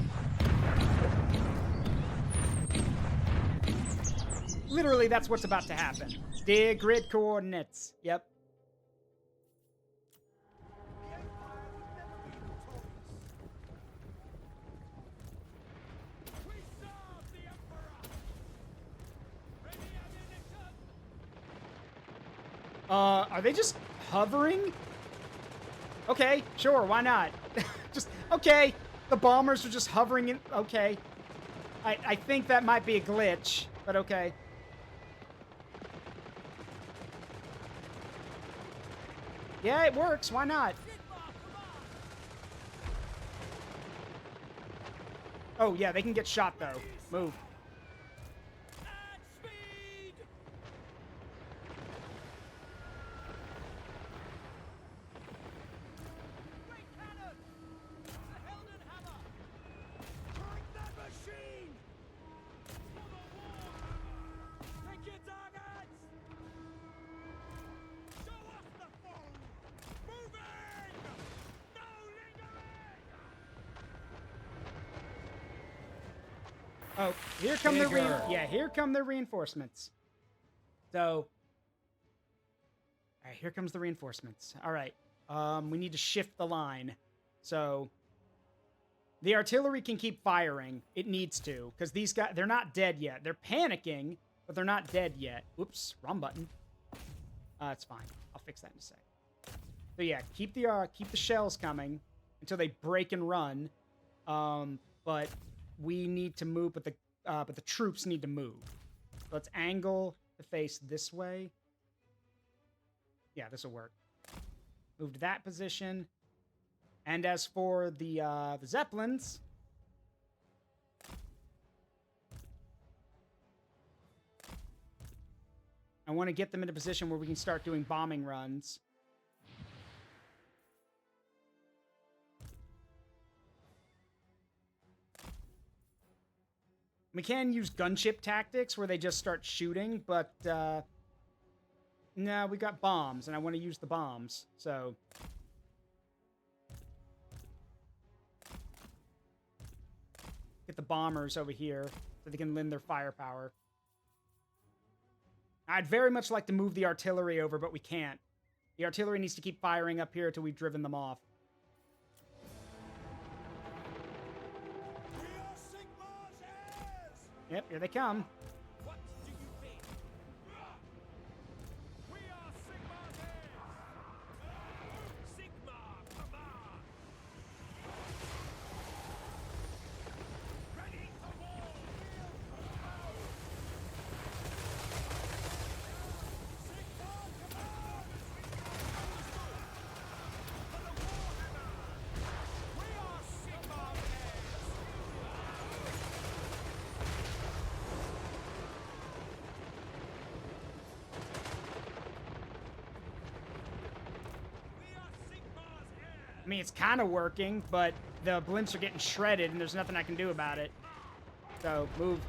Speaker 1: Literally, that's what's about to happen. Dear grid coordinates. Yep. Are they just hovering? Okay, sure, why not? Just, okay, the bombers are just hovering in, okay. I think that might be a glitch, but okay. Yeah, it works, why not? Oh, yeah, they can get shot, though. Move. Oh, here come here come the reinforcements. So, all right, here comes the reinforcements. All right, we need to shift the line. So, the artillery can keep firing. It needs to, because these guys, they're not dead yet. They're panicking, but they're not dead yet. Oops, wrong button. It's fine. I'll fix that in a sec. So yeah, keep the shells coming until they break and run. But we need to move, but the troops need to move. So let's angle the face this way. Yeah, this will work. Move to that position. And as for the Zeppelins, I want to get them in a position where we can start doing bombing runs. We can use gunship tactics where they just start shooting, but no, we got bombs, and I want to use the bombs, so... Get the bombers over here so they can lend their firepower. I'd very much like to move the artillery over, but we can't. The artillery needs to keep firing up here until we've driven them off. Yep, here they come.
Speaker 4: What do you think? We are Sigmar's heirs! Sigmar, command! Ready for war! Sigmar, command! For the Warhammer! We are Sigmar's heirs!
Speaker 1: I mean, it's kind of working, but the blimps are getting shredded, and there's nothing I can do about it. So, move.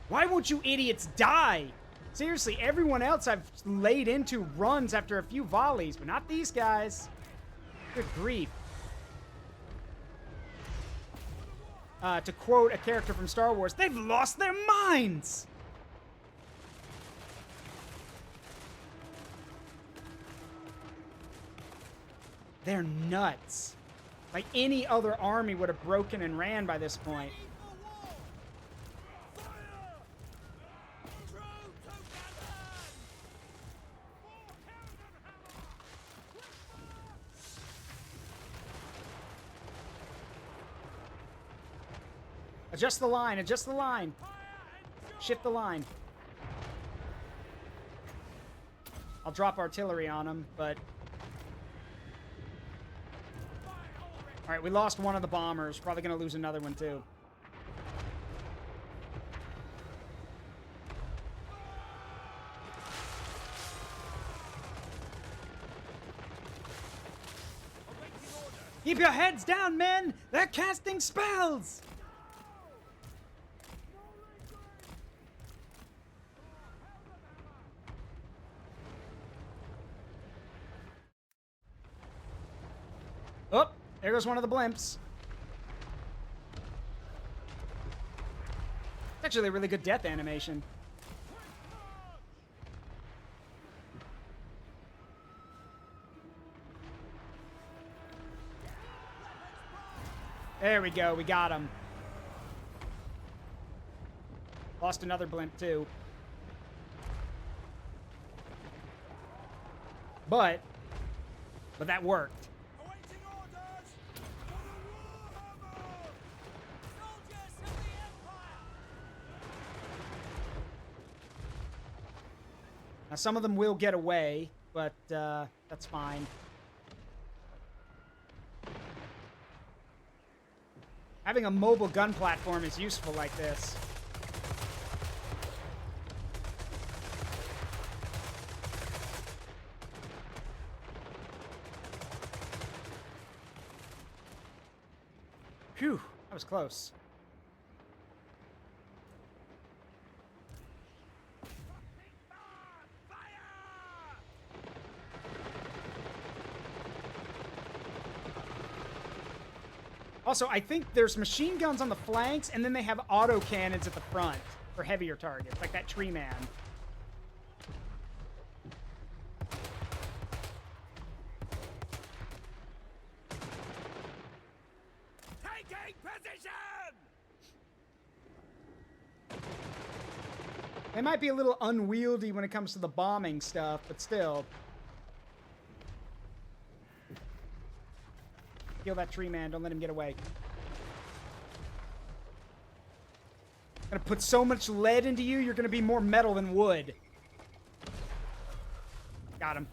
Speaker 1: Why won't you idiots die? Seriously, everyone else I've laid into runs after a few volleys, but not these guys. Good grief. To quote a character from Star Wars, they've lost their minds! They're nuts. Like, any other army would have broken and ran by this point. Adjust the line, adjust the line. Shift the line. I'll drop artillery on them, but... Alright, we lost one of the bombers. Probably gonna lose another one, too. Keep your heads down, men! They're casting spells! Oh, there goes one of the blimps. It's actually a really good death animation. There we go, we got him. Lost another blimp, too. But that worked.
Speaker 4: Awaiting orders for the Warhammer! Soldiers of the Empire!
Speaker 1: Now, some of them will get away, but that's fine. Having a mobile gun platform is useful like this. Phew, that was close. Also, I think there's machine guns on the flanks, and then they have auto cannons at the front for heavier targets, like that tree man.
Speaker 4: Taking position!
Speaker 1: They might be a little unwieldy when it comes to the bombing stuff, but still. Kill that tree man, don't let him get away. Gonna put so much lead into you, you're gonna be more metal than wood. Got him.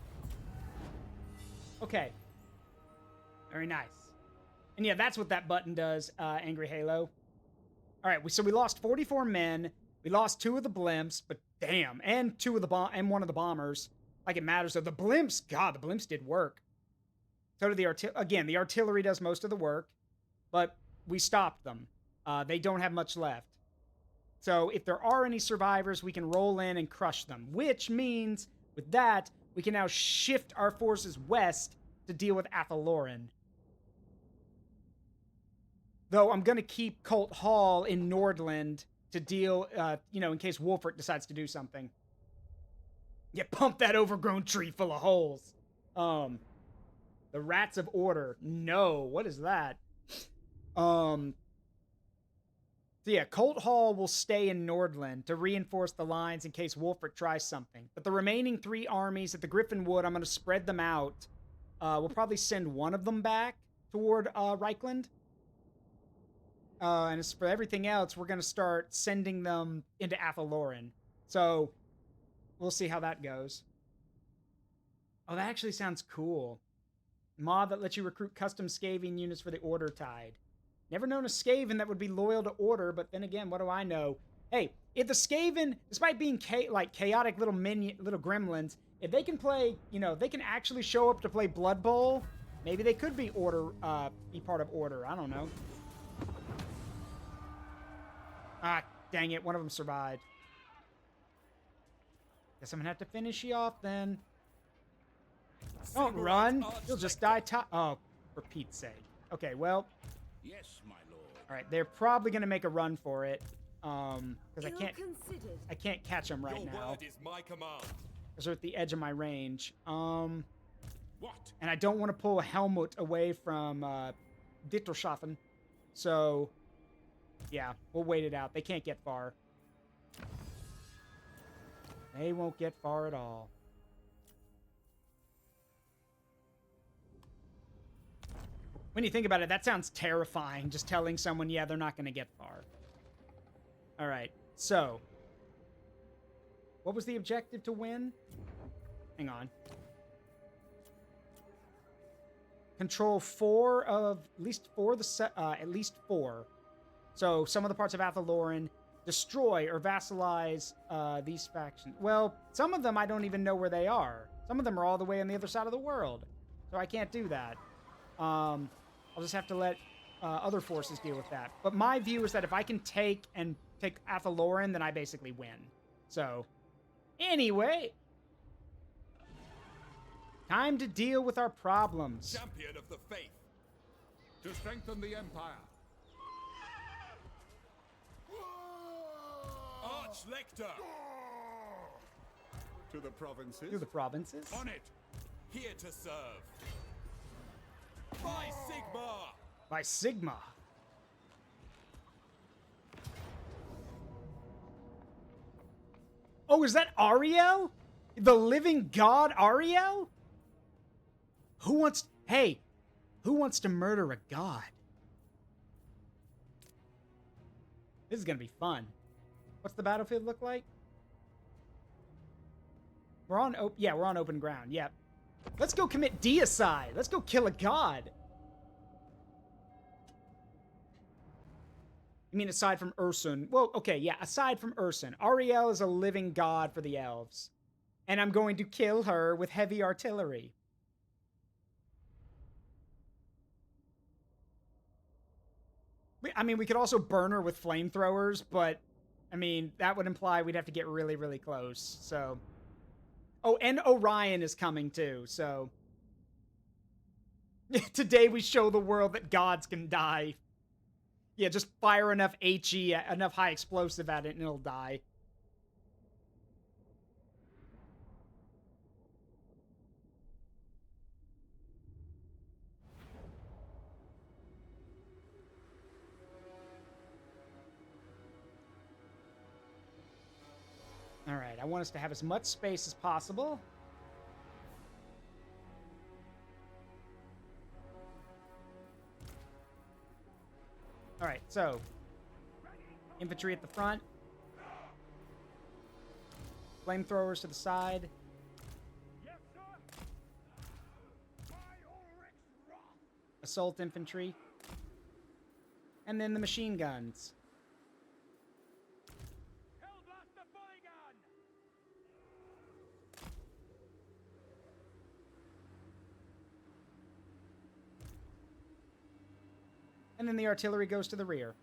Speaker 1: Okay. Very nice. And yeah, that's what that button does, Angry Halo. All right, so we lost 44 men. We lost 2 of the blimps, but damn, and 2 of the and 1 of the bombers. Like it matters. So the blimps, God, the blimps did work. So did the again, the artillery does most of the work, but we stopped them. They don't have much left. So if there are any survivors, we can roll in and crush them, which means with that, we can now shift our forces west to deal with Athaloran. Though I'm going to keep Colt Hall in Nordland to deal, in case Wolfert decides to do something. Yeah, pump that overgrown tree full of holes. The Rats of Order. No, what is that? So yeah, Colt Hall will stay in Nordland to reinforce the lines in case Wolfert tries something. But the remaining 3 armies at the Griffin Wood, I'm going to spread them out. We'll probably send one of them back toward Reichland. And as for everything else, we're going to start sending them into Athaloran. So we'll see how that goes. Oh, that actually sounds cool. Mod that lets you recruit custom Skaven units for the Order Tide. Never known a Skaven that would be loyal to Order, but then again, what do I know? Hey, if the Skaven, despite being chaotic little gremlins, if they can play, they can actually show up to play Blood Bowl, maybe they could be Order, be part of Order. I don't know. Ah, dang it, one of them survived. Guess I'm gonna have to finish you off then. Don't run. You'll just die. Oh, for Pete's sake. Okay, well.
Speaker 3: Yes, my lord.
Speaker 1: All right, they're probably gonna make a run for it, because I can't catch them right now.
Speaker 9: Your word is my command.
Speaker 1: Because they're at the edge of my range.
Speaker 3: What?
Speaker 1: And I don't want to pull a Helmut away from Dittelschaffen, so yeah, we'll wait it out. They can't get far. They won't get far at all. When you think about it, that sounds terrifying, just telling someone, yeah, they're not going to get far. All right, so. What was the objective to win? Hang on. Control 4 of, at least 4. So, some of the parts of Athaloran. Destroy or vassalize these factions. Well, some of them I don't even know where they are. Some of them are all the way on the other side of the world. So I can't do that. I'll just have to let other forces deal with that. But my view is that if I can take Athaloran, then I basically win. So, anyway. Time to deal with our problems.
Speaker 9: Champion of the faith.
Speaker 10: To strengthen the Empire.
Speaker 9: Arch-Lector.
Speaker 10: To the provinces.
Speaker 1: To the provinces.
Speaker 10: On it.
Speaker 9: Here to serve. By Sigma.
Speaker 1: By Sigma. Oh, is that Ariel? The living god Ariel? Who wants to murder a god? This is gonna be fun. What's the battlefield look like? We're on open ground. Yep. Let's go commit deicide. Let's go kill a god. You mean aside from Ursun? Well, okay, yeah, aside from Ursun. Ariel is a living god for the elves. And I'm going to kill her with heavy artillery. I mean, we could also burn her with flamethrowers, but, I mean, that would imply we'd have to get really, really close, so. Oh, and Orion is coming, too, so. Today we show the world that gods can die. Yeah, just fire enough HE, enough high explosive at it, and it'll die. All right, I want us to have as much space as possible. All right, so infantry at the front, flamethrowers to the side.
Speaker 3: Yes, sir.
Speaker 1: Assault infantry, and then the machine guns. And then the artillery goes to the rear.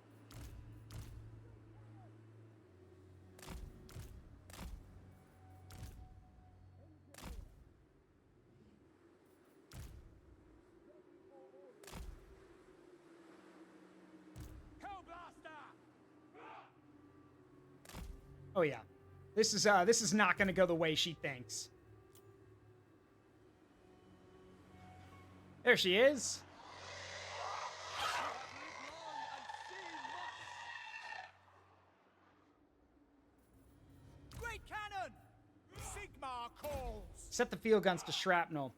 Speaker 1: Oh yeah. This is not going to go the way she thinks. There she is.
Speaker 5: Great cannon! Sigmar calls!
Speaker 1: Set the field guns to shrapnel.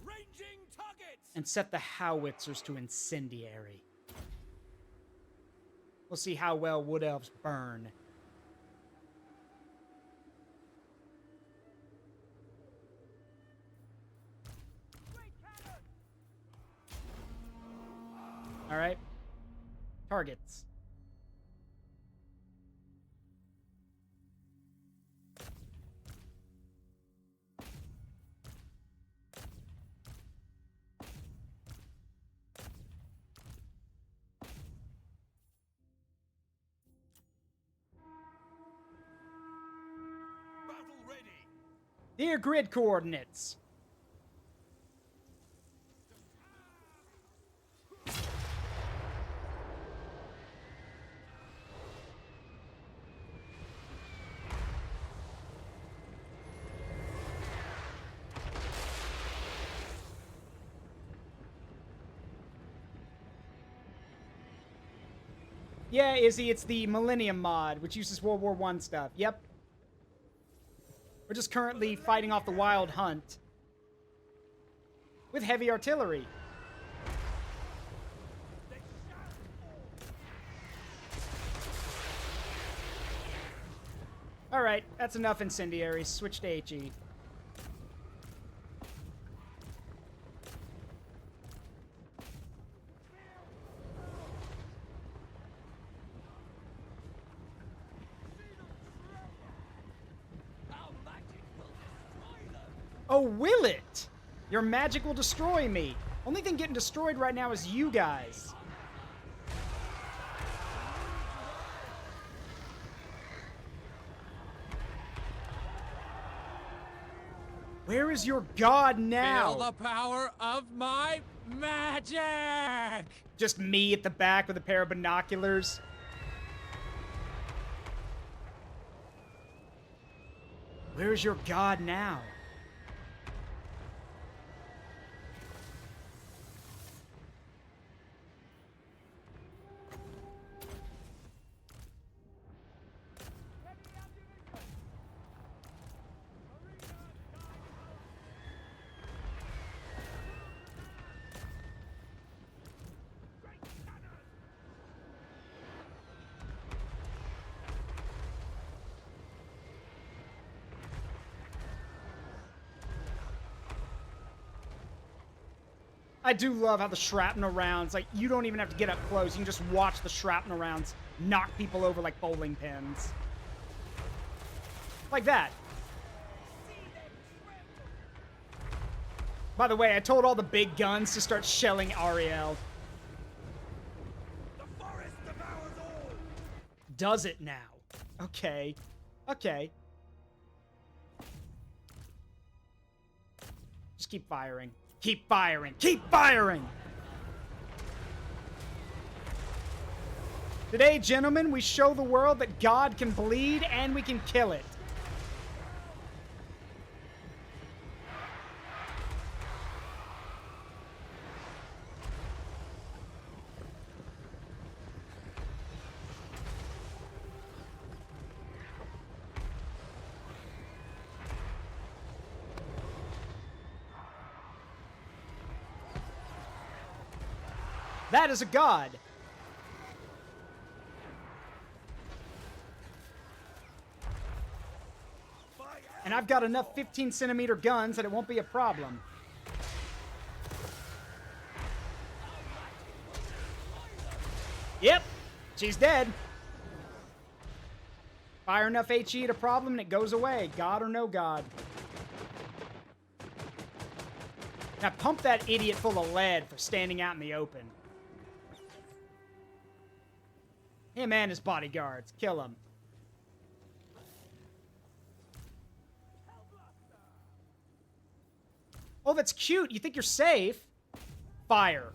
Speaker 5: Ranging targets!
Speaker 1: And set the howitzers to incendiary. We'll see how well Wood Elves burn. All right. Targets.
Speaker 5: Battle ready!
Speaker 1: Near grid coordinates. Yeah, Izzy, it's the Millennium mod, which uses World War I stuff. Yep. We're just currently fighting off the Wild Hunt. With heavy artillery. Alright, that's enough incendiaries. Switch to HE. Oh, will it? Your magic will destroy me. Only thing getting destroyed right now is you guys. Where is your god now?
Speaker 14: Feel the power of my magic!
Speaker 1: Just me at the back with a pair of binoculars. Where's your god now? I do love how the shrapnel rounds, like, you don't even have to get up close. You can just watch the shrapnel rounds knock people over like bowling pins. Like that. By the way, I told all the big guns to start shelling Ariel.
Speaker 5: The forest devours all!
Speaker 1: Does it now? Okay. Okay. Just keep firing. Keep firing! Keep firing! Today, gentlemen, we show the world that God can bleed and we can kill it. That is a god. And I've got enough 15-centimeter guns that it won't be a problem. Yep, she's dead. Fire enough HE at a problem and it goes away, god or no god. Now pump that idiot full of lead for standing out in the open. Him and his bodyguards. Kill him. Oh, that's cute. You think you're safe? Fire.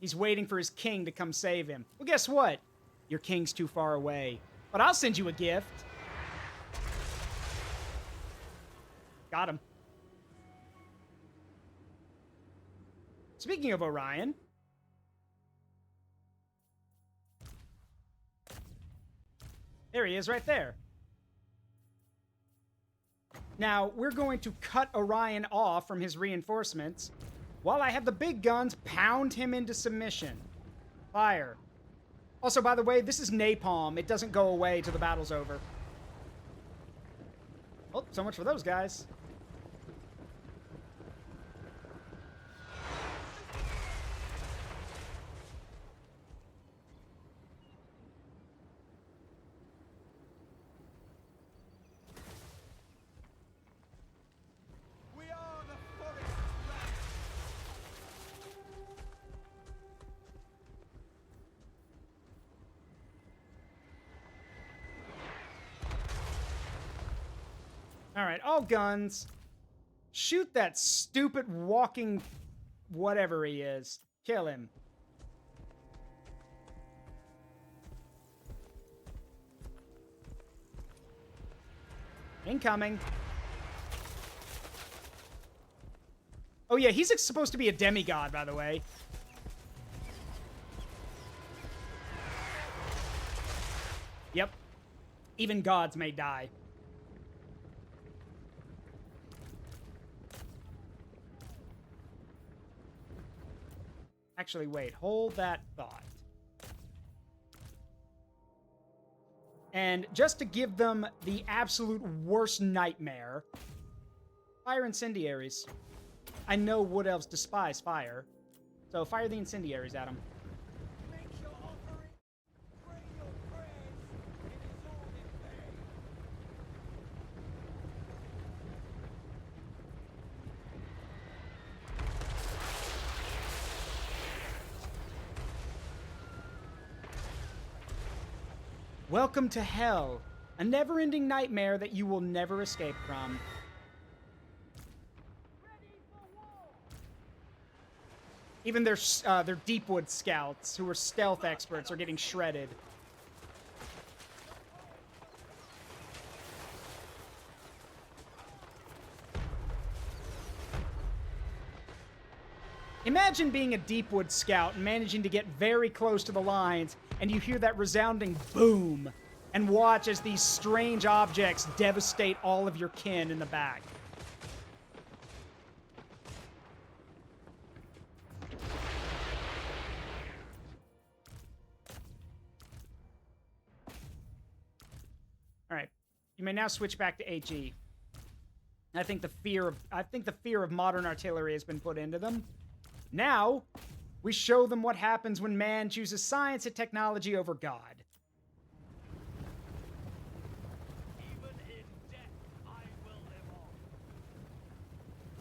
Speaker 1: He's waiting for his king to come save him. Well, guess what? Your king's too far away. But I'll send you a gift. Got him. Speaking of Orion. There he is right there. Now, we're going to cut Orion off from his reinforcements while I have the big guns pound him into submission. Fire. Also, by the way, this is napalm. It doesn't go away till the battle's over. Oh, so much for those guys. Alright, all guns. Shoot that stupid walking whatever he is. Kill him. Incoming. Oh yeah, he's supposed to be a demigod, by the way. Yep. Even gods may die. Actually, wait. Hold that thought. And just to give them the absolute worst nightmare, fire incendiaries. I know Wood Elves despise fire, so fire the incendiaries at them. Welcome to hell, a never-ending nightmare that you will never escape from. Even their Deepwood scouts, who are stealth experts, are getting shredded. Imagine being a Deepwood scout and managing to get very close to the lines, and you hear that resounding boom, and watch as these strange objects devastate all of your kin in the back. Alright. You may now switch back to HE. I think the fear of modern artillery has been put into them. Now, we show them what happens when man chooses science and technology over God.
Speaker 4: Even in death, I will live on.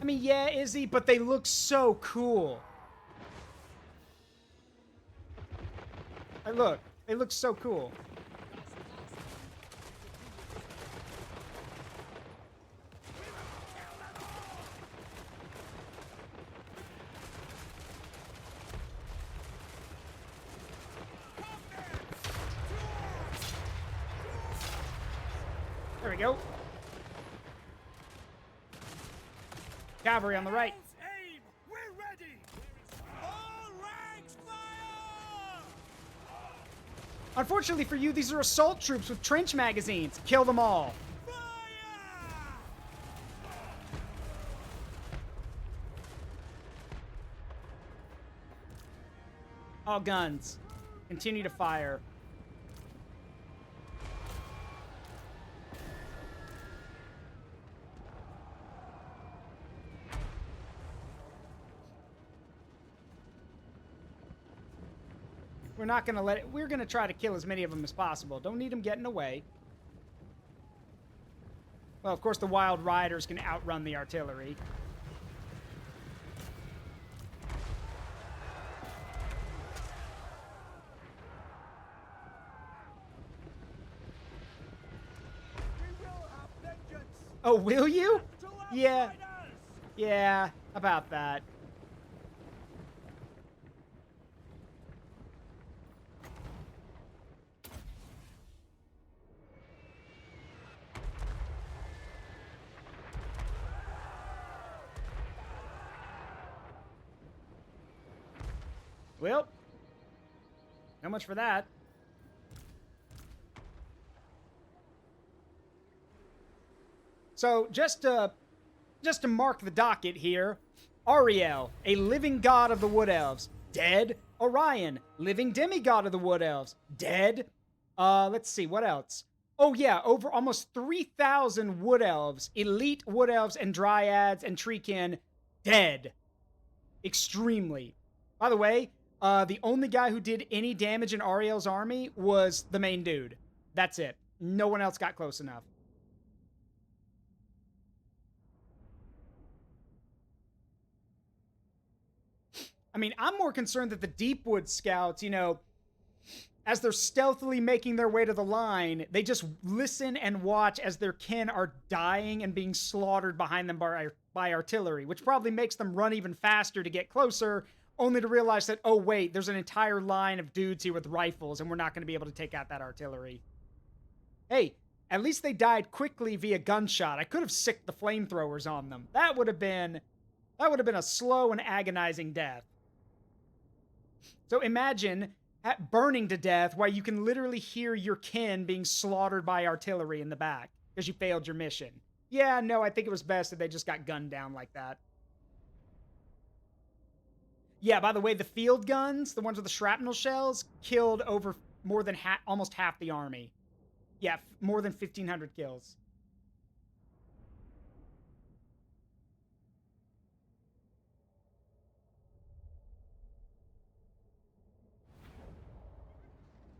Speaker 1: I mean, yeah, Izzy, but they look so cool. Look, they look so cool. There we go. Cavalry on the right.
Speaker 4: Aim! We're ready! All ranks fire!
Speaker 1: Unfortunately for you, these are assault troops with trench magazines. Kill them all. All guns. Continue to fire. We're not going to let it... We're going to try to kill as many of them as possible. Don't need them getting away. Well, of course, the Wild Riders can outrun the artillery. Oh, will you? Yeah. Yeah, about that. Well, not much for that. So just to mark the docket here, Ariel, a living god of the Wood Elves, dead. Orion, living demigod of the Wood Elves, dead. Let's see, what else? Oh yeah, over almost 3,000 Wood Elves, elite Wood Elves and Dryads and Treekin, dead. Extremely. By the way, the only guy who did any damage in Ariel's army was the main dude. That's it. No one else got close enough. I mean, I'm more concerned that the Deepwood scouts, you know, as they're stealthily making their way to the line, they just listen and watch as their kin are dying and being slaughtered behind them by artillery, which probably makes them run even faster to get closer, only to realize that, oh wait, there's an entire line of dudes here with rifles, and we're not going to be able to take out that artillery. Hey, at least they died quickly via gunshot. I could have sicked the flamethrowers on them. That would have been a slow and agonizing death. So imagine burning to death while you can literally hear your kin being slaughtered by artillery in the back because you failed your mission. Yeah, no, I think it was best that they just got gunned down like that. Yeah, by the way, the field guns, the ones with the shrapnel shells, killed over more than almost half the army. Yeah, more than 1,500 kills.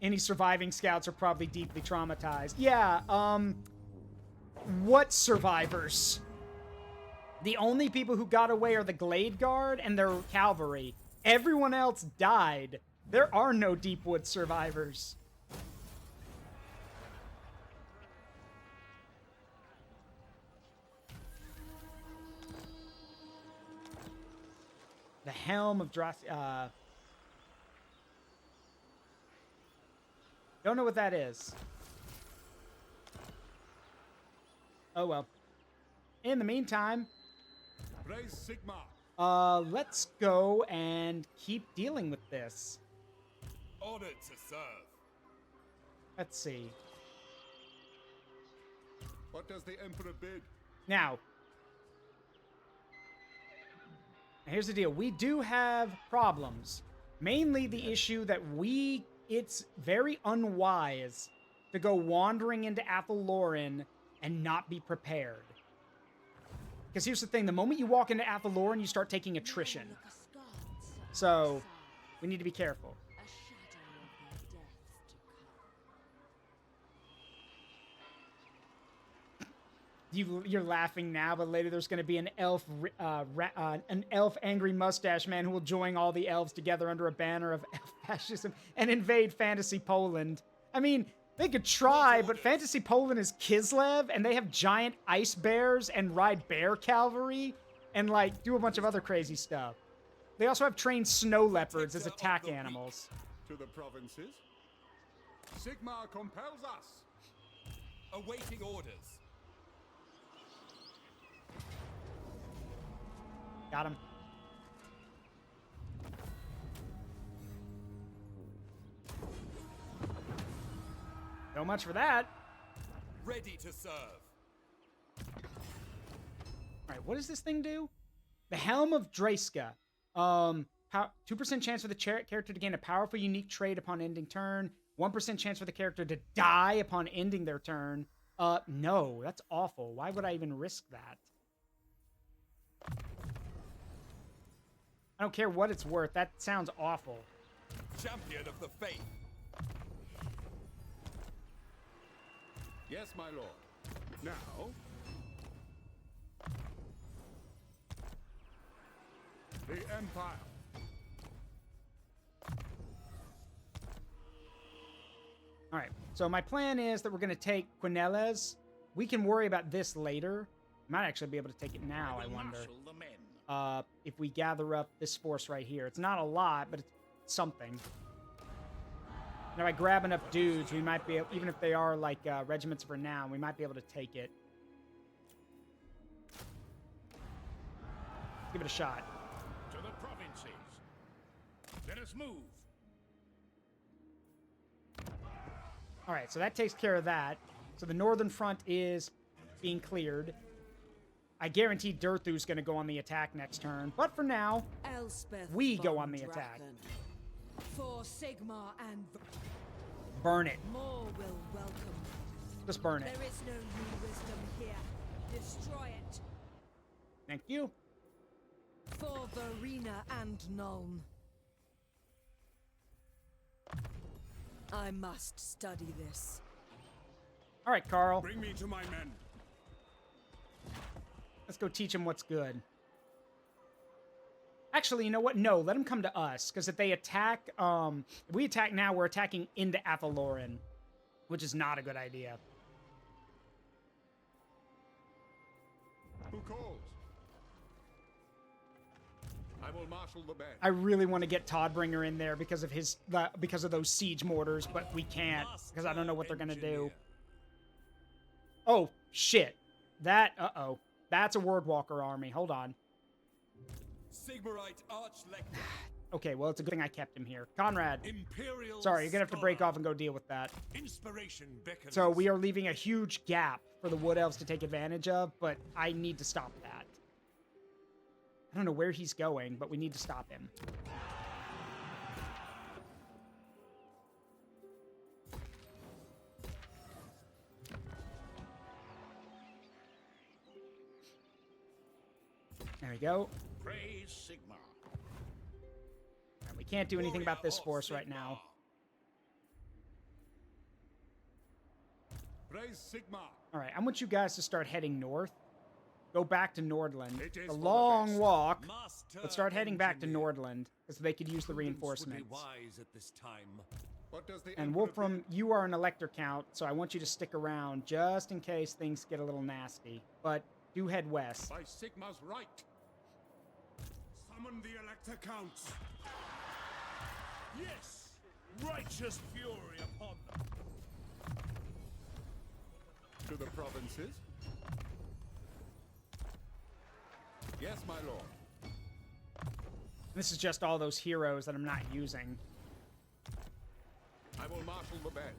Speaker 1: Any surviving scouts are probably deeply traumatized. Yeah, what survivors? The only people who got away are the Glade Guard and their cavalry. Everyone else died. There are no Deepwood survivors. The Helm of don't know what that is. Oh well. In the meantime,
Speaker 3: Praise Sigma.
Speaker 1: Let's go and keep dealing with this.
Speaker 3: Ordered to serve.
Speaker 1: Let's see.
Speaker 3: What does the Emperor bid?
Speaker 1: Now, here's the deal. We do have problems. Mainly the issue that it's very unwise to go wandering into Athaloran and not be prepared. Because here's the thing, the moment you walk into Athaloran, you start taking attrition. So, we need to be careful. You're laughing now, but later there's going to be an elf angry mustache man who will join all the elves together under a banner of elf fascism and invade fantasy Poland. I mean, they could try, but fantasy Poland is Kislev, and they have giant ice bears and ride bear cavalry and, like, do a bunch of other crazy stuff. They also have trained snow leopards as attack animals.
Speaker 3: To the provinces. Sigma compels us.
Speaker 9: Awaiting orders.
Speaker 1: Got him. So much for that.
Speaker 9: Ready to serve.
Speaker 1: Alright, what does this thing do? The Helm of Draiska. 2% chance for the character to gain a powerful, unique trait upon ending turn. 1% chance for the character to die upon ending their turn. No, that's awful. Why would I even risk that? I don't care what it's worth. That sounds awful.
Speaker 9: Champion of the faith.
Speaker 3: Yes, my lord. Now, the Empire.
Speaker 1: All right. So my plan is that we're going to take Quinelles. We can worry about this later. Might actually be able to take it now, I wonder.
Speaker 3: Marshal the men.
Speaker 1: If we gather up this force right here. It's not a lot, but it's something. Now, by grab enough dudes, we might be able, even if they are like regiments of renown, we might be able to take it. Give it a shot.
Speaker 3: To the provinces. Let us move.
Speaker 1: All right, so that takes care of that. So the northern front is being cleared. I guarantee Durthu's going to go on the attack next turn. But for now,
Speaker 6: Elspeth
Speaker 1: we go
Speaker 6: von
Speaker 1: on the attack.
Speaker 6: Draken. For Sigmar and
Speaker 1: Burn it.
Speaker 6: more will welcome.
Speaker 1: Just burn it.
Speaker 6: There is no new wisdom here. Destroy it.
Speaker 1: Thank you.
Speaker 6: For Verena and Nuln. I must study this.
Speaker 1: All right, Carl.
Speaker 3: Bring me to my men.
Speaker 1: Let's go teach him what's good. Actually, you know what? No, let him come to us. Because if they attack, if we attack now, we're attacking into Athaloran. Which is not a good idea.
Speaker 10: Who calls? I will marshal the band.
Speaker 1: I really want to get Toddbringer in there because of his because of those siege mortars, but we can't because I don't know what they're gonna do. Oh shit! That that's a Wordwalker army. Hold on.
Speaker 9: Sigmarite Archlector.
Speaker 1: Okay, well it's a good thing I kept him here. Conrad.
Speaker 9: Imperial
Speaker 1: Sorry, you're gonna have to break off and go deal with that.
Speaker 3: Inspiration beckons.
Speaker 1: So we are leaving a huge gap for the Wood Elves to take advantage of, but I need to stop that. I don't know where he's going, but we need to stop him. There we go.
Speaker 3: Praise Sigmar.
Speaker 1: Right, we can't do anything about this force right now.
Speaker 10: Praise Sigmar.
Speaker 1: All right, I want you guys to start heading north. Go back to Nordland.
Speaker 10: It is
Speaker 1: A
Speaker 10: for the
Speaker 1: long
Speaker 10: best.
Speaker 1: walk,
Speaker 9: Master
Speaker 1: but start heading back to
Speaker 9: engineer.
Speaker 1: Nordland because they could use the
Speaker 9: Prudence
Speaker 1: reinforcements.
Speaker 9: would be wise at this time.
Speaker 10: What does the
Speaker 1: And
Speaker 10: Emperor
Speaker 1: Wolfram, you are an Elector Count, so I want you to stick around just in case things get a little nasty. But do head west.
Speaker 10: By Sigmar's right.
Speaker 3: Summon the Elector Counts. Yes, righteous fury upon them.
Speaker 10: To the provinces. Yes, my lord.
Speaker 1: This is just all those heroes that I'm not using.
Speaker 10: I will marshal the band.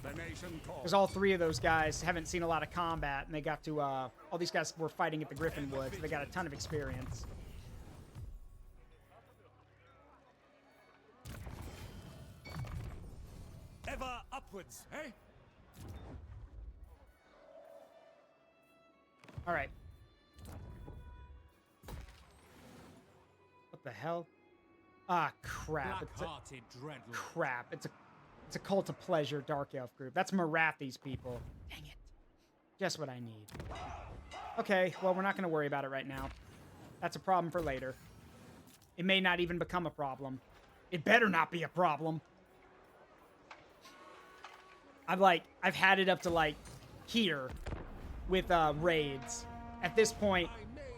Speaker 10: The nation calls.
Speaker 1: Because all three of those guys haven't seen a lot of combat, and they got to, all these guys were fighting at the Griffin Woods, so they got a ton of experience.
Speaker 9: Ever upwards, eh?
Speaker 1: All right. What the hell? Ah, crap.
Speaker 14: Black-hearted dreadlord.
Speaker 1: Crap. It's a cult of pleasure dark elf group. That's Marathi's people. Dang it. Just what I need. Okay, well, we're not going to worry about it right now. That's a problem for later. It may not even become a problem. It better not be a problem. I've had it up to, like, here with raids. At this point,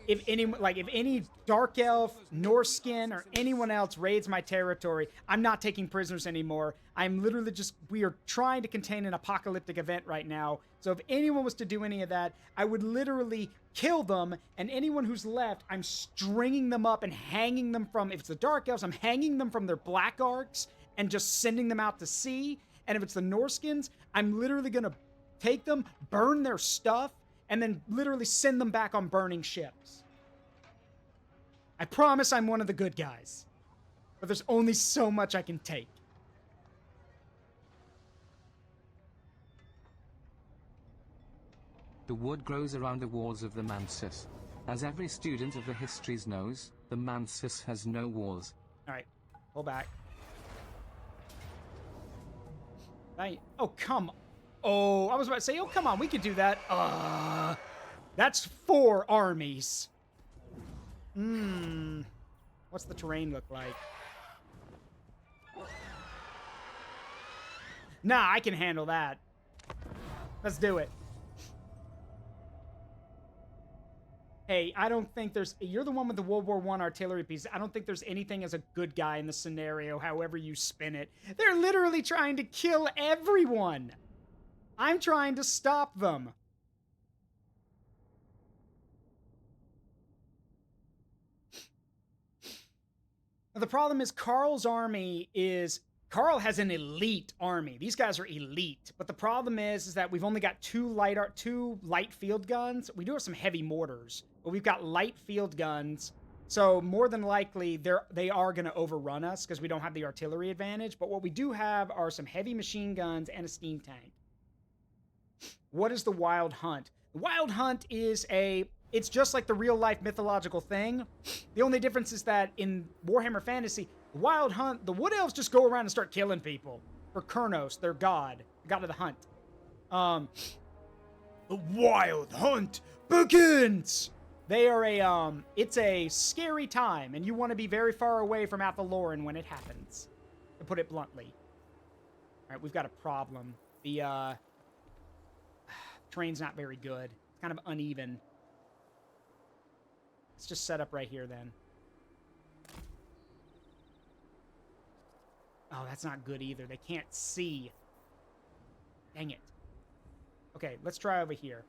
Speaker 1: if any Dark Elf, Norskin, or anyone else raids my territory, I'm not taking prisoners anymore. I'm literally we are trying to contain an apocalyptic event right now. So if anyone was to do any of that, I would literally kill them, and anyone who's left, I'm stringing them up and hanging them from, if it's the Dark Elves, I'm hanging them from their black arcs and just sending them out to sea. And if it's the Norskins, I'm literally going to take them, burn their stuff, and then literally send them back on burning ships. I promise I'm one of the good guys. But there's only so much I can take.
Speaker 2: The wood grows around the walls of the Mansus. As every student of the histories knows, the Mansus has no walls.
Speaker 1: Alright, pull back. Oh, come. Oh, I was about to say, oh, come on, we could do that. That's 4 armies. What's the terrain look like? Nah, I can handle that. Let's do it. Hey, I don't think there's... You're the one with the World War I artillery piece. I don't think there's anything as a good guy in the scenario, however you spin it. They're literally trying to kill everyone. I'm trying to stop them. Now, the problem is Carl's army is... Carl has an elite army. These guys are elite. But the problem is that we've only got two light field guns. We do have some heavy mortars, but we've got light field guns. So more than likely, they are going to overrun us because we don't have the artillery advantage. But what we do have are some heavy machine guns and a steam tank. What is the Wild Hunt? The Wild Hunt is it's just like the real-life mythological thing. The only difference is that in Warhammer Fantasy, the Wild Hunt, the Wood Elves just go around and start killing people. For Kurnos, their god. The god of the hunt. The Wild Hunt begins! They are it's a scary time, and you want to be very far away from Athaloran when it happens. To put it bluntly. Alright, we've got a problem. The, terrain's not very good. It's kind of uneven. Let's just set up right here, then. Oh, that's not good either. They can't see. Dang it. Okay, let's try over here.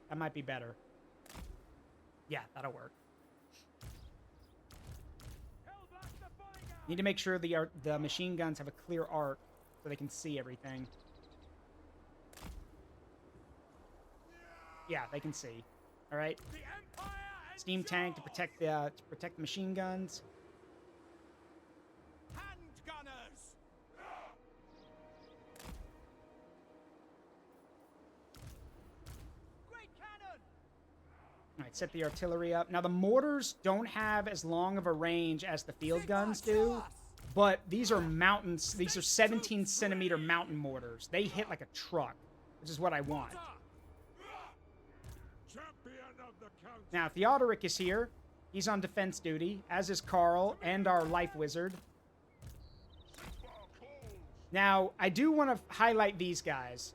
Speaker 1: That might be better. Yeah, that'll work. Need to make sure the machine guns have a clear arc so they can see everything. Yeah, they can see. All right. Steam tank to protect the machine guns. All right, set the artillery up. Now, the mortars don't have as long of a range as the field guns do, but these are mountains. These are 17-centimeter mountain mortars. They hit like a truck, which is what I want. Now, Theodoric is here. He's on defense duty, as is Carl and our life wizard. Now, I do want to highlight these guys.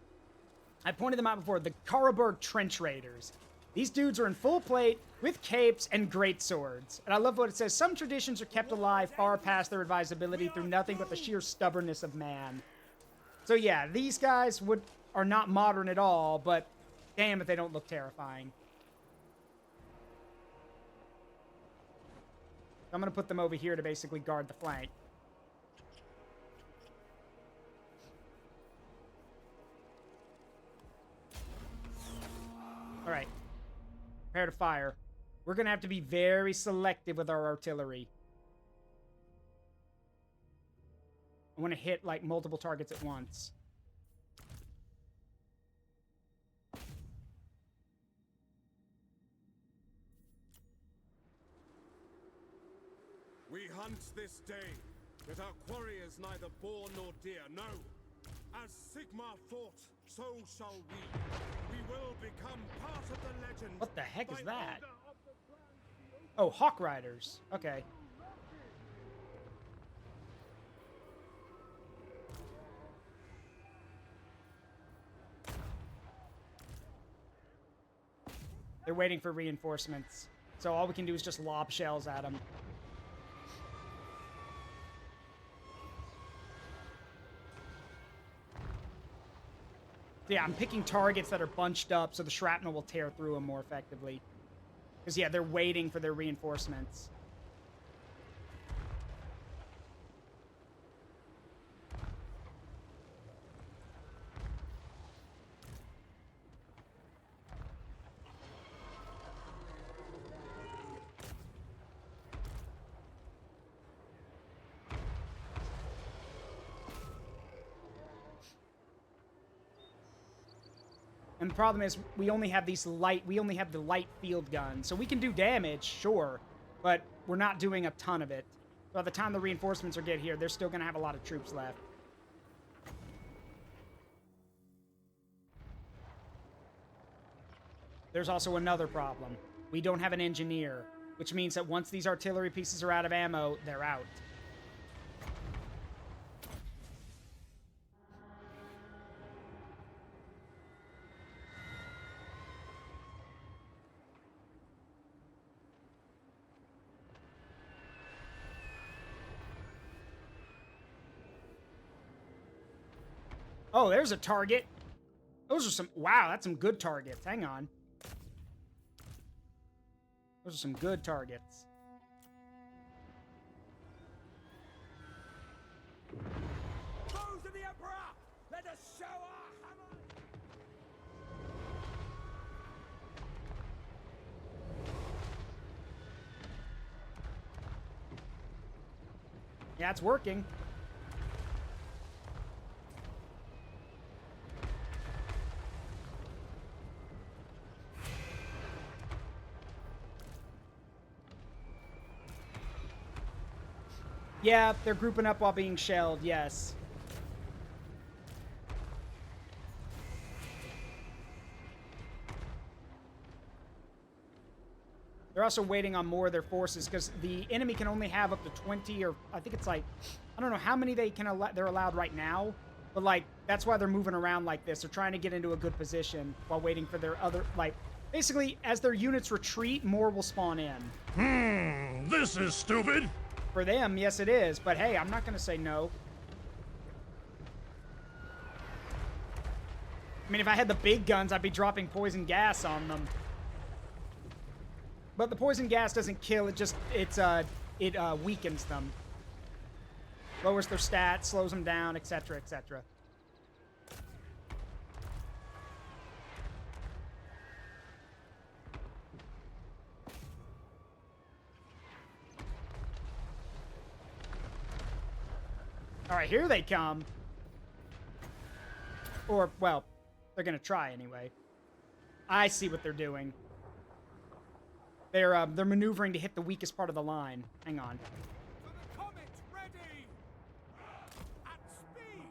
Speaker 1: I pointed them out before. The Karaberg Trench Raiders. These dudes are in full plate with capes and great swords. And I love what it says. Some traditions are kept alive far past their advisability through nothing but the sheer stubbornness of man. So yeah, these guys are not modern at all, but damn if they don't look terrifying. I'm going to put them over here to basically guard the flank. All right. Prepare to fire. We're going to have to be very selective with our artillery. I want to hit, like, multiple targets at once.
Speaker 10: We hunt this day, but our quarry is neither boar nor deer, no. As Sigmar fought, so shall we. We will become part of the legend.
Speaker 1: What the heck is that? Oh, Hawk Riders. Okay. They're waiting for reinforcements. So all we can do is just lob shells at them. Yeah, I'm picking targets that are bunched up so the shrapnel will tear through them more effectively. Because, yeah, they're waiting for their reinforcements. And the problem is we only have the light field guns. So we can do damage, sure, but we're not doing a ton of it. So by the time the reinforcements get here, they're still going to have a lot of troops left. There's also another problem. We don't have an engineer, which means that once these artillery pieces are out of ammo, they're out. Oh, there's a target. Those are some... Wow, that's some good targets. Hang on. Those are some good targets.
Speaker 4: Foes of the Emperor! Let us show our hammer!
Speaker 1: Yeah, it's working. Yeah, they're grouping up while being shelled, yes. They're also waiting on more of their forces because the enemy can only have up to 20 or I think it's like, I don't know how many they're allowed right now, but like, that's why they're moving around like this. They're trying to get into a good position while waiting for their other, like, basically, as their units retreat, more will spawn in.
Speaker 3: This is stupid.
Speaker 1: For them, yes it is, but hey, I'm not going to say no. I mean, if I had the big guns, I'd be dropping poison gas on them. But the poison gas doesn't kill, it weakens them. Lowers their stats, slows them down, etc., etc. All right, here they come. Or, well, they're going to try anyway. I see what they're doing. They're maneuvering to hit the weakest part of the line. Hang on.
Speaker 4: The comet ready! At speed!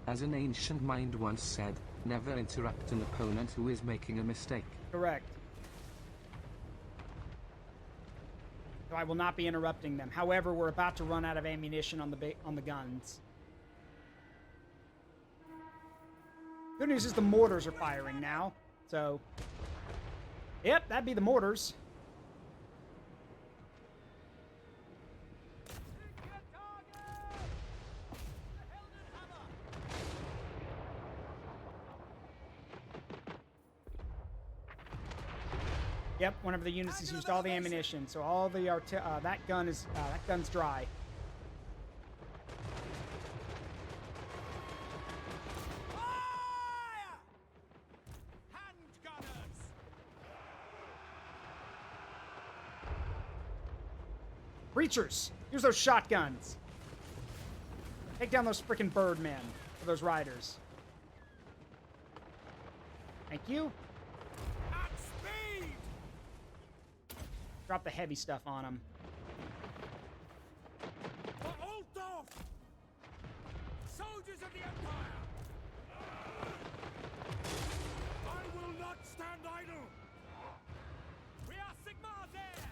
Speaker 2: As an ancient mind once said, never interrupt an opponent who is making a mistake.
Speaker 1: Correct. So I will not be interrupting them. However, we're about to run out of ammunition on the guns. Good news is the mortars are firing now. So, yep, that'd be the mortars. Yep, one of the units has used all the ammunition, so all the that gun's dry.
Speaker 4: Fire! Handgunners!
Speaker 1: Breachers, use those shotguns. Take down those frickin' birdmen, or those riders. Thank you.
Speaker 4: At speed!
Speaker 1: Drop the heavy stuff on them.
Speaker 4: For Altdorf! Soldiers of the Empire!
Speaker 3: I will not stand idle.
Speaker 4: We are Sigmar's heirs!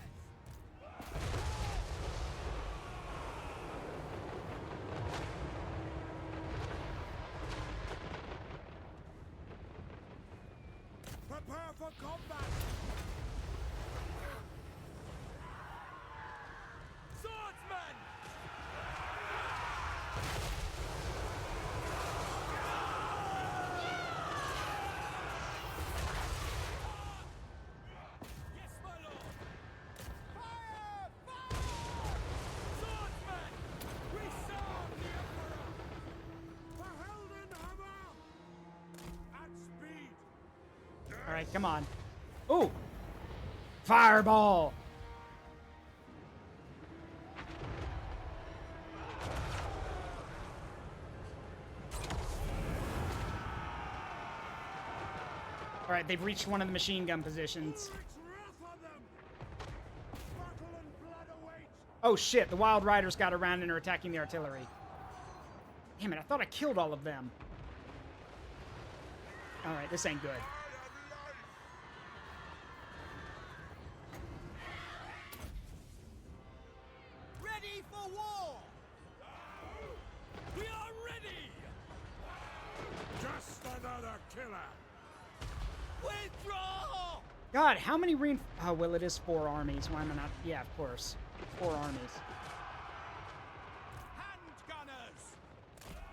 Speaker 3: Prepare for combat.
Speaker 4: Swordsman! Yes, my lord! Fire! Fire! Swordsman! We serve the Emperor!
Speaker 3: For Heldenhammer. At speed.
Speaker 1: All right, come on. Ooh! Fireball! All right, they've reached one of the machine gun positions. Oh shit, the Wild Riders got around and are attacking the artillery. Damn it, I thought I killed all of them. All right, this ain't good.
Speaker 3: killer!
Speaker 4: Withdraw!
Speaker 1: God, how many oh, well, it is 4 armies. Why am I not? Yeah, of course. 4 armies.
Speaker 5: Handgunners!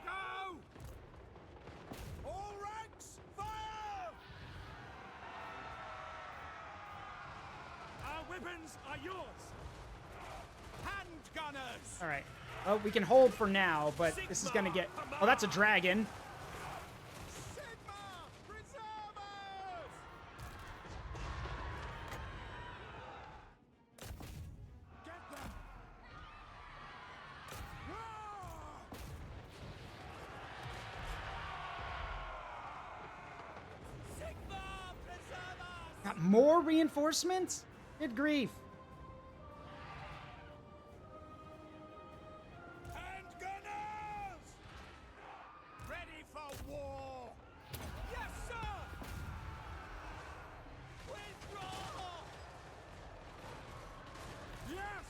Speaker 5: Go! All ranks, fire!
Speaker 3: Our weapons are yours!
Speaker 5: Handgunners!
Speaker 1: All right. Well, we can hold for now, but this is going to get... Oh, that's a dragon.
Speaker 5: Sigma! Preservers! Get them!
Speaker 4: Sigma Preservers!
Speaker 1: Got more reinforcements? Good grief.
Speaker 5: Handgunners! Ready for war! Yes, sir!
Speaker 4: Withdraw!
Speaker 5: Yes!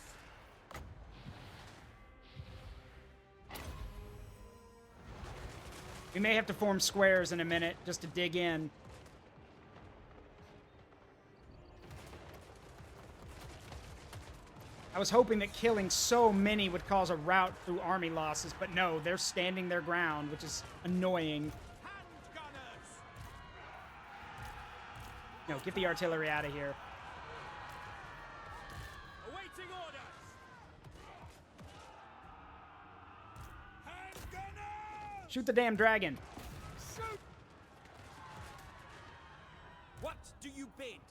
Speaker 1: We may have to form squares in a minute just to dig in. I was hoping that killing so many would cause a rout through army losses, but no, they're standing their ground, which is annoying.
Speaker 5: Handgunners!
Speaker 1: No, get the artillery out of here.
Speaker 3: Awaiting orders!
Speaker 5: Handgunners!
Speaker 1: Shoot the damn dragon.
Speaker 5: Shoot!
Speaker 4: What do you bid?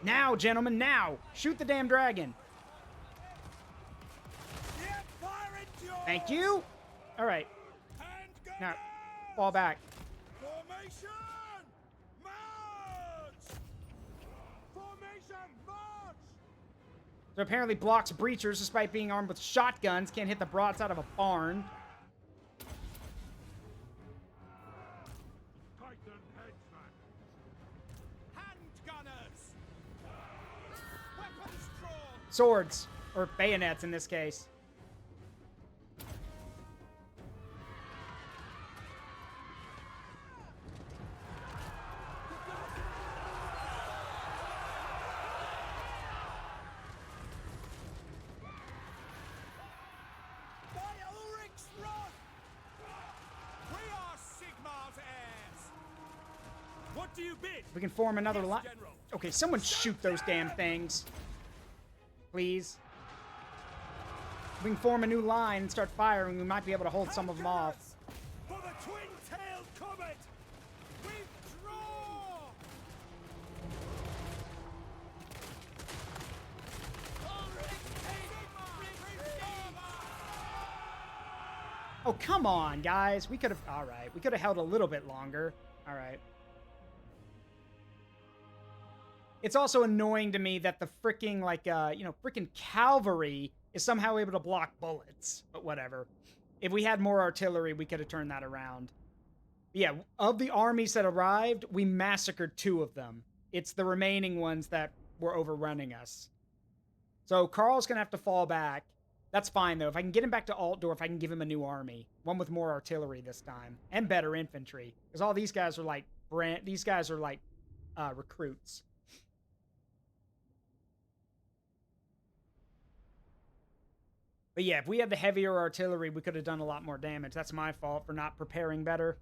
Speaker 1: Now, gentlemen, now! Shoot the damn dragon.
Speaker 5: Yep, fire into yours!
Speaker 1: Thank you. All right.
Speaker 5: Handgunners!
Speaker 1: Now, fall back.
Speaker 5: Formation! March! Formation, march!
Speaker 1: So apparently blocks breachers despite being armed with shotguns. Can't hit the broadside of a barn.
Speaker 3: Tighten headsman!
Speaker 5: Handgunners! Weapons drawn!
Speaker 1: Swords. Or bayonets in this case.
Speaker 5: By Ulrich's wrath! We are Sigmar's heirs!
Speaker 3: What do you bid?
Speaker 1: We can form another line.
Speaker 3: General.
Speaker 1: Okay, someone shoot those damn things. Please. If we can form a new line and start firing, we might be able to hold some of them off.
Speaker 5: For the twin-tailed comet! Withdraw!
Speaker 1: Oh, come on, guys. We could have... All right. We could have held a little bit longer. All right. It's also annoying to me that the freaking, like, freaking cavalry is somehow able to block bullets. But whatever. If we had more artillery, we could have turned that around. Yeah, of the armies that arrived, we massacred 2 of them. It's the remaining ones that were overrunning us. So Carl's going to have to fall back. That's fine, though. If I can get him back to Altdorf, I can give him a new army. One with more artillery this time. And better infantry. Because all these guys are like... recruits. But yeah, if we had the heavier artillery, we could have done a lot more damage. That's my fault for not preparing better.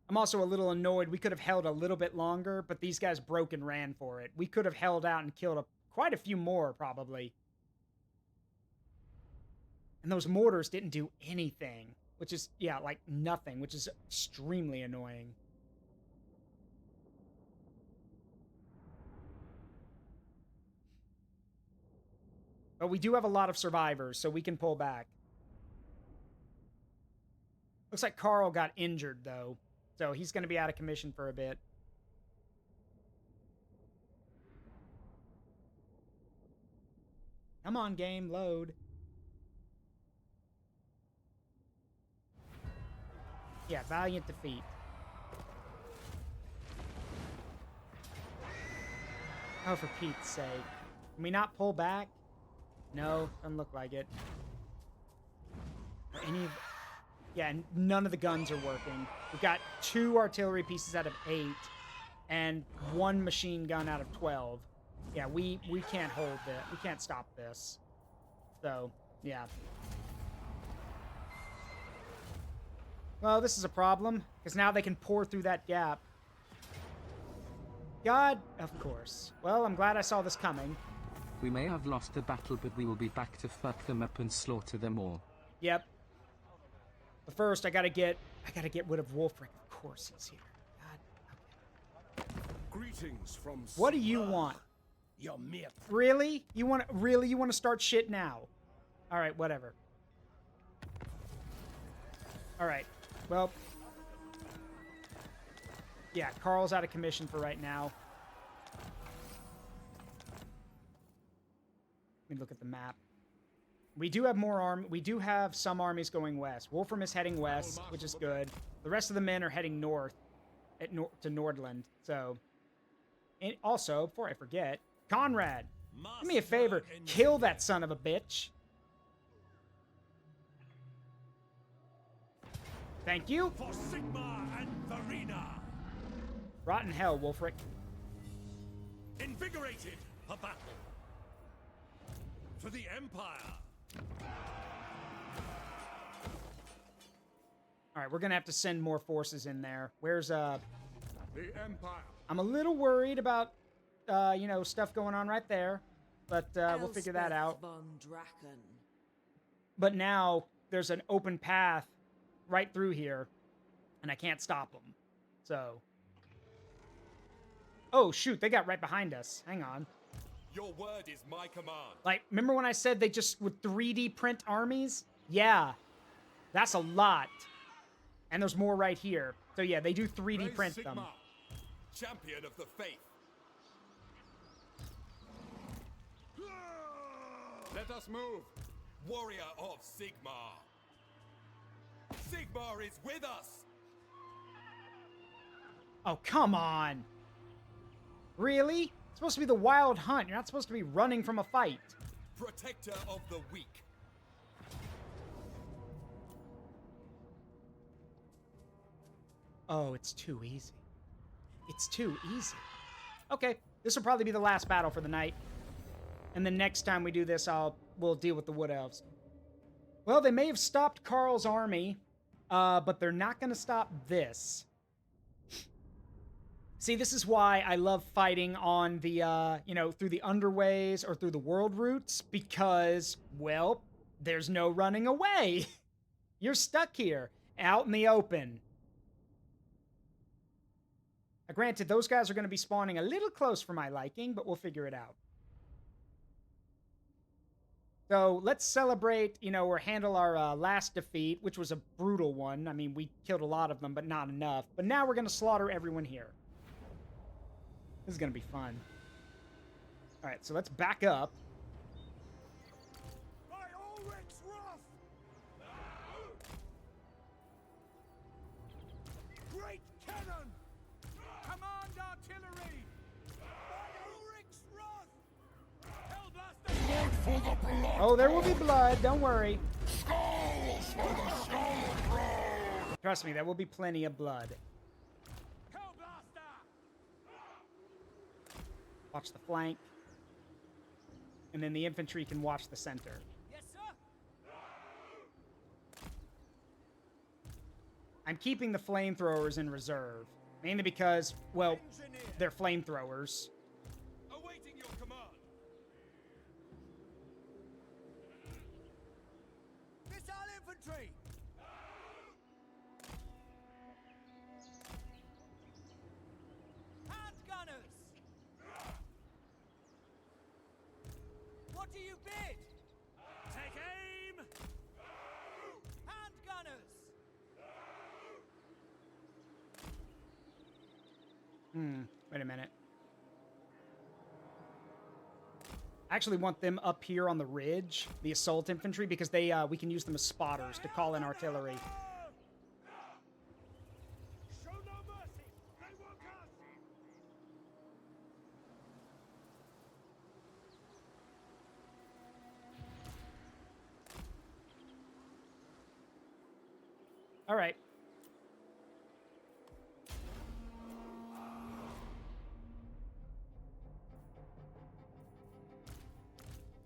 Speaker 1: I'm also a little annoyed. We could have held a little bit longer, but these guys broke and ran for it. We could have held out and killed quite a few more, probably. And those mortars didn't do anything, which is, yeah, like nothing, which is extremely annoying. But we do have a lot of survivors, so we can pull back. Looks like Carl got injured, though. So he's going to be out of commission for a bit. Come on, game, load. Yeah, valiant defeat. Oh, for Pete's sake. Can we not pull back? No, doesn't look like it. Or any of... Yeah, none of the guns are working. We've got 2 artillery pieces out of 8 and 1 machine gun out of 12. Yeah, we can't hold this. We can't stop this. So, yeah. Well, this is a problem, because now they can pour through that gap. God, of course. Well, I'm glad I saw this coming.
Speaker 2: We may have lost the battle, but we will be back to fuck them up and slaughter them all.
Speaker 1: Yep. But first, I gotta get rid of Wolfric. Of course he's here. God. Okay.
Speaker 10: Greetings from...
Speaker 1: What do you want?
Speaker 12: Your myth.
Speaker 1: Really? You want to start shit now? All right, whatever. All right. Well, yeah, Carl's out of commission for right now. Let me look at the map. We do have we do have some armies going west. Wolfram is heading west, which is good. The rest of the men are heading north to Nordland. So, and also, before I forget, Conrad, do me a favor. Kill that son of a bitch. Thank you.
Speaker 3: For Sigmar and Varina.
Speaker 1: Rotten hell, Wolfric.
Speaker 3: Invigorated for battle. For the Empire.
Speaker 1: All right, we're gonna have to send more forces in there. Where's
Speaker 10: The Empire.
Speaker 1: I'm a little worried about you know, stuff going on right there, but we'll figure that out. But now there's an open path right through here, and I can't stop them. So, oh shoot, they got right behind us. Hang on.
Speaker 3: Your word is my command.
Speaker 1: Like, remember when I said they just would 3D print armies? Yeah, that's a lot. And there's more right here. So yeah, they do 3D print them.
Speaker 3: Champion of the faith.
Speaker 10: Let us move.
Speaker 3: Warrior of Sigmar. Sigmar is with us.
Speaker 1: Oh, come on. Really? It's supposed to be the wild hunt. You're not supposed to be running from a fight.
Speaker 3: Protector of the weak.
Speaker 1: Oh, it's too easy. It's too easy. Okay, this will probably be the last battle for the night. And the next time we do this, we'll deal with the Wood Elves. Well, they may have stopped Karl's army, but they're not going to stop this. See, this is why I love fighting on the, you know, through the underways or through the world routes, because, well, there's no running away. You're stuck here, out in the open. Now, granted, those guys are going to be spawning a little close for my liking, but we'll figure it out. So let's celebrate, you know, or handle our last defeat, which was a brutal one. I mean, we killed a lot of them, but not enough. But now we're going to slaughter everyone here. This is going to be fun. All right, so let's back up.
Speaker 3: By Ulrich's wrath! Great cannon!
Speaker 10: Command artillery!
Speaker 3: By Ulrich's wrath!
Speaker 10: Hellblaster!
Speaker 1: Oh, there will be blood. Don't worry.
Speaker 3: Skulls for the skull throne!
Speaker 1: Trust me, there will be plenty of blood. Watch the flank. And then the infantry can watch the center.
Speaker 4: Yes, sir.
Speaker 1: I'm keeping the flamethrowers in reserve. Mainly because, well, they're flamethrowers.
Speaker 3: Awaiting your command.
Speaker 5: Missile infantry!
Speaker 4: Handgunners. What do you bid? Take aim. Handgunners.
Speaker 1: Wait a minute. I actually want them up here on the ridge, the assault infantry, because they we can use them as spotters to call in artillery.
Speaker 3: Show no mercy. They work us.
Speaker 1: All right.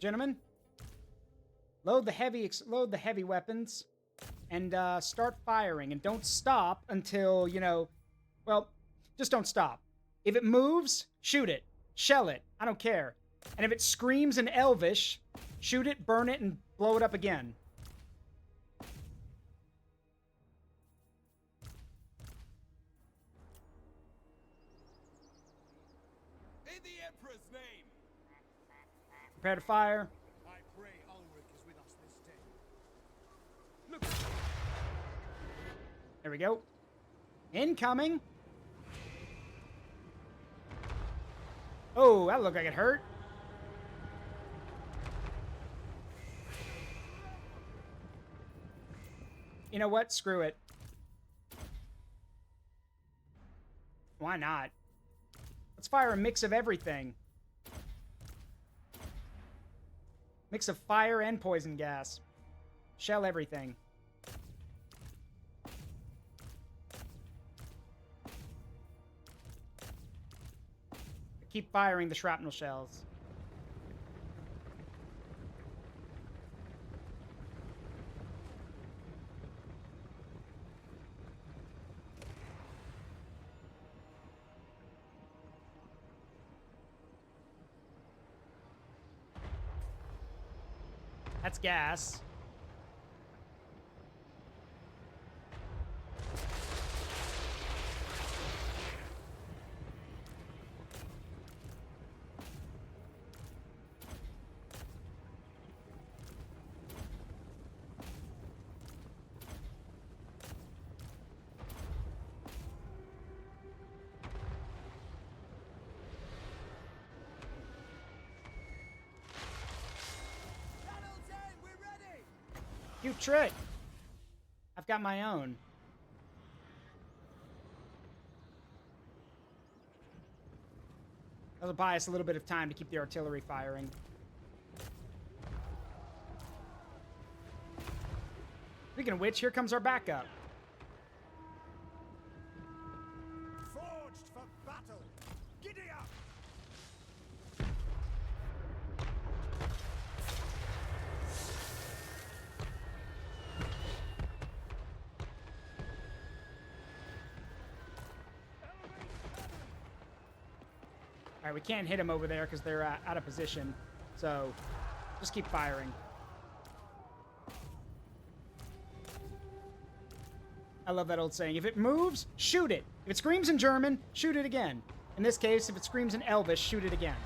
Speaker 1: Gentlemen, load the heavy weapons and start firing, and don't stop until, you know, well, just don't stop. If it moves, shoot it. Shell it. I don't care. And if it screams in Elvish, shoot it, burn it, and blow it up again.
Speaker 9: In the Emperor's name.
Speaker 1: Prepare to fire.
Speaker 10: I pray Ulrich is with us this day. Look.
Speaker 1: There we go. Incoming. Oh, that looked like it hurt. You know what? Screw it. Why not? Let's fire a mix of everything. Mix of fire and poison gas. Shell everything. Keep firing the shrapnel shells. That's gas. Cute trick. I've got my own. That'll buy us a little bit of time to keep the artillery firing. Speaking of which, here comes our backup.
Speaker 10: Forged for battle. Giddy up.
Speaker 1: All right, we can't hit them over there because they're out of position. So, just keep firing. I love that old saying. If it moves, shoot it. If it screams in German, shoot it again. In this case, if it screams in Elvish, shoot it again.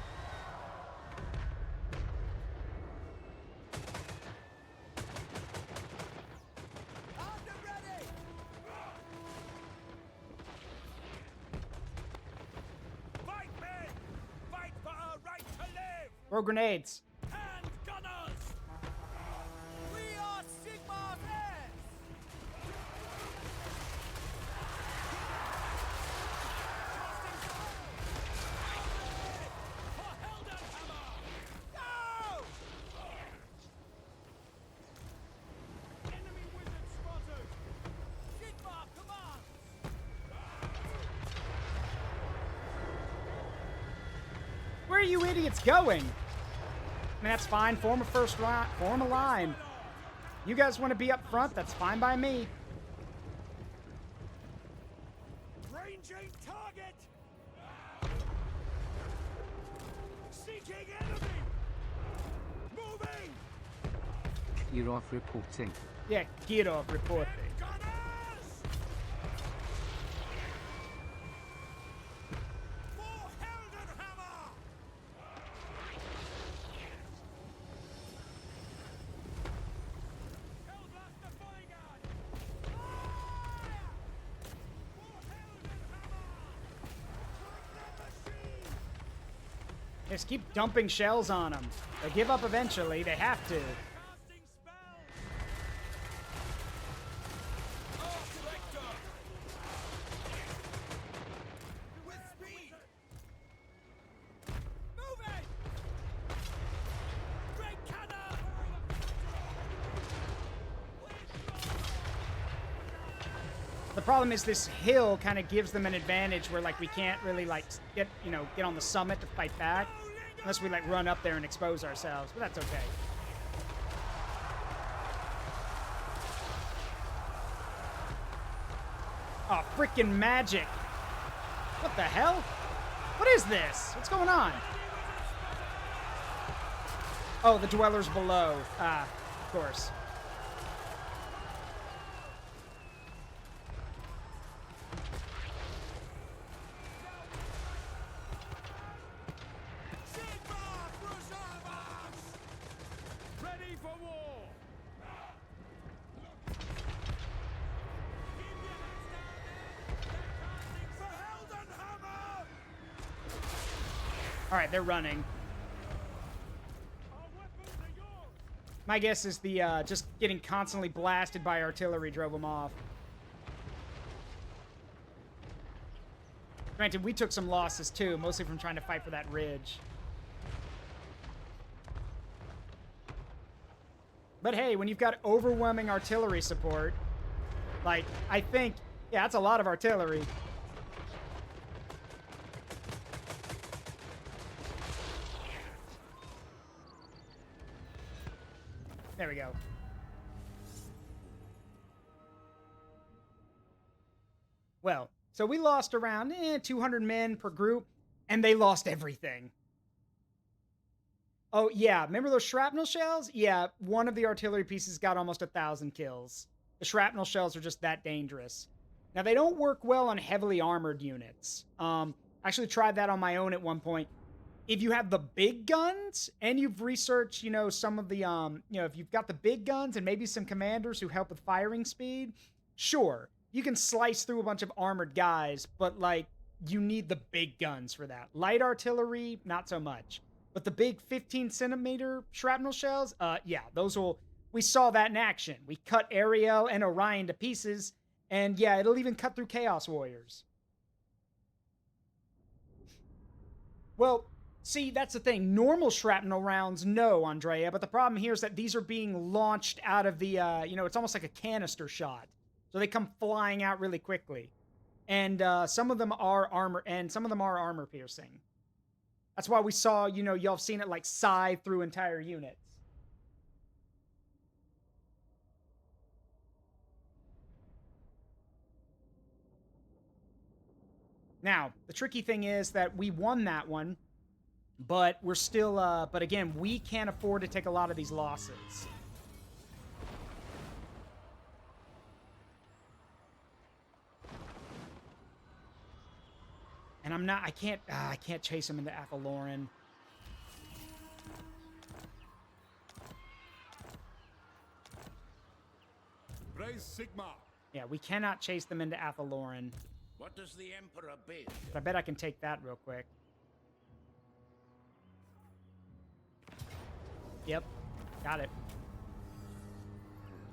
Speaker 1: Throw grenades.
Speaker 10: And gunners! We are Sigmar's heirs! For Heldenhammer! Go! Enemy wizard spotted! Sigmar commands!
Speaker 1: Where are you idiots going? I mean, that's fine. Form a line. You guys want to be up front? That's fine by me.
Speaker 10: Ranging target! Seeking enemy! Moving!
Speaker 2: You're off reporting.
Speaker 1: Yeah, get off reporting.
Speaker 10: Gunners! For Heldenhammer! Hellblaster Bodyguard! Fire! For Heldenhammer! Turn the machine!
Speaker 1: Just keep dumping shells on them. They'll give up eventually. They have to.
Speaker 10: Casting spell! Arc Vector! With speed! Moving! Great cannon!
Speaker 1: The problem is this hill kind of gives them an advantage where, like, we can't really, like, get on the summit to fight back. Unless we, like, run up there and expose ourselves. But that's okay. Oh, freaking magic. What the hell? What is this? What's going on? Oh, the dwellers below. Ah, of course.
Speaker 10: Ready for war!
Speaker 1: All right, they're running. My guess is the just getting constantly blasted by artillery drove them off. Granted, we took some losses too, mostly from trying to fight for that ridge. But hey, when you've got overwhelming artillery support, like, I think, yeah, that's a lot of artillery. There we go. Well, so we lost around 200 men per group, and they lost everything. Oh, yeah. Remember those shrapnel shells? Yeah, one of the artillery pieces got almost 1,000 kills. The shrapnel shells are just that dangerous. Now, they don't work well on heavily armored units. I actually tried that on my own at one point. If you have the big guns and you've researched, some of the, if you've got the big guns and maybe some commanders who help with firing speed, sure, you can slice through a bunch of armored guys, but, like, you need the big guns for that. Light artillery, not so much. But the big 15-centimeter shrapnel shells, yeah, we saw that in action. We cut Ariel and Orion to pieces, and yeah, it'll even cut through Chaos Warriors. Well, see, that's the thing. Normal shrapnel rounds, no, Andrea, but the problem here is that these are being launched out of the, it's almost like a canister shot. So they come flying out really quickly. And some of them are armor piercing. That's why we saw, y'all have seen it like scythe through entire units. Now, the tricky thing is that we won that one, but we're still, but again, we can't afford to take a lot of these losses. And I can't chase him into Athaloran.
Speaker 10: Raise Sigma.
Speaker 1: Yeah, we cannot chase them into Athaloran.
Speaker 12: What does the Emperor bid?
Speaker 1: But I bet I can take that real quick. Yep, got it.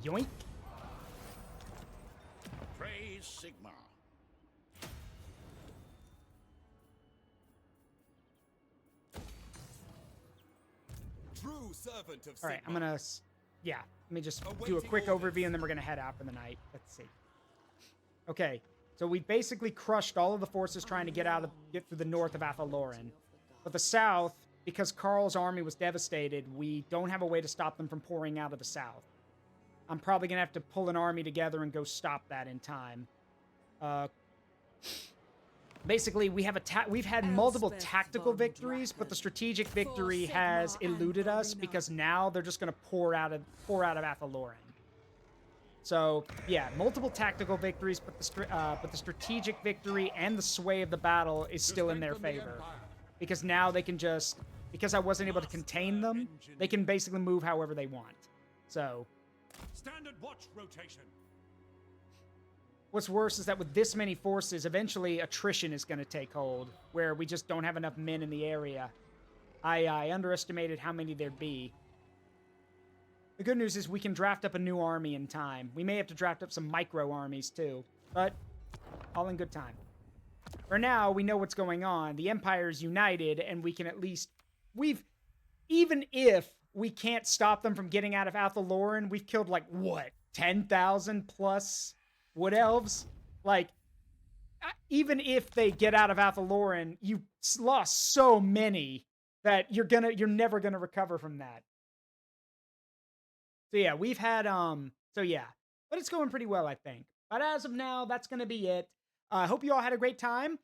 Speaker 1: Yoink.
Speaker 12: Praise Sigma.
Speaker 9: True servant of
Speaker 1: All right,
Speaker 9: Sigma.
Speaker 1: I'm gonna, let me just do a quick overview and then we're gonna head out for the night. Let's see. Okay, so we basically crushed all of the forces trying to get through the north of Athaloran. But the south, because Karl's army was devastated, we don't have a way to stop them from pouring out of the south. I'm probably gonna have to pull an army together and go stop that in time. Basically, we've had multiple tactical victories, but the strategic victory has eluded us because now they're just going to pour out of Athaloran. So yeah, multiple tactical victories, but the strategic victory and the sway of the battle is still in their favor because now they can because I wasn't able to contain them, they can basically move however they want. So
Speaker 10: Standard watch rotation.
Speaker 1: what's worse is that with this many forces, eventually attrition is going to take hold, where we just don't have enough men in the area. I underestimated how many there'd be. The good news is we can draft up a new army in time. We may have to draft up some micro armies too, but all in good time. For now, we know what's going on. The Empire is united, and we can at least... Even if we can't stop them from getting out of Athaloran, we've killed, like, what, 10,000 plus Wood Elves? Like, even if they get out of Athaloran, you lost so many that you're never gonna recover from that. So yeah, we've had but it's going pretty well, I think. But as of now, that's gonna be it. I hope you all had a great time.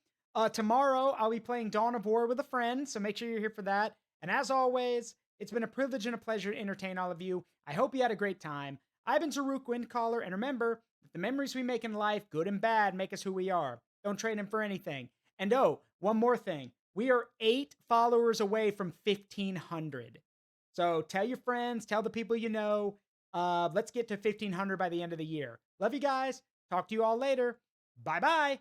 Speaker 1: Tomorrow I'll be playing Dawn of War with a friend, so make sure you're here for that. And as always, it's been a privilege and a pleasure to entertain all of you. I hope you had a great time. I've been Taruk Windcaller, and remember, the memories we make in life, good and bad, make us who we are. Don't trade them for anything. And oh, one more thing. We are 8 followers away from 1,500. So tell your friends, tell the people you know. Let's get to 1,500 by the end of the year. Love you guys. Talk to you all later. Bye-bye.